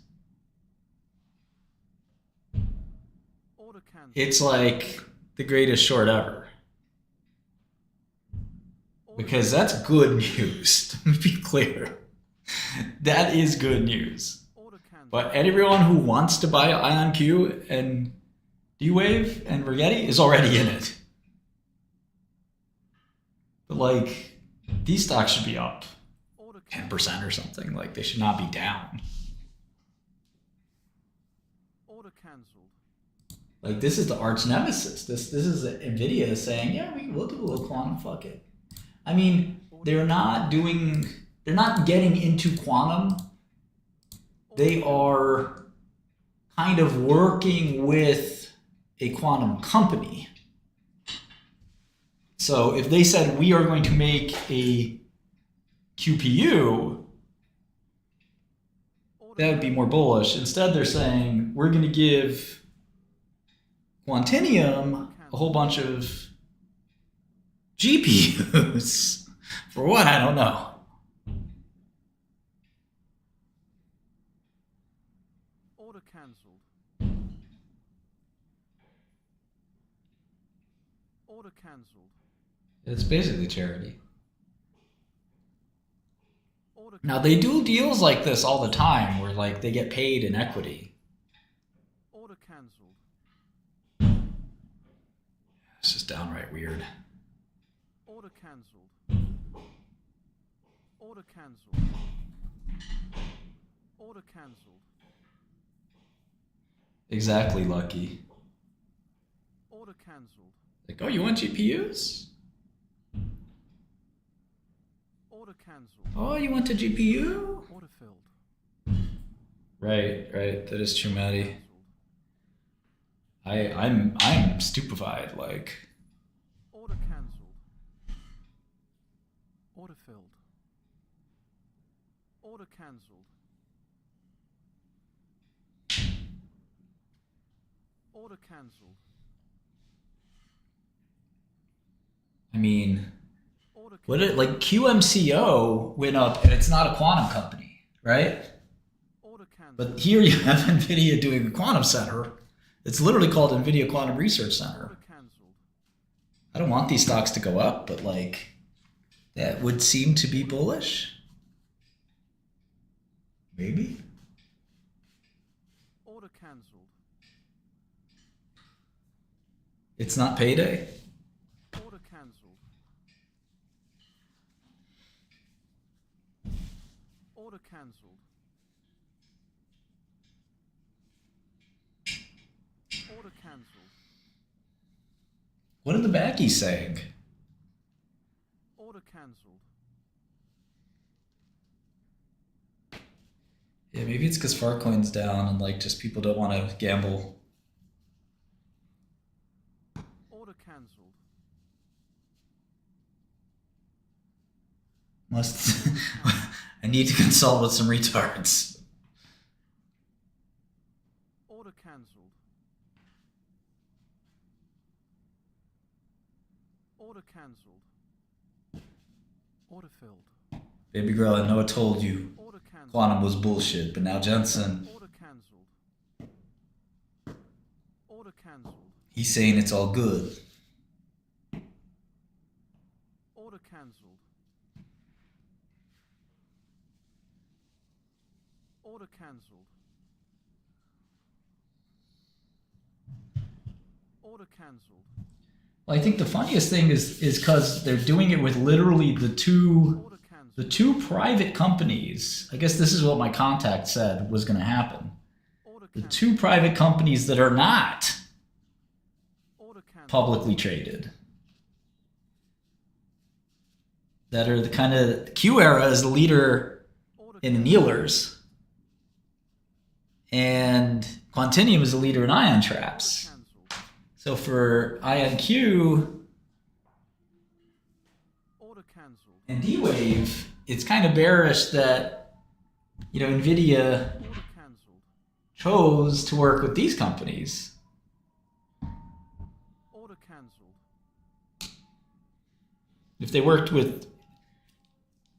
Order cancelled. it's like the greatest short ever. Because that's good news. Let me be clear. That is good news. But everyone who wants to buy IonQ and D-Wave and Rigetti is already in it. But like, these stocks should be up 10% or something. Like, they should not be down. Order cancelled. Like, this is the arch nemesis. This is NVIDIA saying, yeah, we'll do a little quantum, fuck it. I mean, they're not getting into quantum. They are kind of working with a quantum company. So if they said, we are going to make a QPU, that would be more bullish. Instead, they're saying, we're going to give Quantinium a whole bunch of GPUs. For what? I don't know. Order cancelled. Order cancelled. It's basically charity. Now, they do deals like this all the time where like they get paid in equity. Order cancelled. It's just downright weird. Order cancelled. Order cancelled. Order cancelled. Exactly, Lucky. Order cancelled. Like, oh, you want GPUs? Order cancelled. Oh, you want a GPU? Order filled. Right. That is true, Maddie. I'm stupefied. Like, Order cancelled. Order filled. Order cancelled. Order cancelled. I mean, what it like QMCO went up, and it's not a quantum company, right? But here you have NVIDIA doing a quantum center. It's literally called NVIDIA Quantum Research Center. I don't want these stocks to go up, but like, that would seem to be bullish. Maybe. Order cancelled. It's not payday. Order cancelled. Order cancelled. Order cancelled. What are the backies saying? Order cancelled. Yeah, maybe it's because Farcoin's down and like just people don't want to gamble. Order cancelled. I need to consult with some retards. Order cancelled. Order cancelled. Order filled. Baby girl, I know I told you quantum was bullshit, but now Jensen, Order cancelled. Order cancelled. he's saying it's all good. Order cancelled. Order cancelled. Order cancelled. Well, I think the funniest thing is because they're doing it with literally the two private companies. I guess this is what my contact said was going to happen. The two private companies that are not publicly traded. That are the kind of, Q Era is the leader in the kneelers. And Quantinium is a leader in ion traps. So for IonQ and D-Wave, it's kind of bearish that, NVIDIA chose to work with these companies. If they worked with,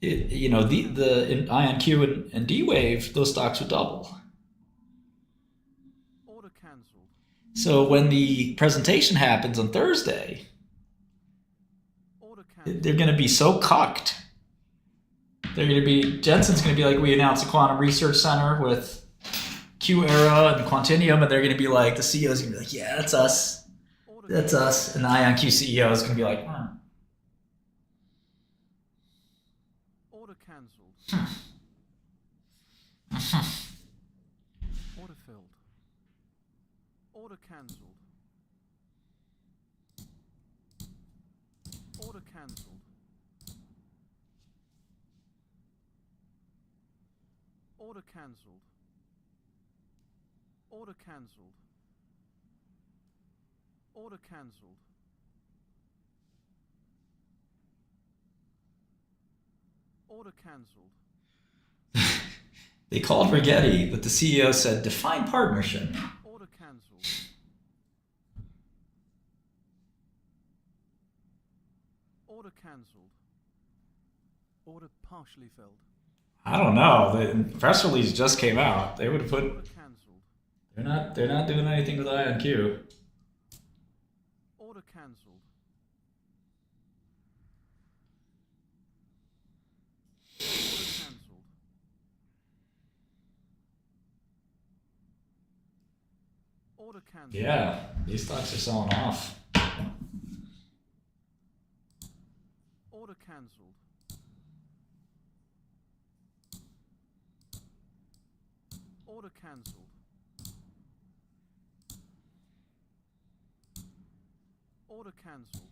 the IonQ and D-Wave, those stocks would double. So when the presentation happens on Thursday, they're going to be so cucked. Jensen's going to be like, we announced a quantum research center with Q-Era and Quantinium, and they're going to be like, the CEO is going to be like, yeah, that's us. That's us. And the IonQ CEO is going to be like, Order cancelled. Order filled. Order cancelled. Order cancelled. Order cancelled. Order cancelled. Order cancelled. Order cancelled. They called Rigetti, but the CEO said, define partnership. Order cancelled. Order cancelled. Order partially filled. I don't know. The press release just came out. They would have put. Order cancelled. They're not doing anything with IonQ. Order cancelled. Order cancelled. Order cancelled. Yeah, these stocks are selling off. Order cancelled. Order cancelled. Order cancelled.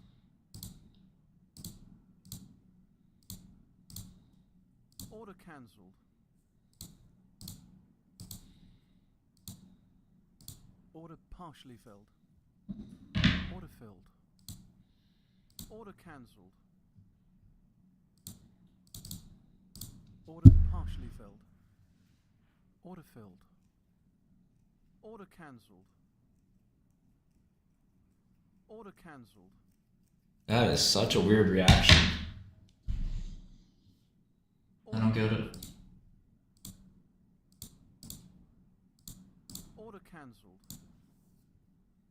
Order cancelled. Order partially filled. Order filled. Order cancelled. Order partially filled. Order filled. Order cancelled. Order cancelled. That is such a weird reaction. I don't get it. Order cancelled.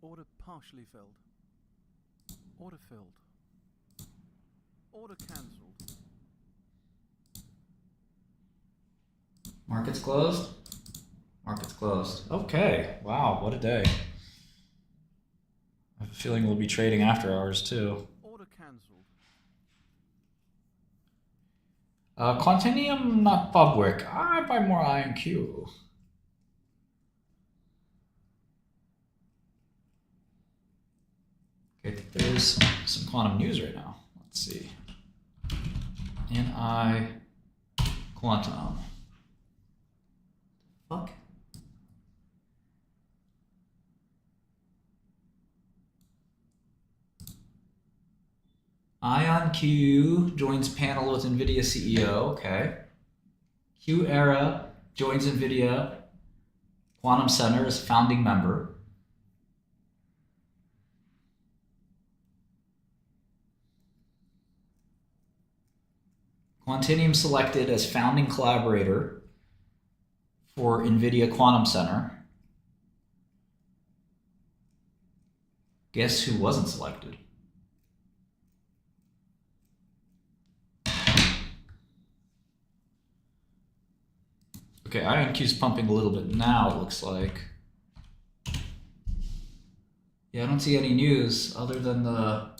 Order partially filled. Order filled. Order cancelled. Market's closed? Market's closed. Okay. Wow, what a day. I have a feeling we'll be trading after hours too. Order cancelled. Quantinium not public. I buy more IonQ. Okay, there's some quantum news right now. Let's see. NI Quantum. Fuck. IonQ joins panel with NVIDIA CEO. Okay. Q-Era joins NVIDIA Quantum Center as founding member. Quantinium selected as founding collaborator for NVIDIA Quantum Center. Guess who wasn't selected? Okay, IonQ's pumping a little bit now, it looks like. Yeah, I don't see any news other than the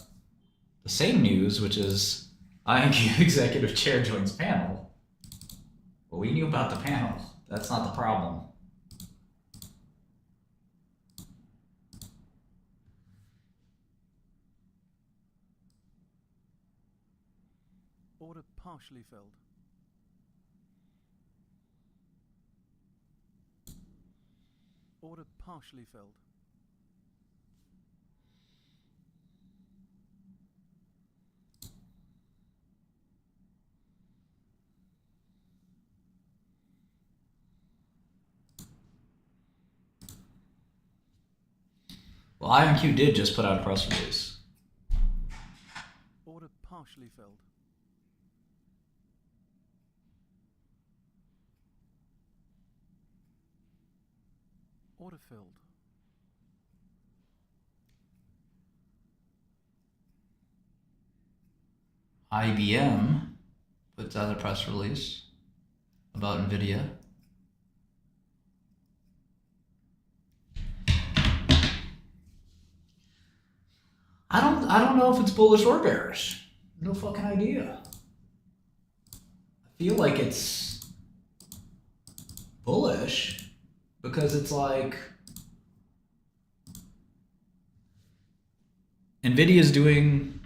same news, which is IonQ executive chair joins panel. Well, we knew about the panel. That's not the problem. Order partially filled. Order partially filled. Well, IonQ did just put out a press release. Order partially filled. Order filled. IBM puts out a press release about NVIDIA. I don't know if it's bullish or bearish. No fucking idea. I feel like it's bullish because it's like NVIDIA's doing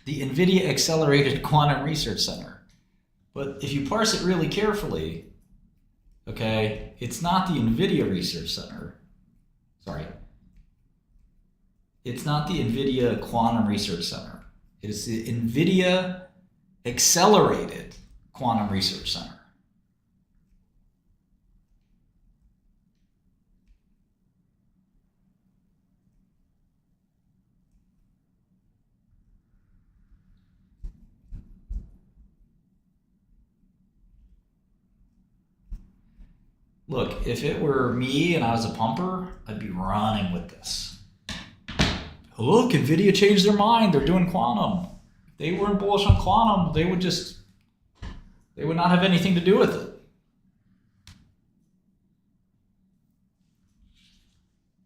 the NVIDIA Accelerated Quantum Research Center. But if you parse it really carefully, okay, it's not the NVIDIA Research Center. Sorry. It's not the NVIDIA Quantum Research Center. It is the NVIDIA Accelerated Quantum Research Center. Look, if it were me and I was a pumper, I'd be running with this. Look, NVIDIA changed their mind. They're doing quantum. If they weren't bullish on quantum, they would not have anything to do with it.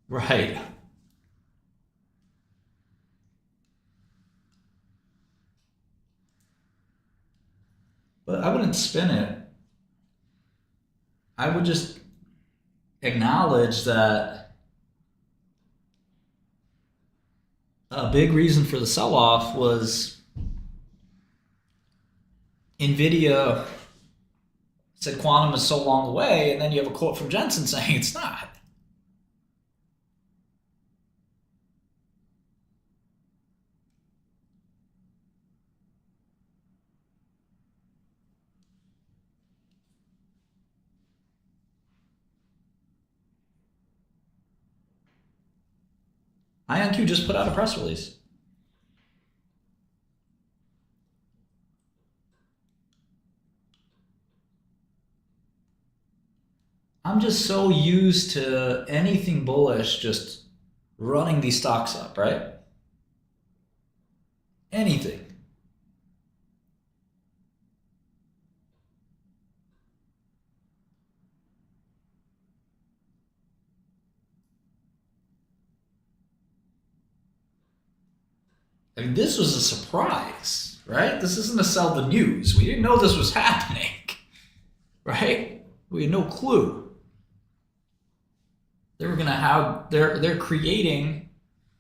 Right. But I wouldn't spin it. I would just acknowledge that a big reason for the sell-off was NVIDIA said quantum is so long away, and then you have a quote from Jensen saying it's not. IonQ just put out a press release. I'm just so used to anything bullish just running these stocks up, right? Anything. I mean, this was a surprise, right? This isn't to sell the news. We didn't know this was happening, right? We had no clue. They were going to have, they're creating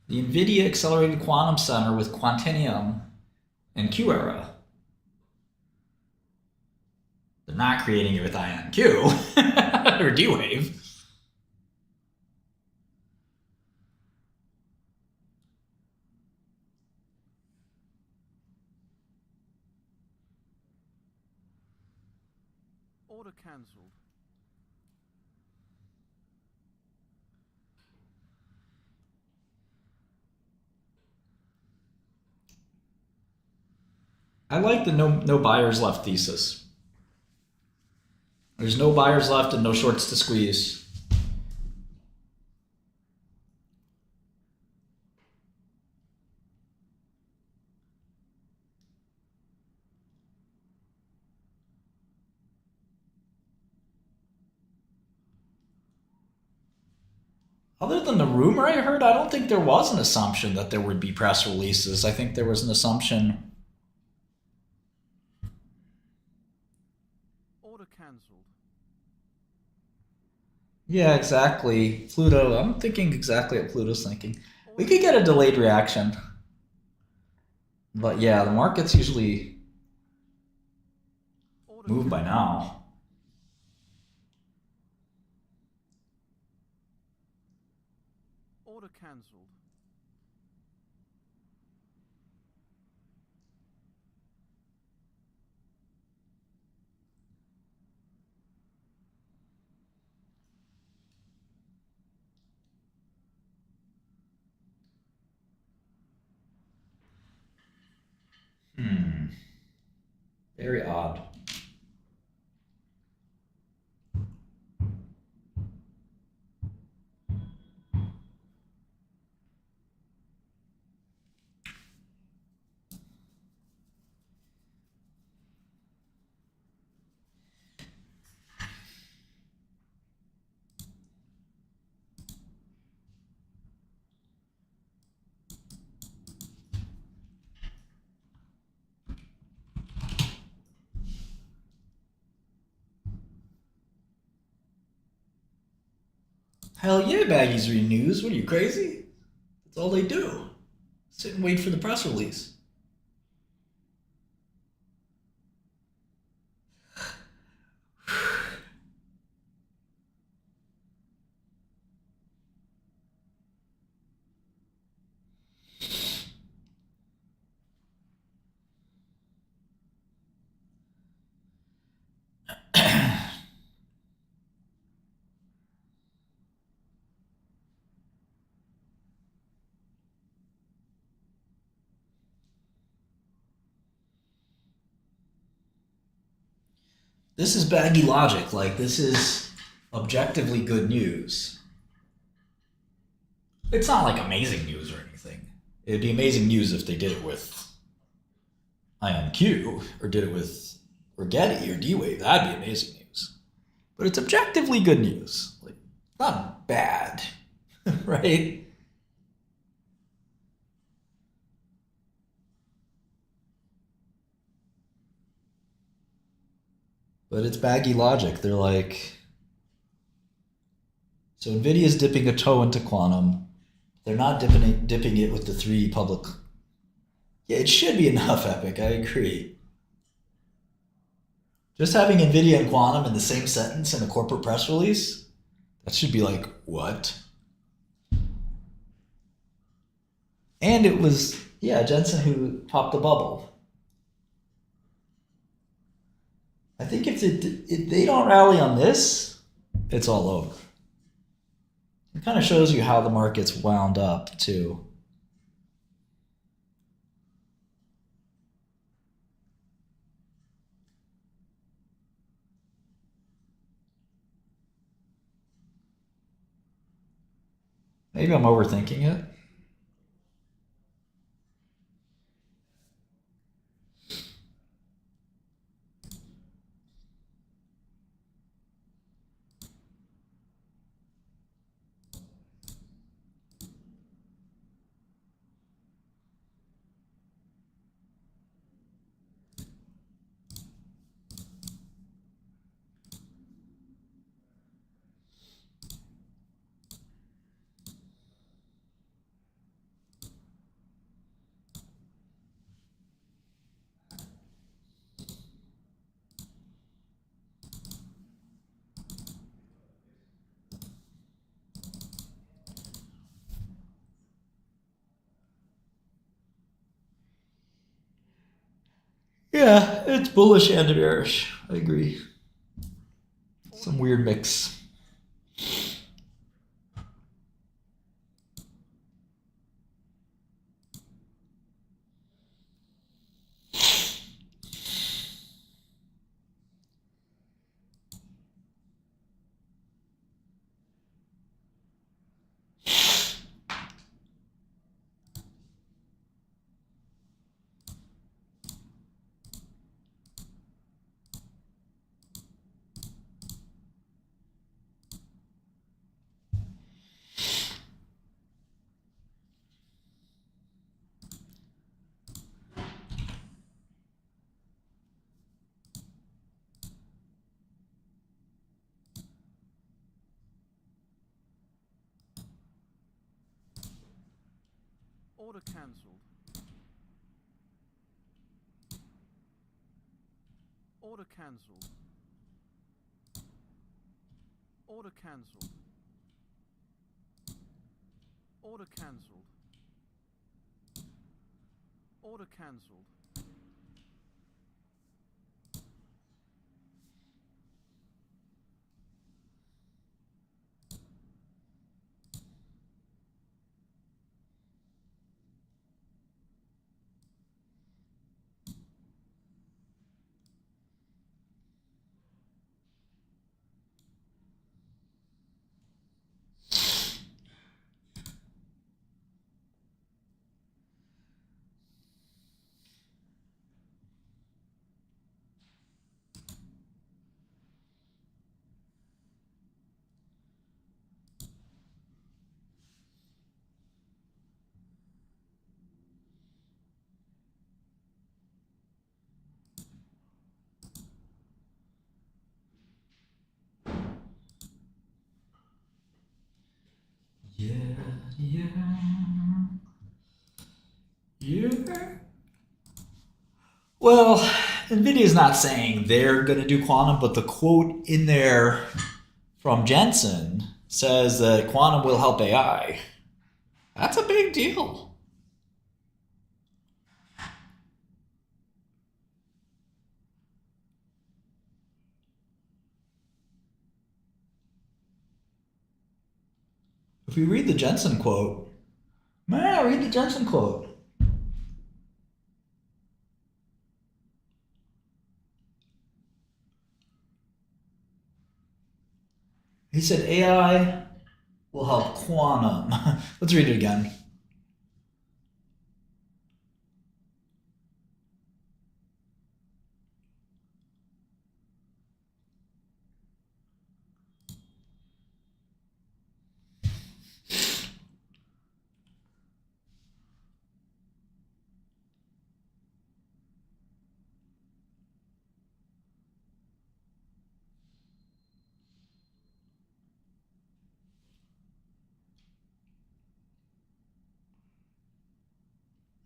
the NVIDIA Accelerated Quantum Center with Quantinuum and QEra. They're not creating it with IonQ or D-Wave. Order cancelled. I like the no buyers left thesis. There's no buyers left and no shorts to squeeze. Other than the rumor I heard, I don't think there was an assumption that there would be press releases. I think there was an assumption. Order cancelled. Yeah, exactly. Pluto, I'm thinking exactly what Pluto's thinking. We could get a delayed reaction. But yeah, the markets usually move by now. cancelled. Very odd. Hell yeah, baggies read news. What are you, crazy? That's all they do. Sit and wait for the press release. This is baggy logic. Like, this is objectively good news. It's not like amazing news or anything. It'd be amazing news if they did it with IonQ or did it with Rigetti or D-Wave. That'd be amazing news. But it's objectively good news. Like, not bad, right? But it's baggy logic. They're like, so NVIDIA's dipping a toe into quantum. They're not dipping it with the three public. Yeah, it should be enough, Epic. I agree. Just having NVIDIA and quantum in the same sentence in a corporate press release, that should be like, what? And it was, yeah, Jensen who popped the bubble. I think if they don't rally on this, it's all over. It kind of shows you how the market's wound up, too. Maybe I'm overthinking it. Yeah, it's bullish and bearish. I agree. Some weird mix. Order cancelled. Order cancelled. Order cancelled. Order cancelled. Order cancelled. Yeah. Well, NVIDIA's not saying they're going to do quantum, but the quote in there from Jensen says that quantum will help AI. That's a big deal. If we read the Jensen quote, read the Jensen quote. He said AI will help quantum. Let's read it again.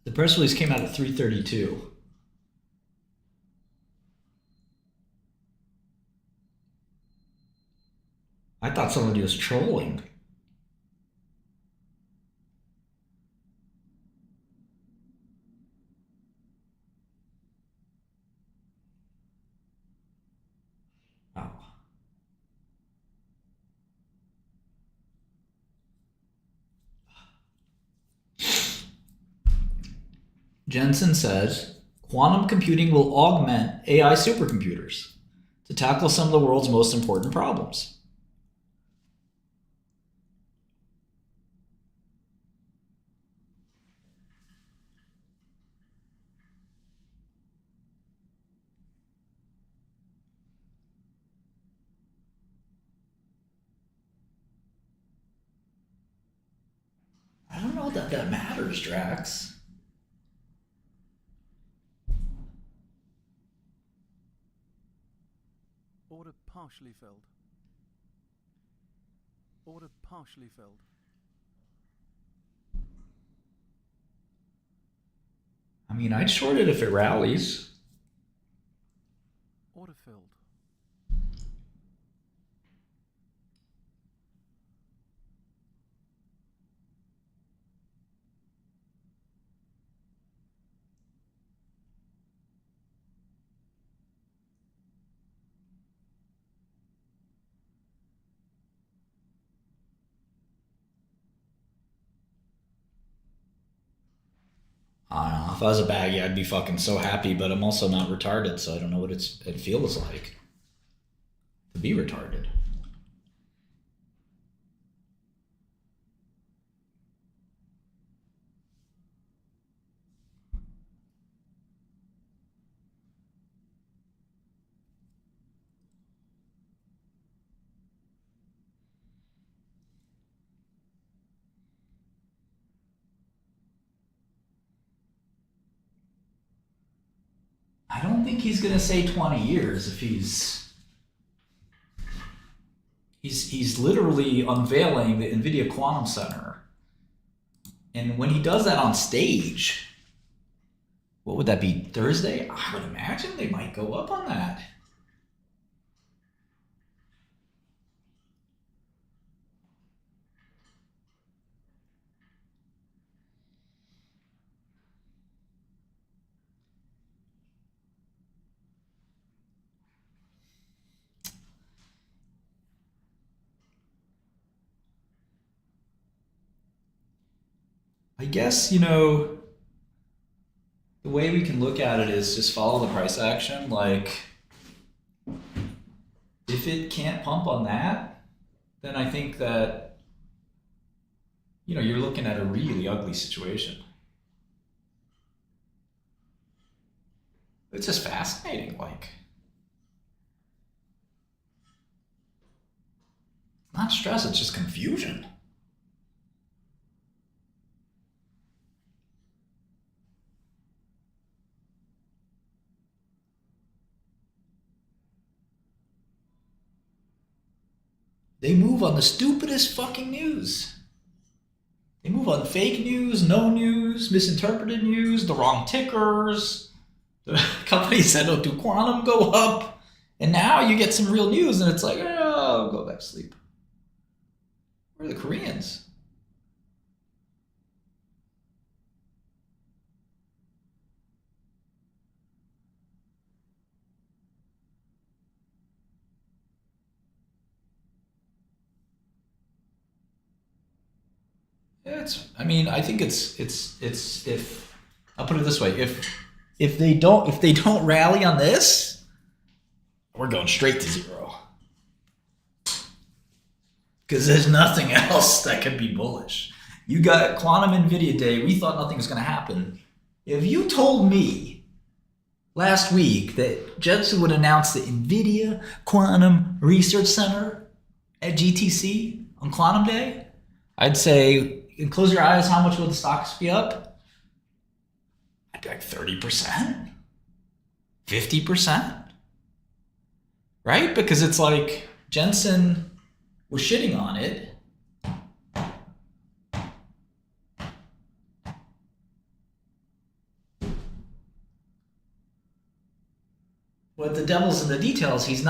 The press release came out at 3:32. I thought somebody was trolling. Wow. Jensen says, quantum computing will augment AI supercomputers to tackle some of the world's most important problems. I don't know that that matters, Drax. Order partially filled. Order partially filled. I mean, I'd short it if it rallies. Order filled. I don't know. If I was a baggy, I'd be fucking so happy, but I'm also not retarded, so I don't know what it feels like to be retarded. I don't think he's gonna say 20 years if he's literally unveiling the NVIDIA Quantum Center. And when he does that on stage, what would that be, Thursday? I would imagine they might go up on that. I guess, you know, the way we can look at it is just follow the price action. Like, if it can't pump on that, then I think that, you know, you're looking at a really ugly situation. It's just fascinating, like. Not stress, it's just confusion. They move on the stupidest fucking news. They move on fake news, no news, misinterpreted news, the wrong tickers. The companies that don't do quantum go up. And now you get some real news and it's like, oh, go back to sleep. Where are the Koreans? I mean, I think it's if I'll put it this way, if they don't rally on this, we're going straight to zero. Because there's nothing else that could be bullish. You got Quantum NVIDIA Day. We thought nothing was going to happen. If you told me last week that Jensen would announce the NVIDIA Quantum Research Center at GTC on Quantum Day, I'd say, and close your eyes, how much will the stocks be up? I'd be like 30%, 50%, right? Because it's like Jensen was shitting on it. But the devil's in the details. He's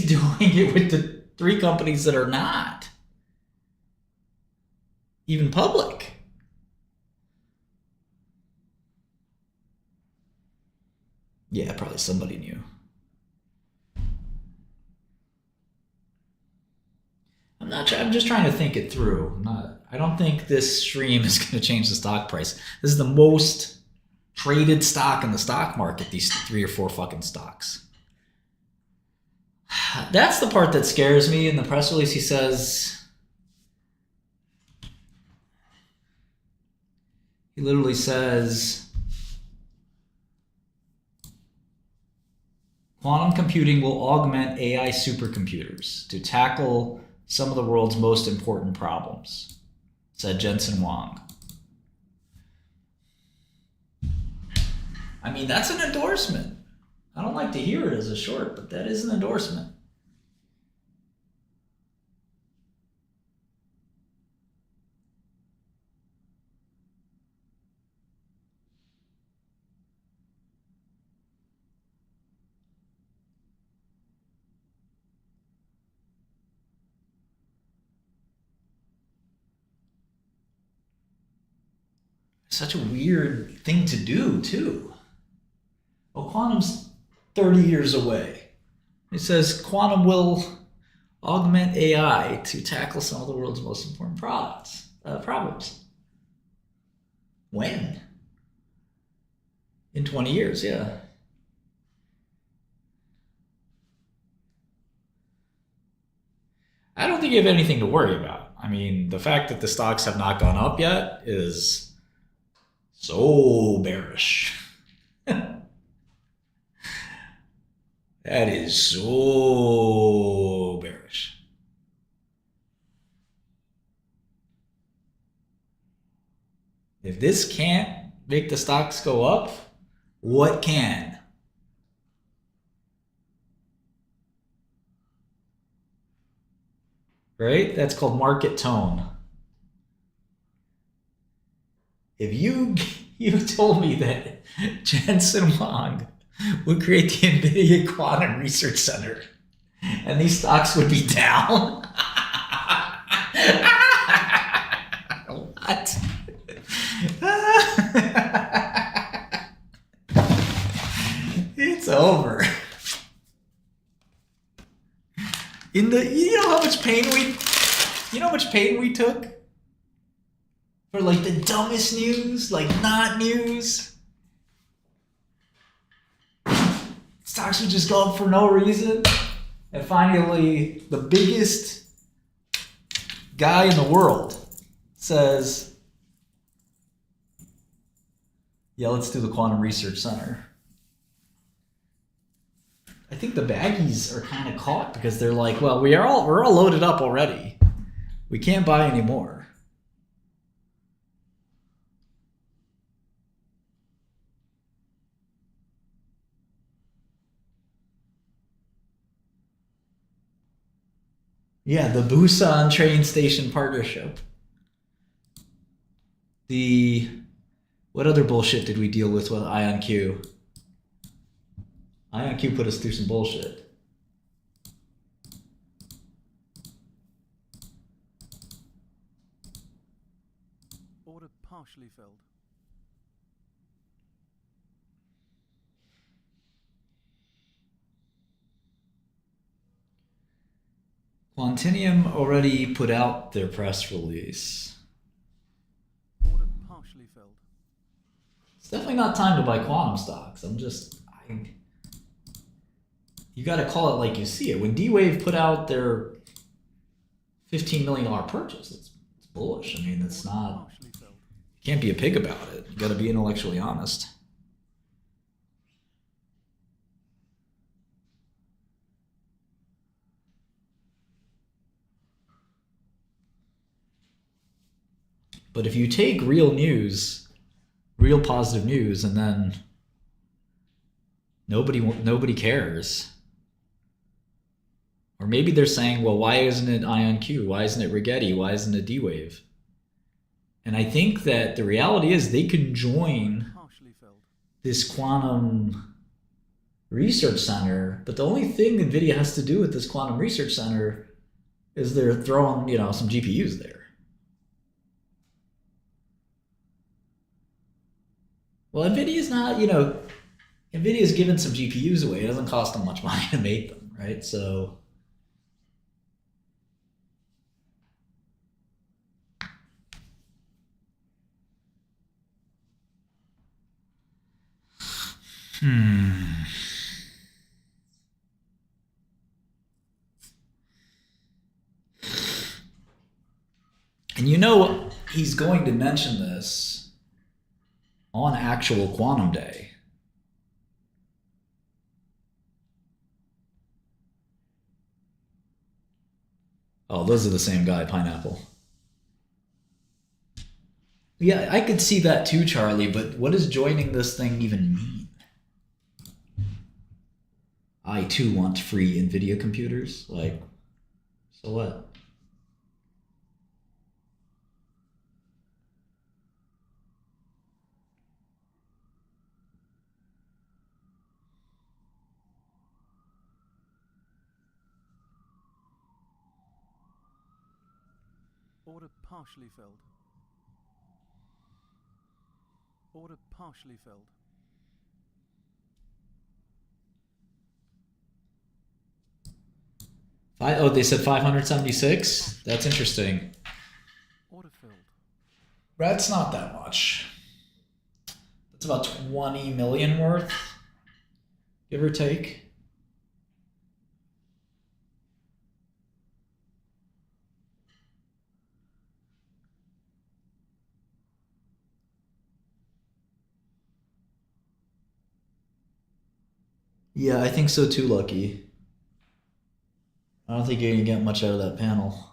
doing it with the three companies that are not even public. Yeah, probably somebody knew. I'm just trying to think it through. I don't think this stream is going to change the stock price. This is the most traded stock in the stock market, these 3 or 4 fucking stocks. That's the part that scares me. In the press release, he says, he literally says, quantum computing will augment AI supercomputers to tackle some of the world's most important problems, said Jensen Huang. I mean, that's an endorsement. I don't like to hear it as a short, but that is an endorsement. Such a weird thing to do, too. Well, quantum's 30 years away. It says quantum will augment AI to tackle some of the world's most important problems. When? In 20 years, yeah. I don't think you have anything to worry about. I mean, the fact that the stocks have not gone up yet is so bearish. That is so bearish. If this can't make the stocks go up, what can? Right? That's called market tone. If you told me that Jensen Huang would create the NVIDIA Quantum Research Center and these stocks would be down, what? It's over. You know how much pain we took For like the dumbest news, like not news. Stocks would just go up for no reason. And finally, the biggest guy in the world says, yeah, let's do the Quantum Research Center. I think the baggies are kind of caught because they're like, well, we're all loaded up already. We can't buy any more. Yeah, the Busan train station partnership. What other bullshit did we deal with IonQ? IonQ put us through some bullshit. Order partially filled. Quantinium already put out their press release. Order partially filled. It's definitely not time to buy quantum stocks. You got to call it like you see it. When D-Wave put out their $15 million purchase, it's bullish. I mean, it's not. You can't be a pig about it. You got to be intellectually honest. But if you take real news, real positive news, and then nobody cares. Or maybe they're saying, well, why isn't it IonQ? Why isn't it Rigetti? Why isn't it D-Wave? And I think that the reality is they can join this quantum research center, but the only thing NVIDIA has to do with this quantum research center is they're throwing, some GPUs there. Well, NVIDIA's not, NVIDIA's given some GPUs away. It doesn't cost them much money to make them, right? So And he's going to mention this on actual quantum day. Oh, those are the same guy, Pineapple. Yeah, I could see that too, Charlie, but what does joining this thing even mean? I too want free NVIDIA computers. So what? Order partially filled. Order partially filled. Oh, they said 576? That's interesting. Order filled. That's not that much. That's about 20 million worth, give or take. Yeah, I think so too, Lucky. I don't think you're going to get much out of that panel.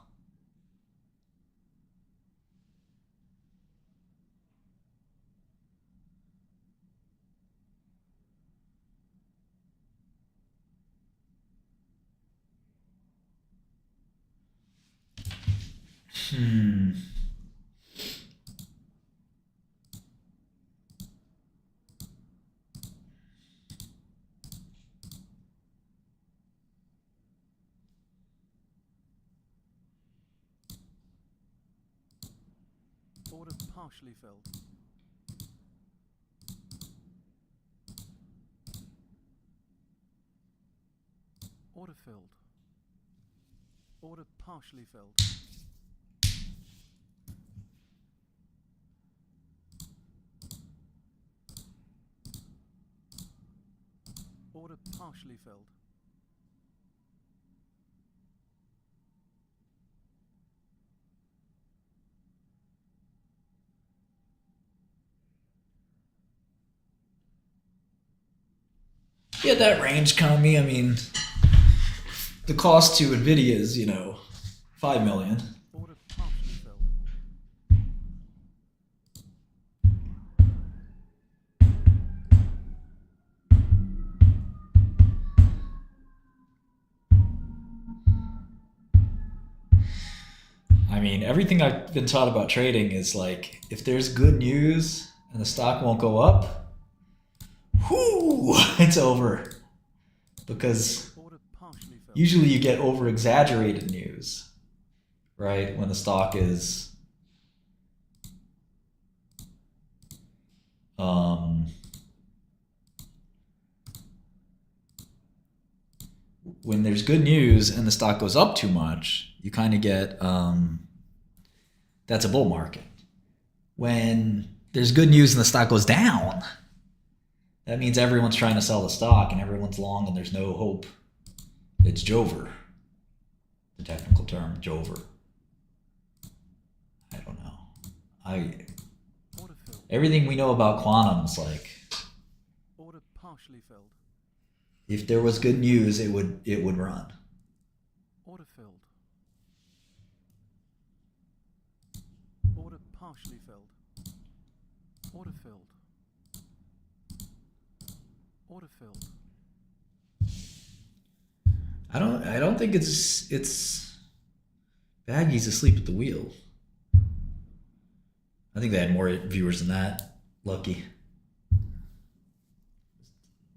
Order partially filled. Order filled. Order partially filled. Order partially filled. Yeah, that range economy, I mean, the cost to NVIDIA is, you know, 5 million. Order partially filled. I mean, everything I've been taught about trading is like, if there's good news and the stock won't go up, whoo, it's over. Because usually you get over-exaggerated news, right? When the stock is when there's good news and the stock goes up too much, you kind of get that's a bull market. When there's good news and the stock goes down, that means everyone's trying to sell the stock and everyone's long and there's no hope. It's Jover. The technical term, Jover. I don't know. Everything we know about quantum's like, Order partially filled. if there was good news, it would run. Order filled. Order partially filled. Order filled. Order filled. I don't think it's Baggy's asleep at the wheel. I think they had more viewers than that. Lucky.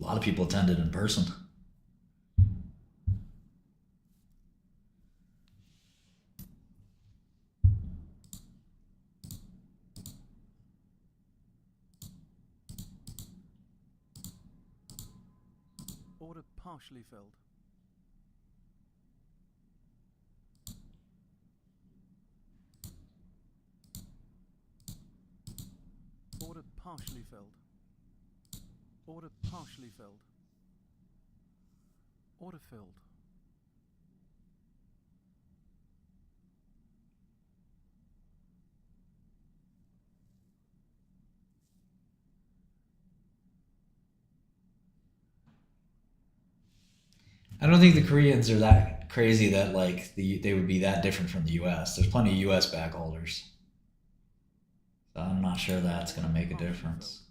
A lot of people attended in person. Order partially filled. Order partially filled. Order partially filled. Order filled. I don't think the Koreans are that crazy that like they would be that different from the US. There's plenty of US back holders. So I'm not sure that's going to make a difference.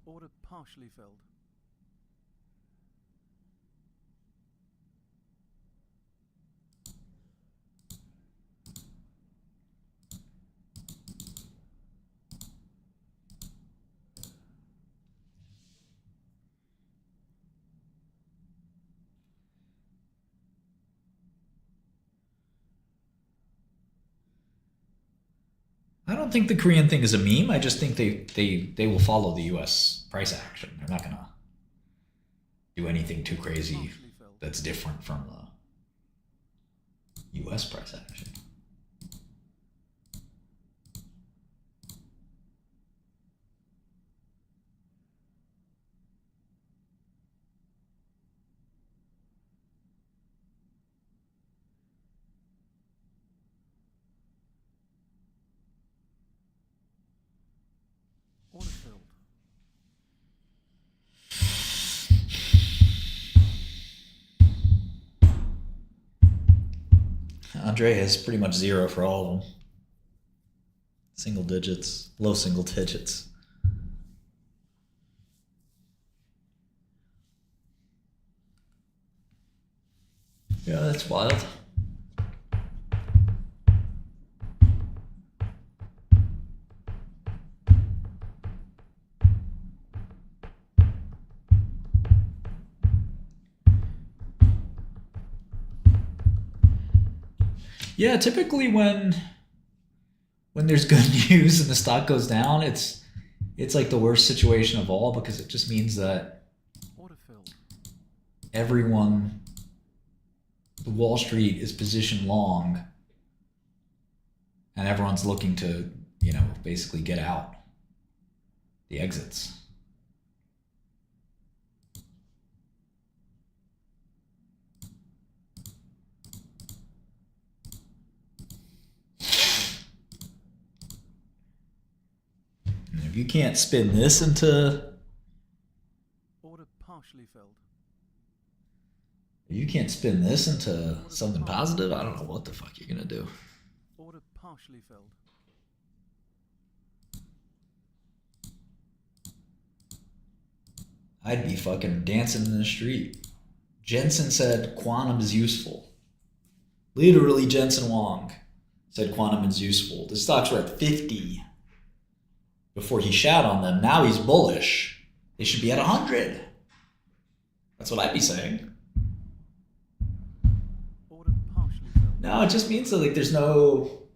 Order partially filled. I don't think the Korean thing is a meme. I just think they will follow the US price action. They're not going to do anything too crazy that's different from the US price action. Order filled. Andre has pretty much zero for all of them. Single digits, low single digits. Yeah, that's wild. Yeah, typically when there's good news and the stock goes down, it's like the worst situation of all because it just means that everyone the Wall Street is positioned long and everyone's looking to, basically get out. The exits. And if you can't spin this into... Order partially filled. If you can't spin this into something positive, I don't know what the fuck you're gonna do. Order partially filled. I'd be fucking dancing in the street. Jensen said quantum is useful. Literally, Jensen Huang said quantum is useful. The stocks were at 50 before he shat on them. Now he's bullish. They should be at 100. That's what I'd be saying. No, it just means that there's no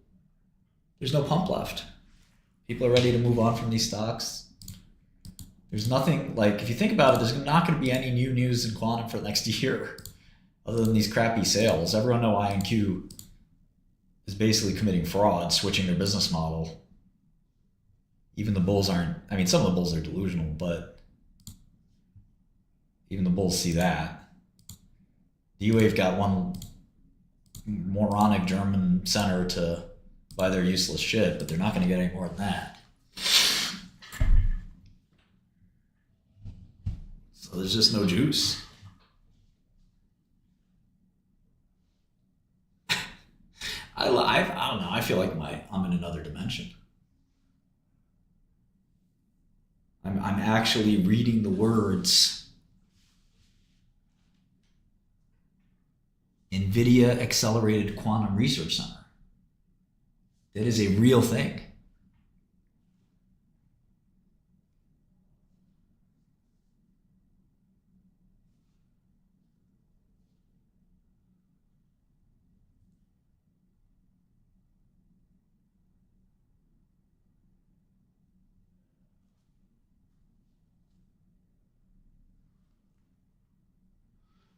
pump left. People are ready to move on from these stocks. There's nothing, if you think about it, there's not going to be any new news in quantum for the next year other than these crappy sales. Everyone know IonQ is basically committing fraud, switching their business model. Even the bulls aren't, some of the bulls are delusional, but even the bulls see that. D-Wave got one moronic German center to buy their useless shit, but they're not going to get any more than that. So there's just no juice. I don't know. I feel like I'm in another dimension. I'm actually reading the words NVIDIA Accelerated Quantum Research Center. That is a real thing.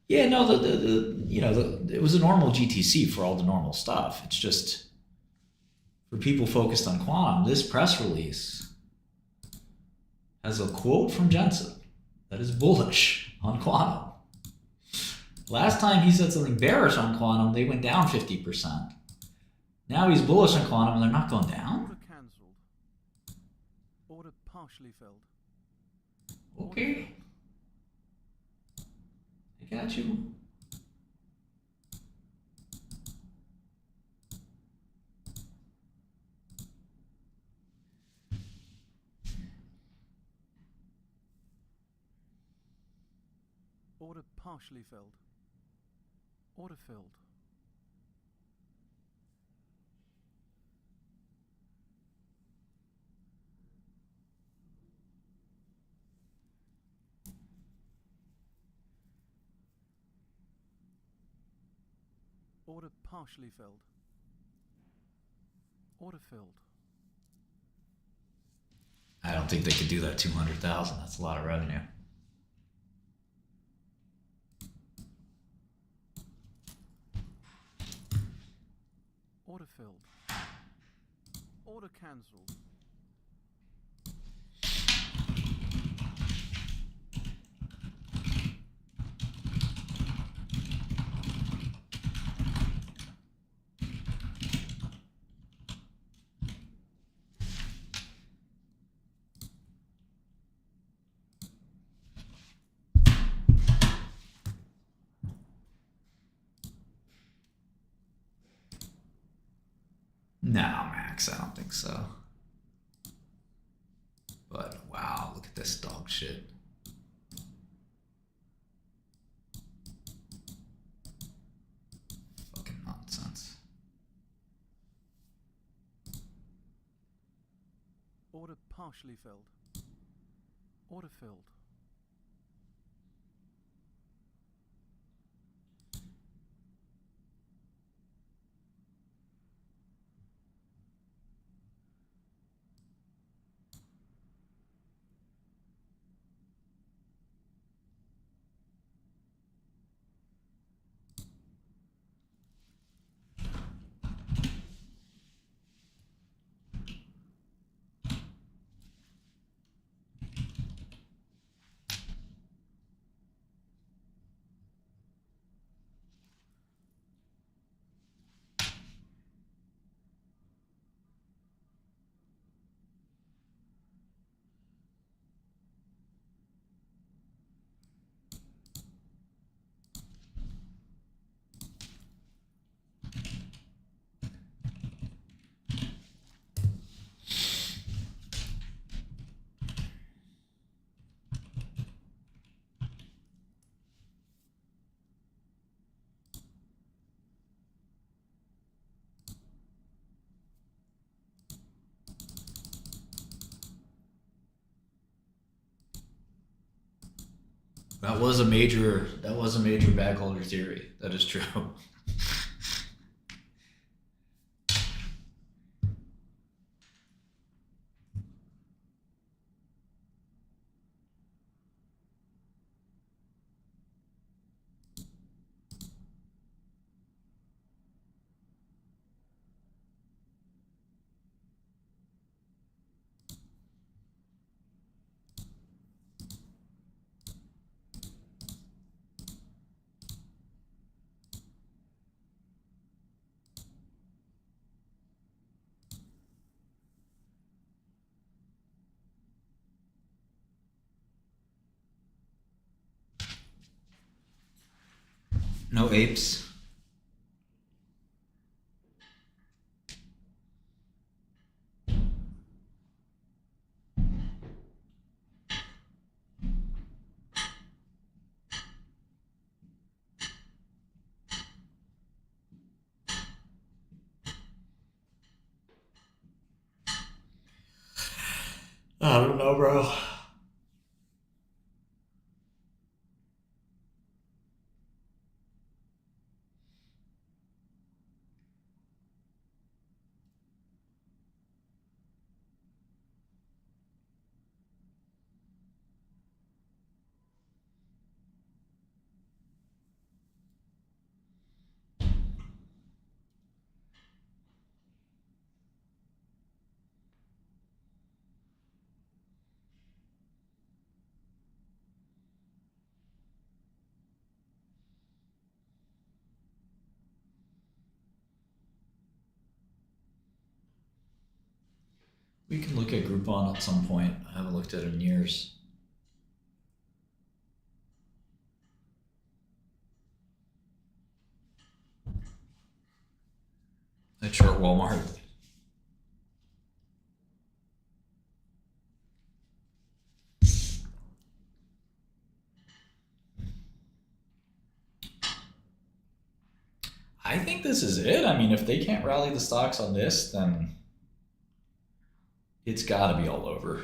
Yeah, no, it was a normal GTC for all the normal stuff. It's just for people focused on quantum, this press release has a quote from Jensen that is bullish on quantum. Last time he said something bearish on quantum, they went down 50%. Now he's bullish on quantum and they're not going down? Order cancelled. Order partially filled. Okay. I got you. Order partially filled. Order filled. Order partially filled. Order filled. I don't think they could do that 200,000. That's a lot of revenue. Order filled. Order cancelled. No, Max, I don't think so. But wow, look at this dog shit. Fucking nonsense. Order partially filled. Order filled. That was a major bag holder theory. That is true. No apes. I don't know, bro. We can look at Groupon at some point. I haven't looked at it in years. At short Walmart. I think this is it. I mean, if they can't rally the stocks on this, then it's got to be all over.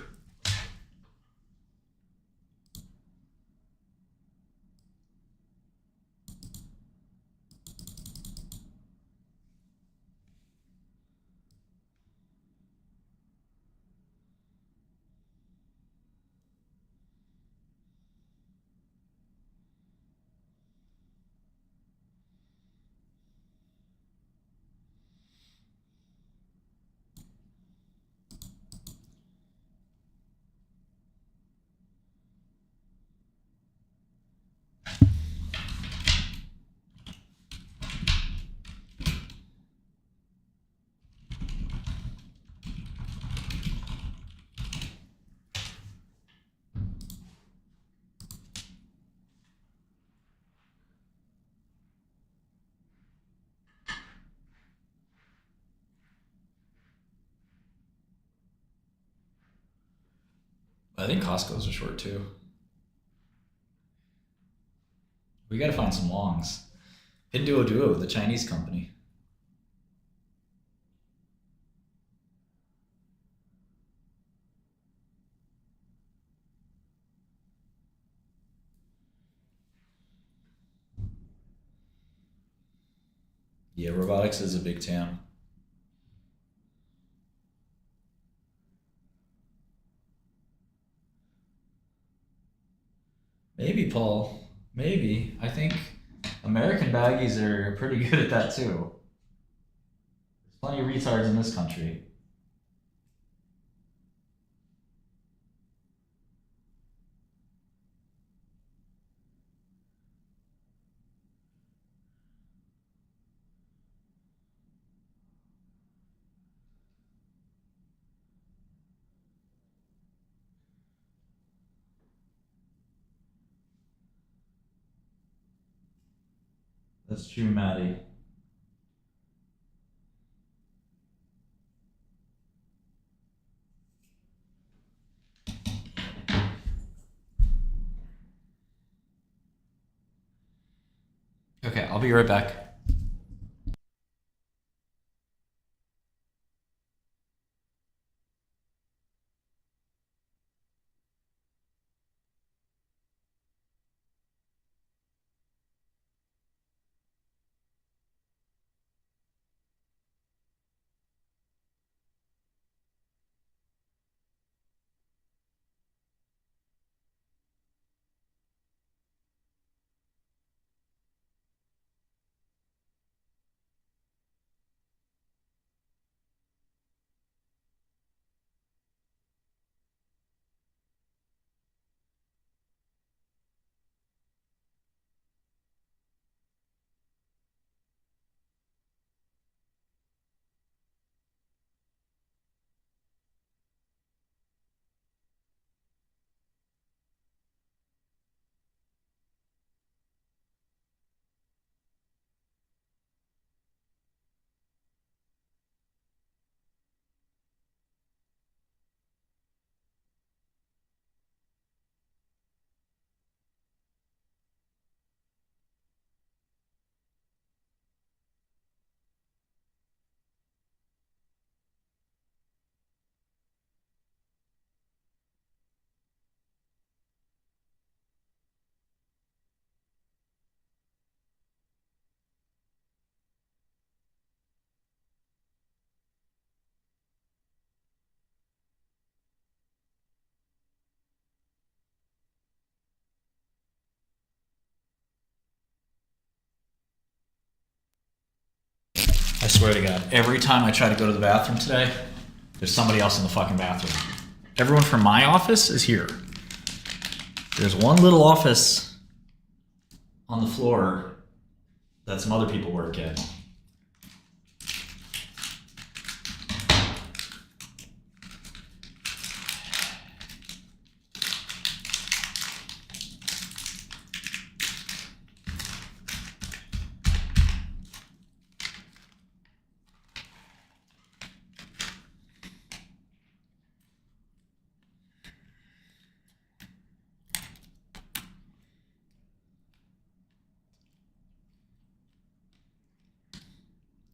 I think Costco's a short too. We got to find some longs. Pinduoduo, the Chinese company. Yeah, robotics is a big TAM. Maybe, Paul. Maybe. I think American baggies are pretty good at that too. There's plenty of retards in this country. That's true, Maddie. Okay, I'll be right back. swear to God, every time I try to go to the bathroom today, there's somebody else in the fucking bathroom. Everyone from my office is here. There's one little office on the floor that some other people work in.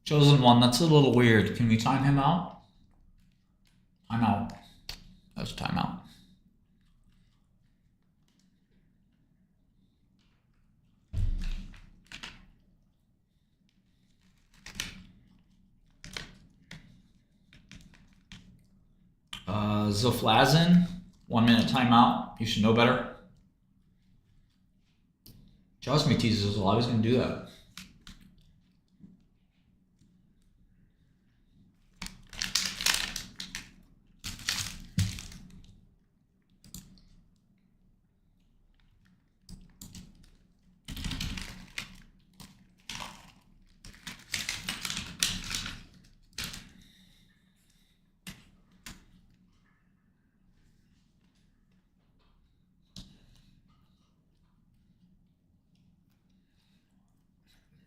Chosen one, that's a little weird. Can we time him out? Time out. That's time out. Zoflazin, 1 minute timeout. You should know better. Josmy teases, well, I was going to do that.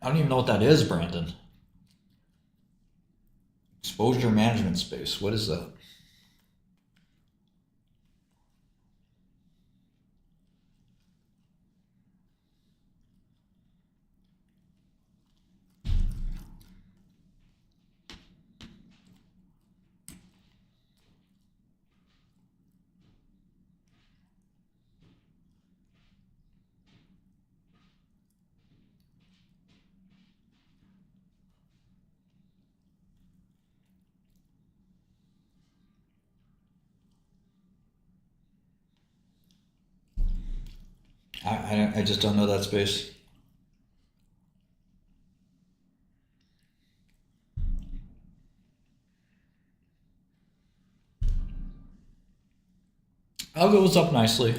I don't even know what that is, Brandon. Exposure management space. What is that? I just don't know that space. Algo was up nicely.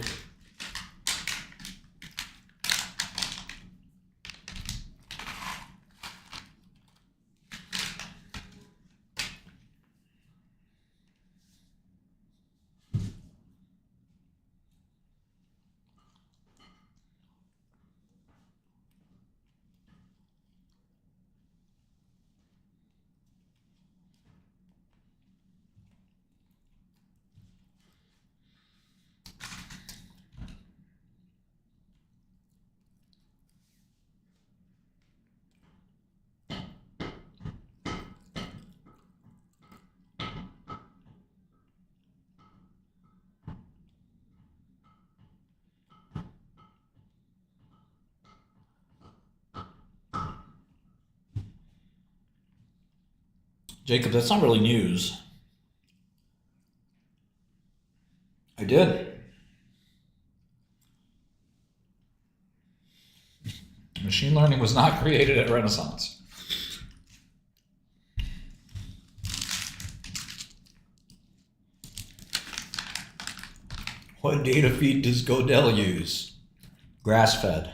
Jacob, that's not really news. I did. Machine learning was not created at Renaissance. What data feed does Godel use? Grass-fed.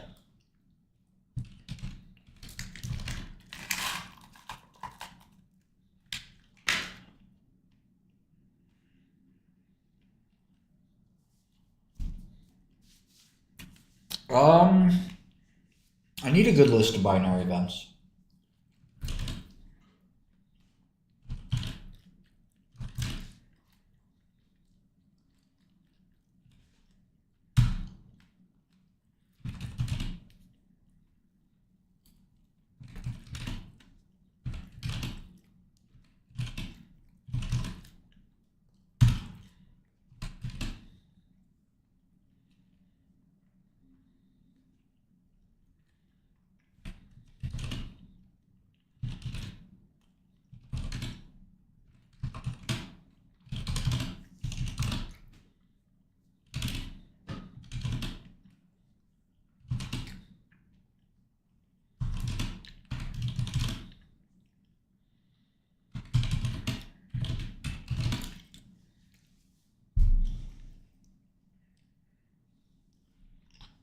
I need a good list of binary events.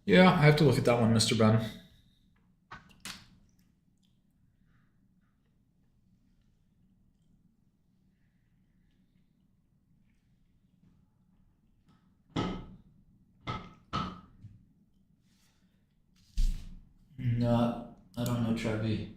Yeah, I have to look at that one, Mr. Ben. No, I don't know Trevi.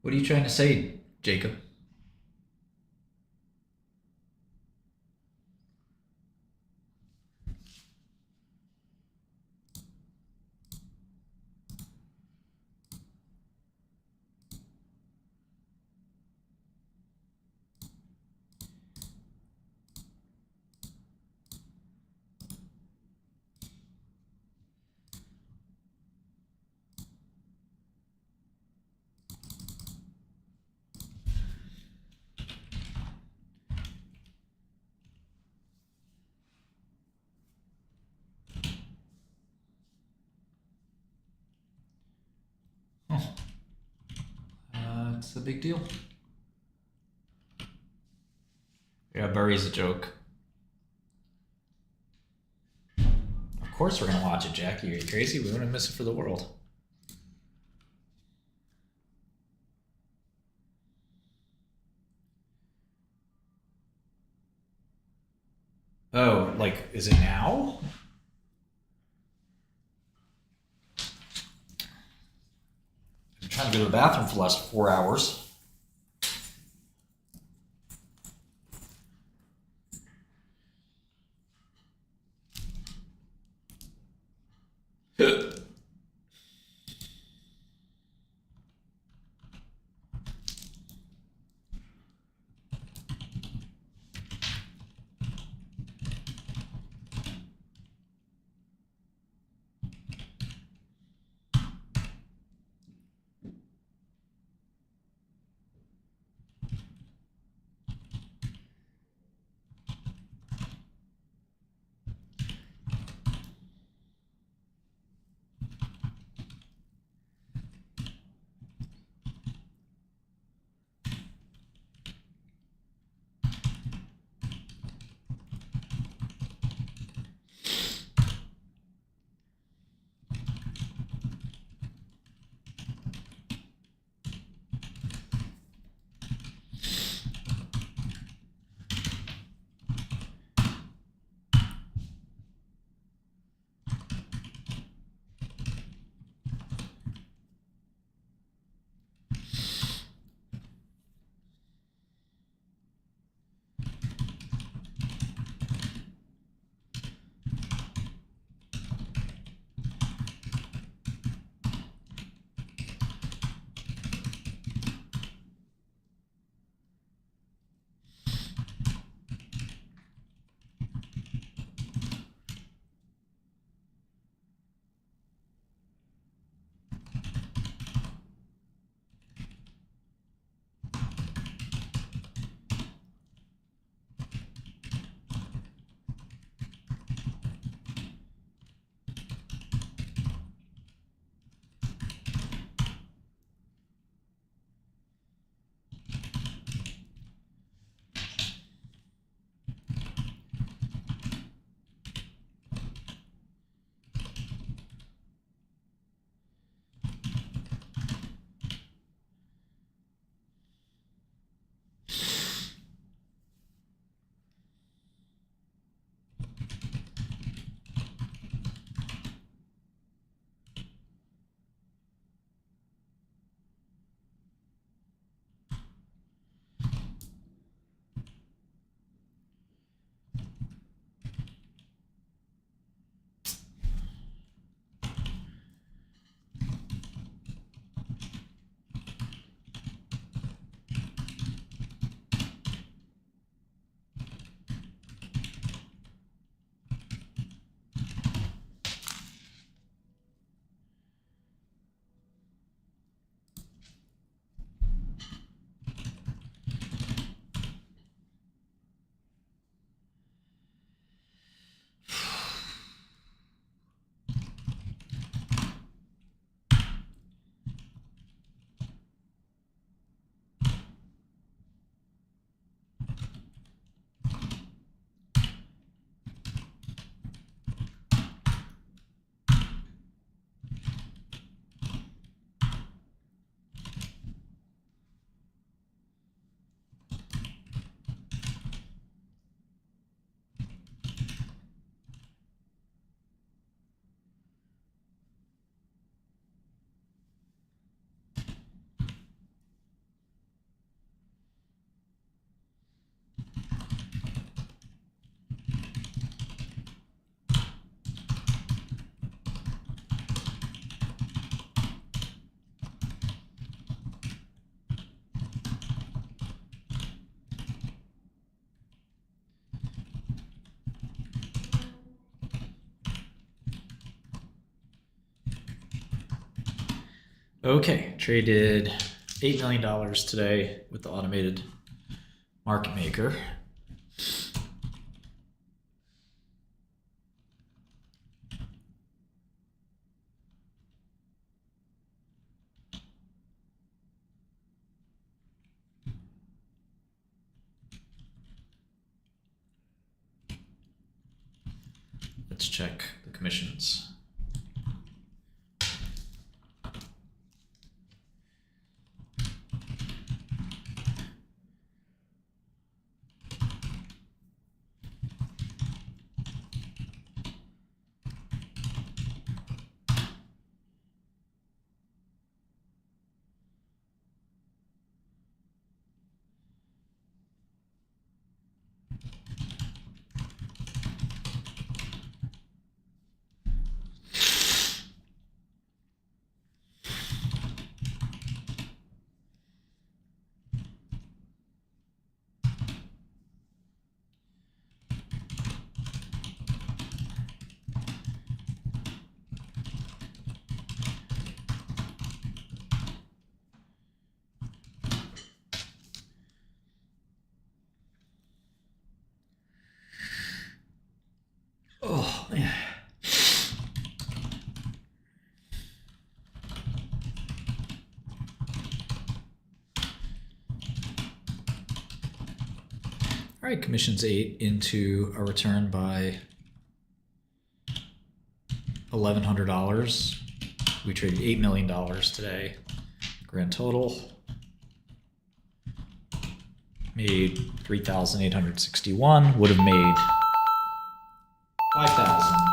What are you trying to say, Jacob? It's a big deal. Yeah, Barry's a joke. Of course we're gonna watch it, Jackie. Are you crazy? We wouldn't miss it for the world. Oh, like, is it now? I've been trying to go to the bathroom for the last 4 hours. Okay, traded $8 million today with the automated market maker. Let's check the commissions. Oh, man. All right, commissions 8 into a return by $1,100. We traded $8 million today. Grand total made 3,861. Would have made 5,000.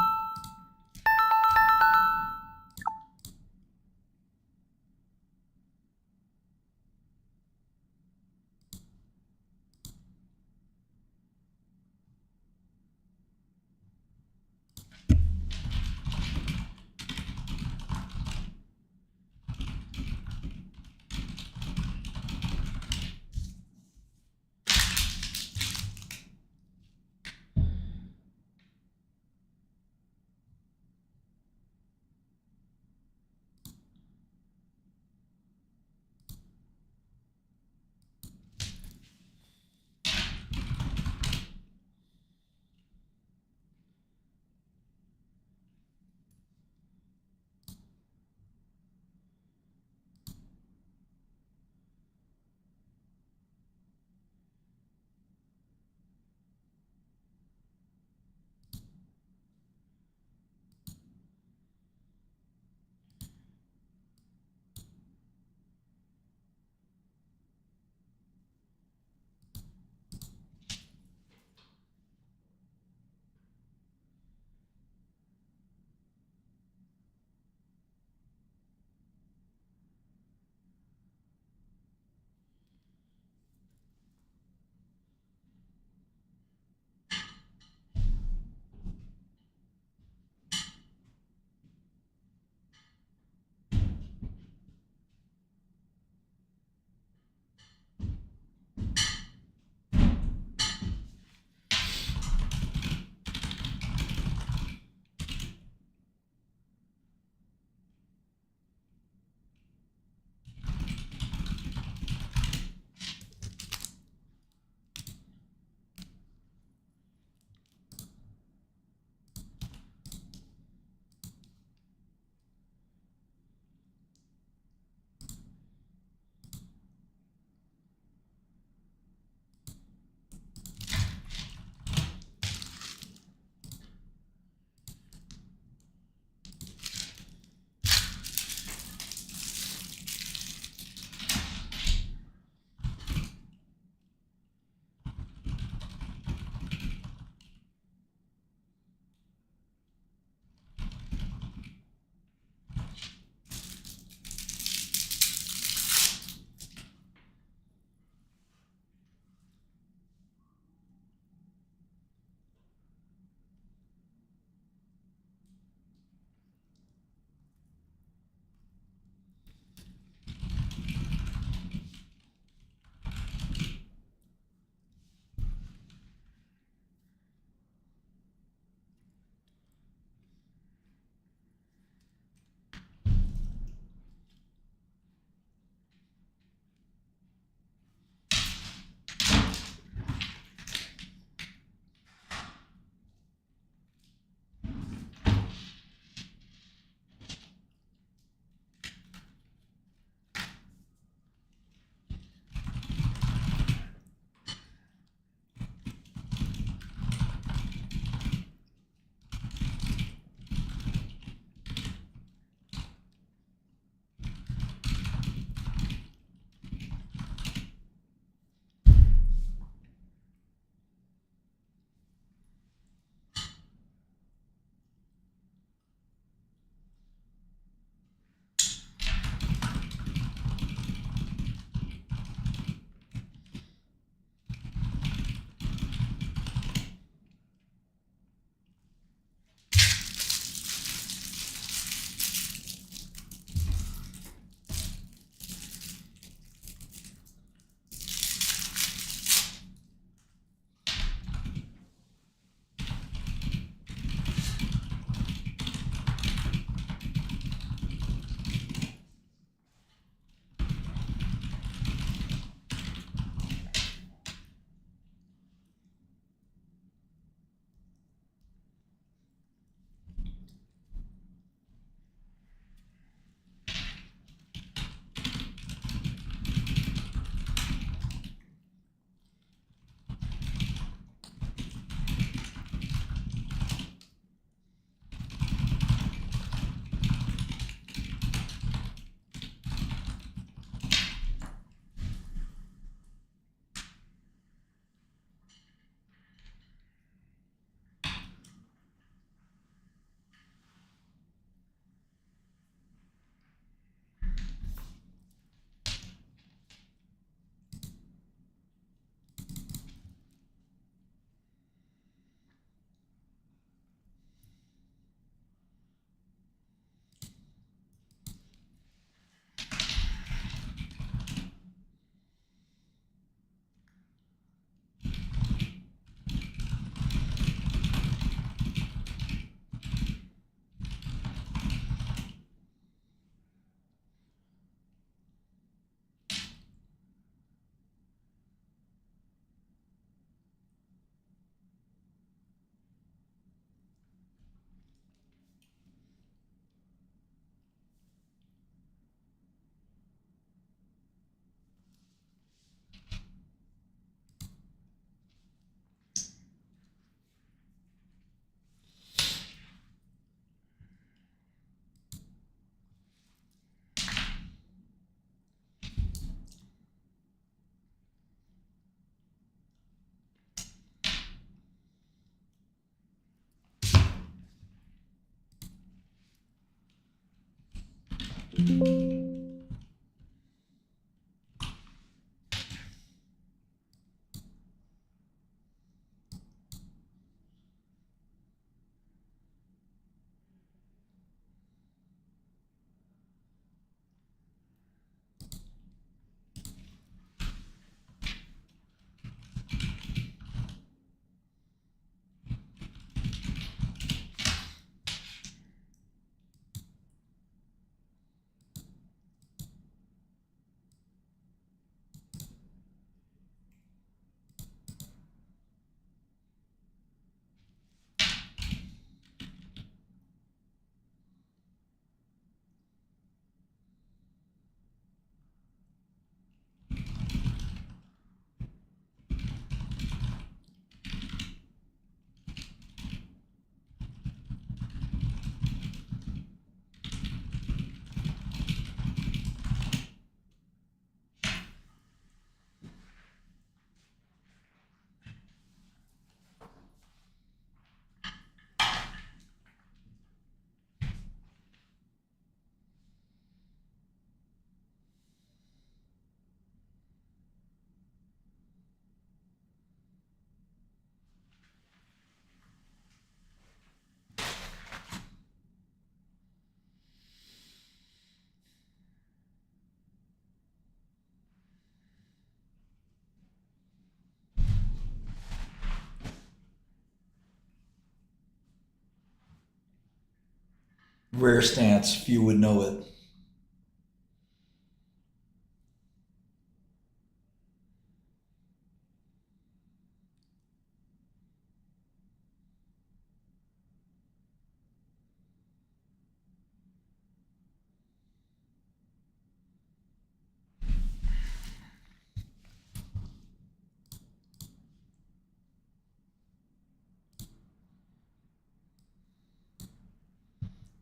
Rare stance, few would know it.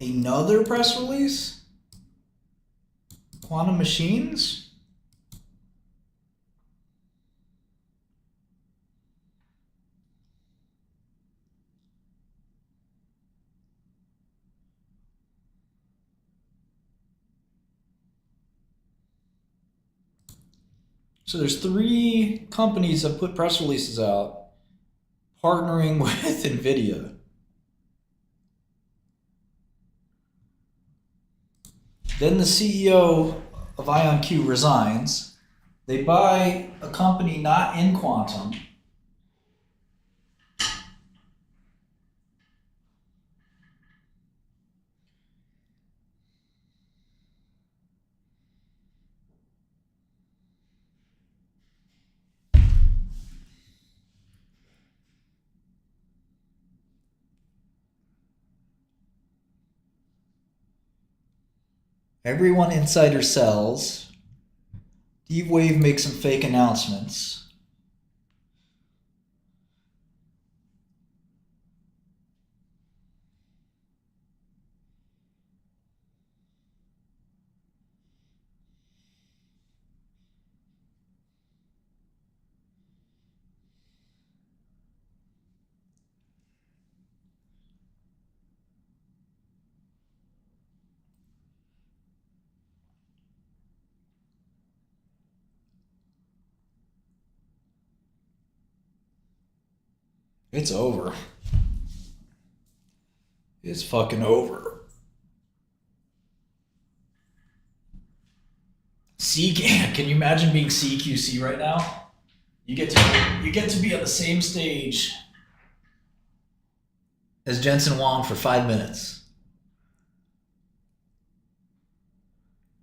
Another press release? Quantum machines? So there's 3 companies that put press releases out partnering with NVIDIA. Then the CEO of IonQ resigns. They buy a company not in quantum. Everyone insider sells. D-Wave makes some fake announcements. It's over. It's fucking over. Can you imagine being CQC right now? You get to be on the same stage as Jensen Huang for 5 minutes.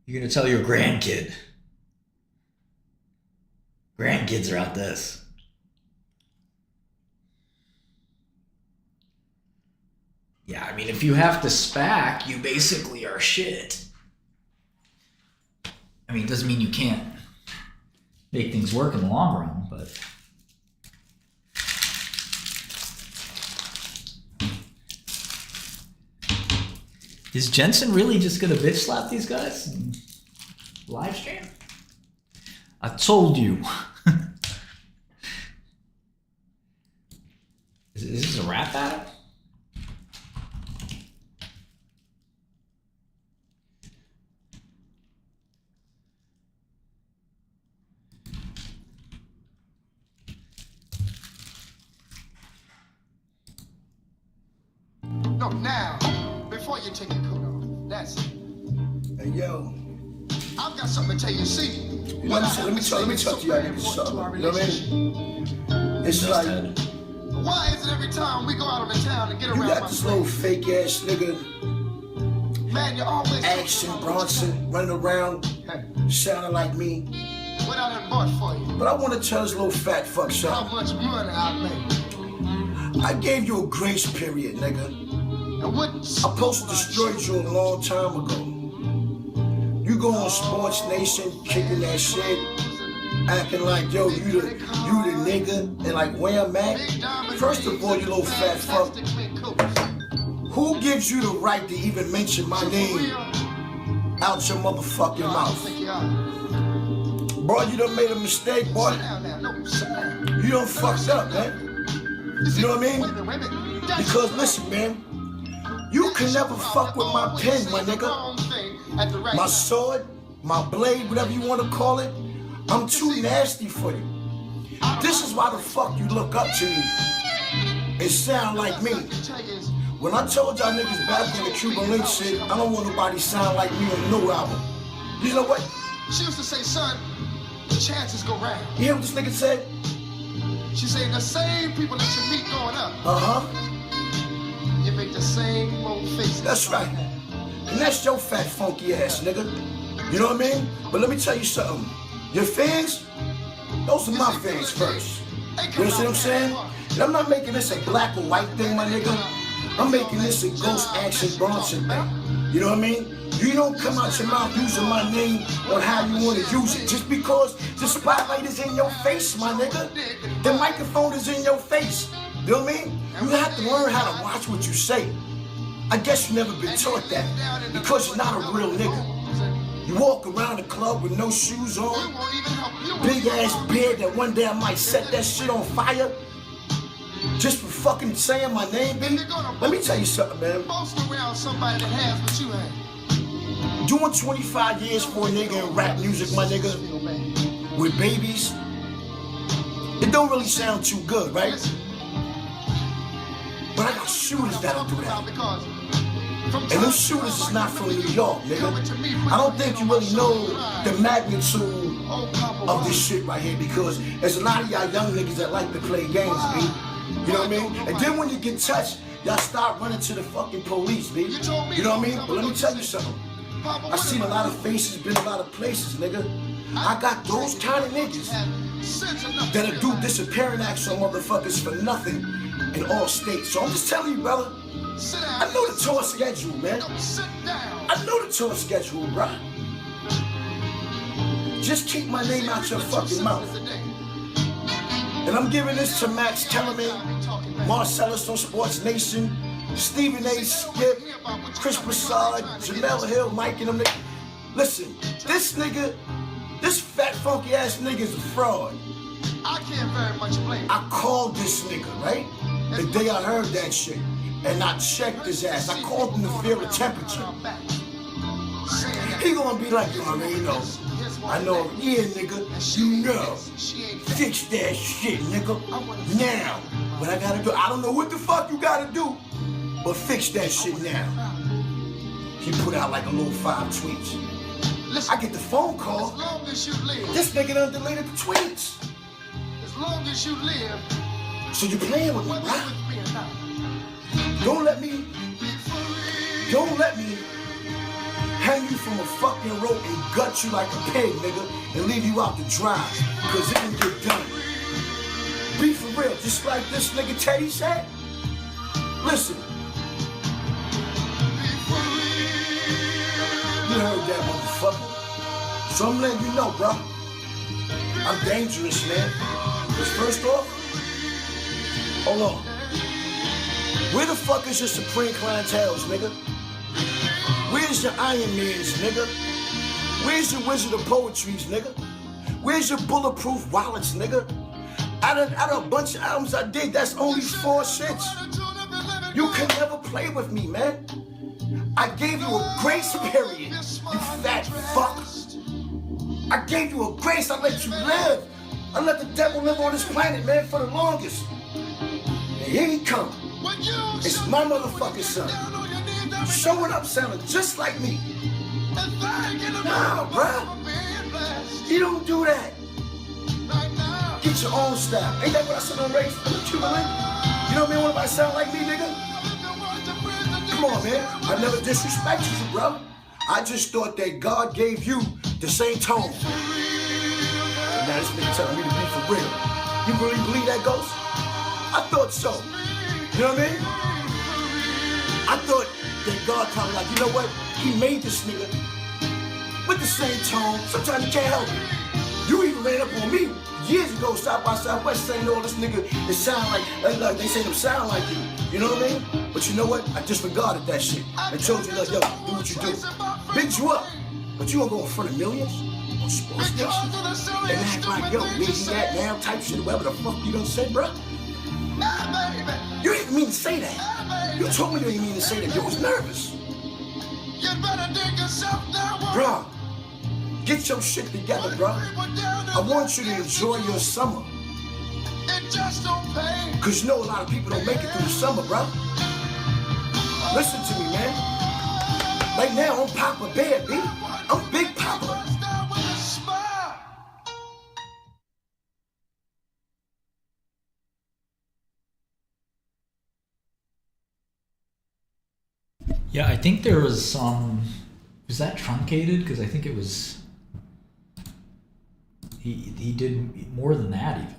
You're gonna tell your grandkid. Grandkids are out this. Yeah, I mean, if you have to SPAC, you basically are shit. I mean, it doesn't mean you can't make things work in the long run, but... Is Jensen really just gonna bitch slap these guys and live stream? I told you. Is this a rap battle? off now. Before you take your coat off. That's it. Hey, yo. I've got something to tell you. See, Let me talk to y'all niggas something. You know what I mean? It's like, why is it every time we go out on the town and get around you got this little fake ass nigga, man, you're always Action Bronson, running around, sounding like me. What I done bought for you? But I want to tell this little fat fuck How something. much money I made? I gave you a grace period, nigga. And what? I supposed to destroyed you a long time ago. You go on Sports Nation, kicking that shit, acting like, yo, you the nigga, and like where I'm at. First of all, you little fat fuck, who gives you the right to even mention my name out your motherfucking mouth? Boy, you done made a mistake, boy. You done fucked up, man. You know what I mean? Because listen, man, you can never fuck with my pen, my nigga. My sword, my blade, whatever you want to call it, I'm too nasty for you. This is why the fuck you look up to me and sound like me. When I told y'all niggas back on the Cuban Link shit, I don't want nobody sound like me on no album. You know what? She used to say, son, the chances go round. You hear what this nigga said? She said the same people that you meet going up. You make the same old faces. That's right. And that's your fat funky ass, nigga. You know what I mean? But let me tell you something. Your fans, those are my fans first. You know what I'm saying? And I'm not making this a black or white thing, my nigga. I'm making this a Ghost Action Bronson thing. You know what I mean? You don't come out your mouth using my name on how you want to use it. Just because the spotlight is in your face, my nigga. The microphone is in your face. You know what I mean? You have to learn how to watch what you say. I guess you never been taught that because you're not a real nigga. You walk around the club with no shoes on, big ass beard that one day I might set that shit on fire just for fucking saying my name, baby. Let me tell you something, man. Doing 25 years for a nigga in rap music, my nigga, with babies, it don't really sound too good, right? But I got shooters that'll do that. And them shooters is not from New York, nigga. I don't think you really know the magnitude of this shit right here because there's a lot of y'all young niggas that like to play games, B. You know what I mean? And then when you get touched, y'all start running to the fucking police, B. You know what I mean? But let me tell you something. I've seen a lot of faces, been a lot of places, nigga. I got those kind of niggas that'll do disappearing acts on motherfuckers for nothing in all states. So I'm just telling you, brother, I know the tour schedule, man. I know the tour schedule, bro. Just keep my name out your fucking mouth. And I'm giving this to Max Kellerman, Marcellus on Sports Nation, Stephen A. Skip, Chris Broussard, Jamel Hill, Mike and them niggas. Listen, this nigga, this fat funky ass nigga is a fraud. I can't very much blame. I called this nigga, right? The day I heard that shit. And I checked his ass. I called him to feel the temperature. He gonna be like, you already know. I know, yeah, nigga, you know. Fix that shit, nigga. Now. What I gotta do, I don't know what the fuck you gotta do, but fix that shit now. He put out like a little 5 tweets. I get the phone call. This nigga done deleted the tweets. As long as you live. So you playing with me, right? Don't let me hang you from a fucking rope and gut you like a pig, nigga, and leave you out to dry, because it can get done. Be for real, just like this nigga Teddy said. Listen. You heard that, motherfucker. So I'm letting you know, bro. I'm dangerous, man. But first off, hold on. Where the fuck is your Supreme Clienteles, nigga? Where's your Iron Mans, nigga? Where's your Wizard of Poetries, nigga? Where's your Bulletproof Wallets, nigga? Out of a bunch of albums I did, that's only 4 shits. You can never play with me, man. I gave you a grace period, you fat fuck. I gave you a grace, I let you live. I let the devil live on this planet, man, for the longest. And here he come. It's my motherfucking son. Showing up sounding just like me. Nah, bruh. You don't do that. Get your own style. Ain't that what I said on race? I'm a Cuban. You know what I mean? When nobody sound like me, nigga? Come on, man. I never disrespected you, bro. I just thought that God gave you the same tone. And now this nigga telling me to be for real. You really believe that, Ghost? I thought so. You know what I mean? I thought that God probably like, you know what? He made this nigga with the same tone. Sometimes you can't help it. You even ran up on me years ago, South by Southwest, saying, oh, this nigga, it sound like they say them sound like you. You know what I mean? But you know what? I disregarded that shit. I told you, like, yo, do what you do. Bigged you up. But you don't go in front of millions on Sports Nation and act like, yo, where he at now type shit, whatever the fuck you done said, bro. You didn't mean to say that. You told me you didn't mean to say that. You was nervous. Bro, get your shit together, bro. I want you to enjoy your summer. Because you know a lot of people don't make it through the summer, bro. Listen to me, man. Right now, I'm Papa Bear, B. I'm Big Papa. Yeah, I think there was some. Was that truncated? Because I think it was. He did more than that even.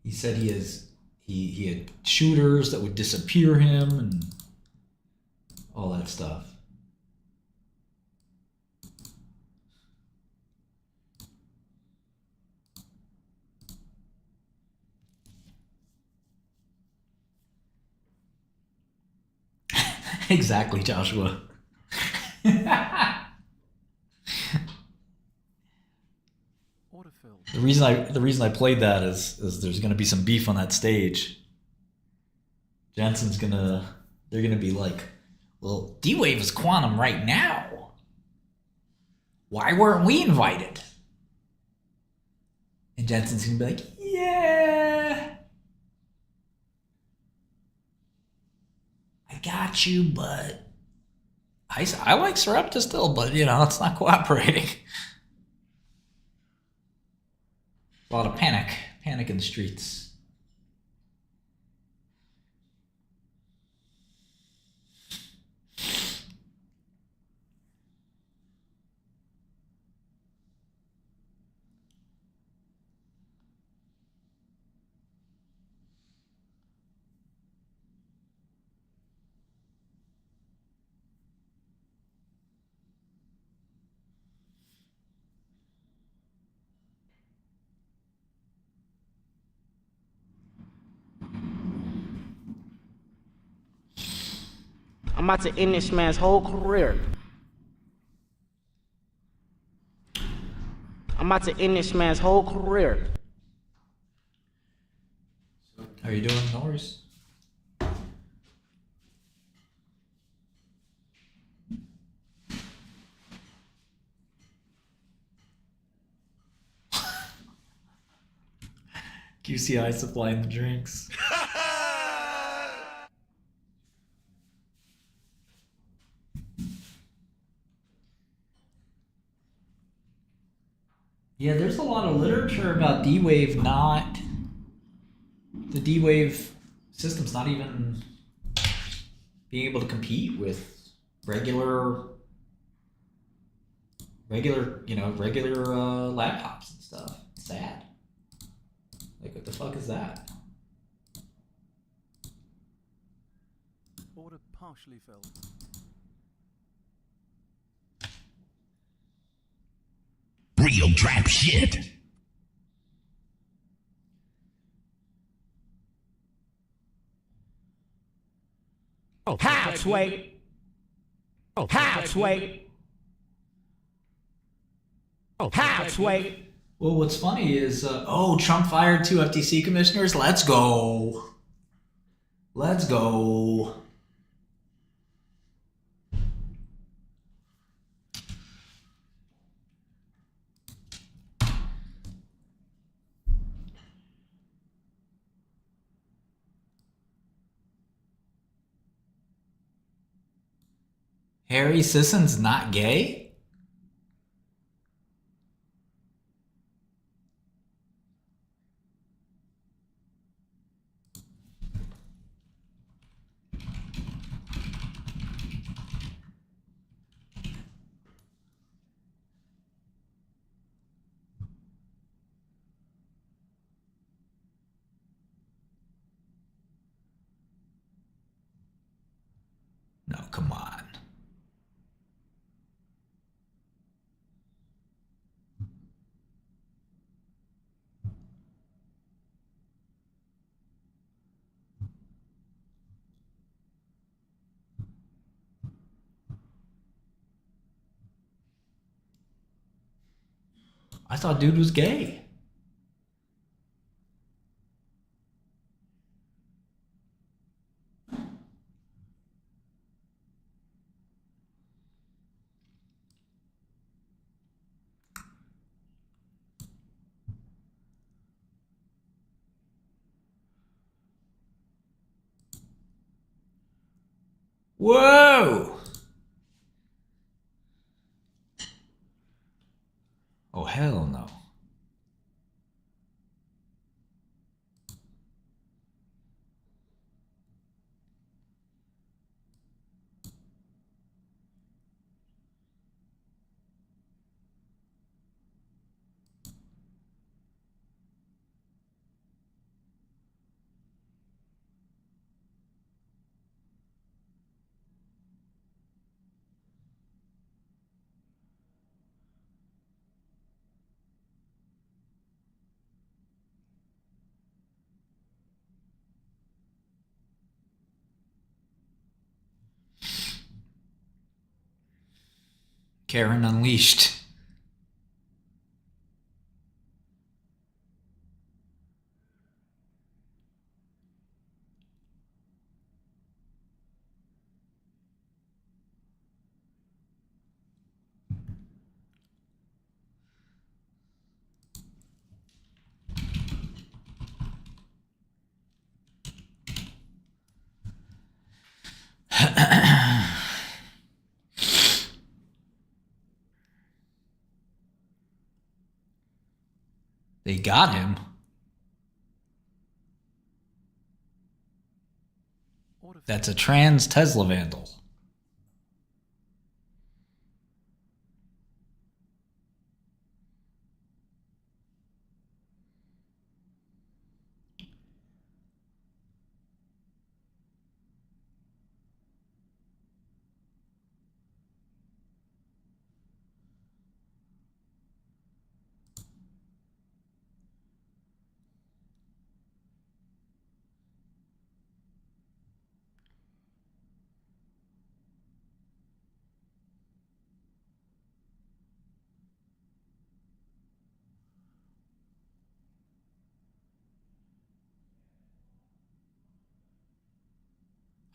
He said he had shooters that would disappear him and all that stuff. Exactly, Joshua. The reason I played that is there's gonna be some beef on that stage. They're gonna be like, well, D-Wave is quantum right now. Why weren't we invited? And Jensen's gonna be like, yeah, I got you, but I like Sarepta still, but it's not cooperating. A lot of panic in the streets. I'm about to end this man's whole career. I'm about to end this man's whole career. How are you doing, Norris? QCI supplying the drinks. Yeah, there's a lot of literature about D-Wave the D-Wave system's not even being able to compete with regular laptops and stuff. It's sad. Like, what the fuck is that? Order partially filled. Real trap shit. Halfway. Halfway. Halfway. Well, what's funny is, Trump fired 2 FTC commissioners. Let's go. Let's go. Harry Sisson's not gay? No, come on. I thought dude was gay. Whoa! Oh, hell no. Karen Unleashed. They got him. That's a trans Tesla vandal.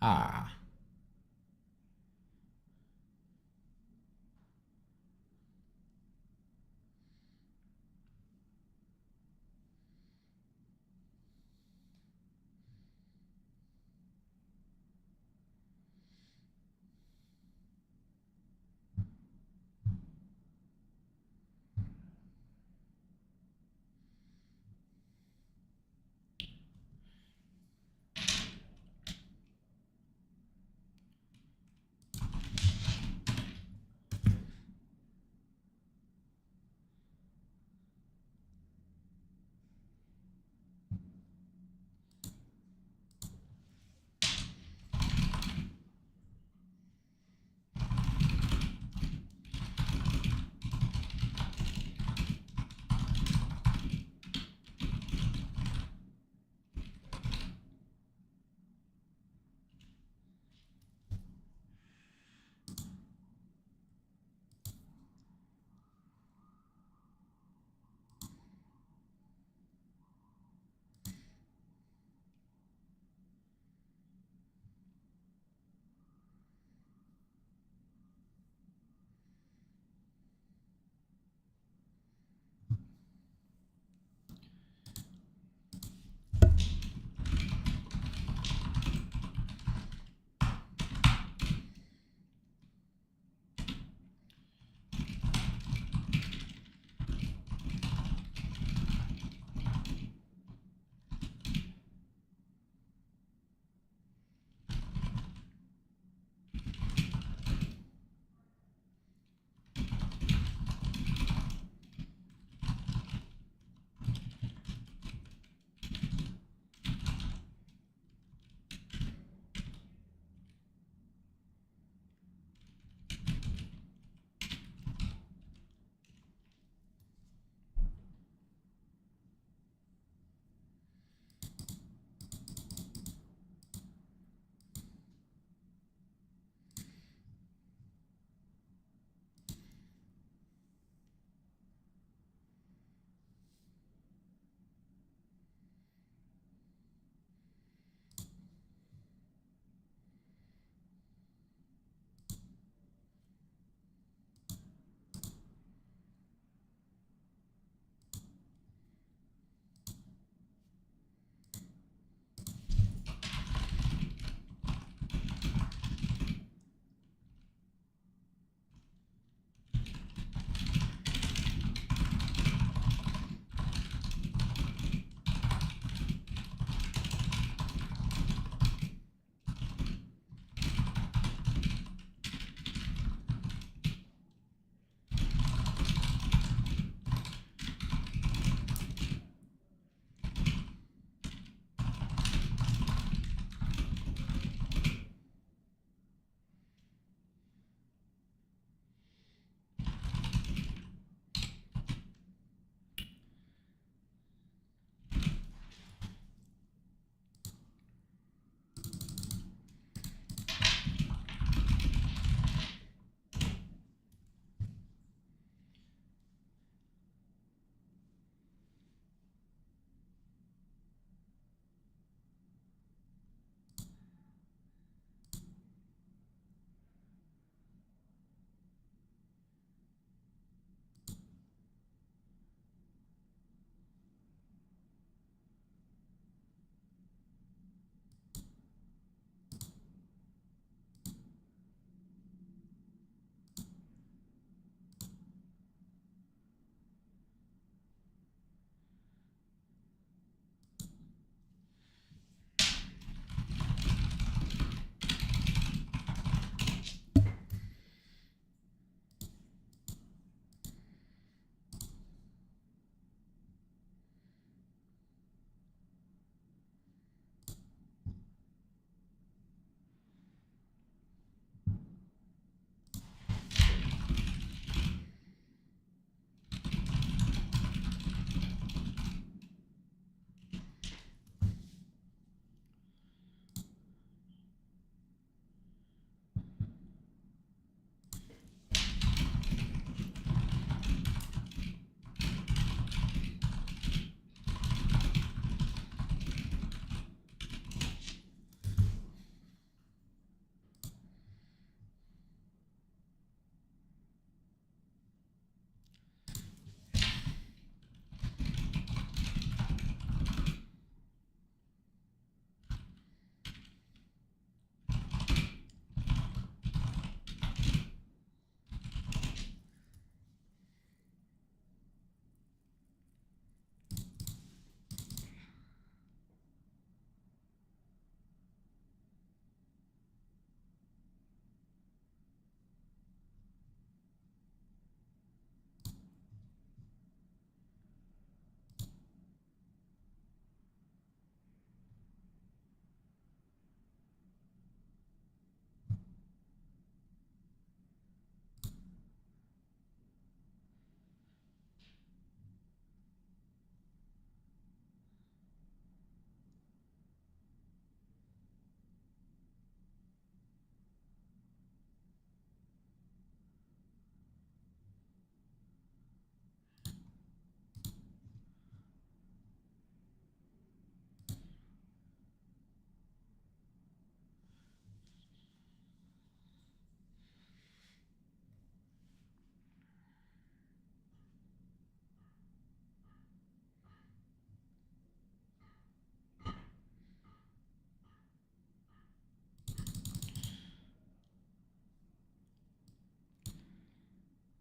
Ah.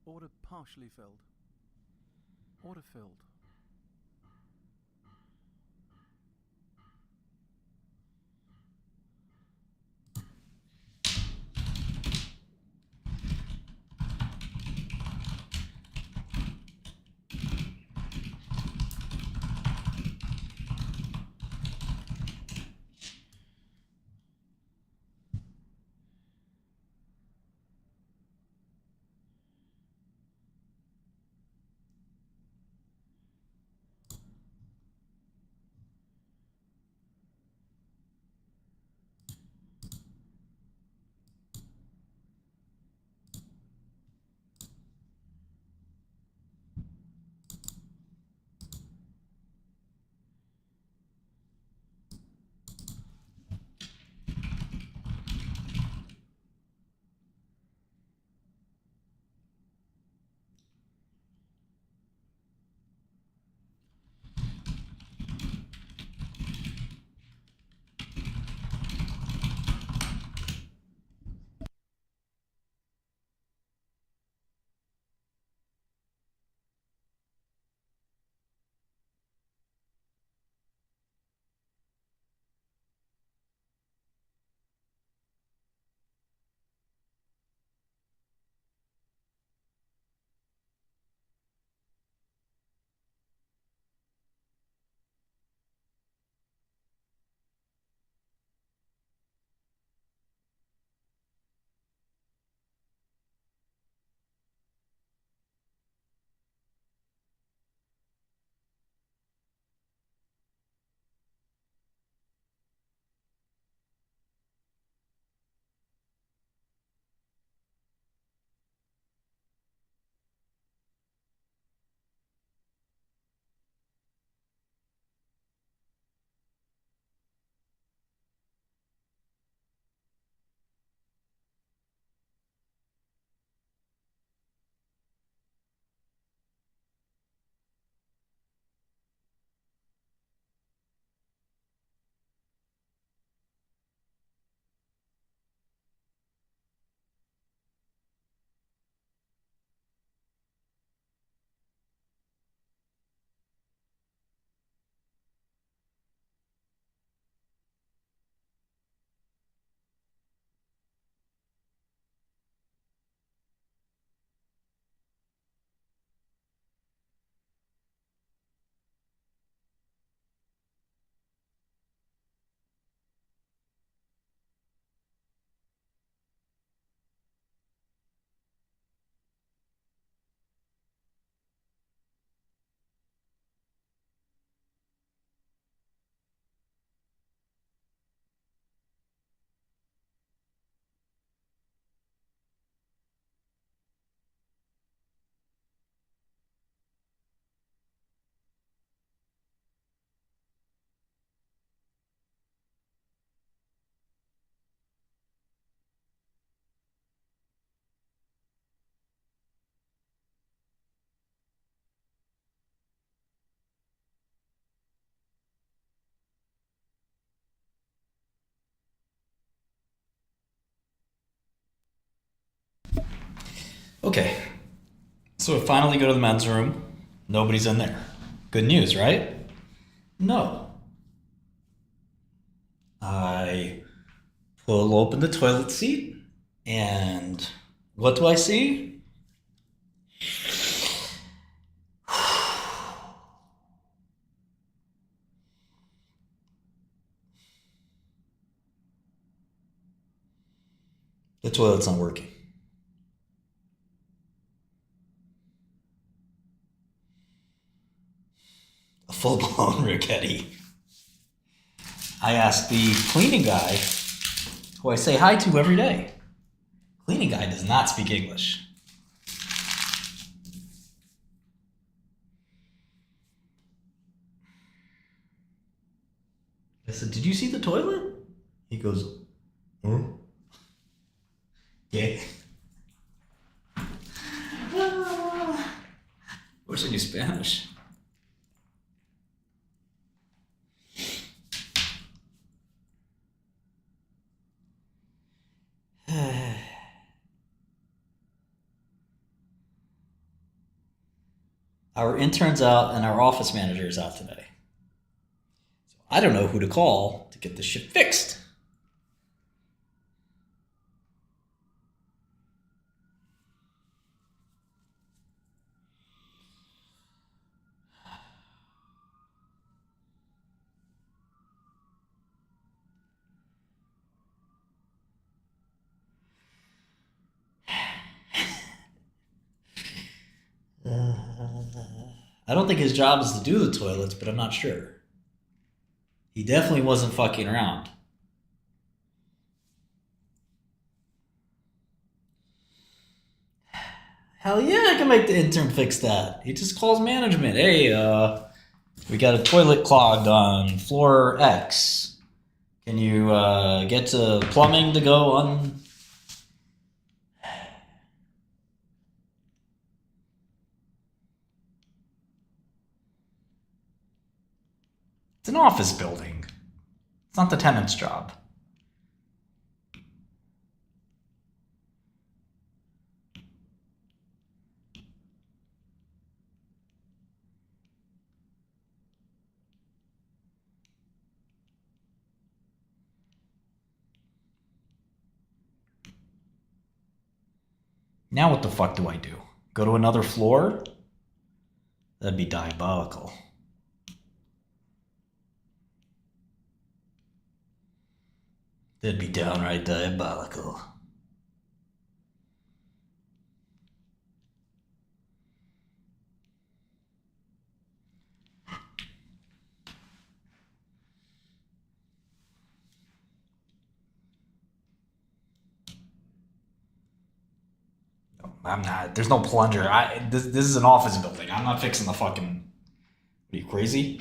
Order partially filled. Order filled. Okay, so I finally go to the men's room. Nobody's in there. Good news, right? No. I pull open the toilet seat, and what do I see? The toilet's not working. A full-blown rickety. I asked the cleaning guy, who I say hi to every day. Cleaning guy does not speak English. I said, "Did you see the toilet?" He goes, "Huh?" Yeah. Wish I knew Spanish. Our intern's out and our office manager is out today. So I don't know who to call to get this shit fixed. I don't think his job is to do the toilets, but I'm not sure. He definitely wasn't fucking around. Hell yeah, I can make the intern fix that. He just calls management. Hey, we got a toilet clogged on floor X. Can you get to plumbing to go on? It's an office building. It's not the tenant's job. Now what the fuck do I do? Go to another floor? That'd be diabolical. That'd be downright diabolical. I'm not. There's no plunger. This is an office building. I'm not fixing the fucking. Are you crazy?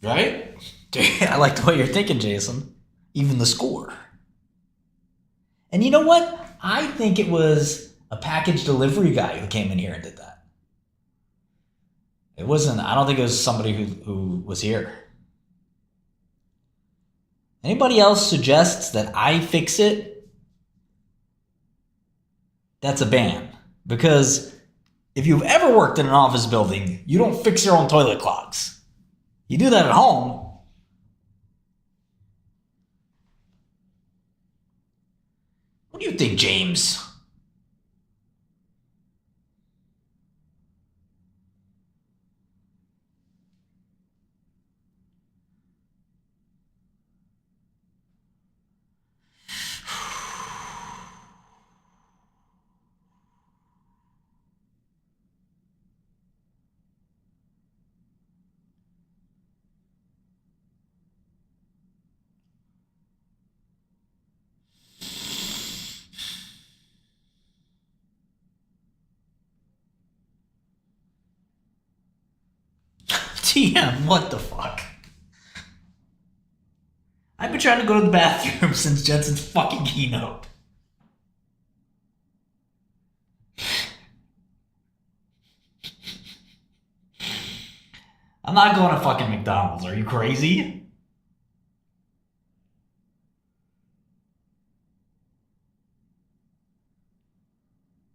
Right? I like the way you're thinking, Jason. Even the score. And you know what? I think it was a package delivery guy who came in here and did that. It wasn't. I don't think it was somebody who was here. Anybody else suggests that I fix it? That's a ban. Because if you've ever worked in an office building, you don't fix your own toilet clogs. You do that at home. What do you think, James? TM, what the fuck? I've been trying to go to the bathroom since Jensen's fucking keynote. I'm not going to fucking McDonald's. Are you crazy?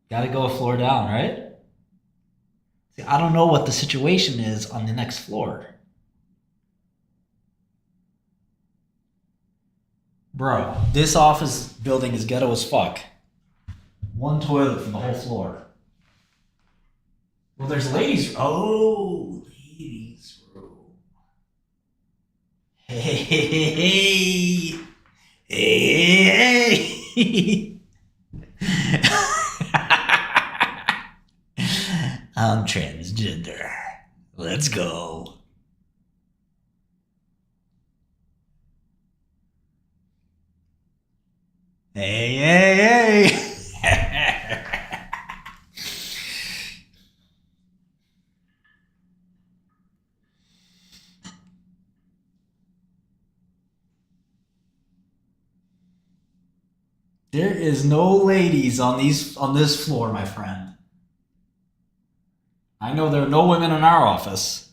Gotta go a floor down, right? See, I don't know what the situation is on the next floor. Bro, this office building is ghetto as fuck. One toilet for the whole floor. Well, there's ladies. Oh, ladies room. Hey, hey. I'm transgender. Let's go. Hey, hey, hey. There is no ladies on this floor, my friend. I know there are no women in our office.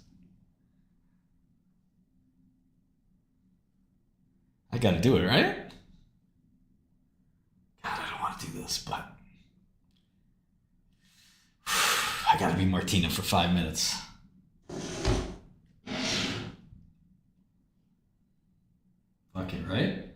I gotta do it, right? this, but I gotta be Martina for 5 minutes. Fuck it, right?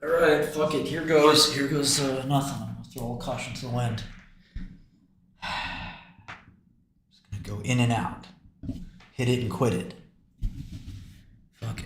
All right, fuck it. Here goes. Here goes nothing. I'm gonna throw all caution to the wind. Just gonna go in and out. Hit it and quit it. Fuck it.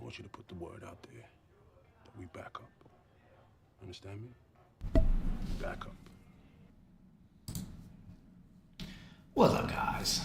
want you to put the word out there that we back up. Understand me? Back up. What's up, guys?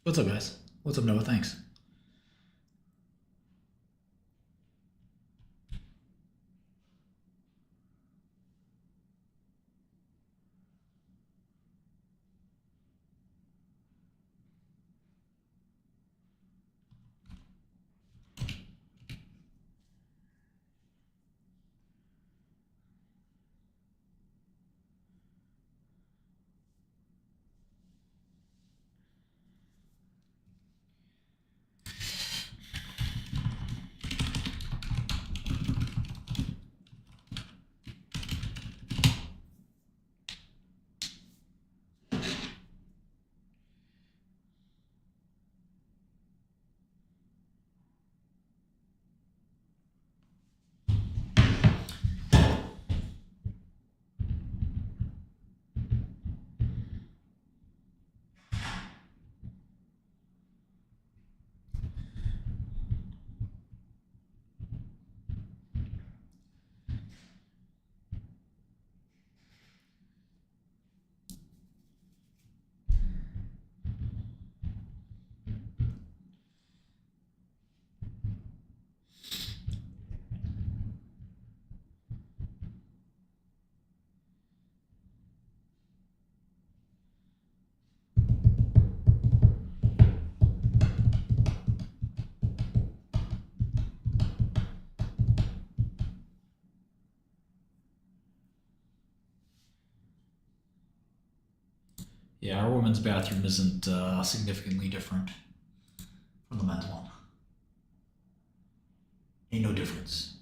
What's up, guys? What's up, Noah? Thanks. Yeah, our women's bathroom isn't significantly different from the men's one. Ain't no difference.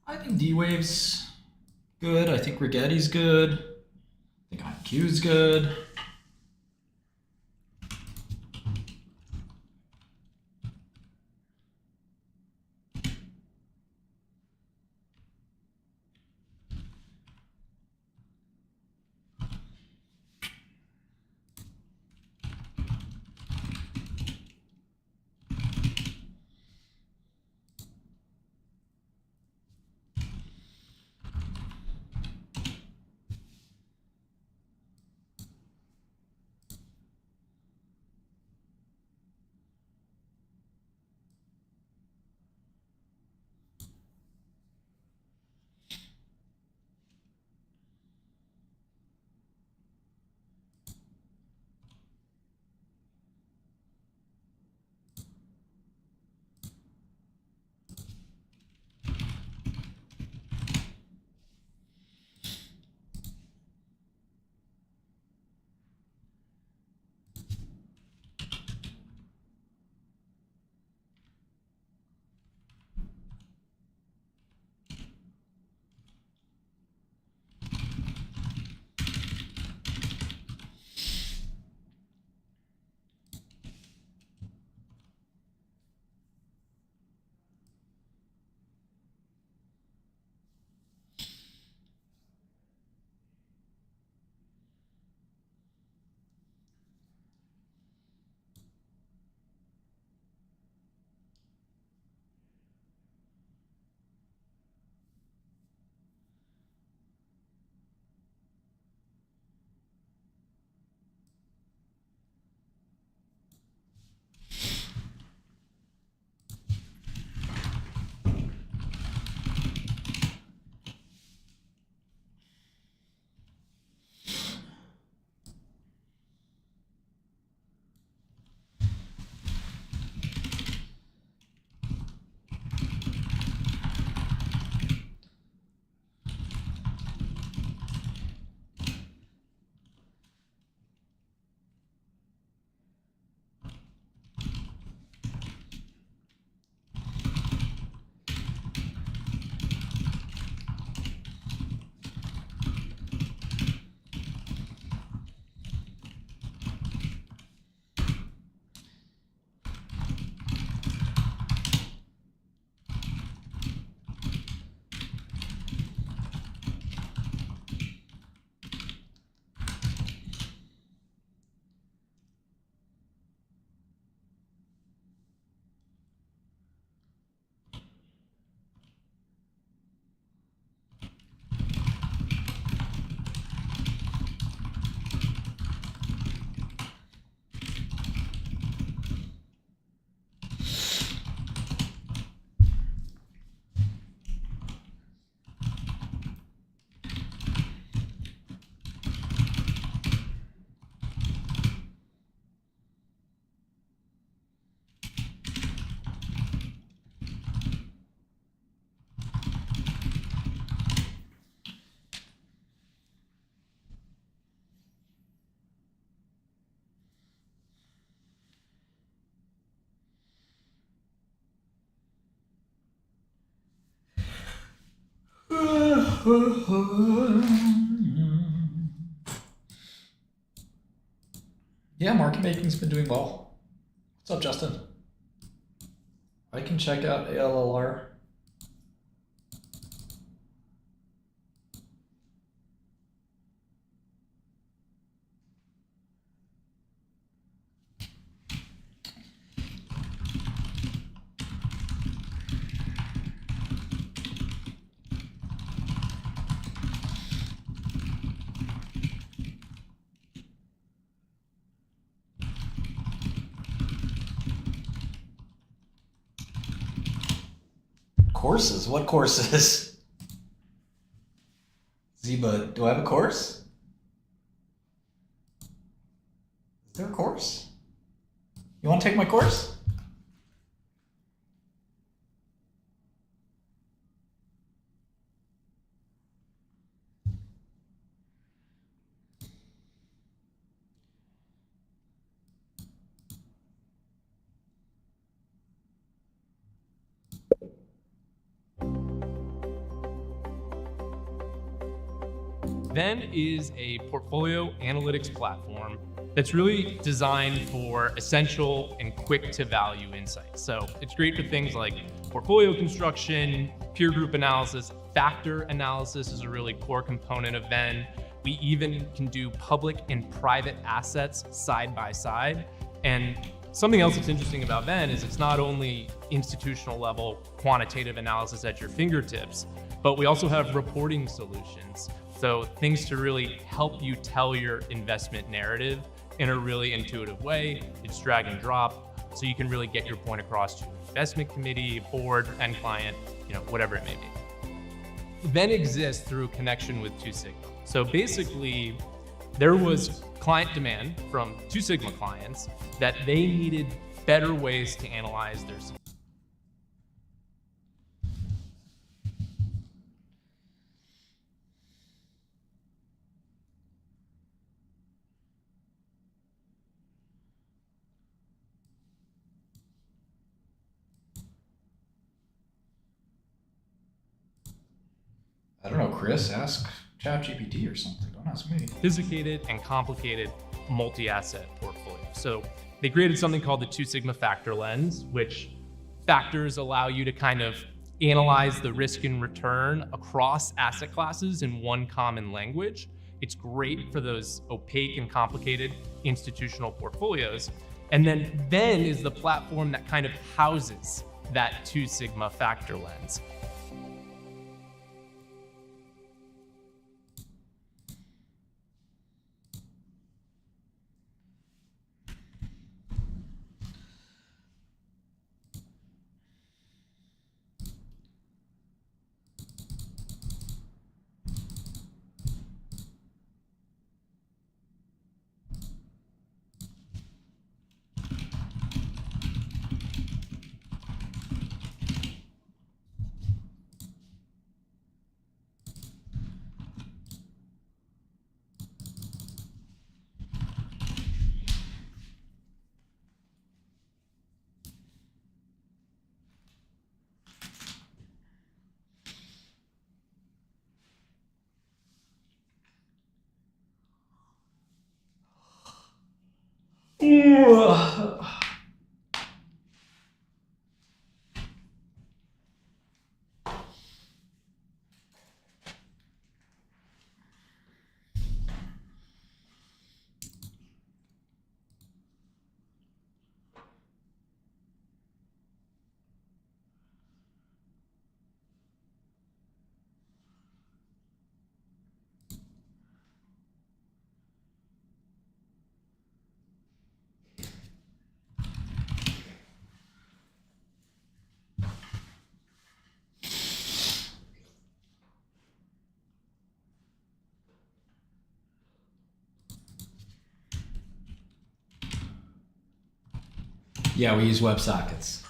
I think D-Wave's good. I think Rigetti's good. I think IQ's good. Yeah, market making's been doing well. What's up, Justin? I can check out ALLR. Courses? What courses? Zeba, do I have a course? Is there a course? You want to take my course? Venn is a portfolio analytics platform that's really designed for essential and quick to value insights. So it's great for things like portfolio construction, peer group analysis, factor analysis is a really core component of Venn. We even can do public and private assets side by side. And something else that's interesting about Venn is it's not only institutional level quantitative analysis at your fingertips, but we also have reporting solutions. So things to really help you tell your investment narrative in a really intuitive way. It's drag and drop, so you can really get your point across to an investment committee, board, end client, whatever it may be. Venn exists through connection with Two Sigma. So basically, there was client demand from Two Sigma clients that they needed better ways to analyze their I don't know, Chris. Ask ChatGPT or something. Don't ask me. sophisticated and complicated multi-asset portfolio. So they created something called the Two Sigma factor lens, which factors allow you to kind of analyze the risk and return across asset classes in one common language. It's great for those opaque and complicated institutional portfolios. And then Venn is the platform that kind of houses that Two Sigma factor lens. Yeah, we use WebSockets.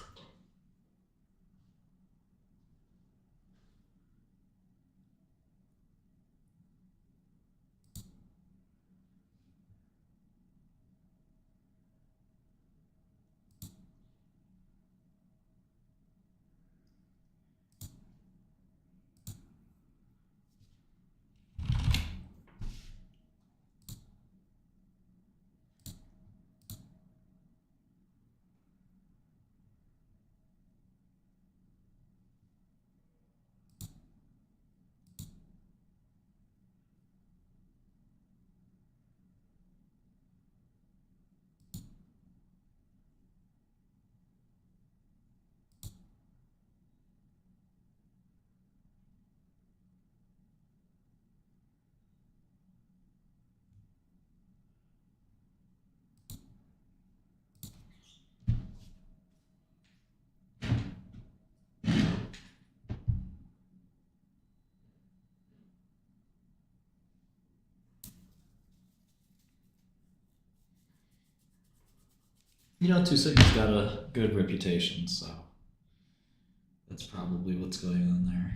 You know, Two Sigma's got a good reputation, so that's probably what's going on there.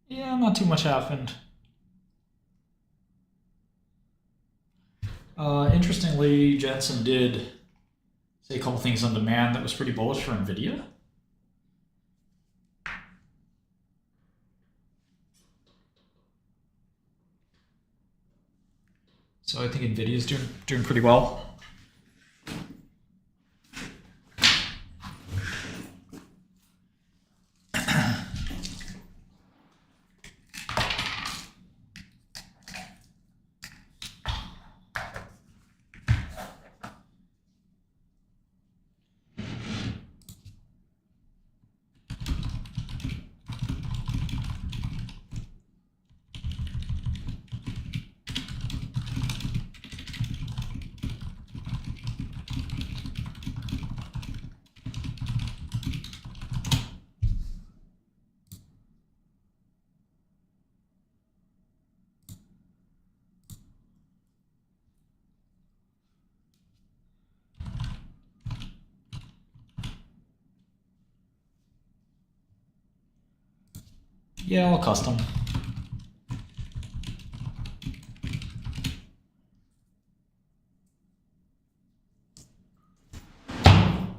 Yeah, not too much happened. Interestingly, Jensen did say a couple things on demand that was pretty bullish for NVIDIA. So I think NVIDIA is doing pretty well. Yeah, all custom.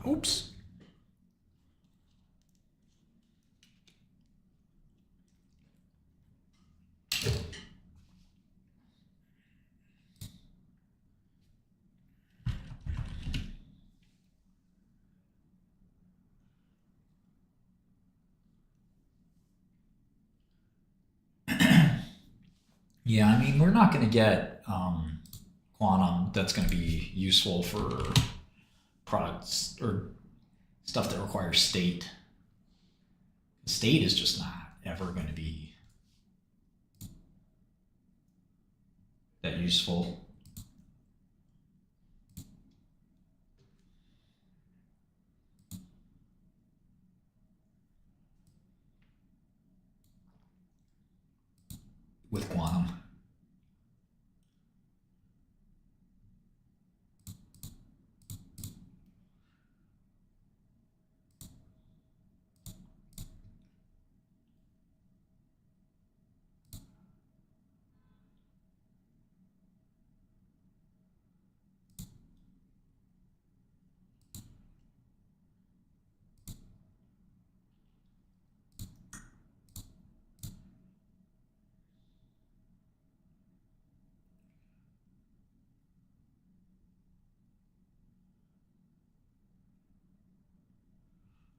Oops. Yeah, I mean, we're not going to get quantum that's going to be useful for products or stuff that requires state. State is just not ever going to be that useful. With quantum.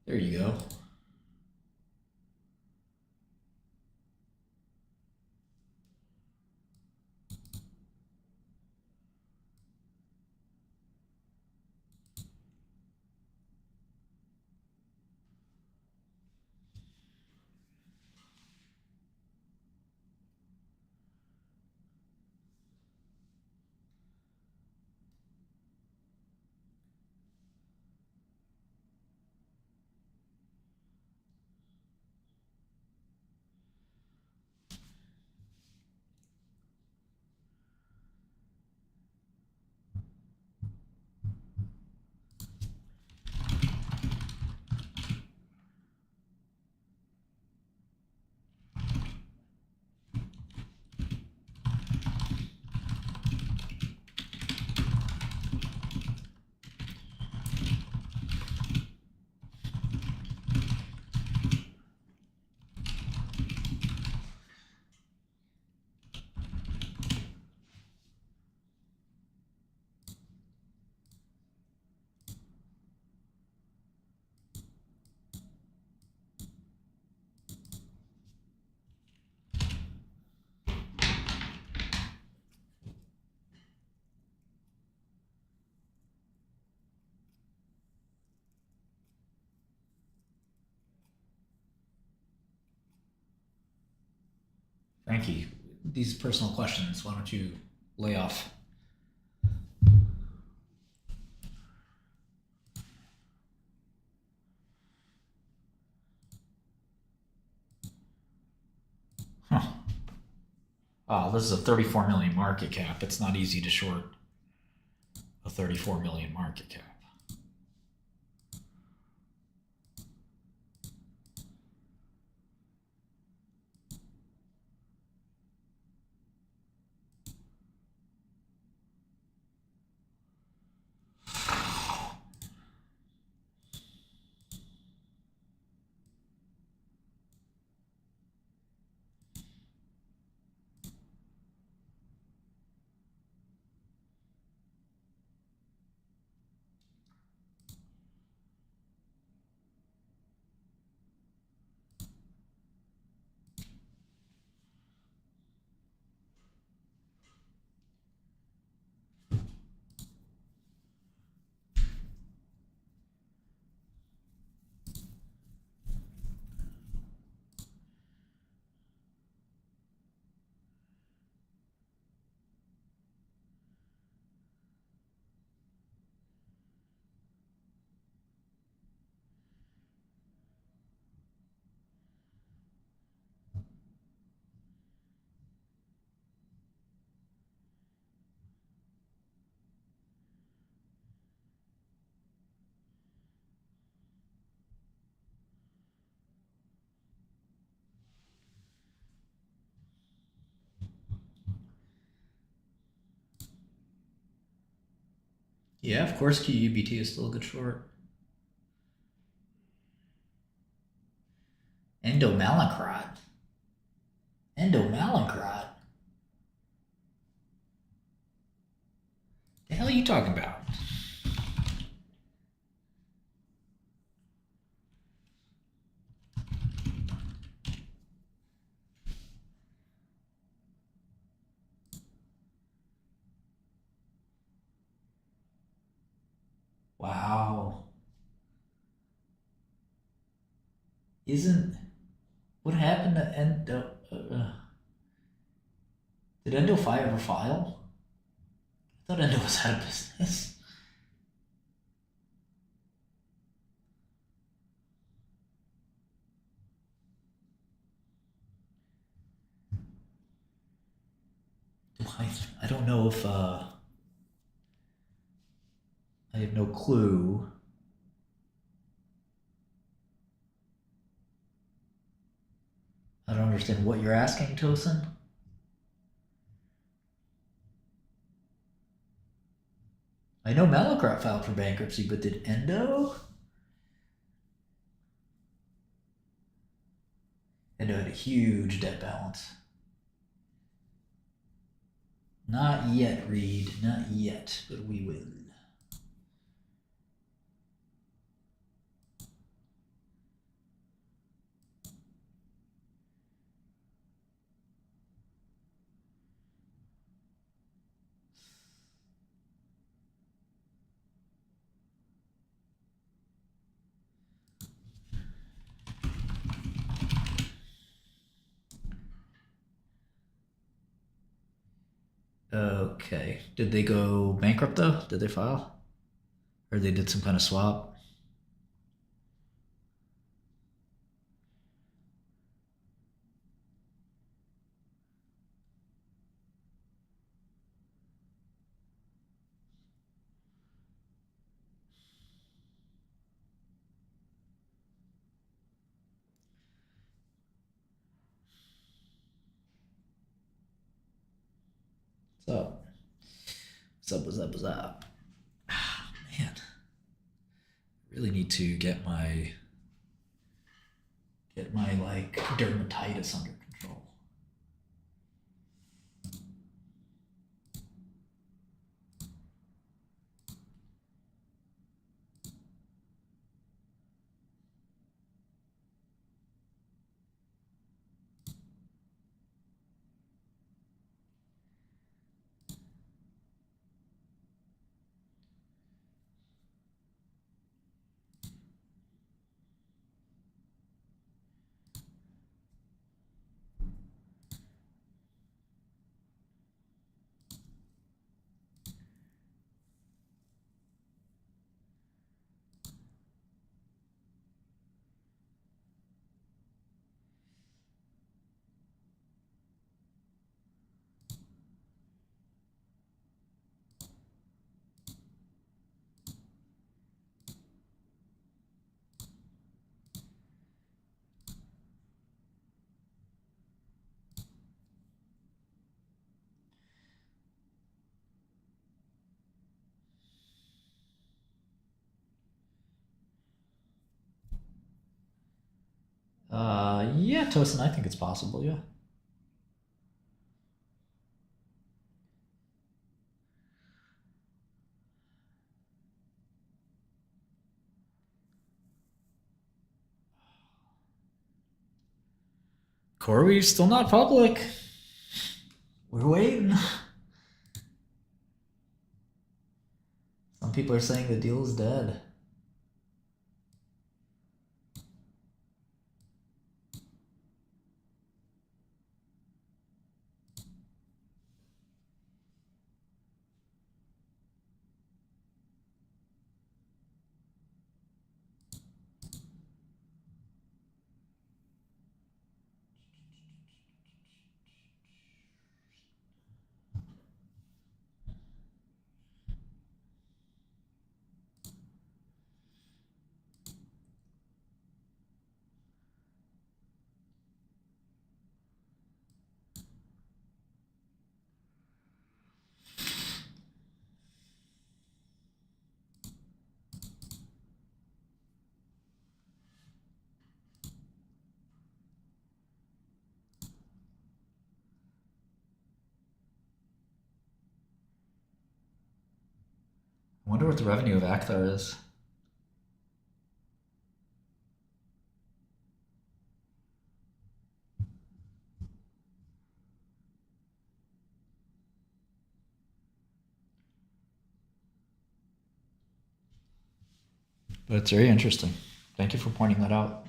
There you go. Frankie, these personal questions, why don't you lay off? Huh. Oh, this is a 34 million market cap. It's not easy to short a 34 million market cap. Yeah, of course QUBT is still a good short. Endomalincrot. Endomalincrot? The hell are you talking about? Isn't what happened to Endo? Did Endo-Fi ever file? I thought Endo was out of business. I don't know if I have no clue. I don't understand what you're asking, Tosin. I know Mallinckrodt filed for bankruptcy, but did Endo? Endo had a huge debt balance. Not yet, Reed. Not yet, but we will. Okay. Did they go bankrupt though? Did they file? Or they did some kind of swap? What's up? What's up, what's up, what's up? Ah, man. Really need to get my like dermatitis under control. Yeah, Tosin, I think it's possible, yeah. Corey's still not public. We're waiting. Some people are saying the deal is dead. I wonder what the revenue of Acthar is. But it's very interesting. Thank you for pointing that out.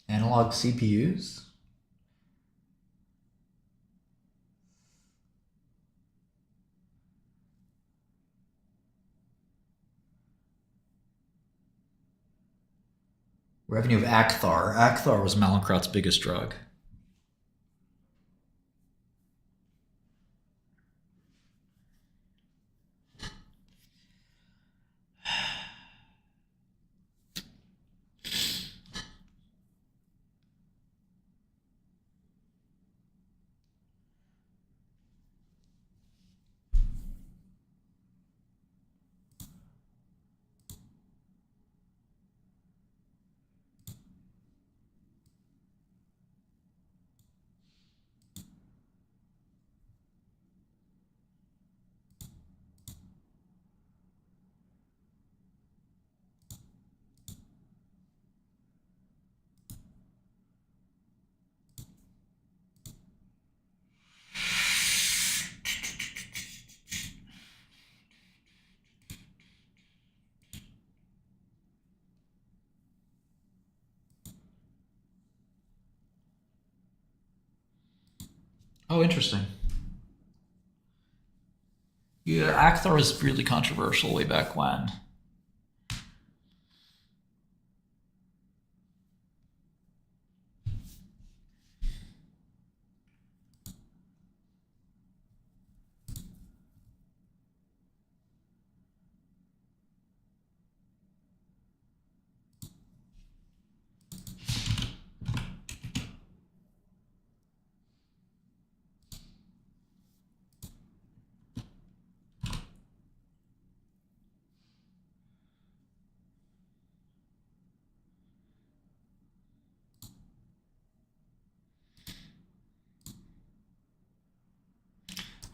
Analog CPUs? Revenue of Acthar. Acthar was Mallinckrodt's biggest drug. Oh, interesting. Yeah, Acthar was really controversial way back when.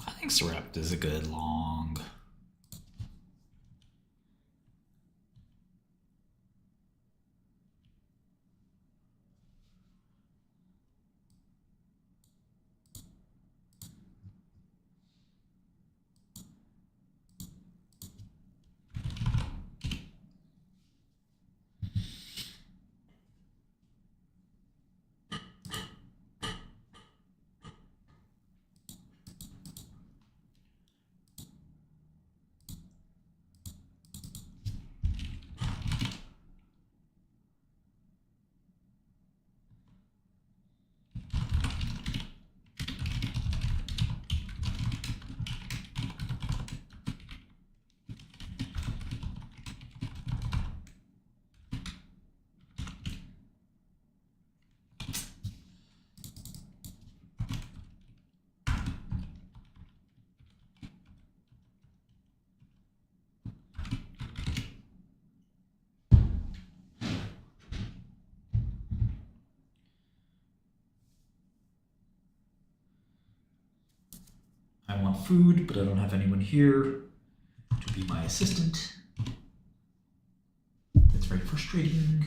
I think Sarepta is a good long. I want food, but I don't have anyone here to be my assistant. That's very frustrating.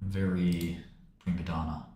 Very prima donna.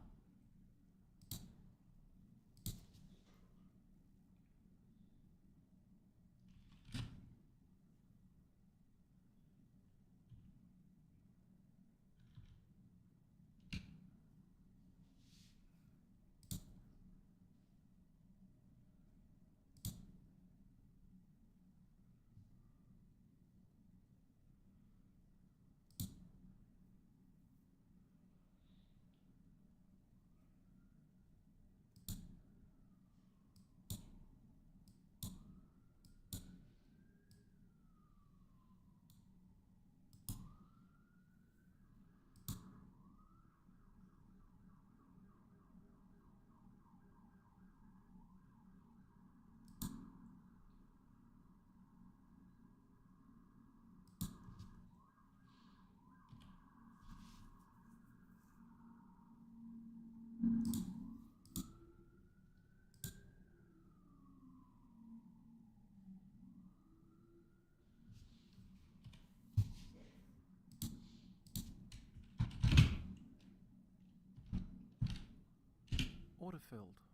Autofilled.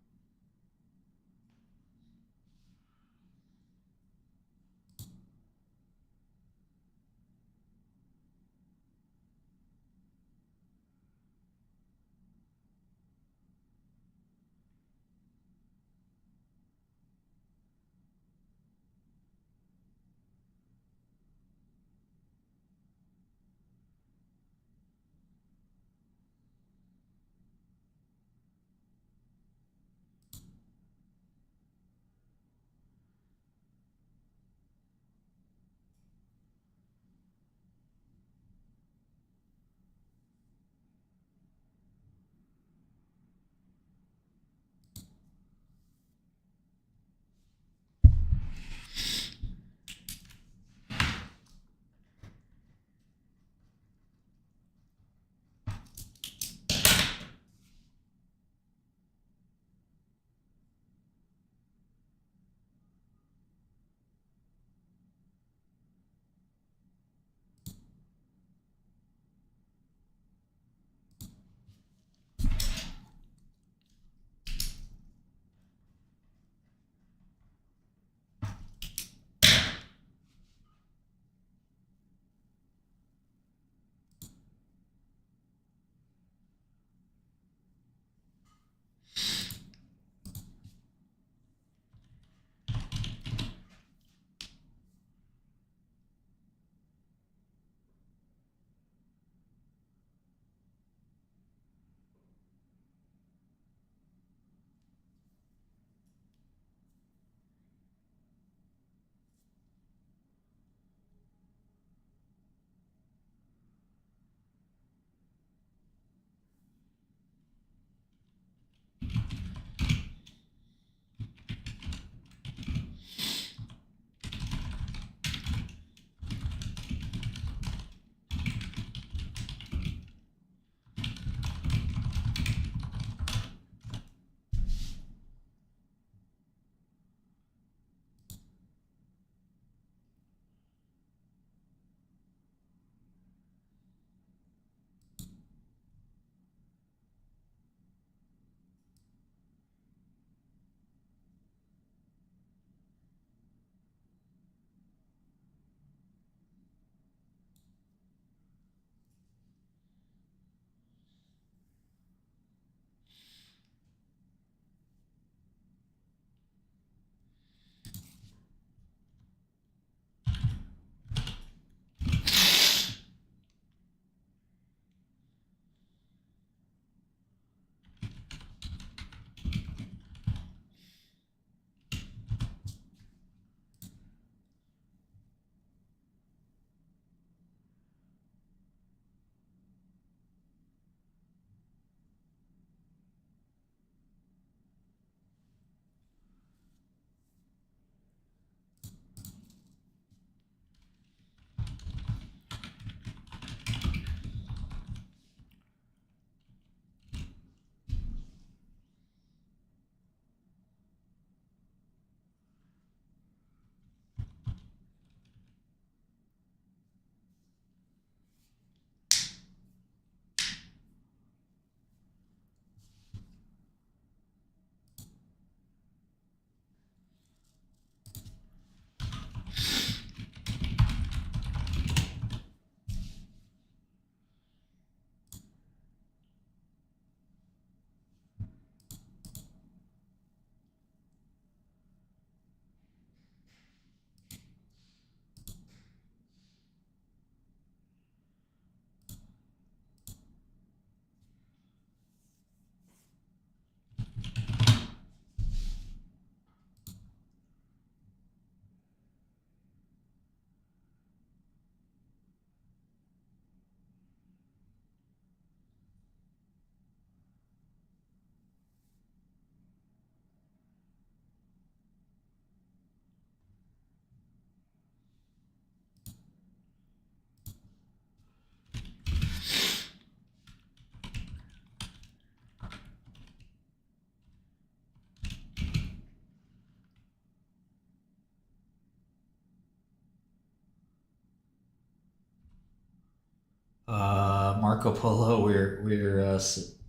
Marco Polo, we're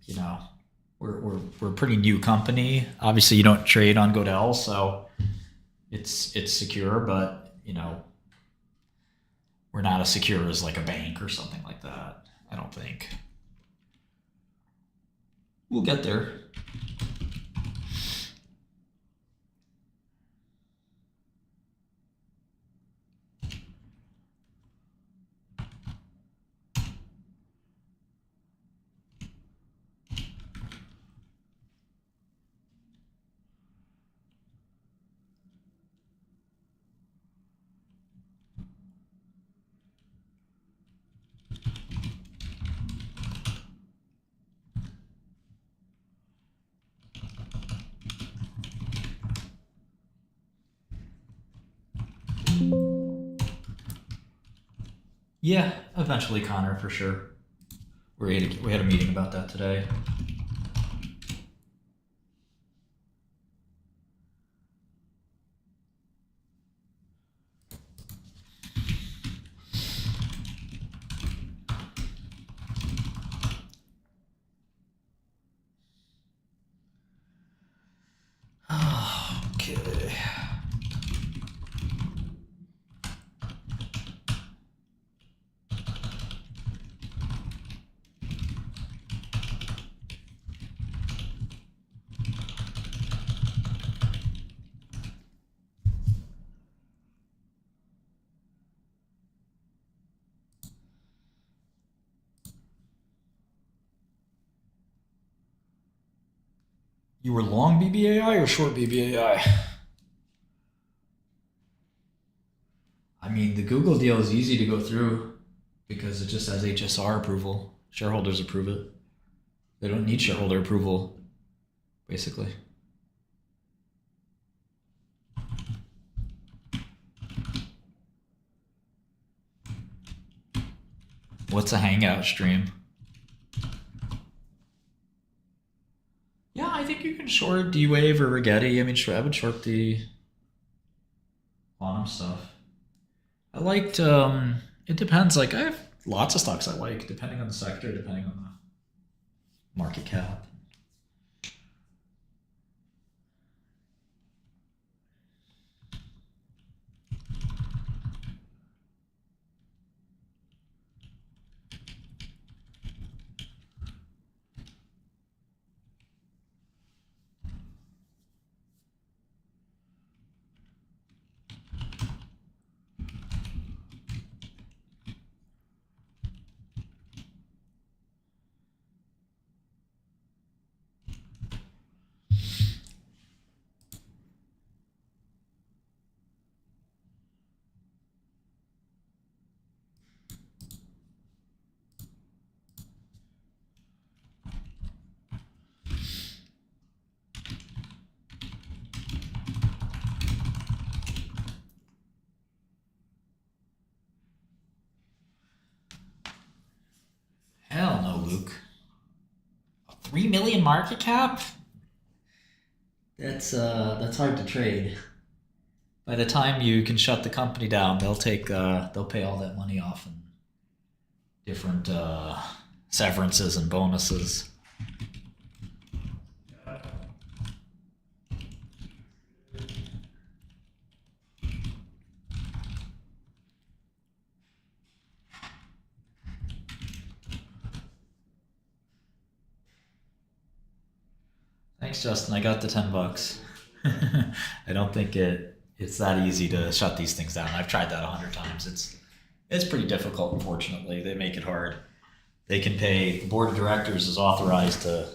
you know, we're a pretty new company. Obviously, you don't trade on Godel, so it's secure, but we're not as secure as like a bank or something like that. I don't think. We'll get there. Yeah, eventually, Connor, for sure. We had a meeting about that today. Okay. You were long BBAI or short BBAI? I mean, the Google deal is easy to go through because it just has HSR approval. Shareholders approve it. They don't need shareholder approval, basically. What's a Hangout stream? Yeah, I think you can short D-Wave or Rigetti. I mean, I would short the quantum stuff. I liked, it depends. Like, I have lots of stocks I like, depending on the sector, depending on the market cap. Hell no, Luke. A 3 million market cap? That's hard to trade. By the time you can shut the company down, they'll pay all that money off in different severances and bonuses. Thanks, Justin. I got the $10. I don't think it's that easy to shut these things down. I've tried that 100 times. It's pretty difficult, unfortunately. They make it hard. They can pay, the board of directors is authorized to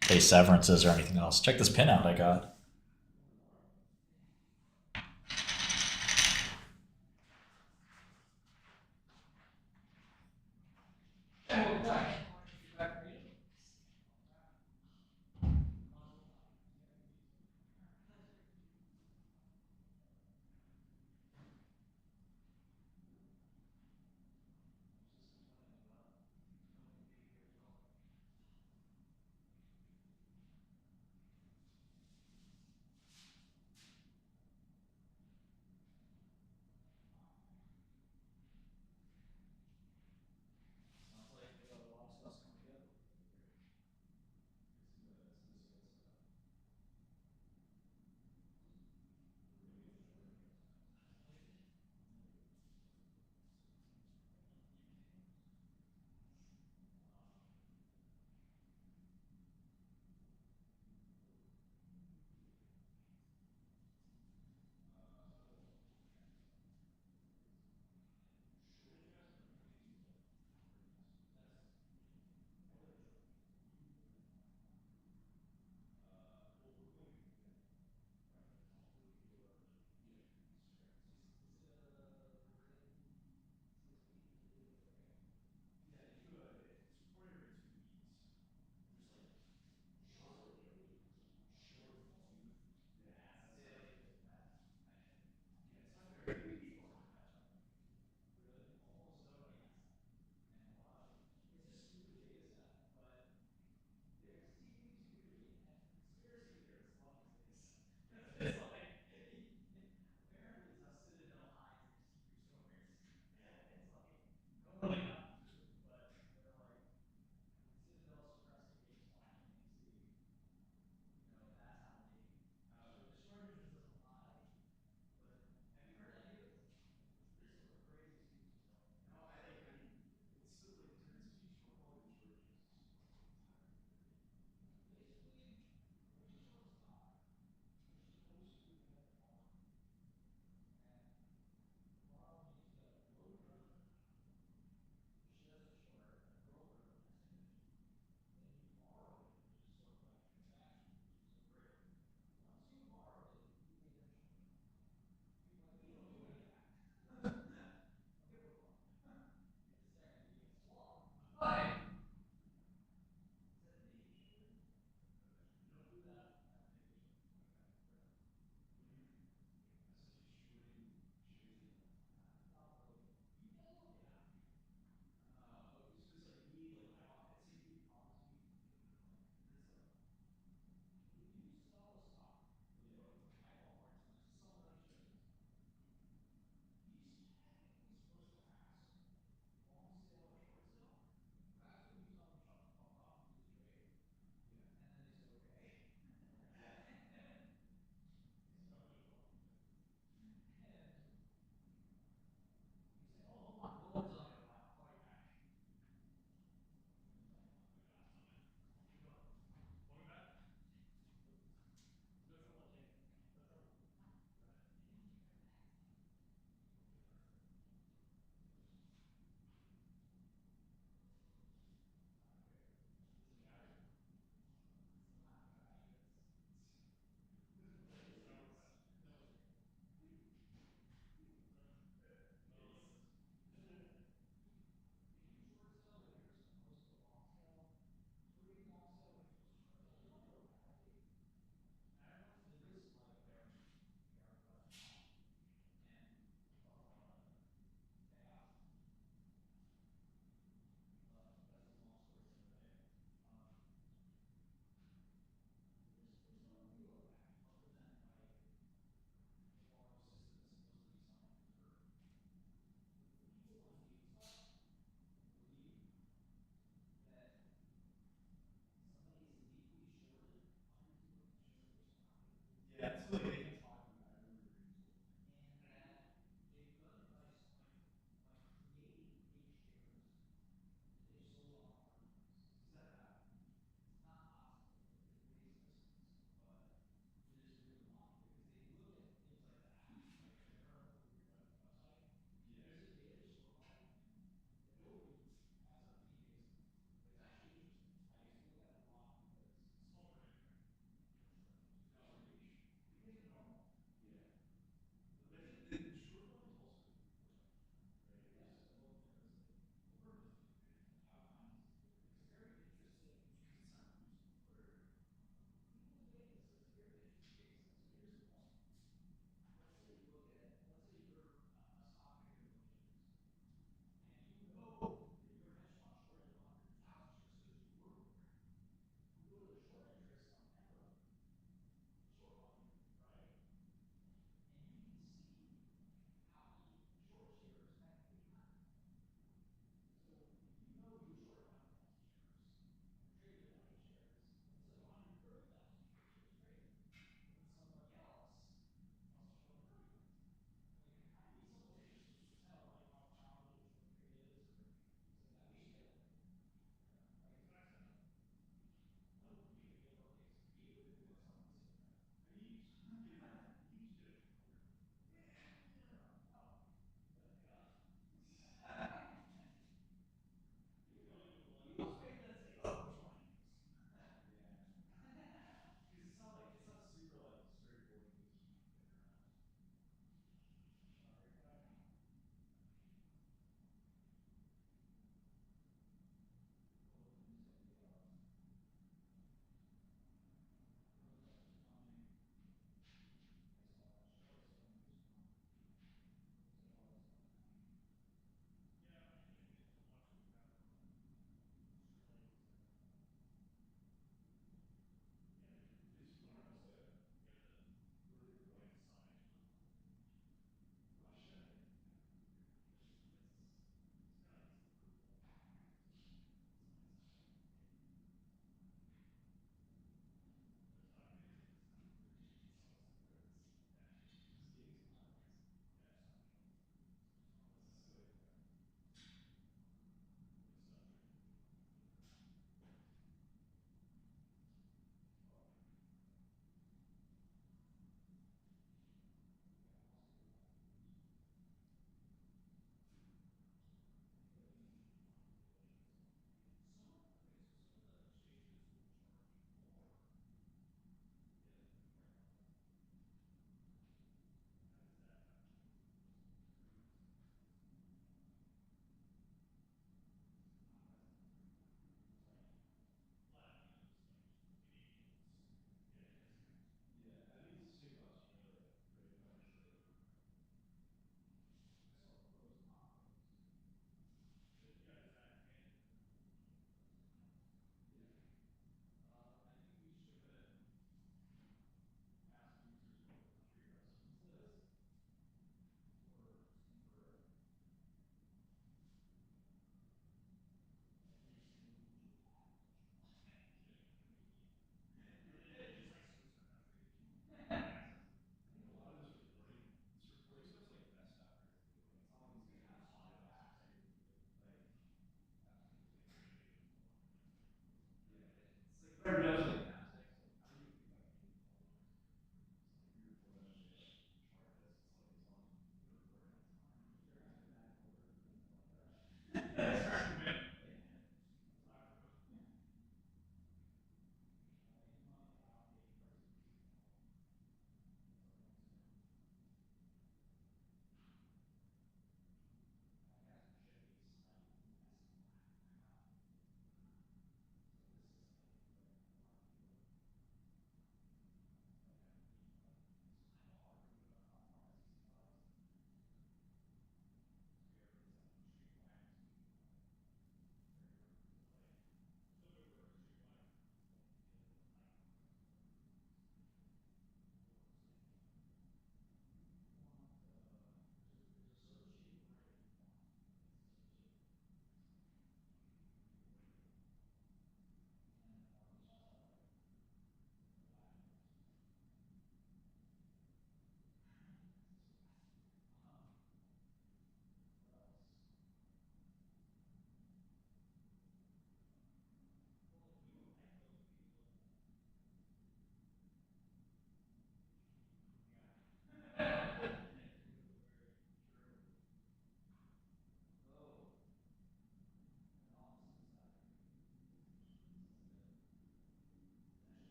pay severances or anything else. Check this pin out I got.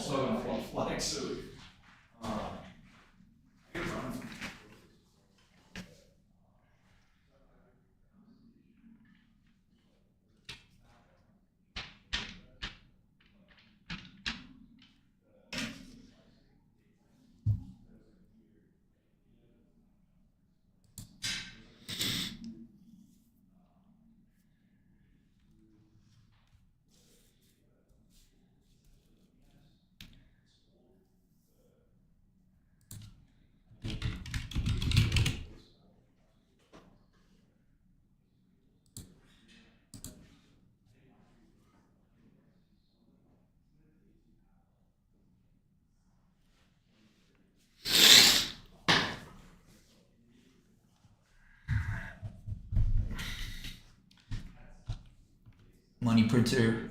also in robotics. Money printer.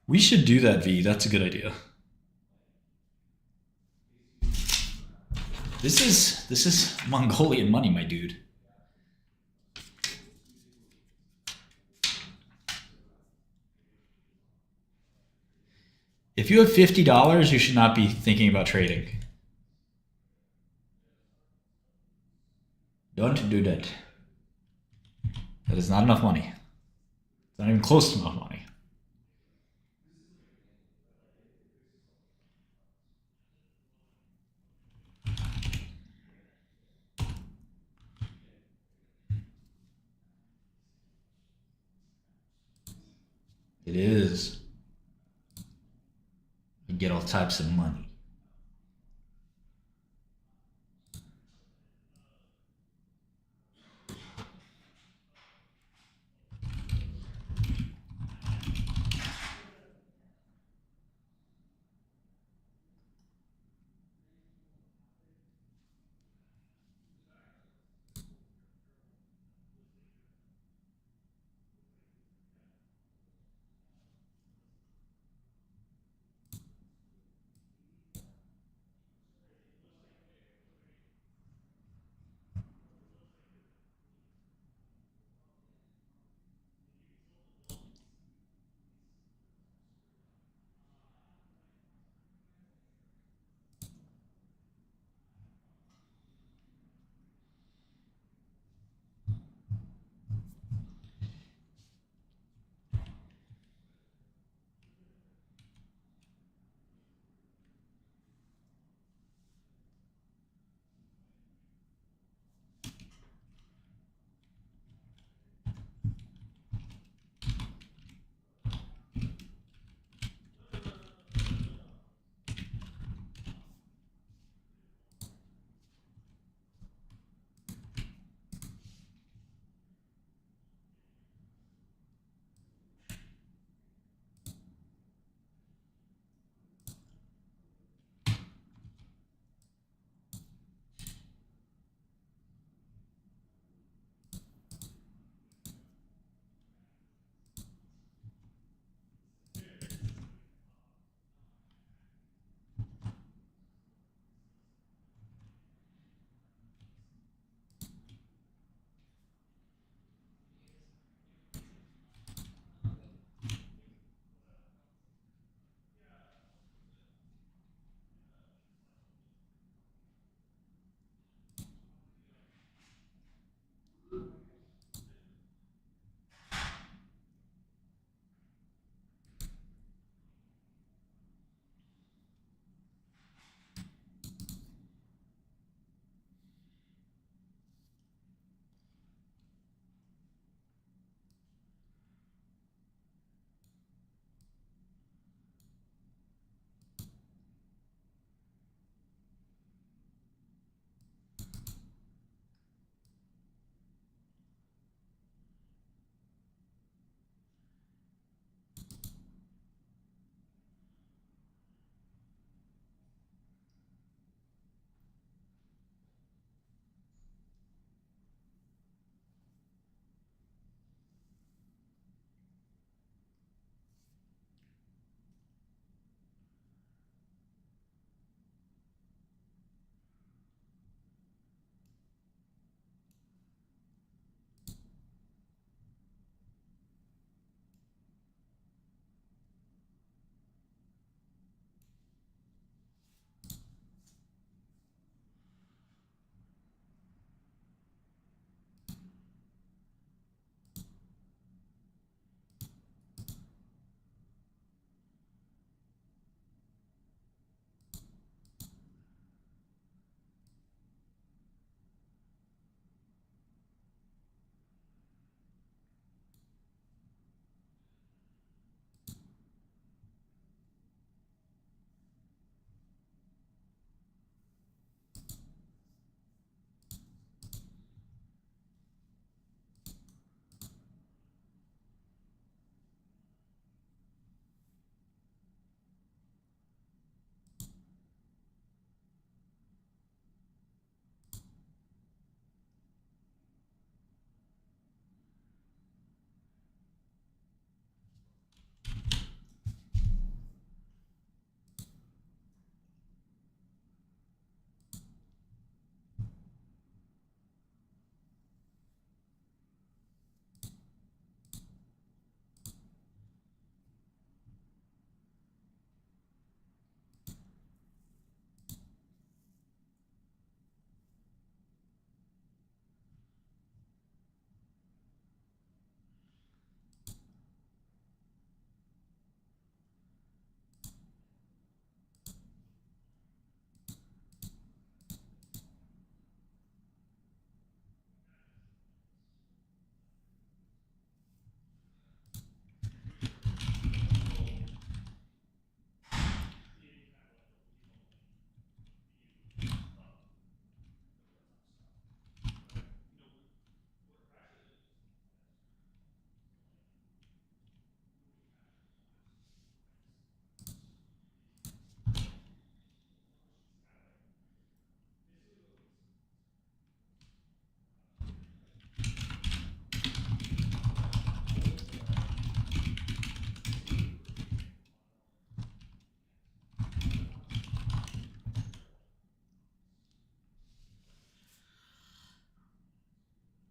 We should do that, V. That's a good idea. This is Mongolian money, my dude. If you have $50, you should not be thinking about trading. Don't do that. That is not enough money. It's not even close to enough money. It is. You get all types of money.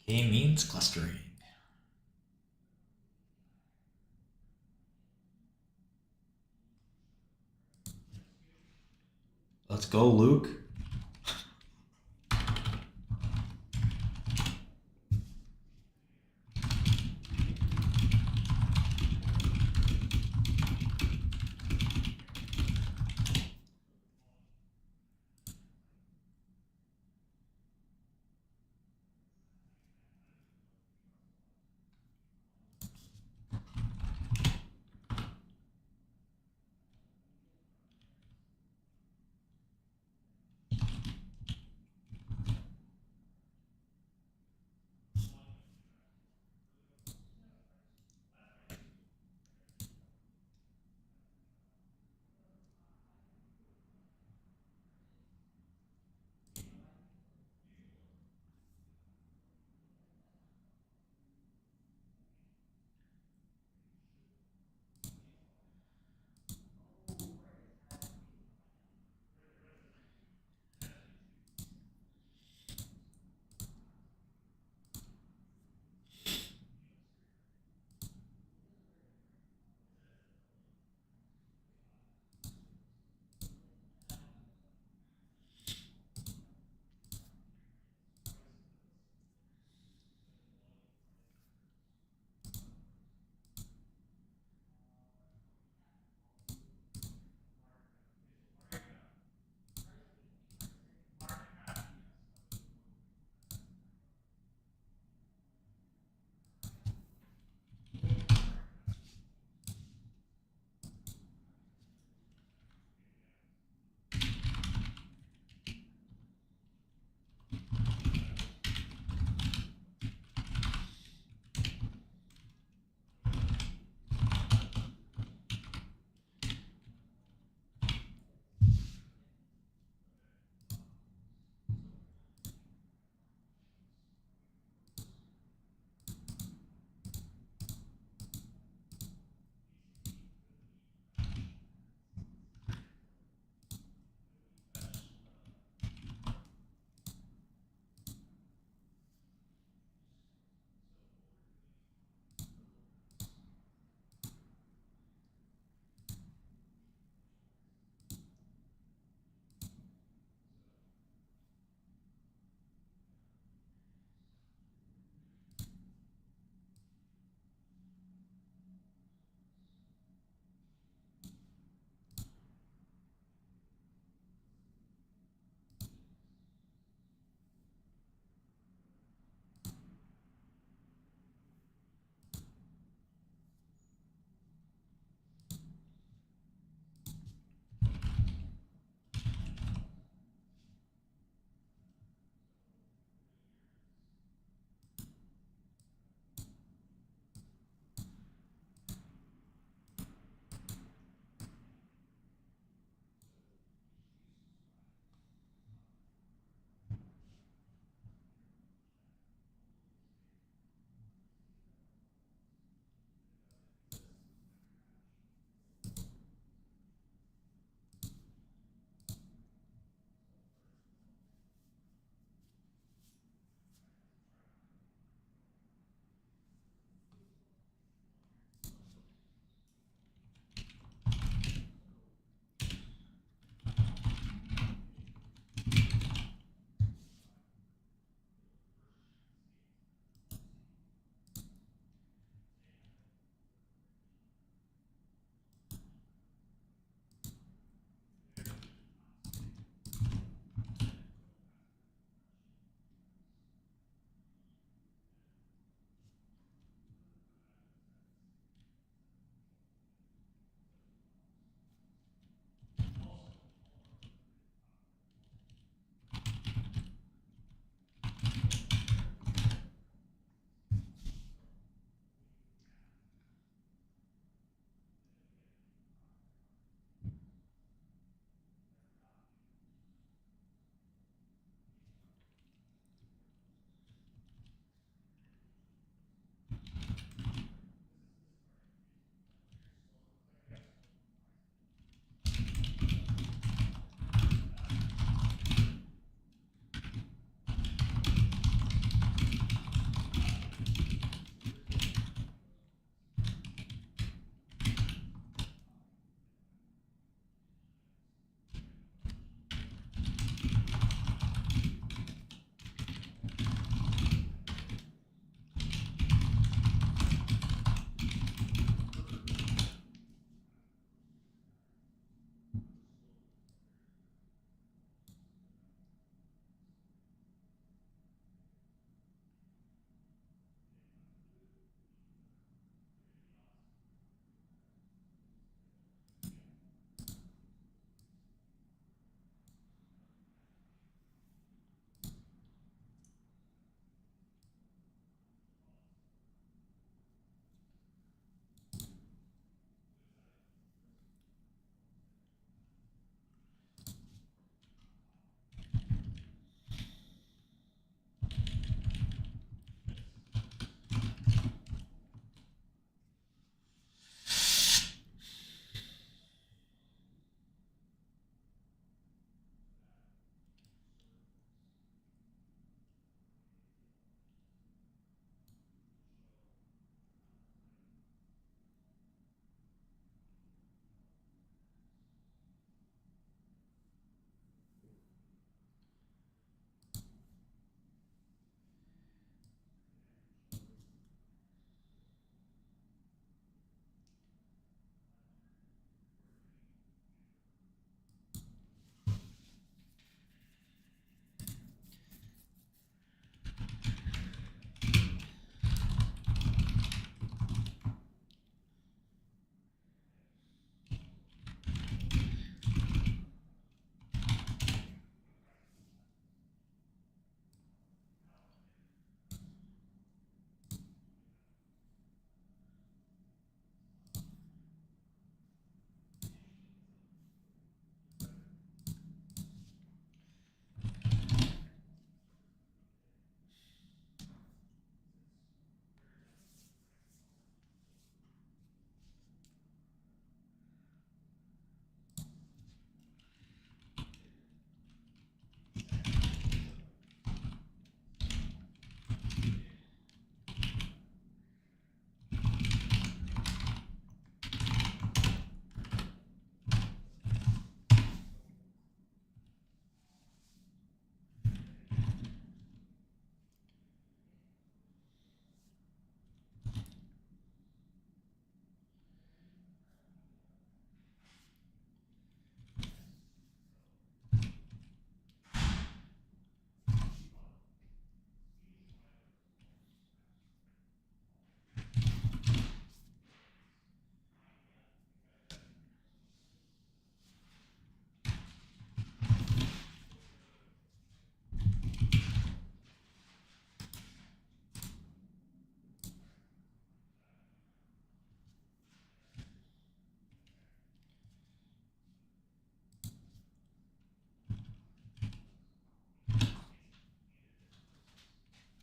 K-means clustering. Let's go, Luke.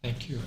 Thank you.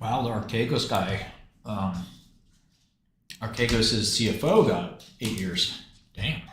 Wow, the Archegos guy, Archegos' CFO got 8 years. Damn.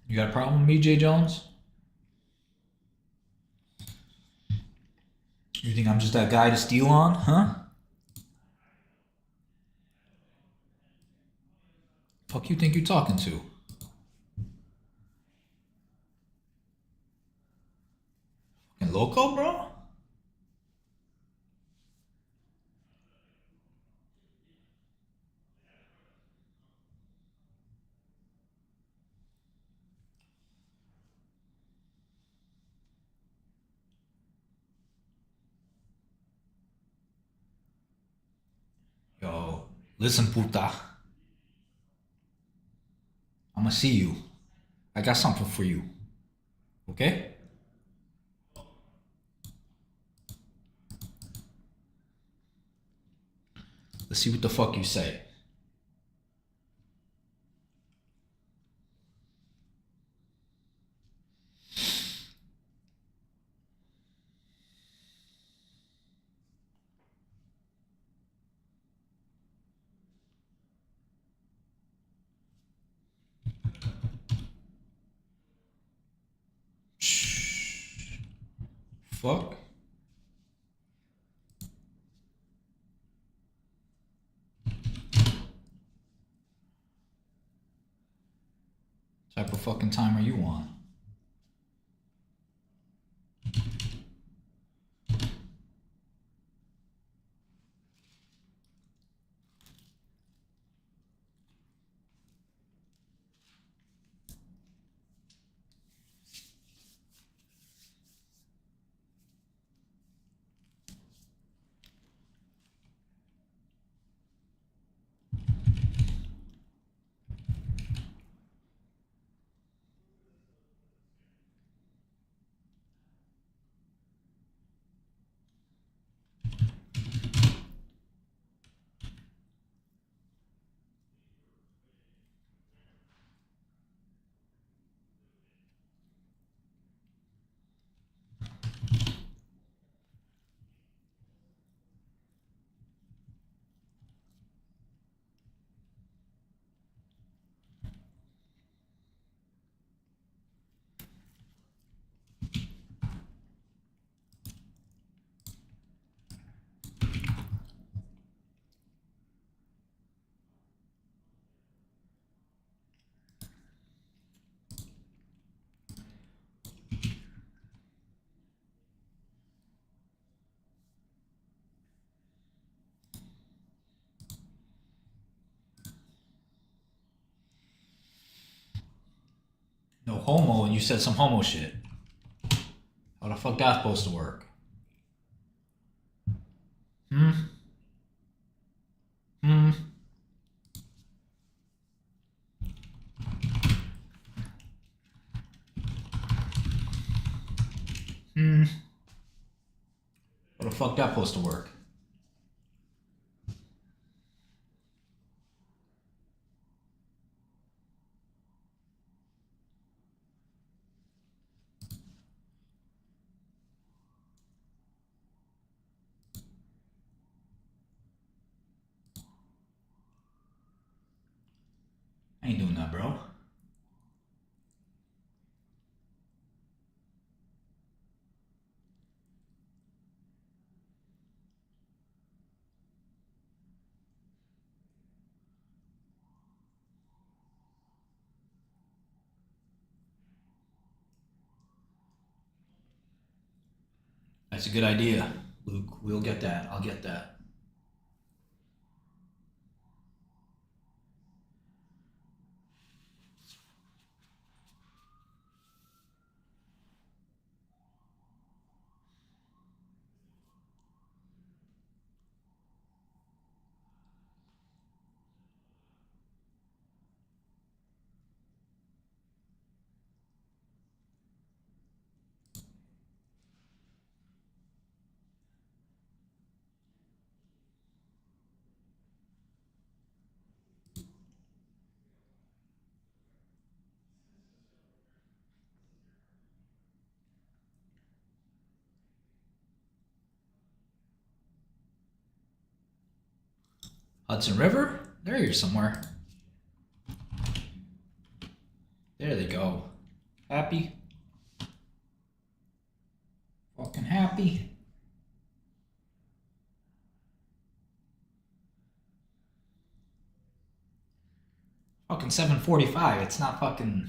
You got a problem with me, Jay Jones? You think I'm just that guy to steal on, huh? Fuck you think you're talking to? Fucking loco, bro? Yo, listen, puta. I'ma see you. I got something for you. Okay? Let's see what the fuck you say. Fuck. Type of fucking time are you on? No homo, and you said some homo shit. How the fuck that's supposed to work? Hmm? Hmm? Hmm? How the fuck that supposed to work? I ain't doing that, bro. That's a good idea, Luke. We'll get that. I'll get that. Hudson River? They're here somewhere. There they go. Happy? Fucking happy? Fucking 7:45. It's not fucking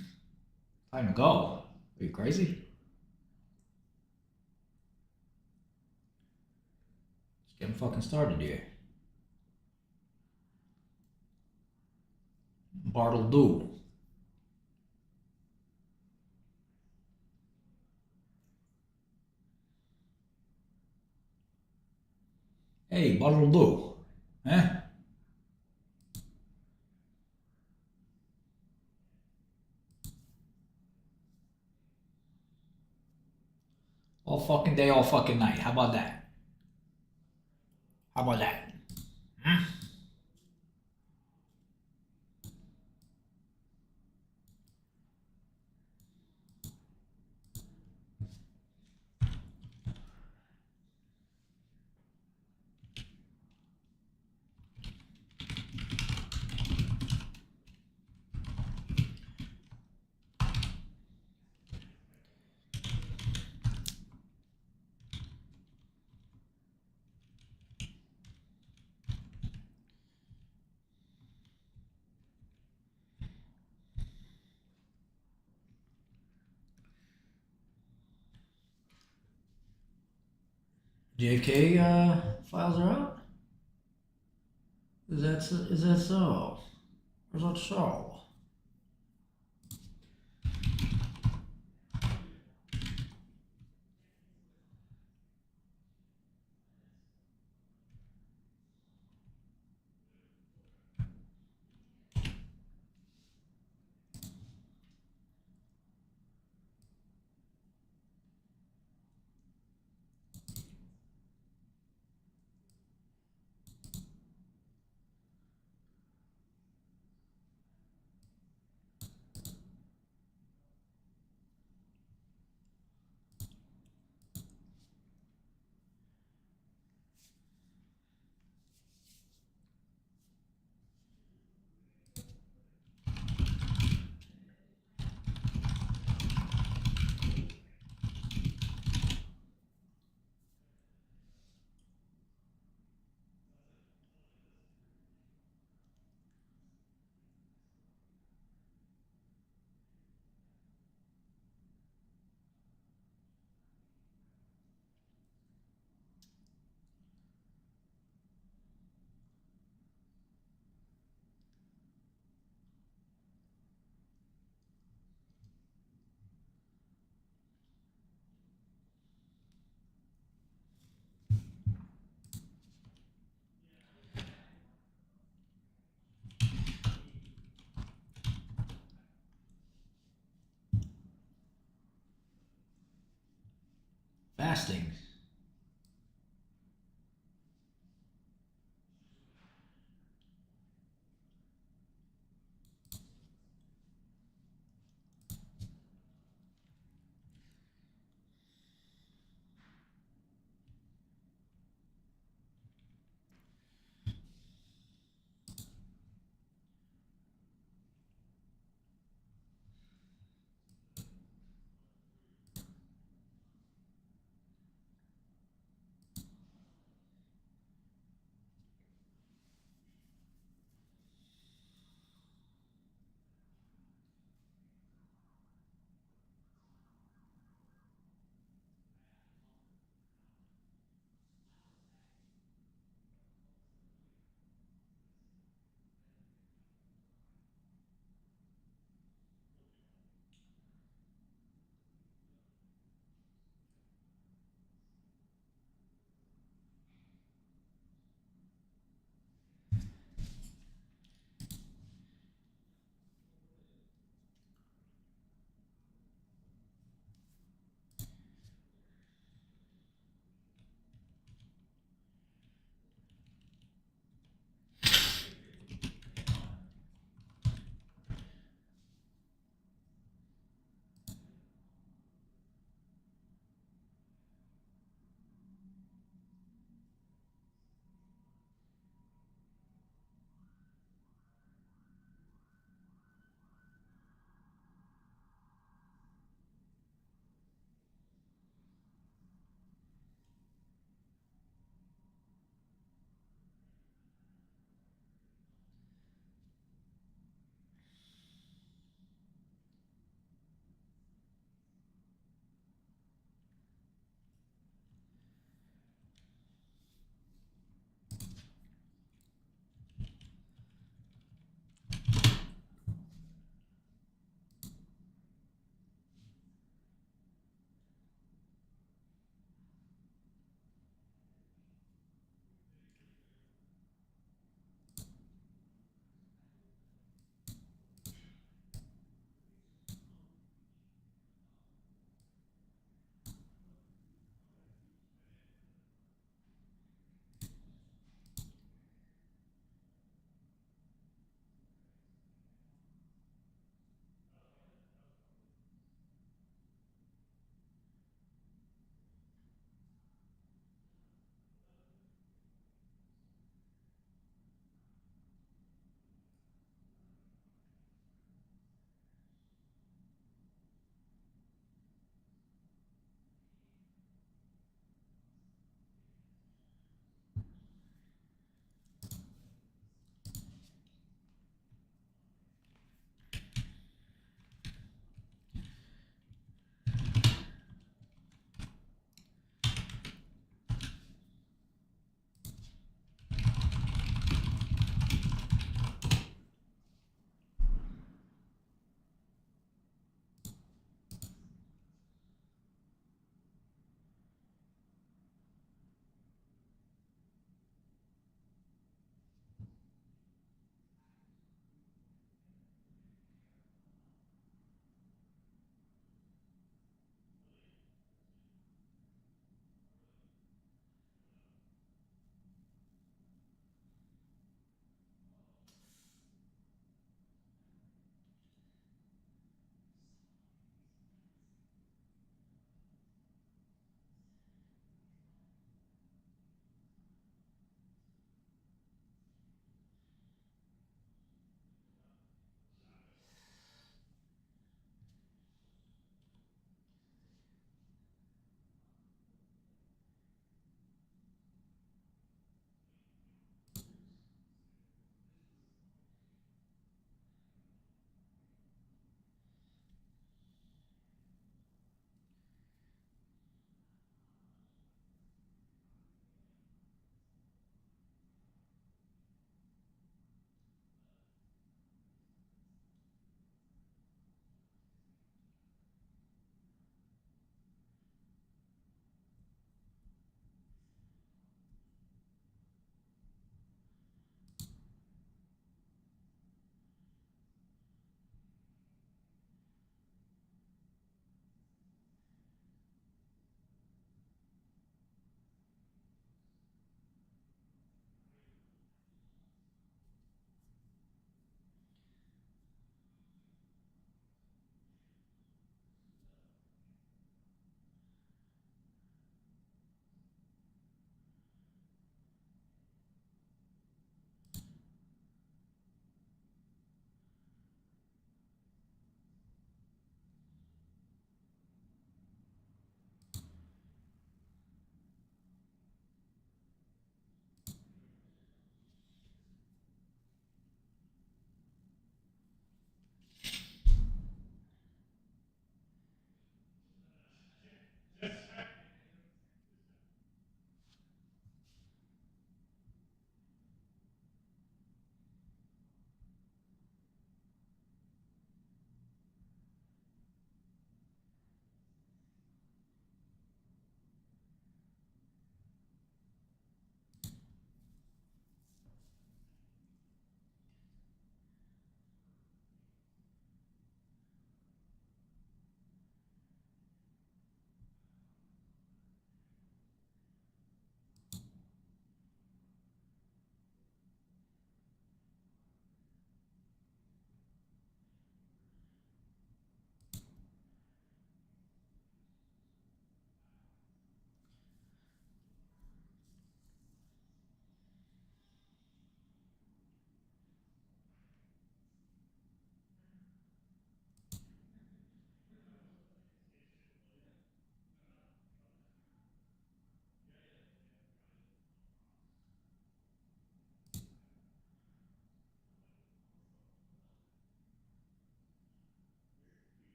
time to go. Are you crazy? Just getting fucking started here. Bartle do. Hey, Bartle do. Eh? All fucking day, all fucking night. How about that? How about that? Hmm? JFK files are out? Is that so? Is that so? Is that so? Fasting.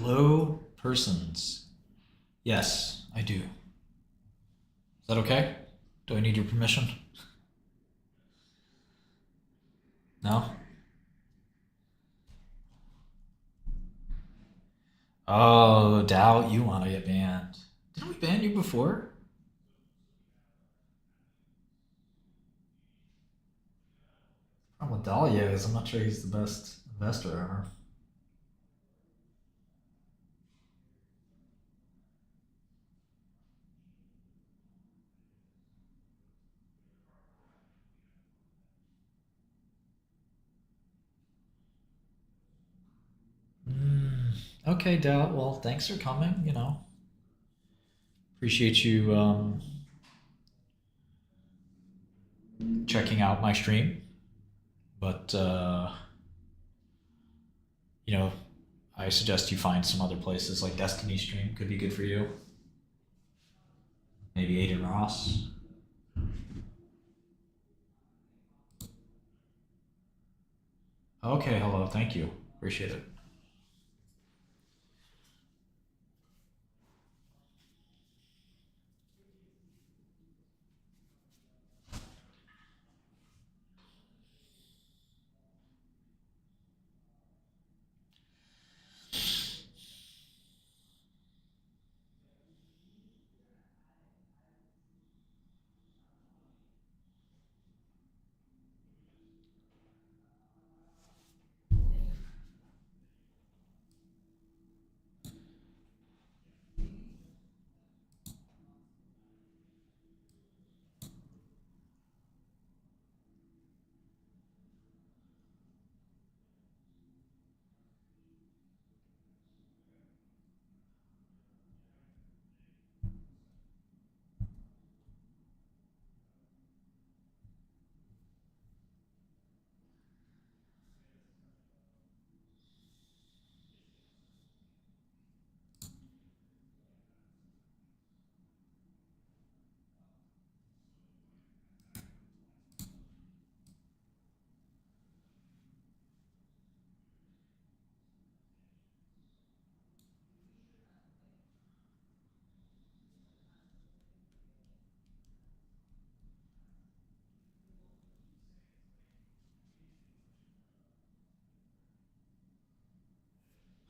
Hello, persons. Yes, I do. Is that okay? Do I need your permission? No? Oh, doubt you want to get banned. Didn't we ban you before? Problem with Dahlia is I'm not sure he's the best investor ever. Okay, Doubt. Well, thanks for coming, you know. Appreciate you checking out my stream. But, you know, I suggest you find some other places like Destiny Stream could be good for you. Maybe Aiden Ross. Okay, hello. Thank you. Appreciate it.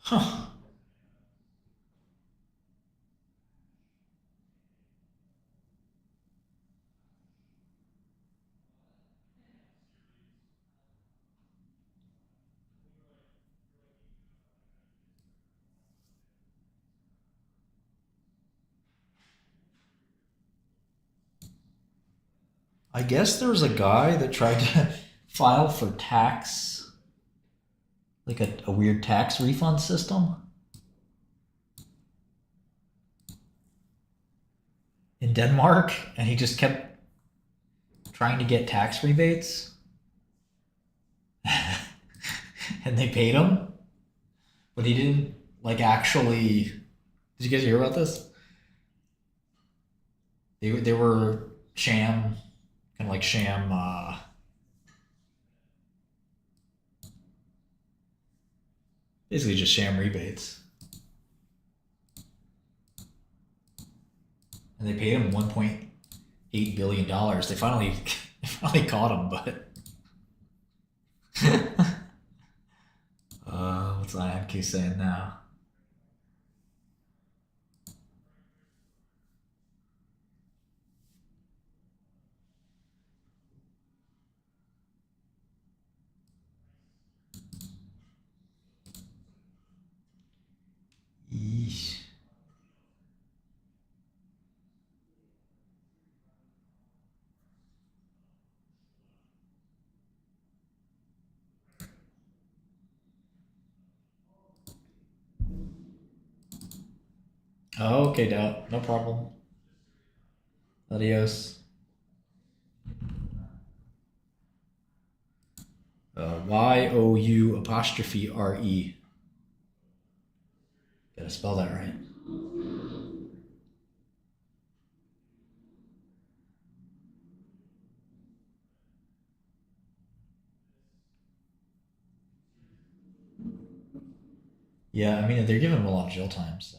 Huh. I guess there was a guy that tried to file for tax, like a weird tax refund system in Denmark, and he just kept trying to get tax rebates. And they paid him, but he didn't like actually. Did you guys hear about this? They were sham, kind of like sham. Basically, just sham rebates, and they paid him $1.8 billion. They finally caught him, but what's IMQ saying now? Yeesh. Oh, okay, Doubt. No problem. Adios. YOU''RE. Gotta spell that right. Yeah, I mean, they're giving him a lot of jail time, so.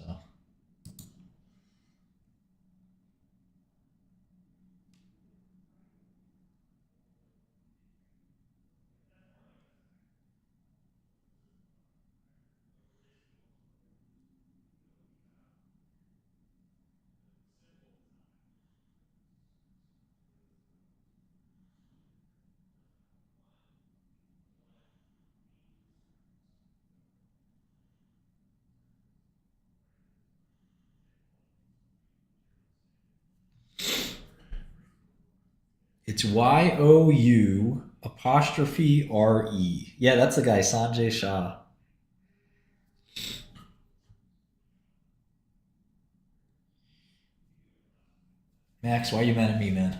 It's Y-O-U apostrophe R-E. Yeah, that's the guy, Sanjay Shah. Max, why are you mad at me, man?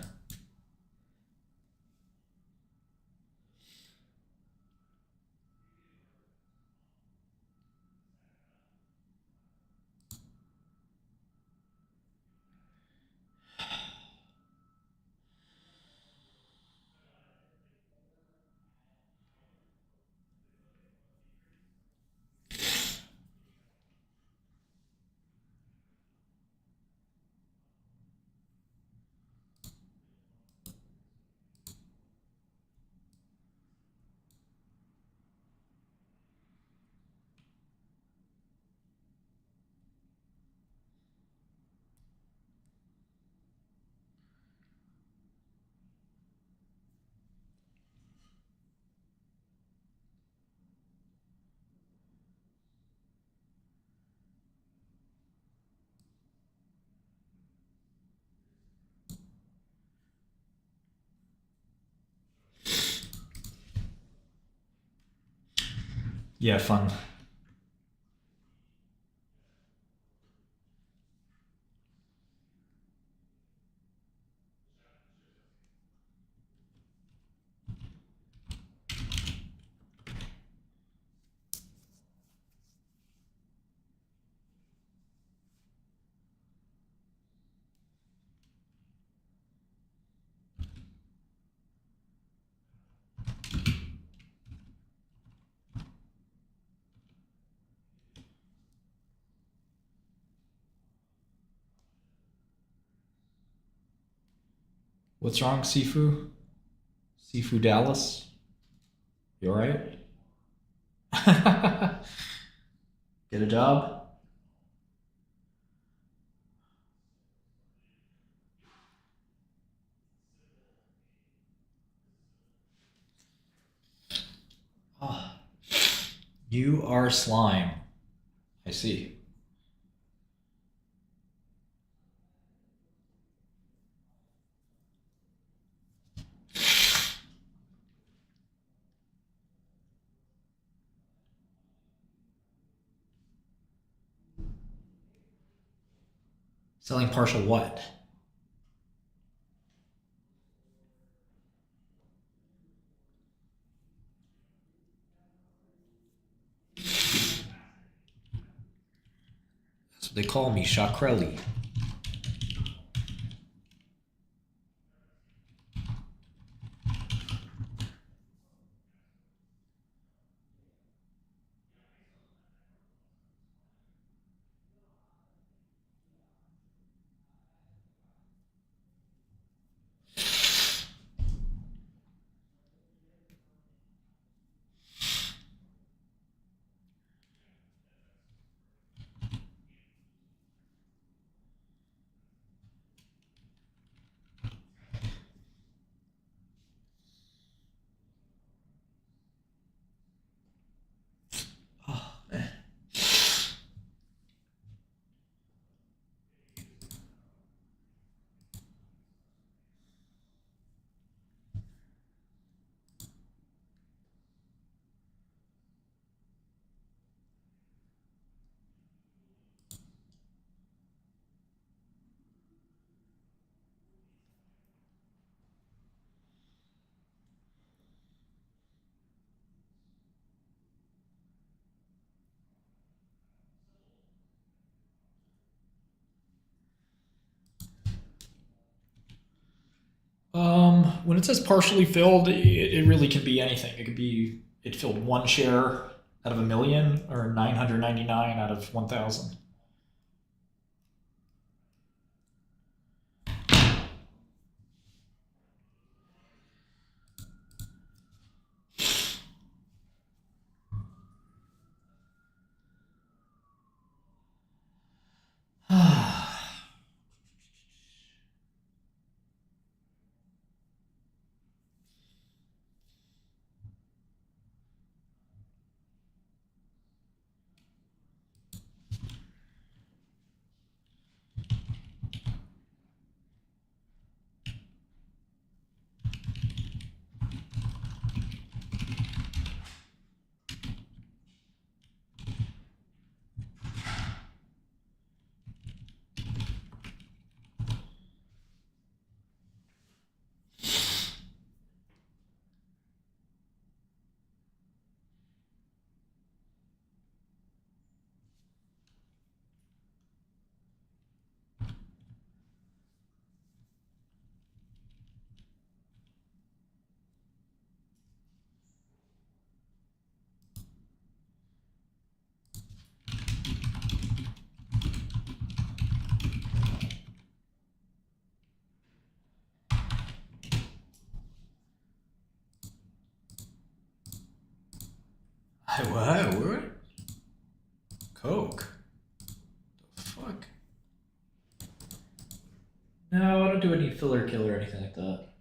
Yeah, fun. What's wrong, Sifu? Sifu Dallas? You alright? Get a job? Oh, you are slime. I see. Selling partial what? That's what they call me, Shakreli. When it says partially filled, it really can be anything. It could be it filled one share, out of a million or 999 out of 1,000? What? Coke? The fuck? No, I don't do any filler kill or anything like that.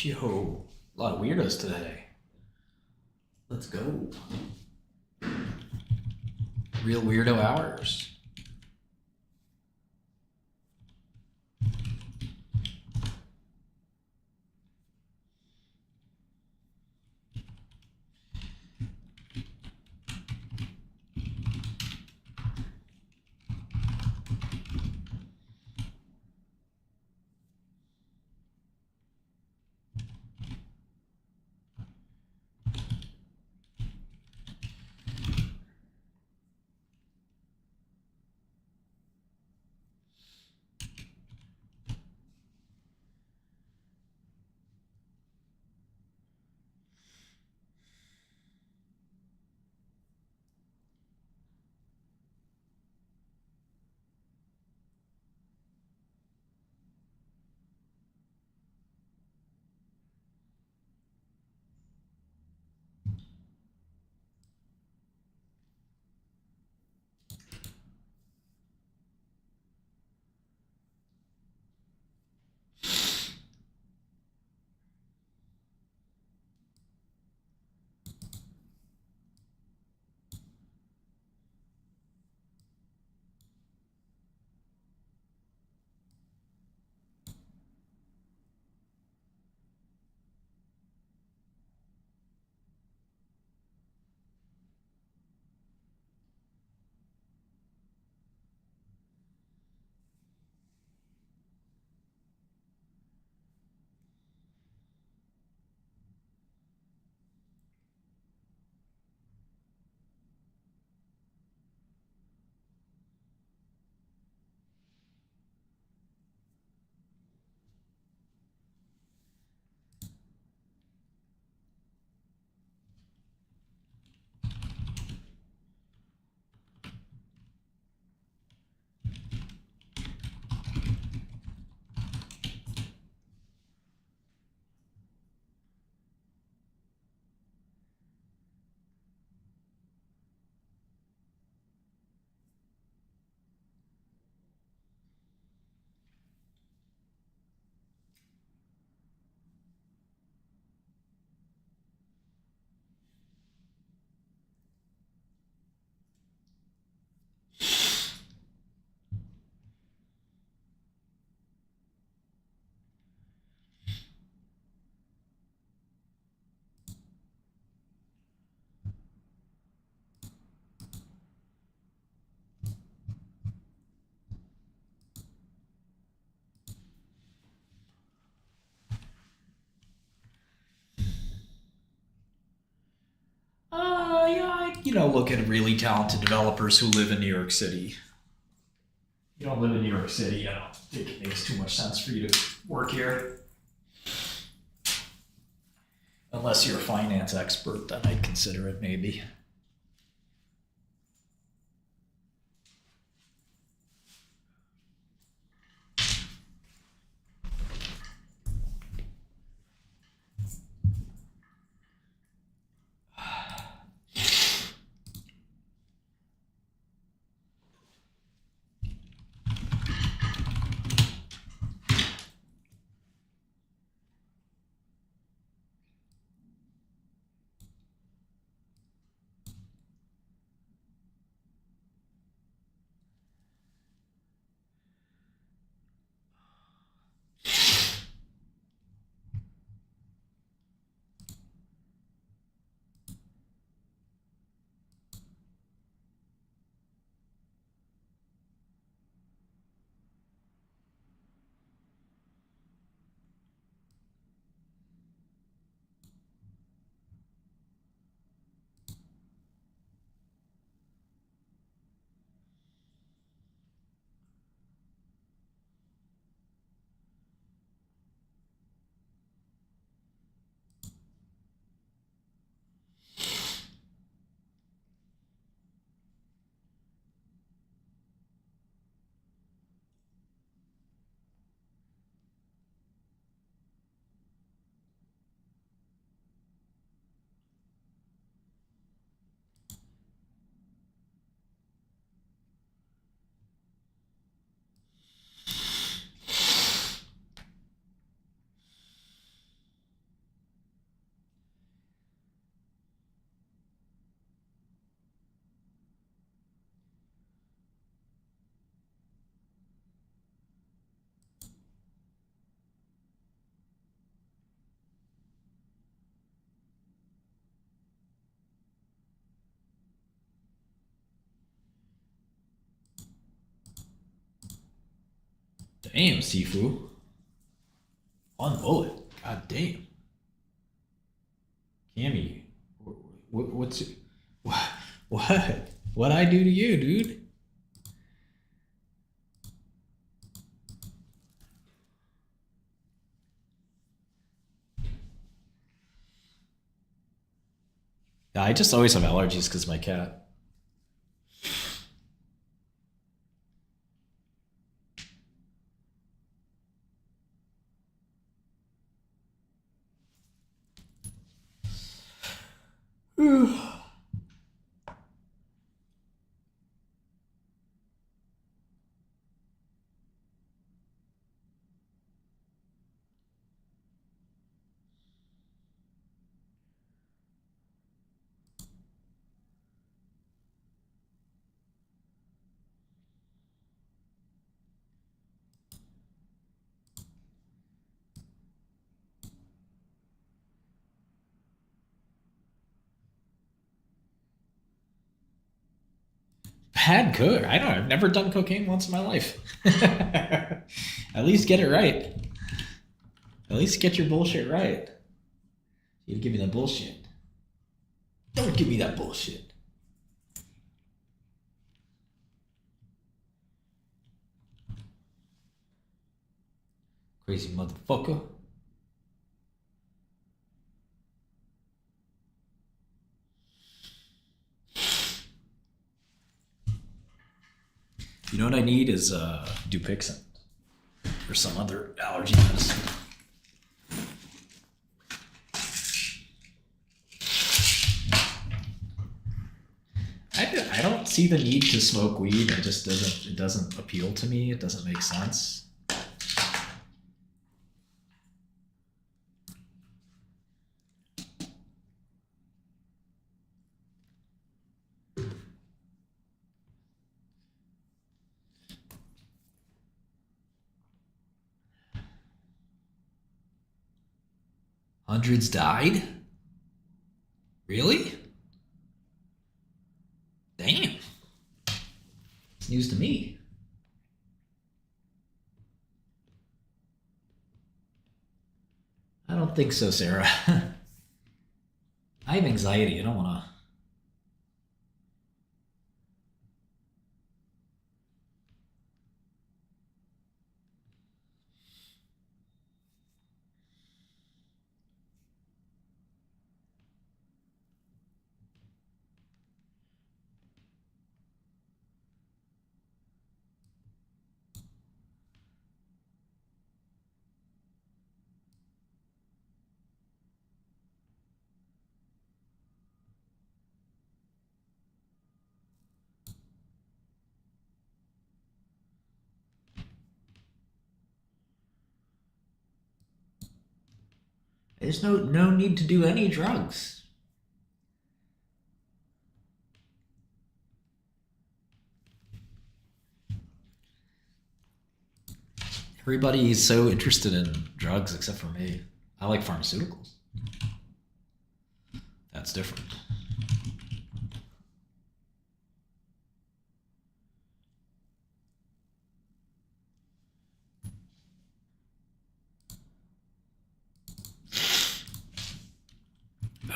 Yo, a lot of weirdos today. Let's go. Real weirdo hours. look at really talented developers who live in New York City. You don't live in New York City, I don't think it makes too much sense for you to work here. Unless you're a finance expert, then I'd consider it maybe. Damn, Sifu. One bullet. God damn. Cammy, what's it? What? What'd I do to you, dude? Yeah, I just always have allergies because of my cat. Bad cook. I don't know. I've never done cocaine once in my life. At least get it right. At least get your bullshit right. You give me that bullshit. Don't give me that bullshit. Crazy motherfucker. You know what I need is Dupixent or some other allergy medicine. I don't see the need to smoke weed. It doesn't appeal to me. It doesn't make sense. Hundreds died? Really? Damn. It's news to me. I don't think so, Sarah. I have anxiety. I don't want to There's no need to do any drugs. Everybody's so interested in drugs except for me. I like pharmaceuticals. That's different.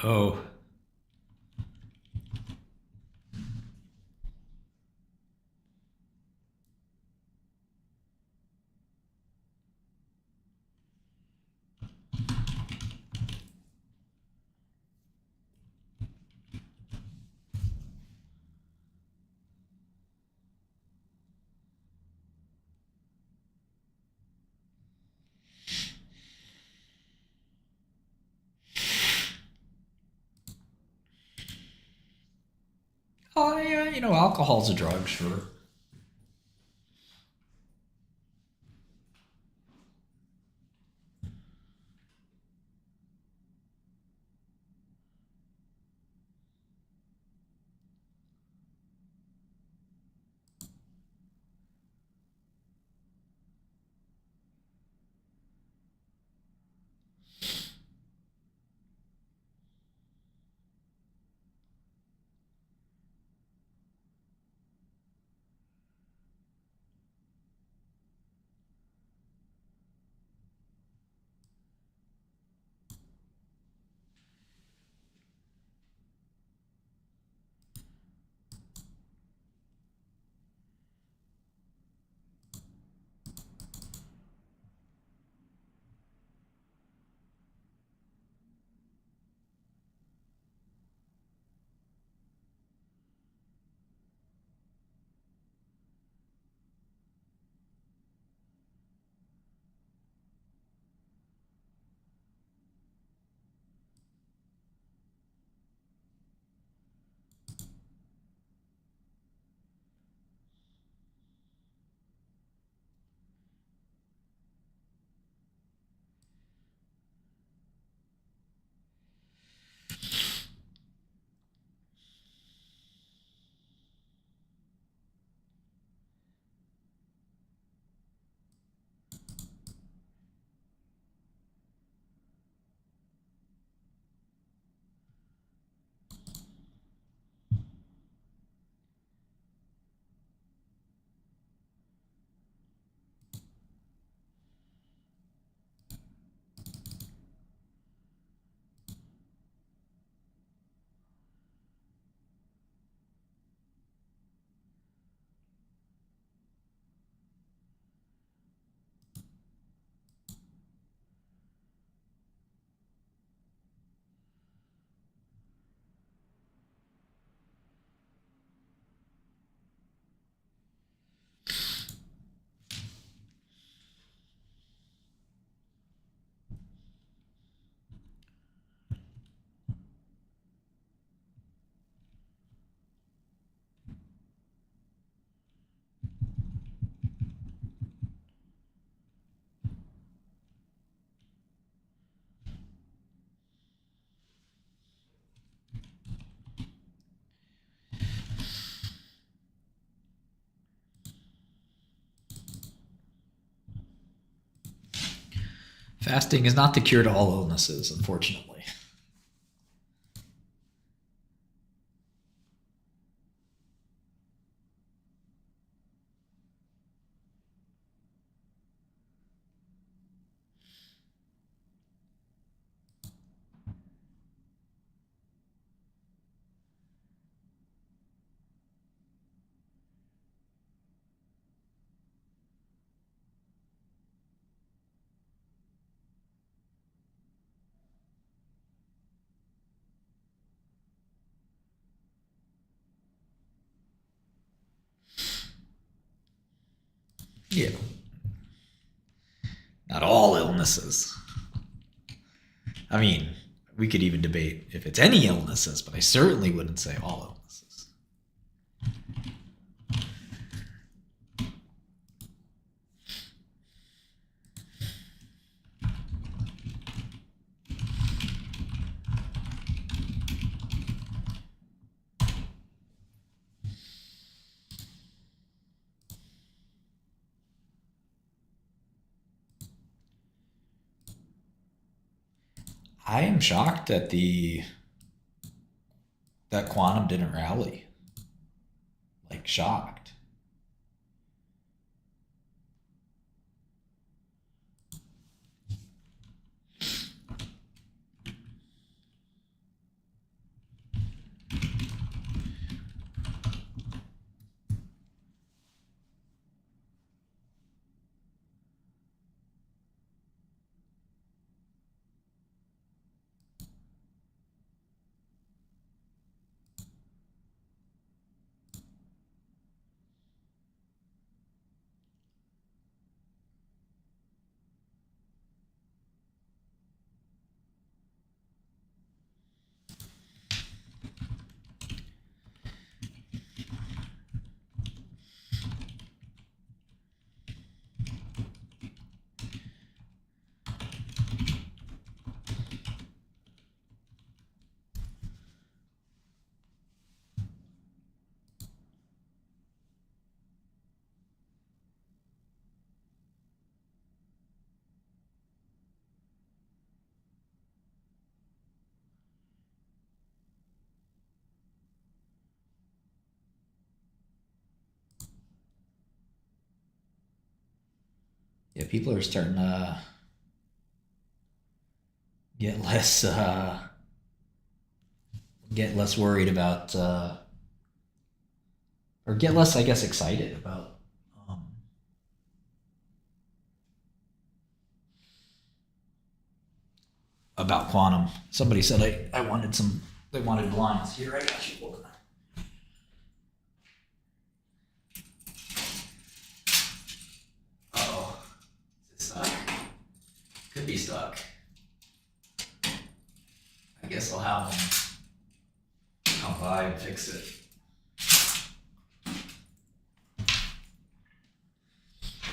Oh. Oh, yeah, alcohol's a drug, sure. Fasting is not the cure to all illnesses, unfortunately. Yeah. Not all illnesses. I mean, we could even debate if it's any illnesses, but I certainly wouldn't say all illnesses. I am shocked that that quantum didn't rally. Like, shocked. Yeah, people are starting to get less worried about or get less, I guess, excited about quantum. Somebody said I wanted they wanted blinds. Here, I got you. Hold on. Uh-oh. Is it stuck? Could be stuck. I guess I'll have them come by and fix it.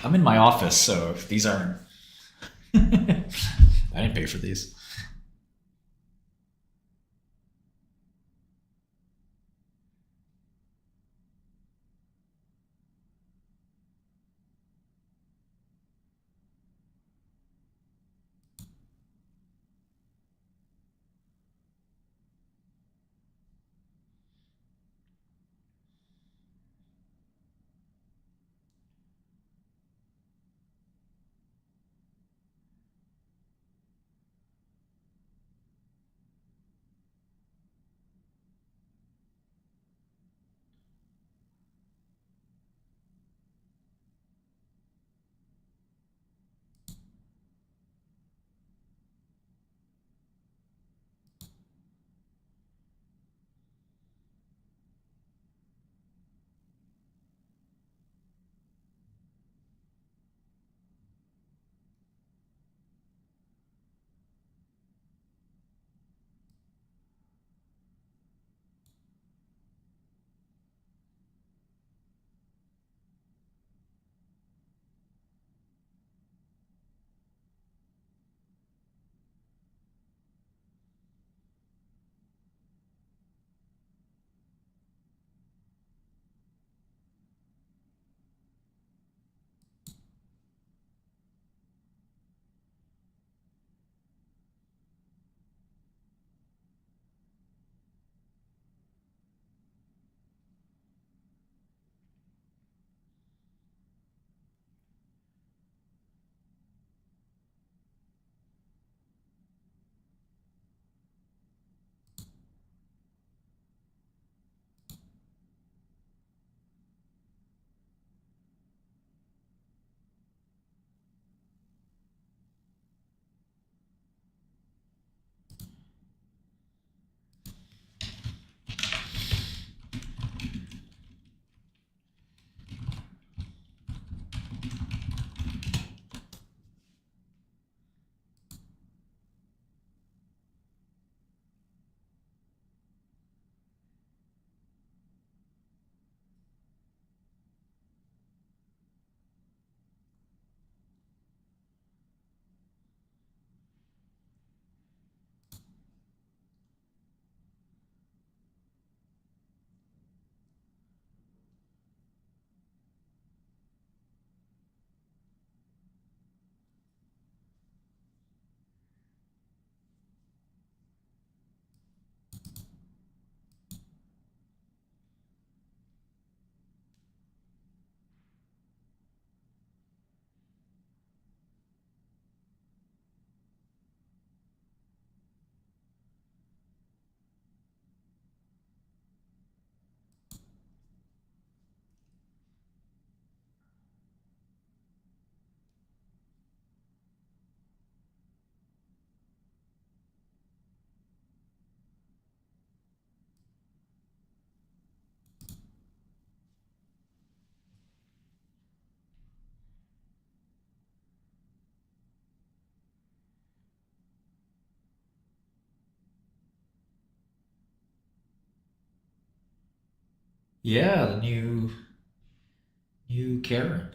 I'm in my office, so if these aren't... I didn't pay for these. Yeah, the new Karen.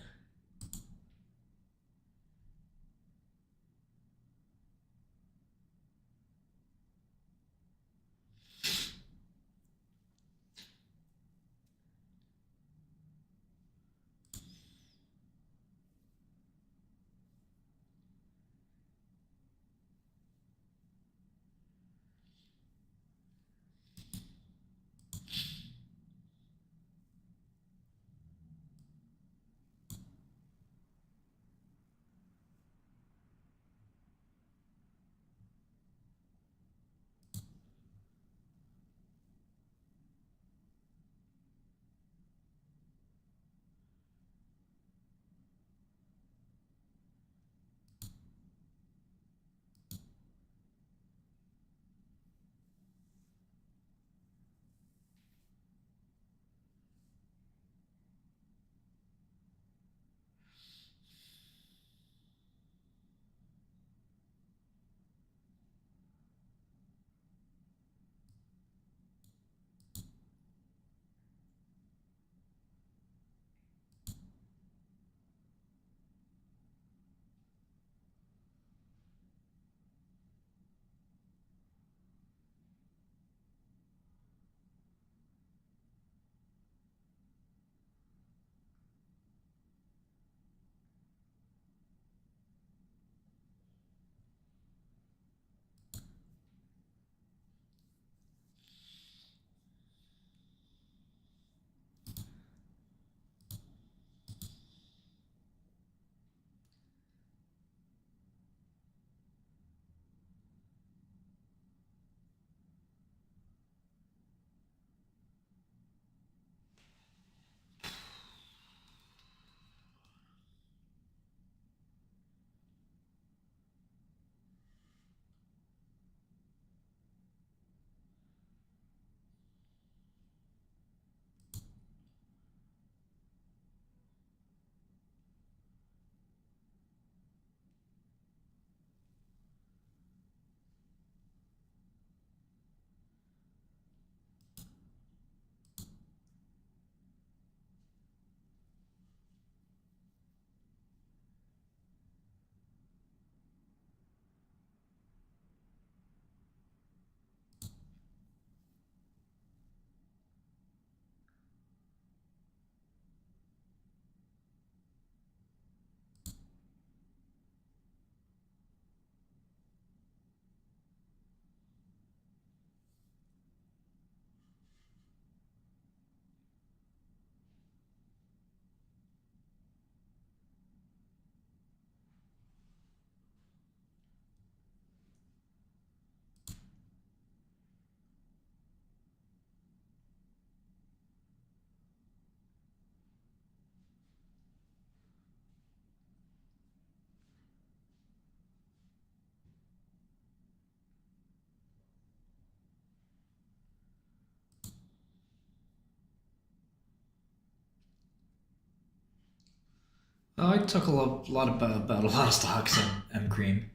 I took a lot about a lot of stocks and cream.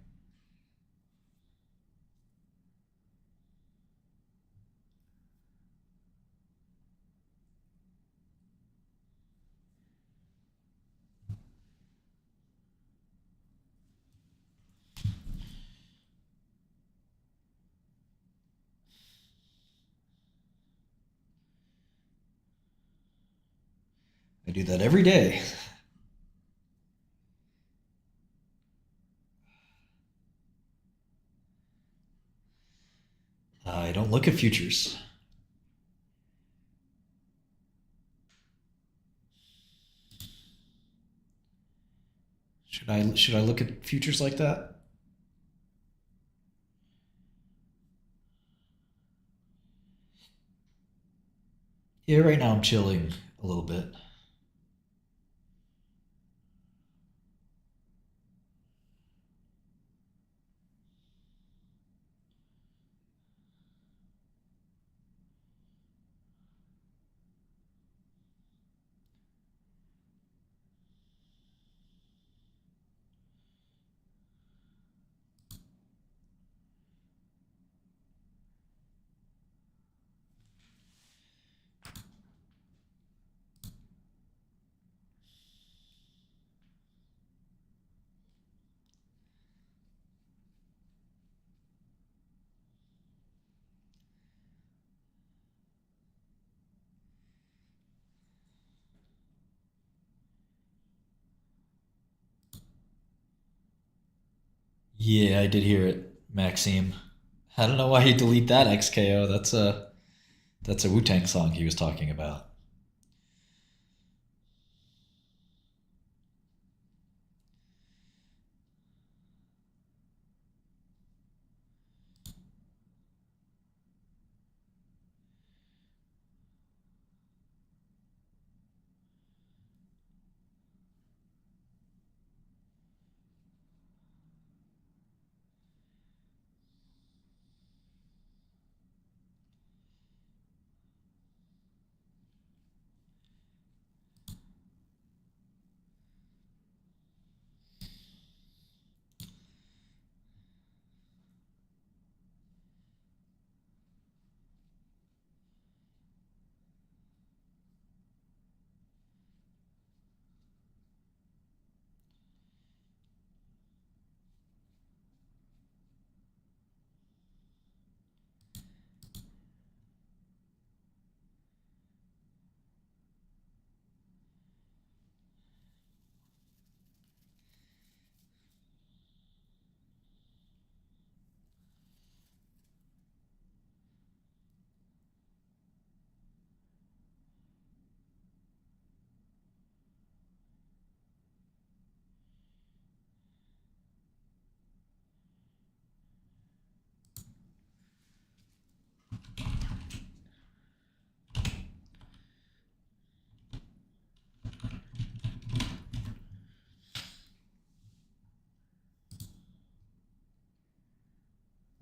I do that every day. I don't look at futures. Should I look at futures like that? Yeah, right now I'm chilling a little bit. Yeah, I did hear it, Maxime. I don't know why he delete that XKO. That's a Wu-Tang song he was talking about.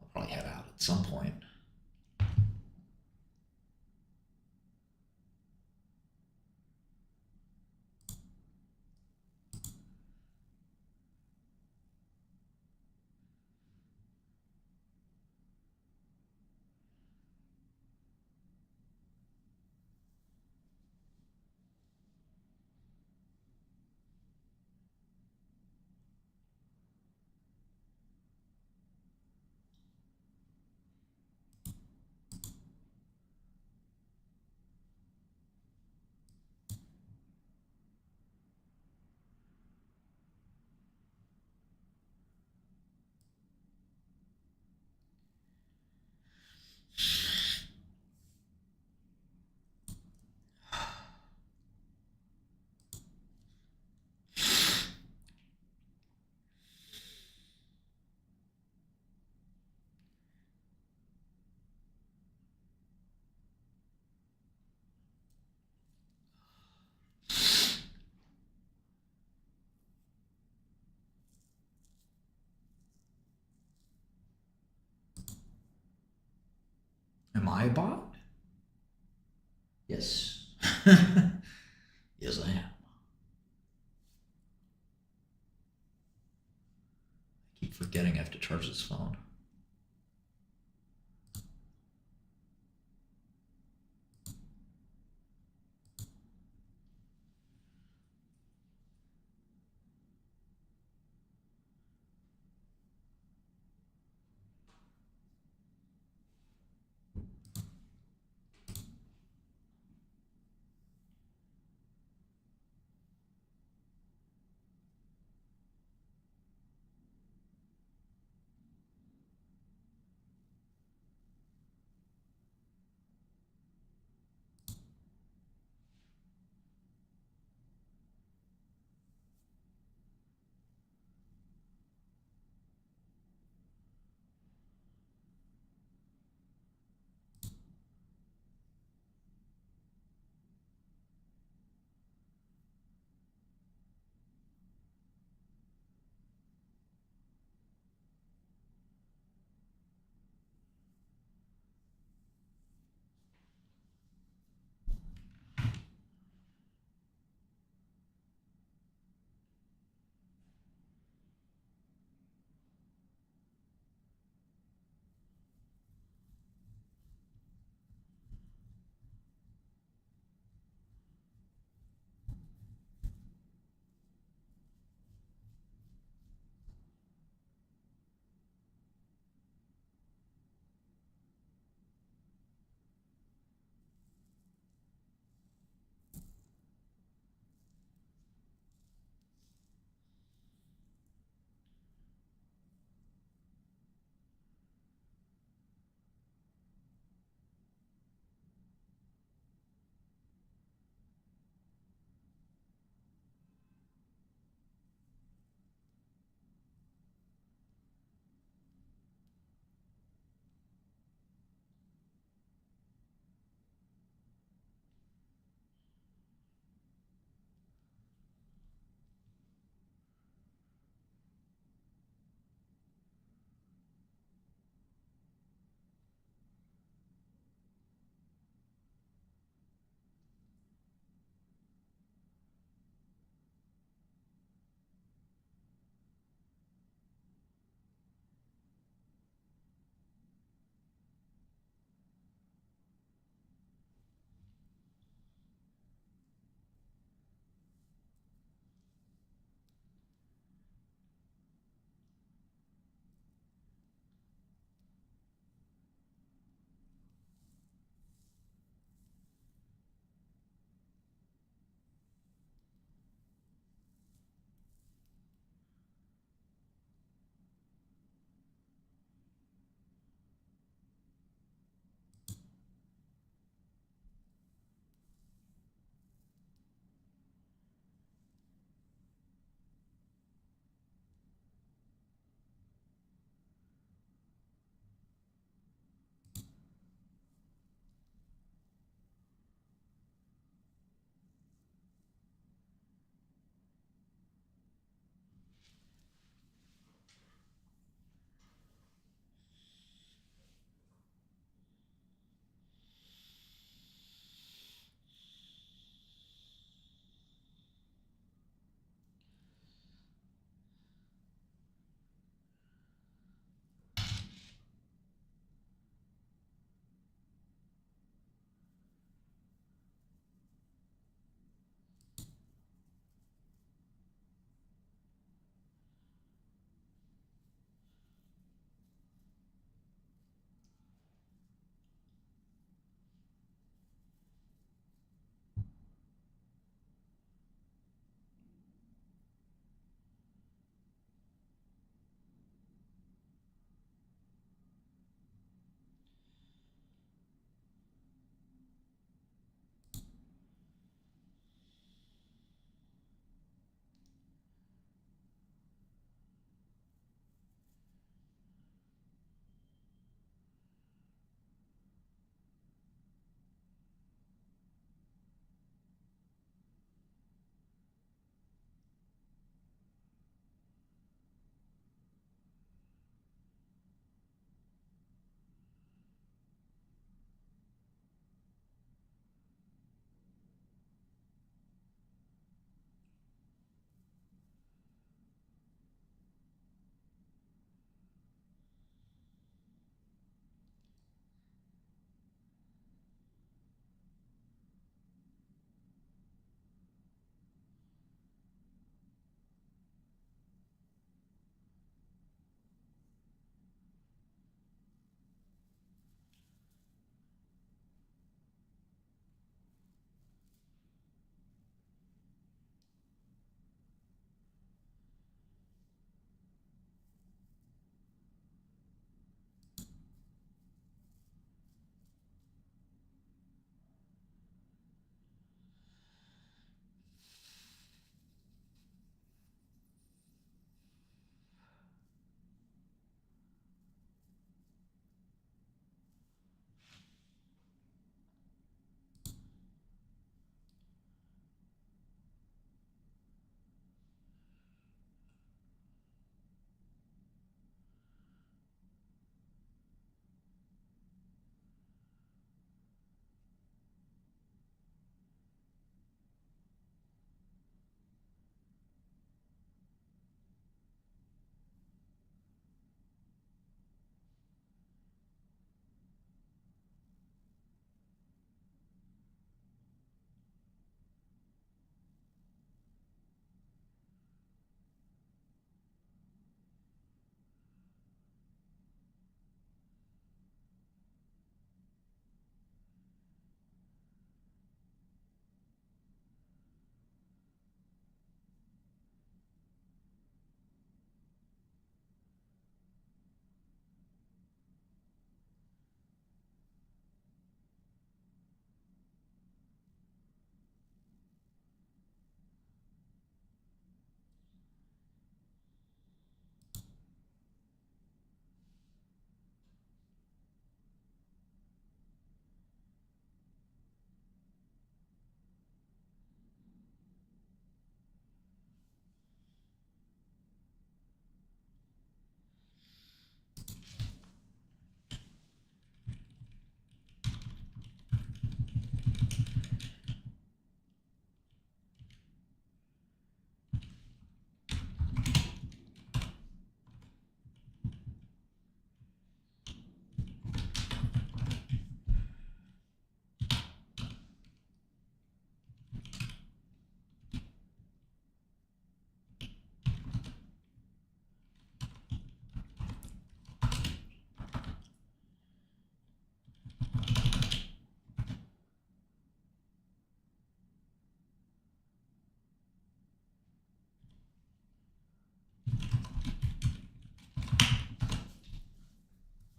I'll probably head out at some point. Am I a bot? Yes. Yes, I am. I keep forgetting I have to charge this phone.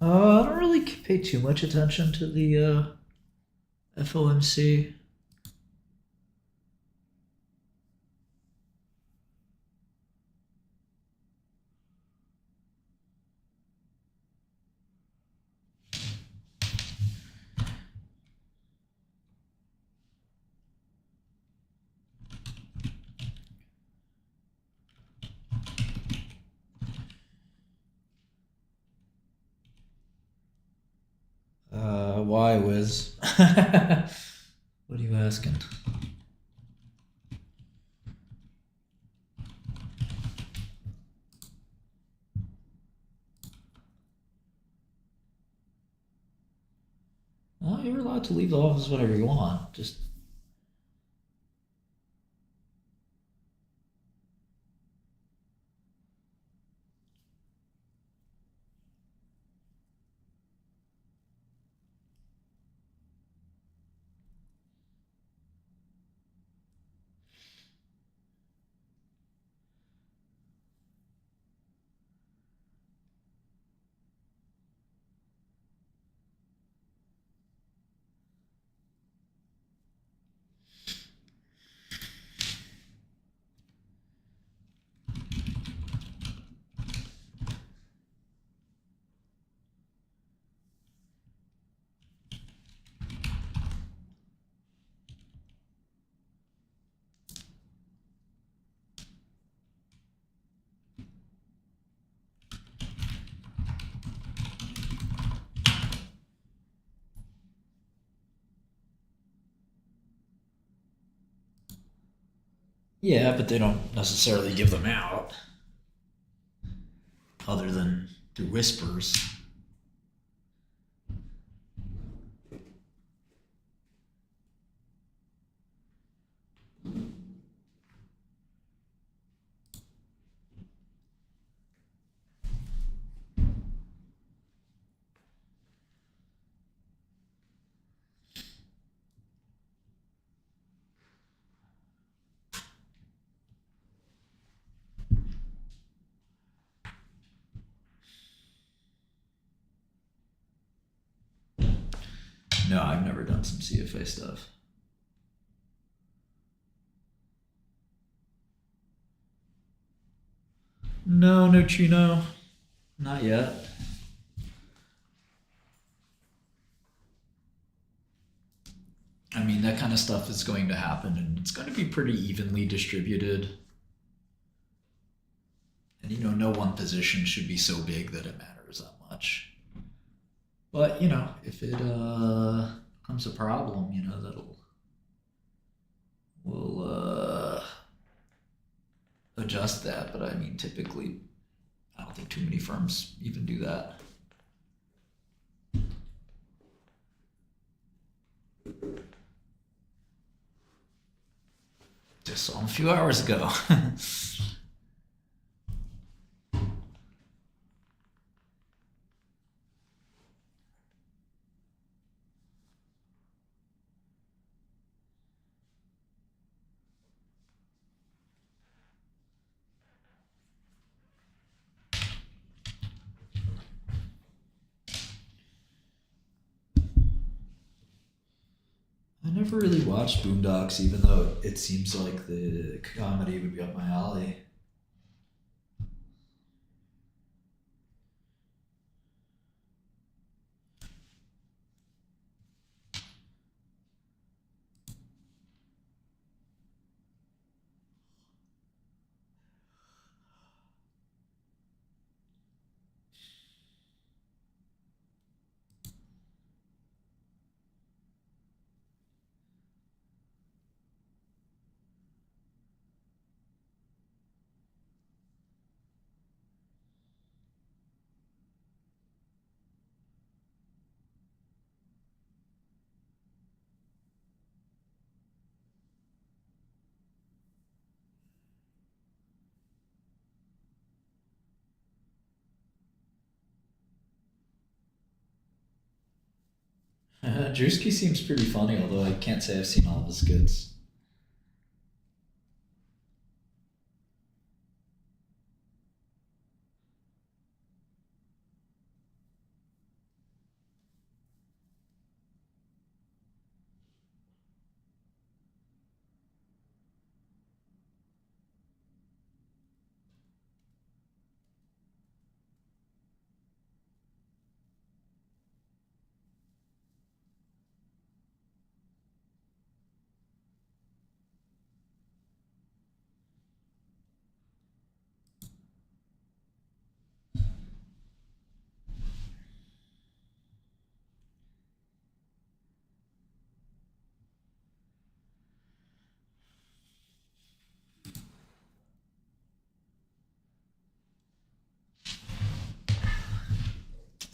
I don't really pay too much attention to the FOMC. Why, Wiz? What are you asking? Well, you're allowed to leave the office whenever you want. Just yeah, but they don't necessarily give them out, other than through whispers. No, I've never done some CFA stuff. No, no Chino. Not yet. I mean, that kind of stuff is going to happen, and it's going to be pretty evenly distributed. And, you know, no one position should be so big that it matters that much. But, you know, if it becomes a problem, you know, we'll adjust that. But I mean, typically, I don't think too many firms even do that. Just saw him a few hours ago. I never really watched Boondocks, even though it seems like the comedy would be up my alley. Drewski seems pretty funny, although I can't say I've seen all of his skits.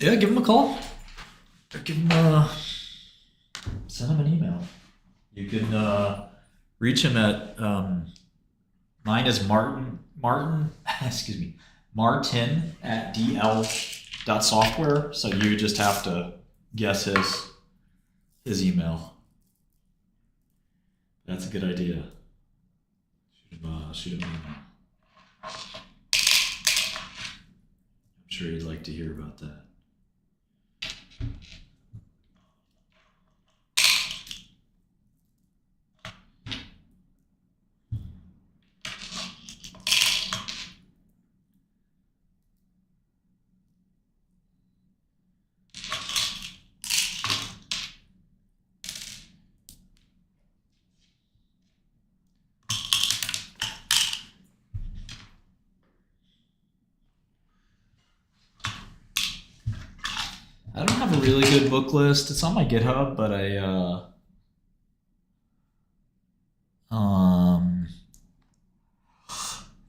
Yeah, give him a call. Or give him send him an email. You can reach him at mine is Martin excuse me, Martin at dl.software. So you just have to guess his email. That's a good idea. Shoot him an email. I'm sure he'd like to hear about that. I don't have a really good book list. It's on my GitHub, but I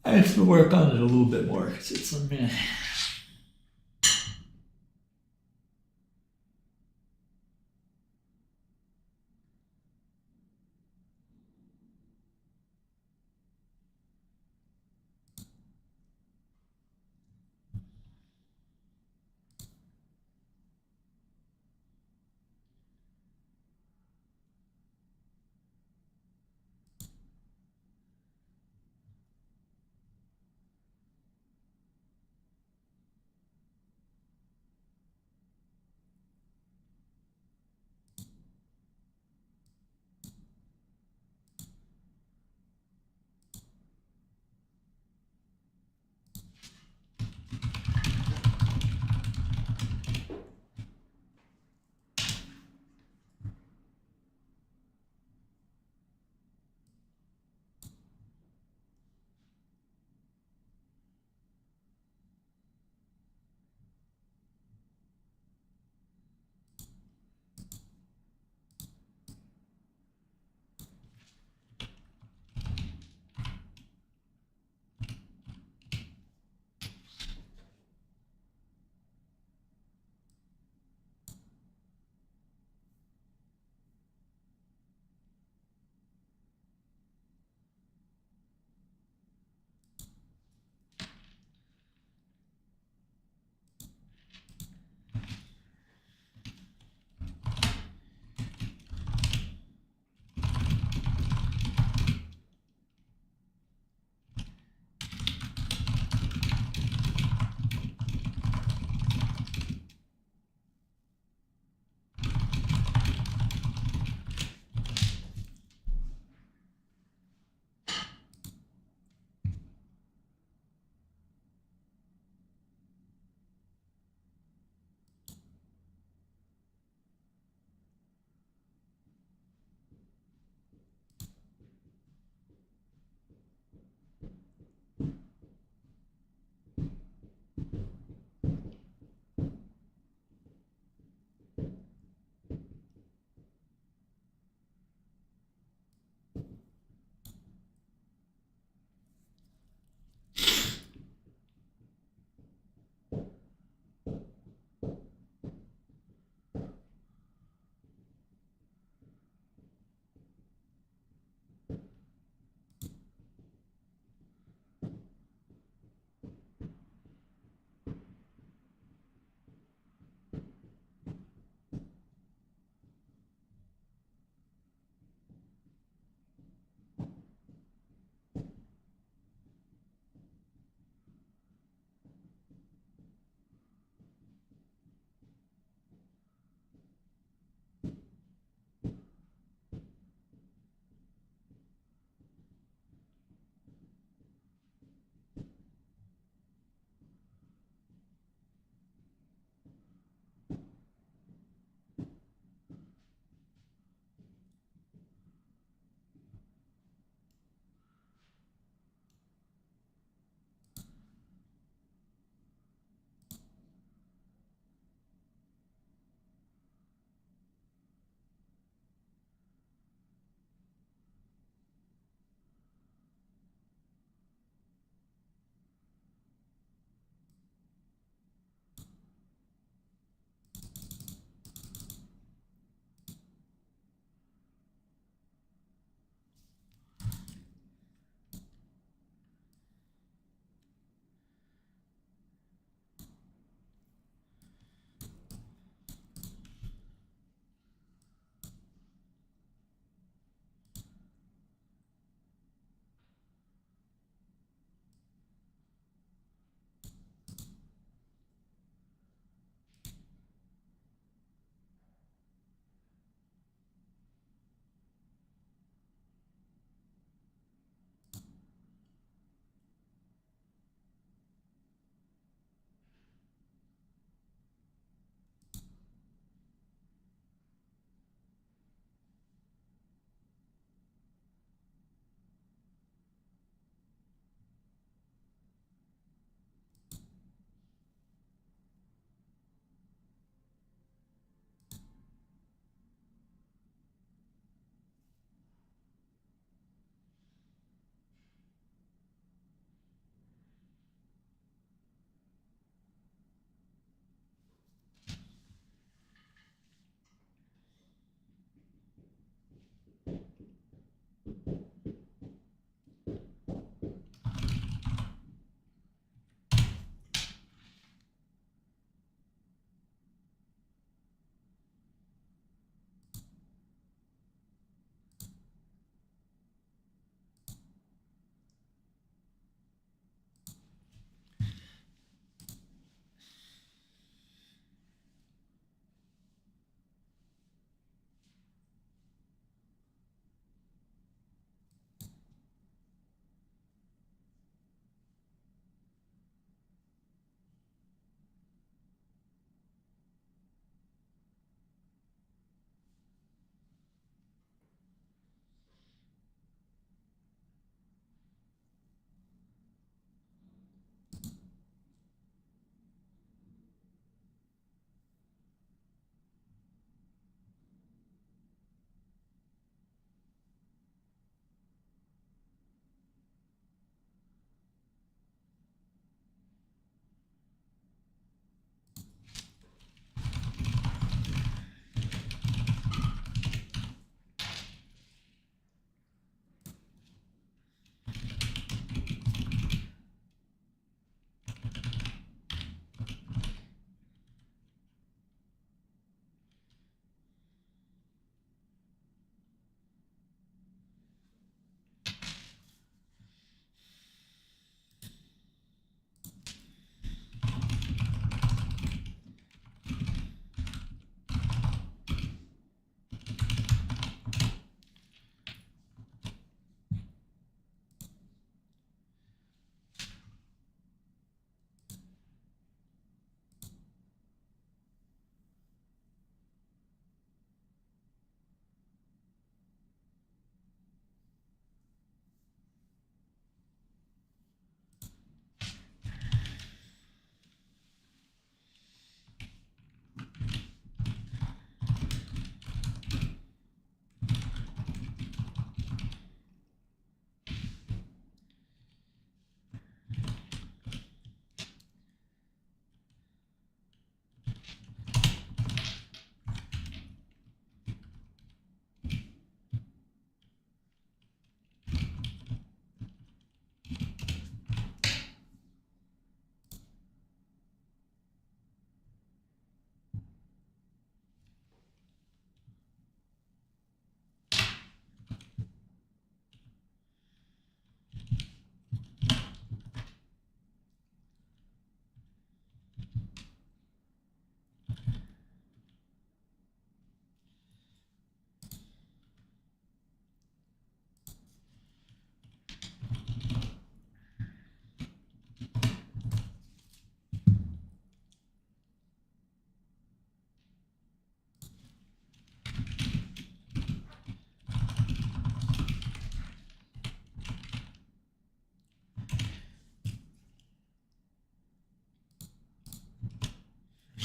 have to work on it a little bit more. It's a man.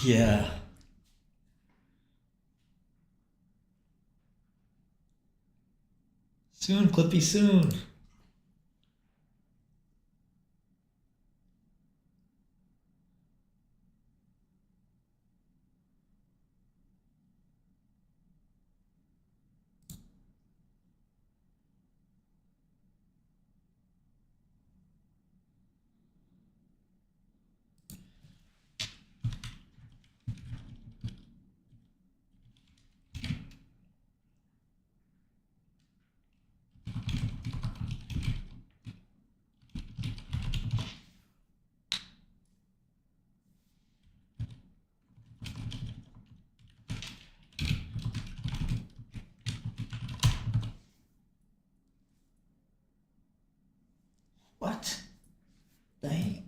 Yeah. Soon, Clippy, soon. What? Dang.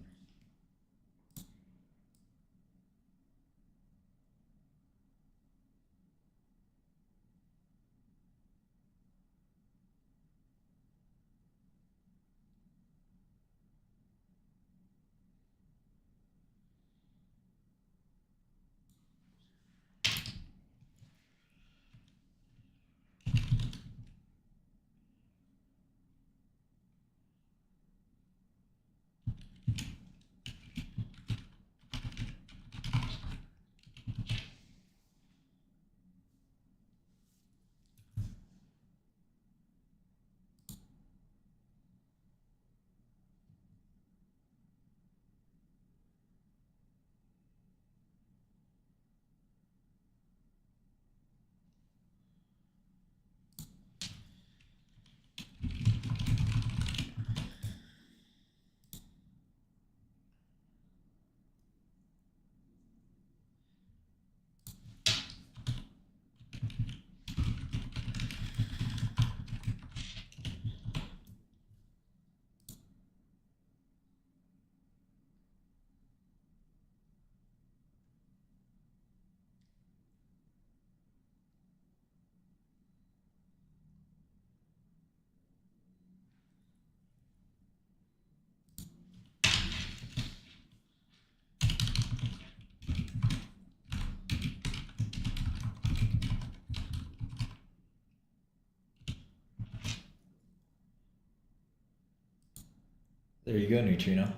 There you go, Neutrino.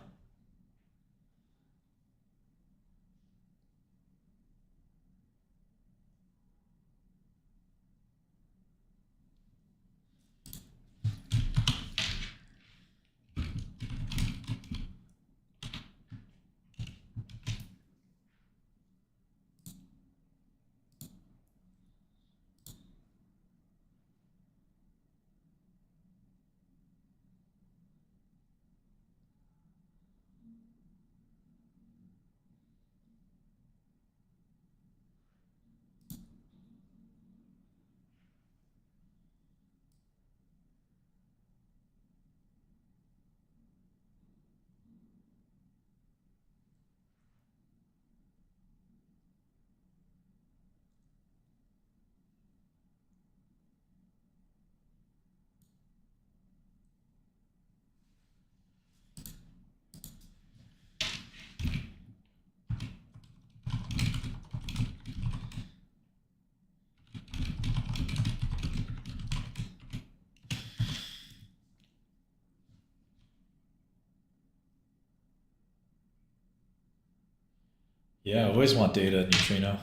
Yeah, always want data, Neutrino.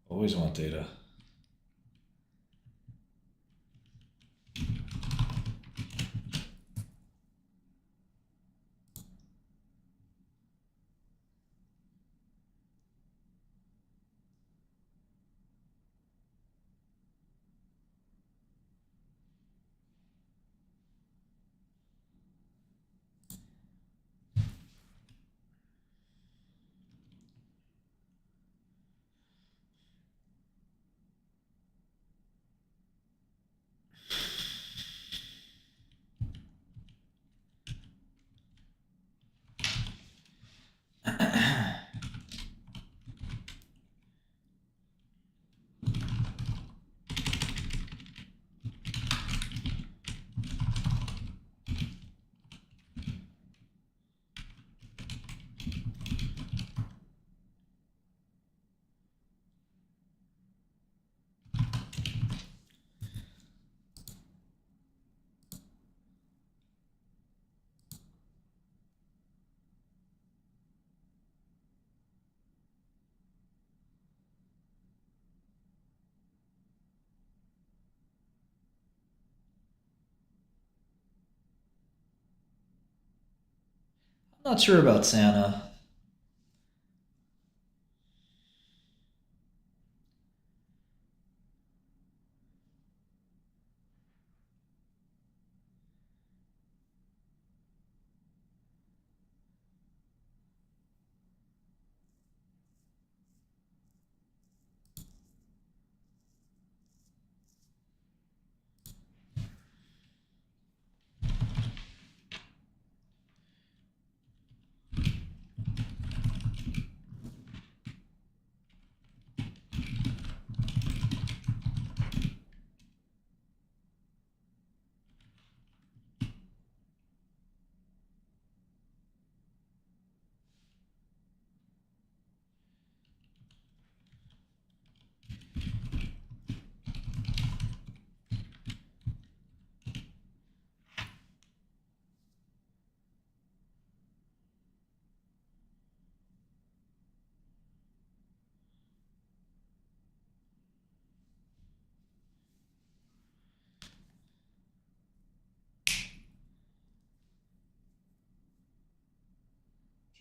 Always want data. Not sure about Santa.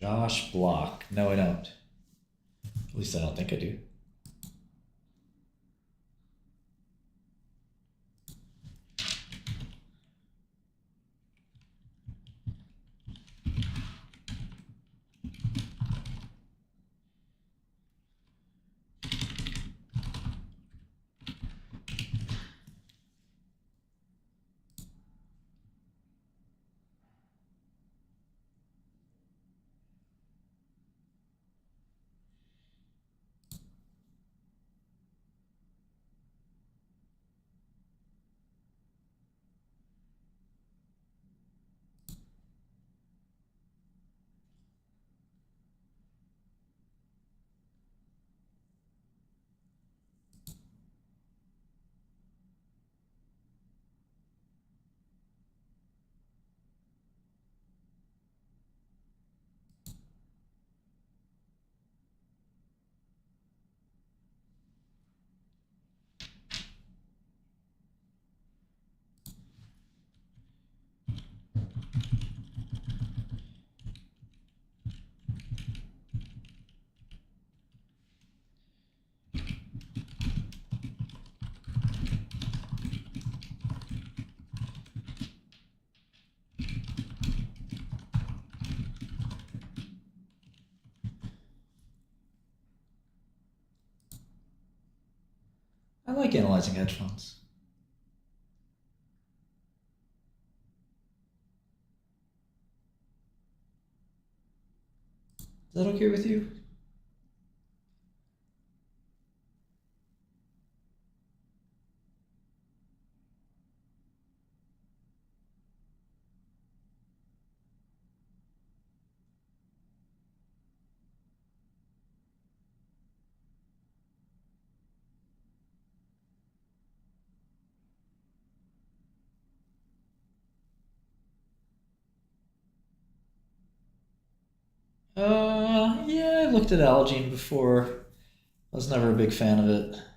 Josh Block. No, I don't. At least I don't think I do. I like analyzing hedge funds. Is that okay with you? Yeah, I've looked at Algene before. I was never a big fan of it.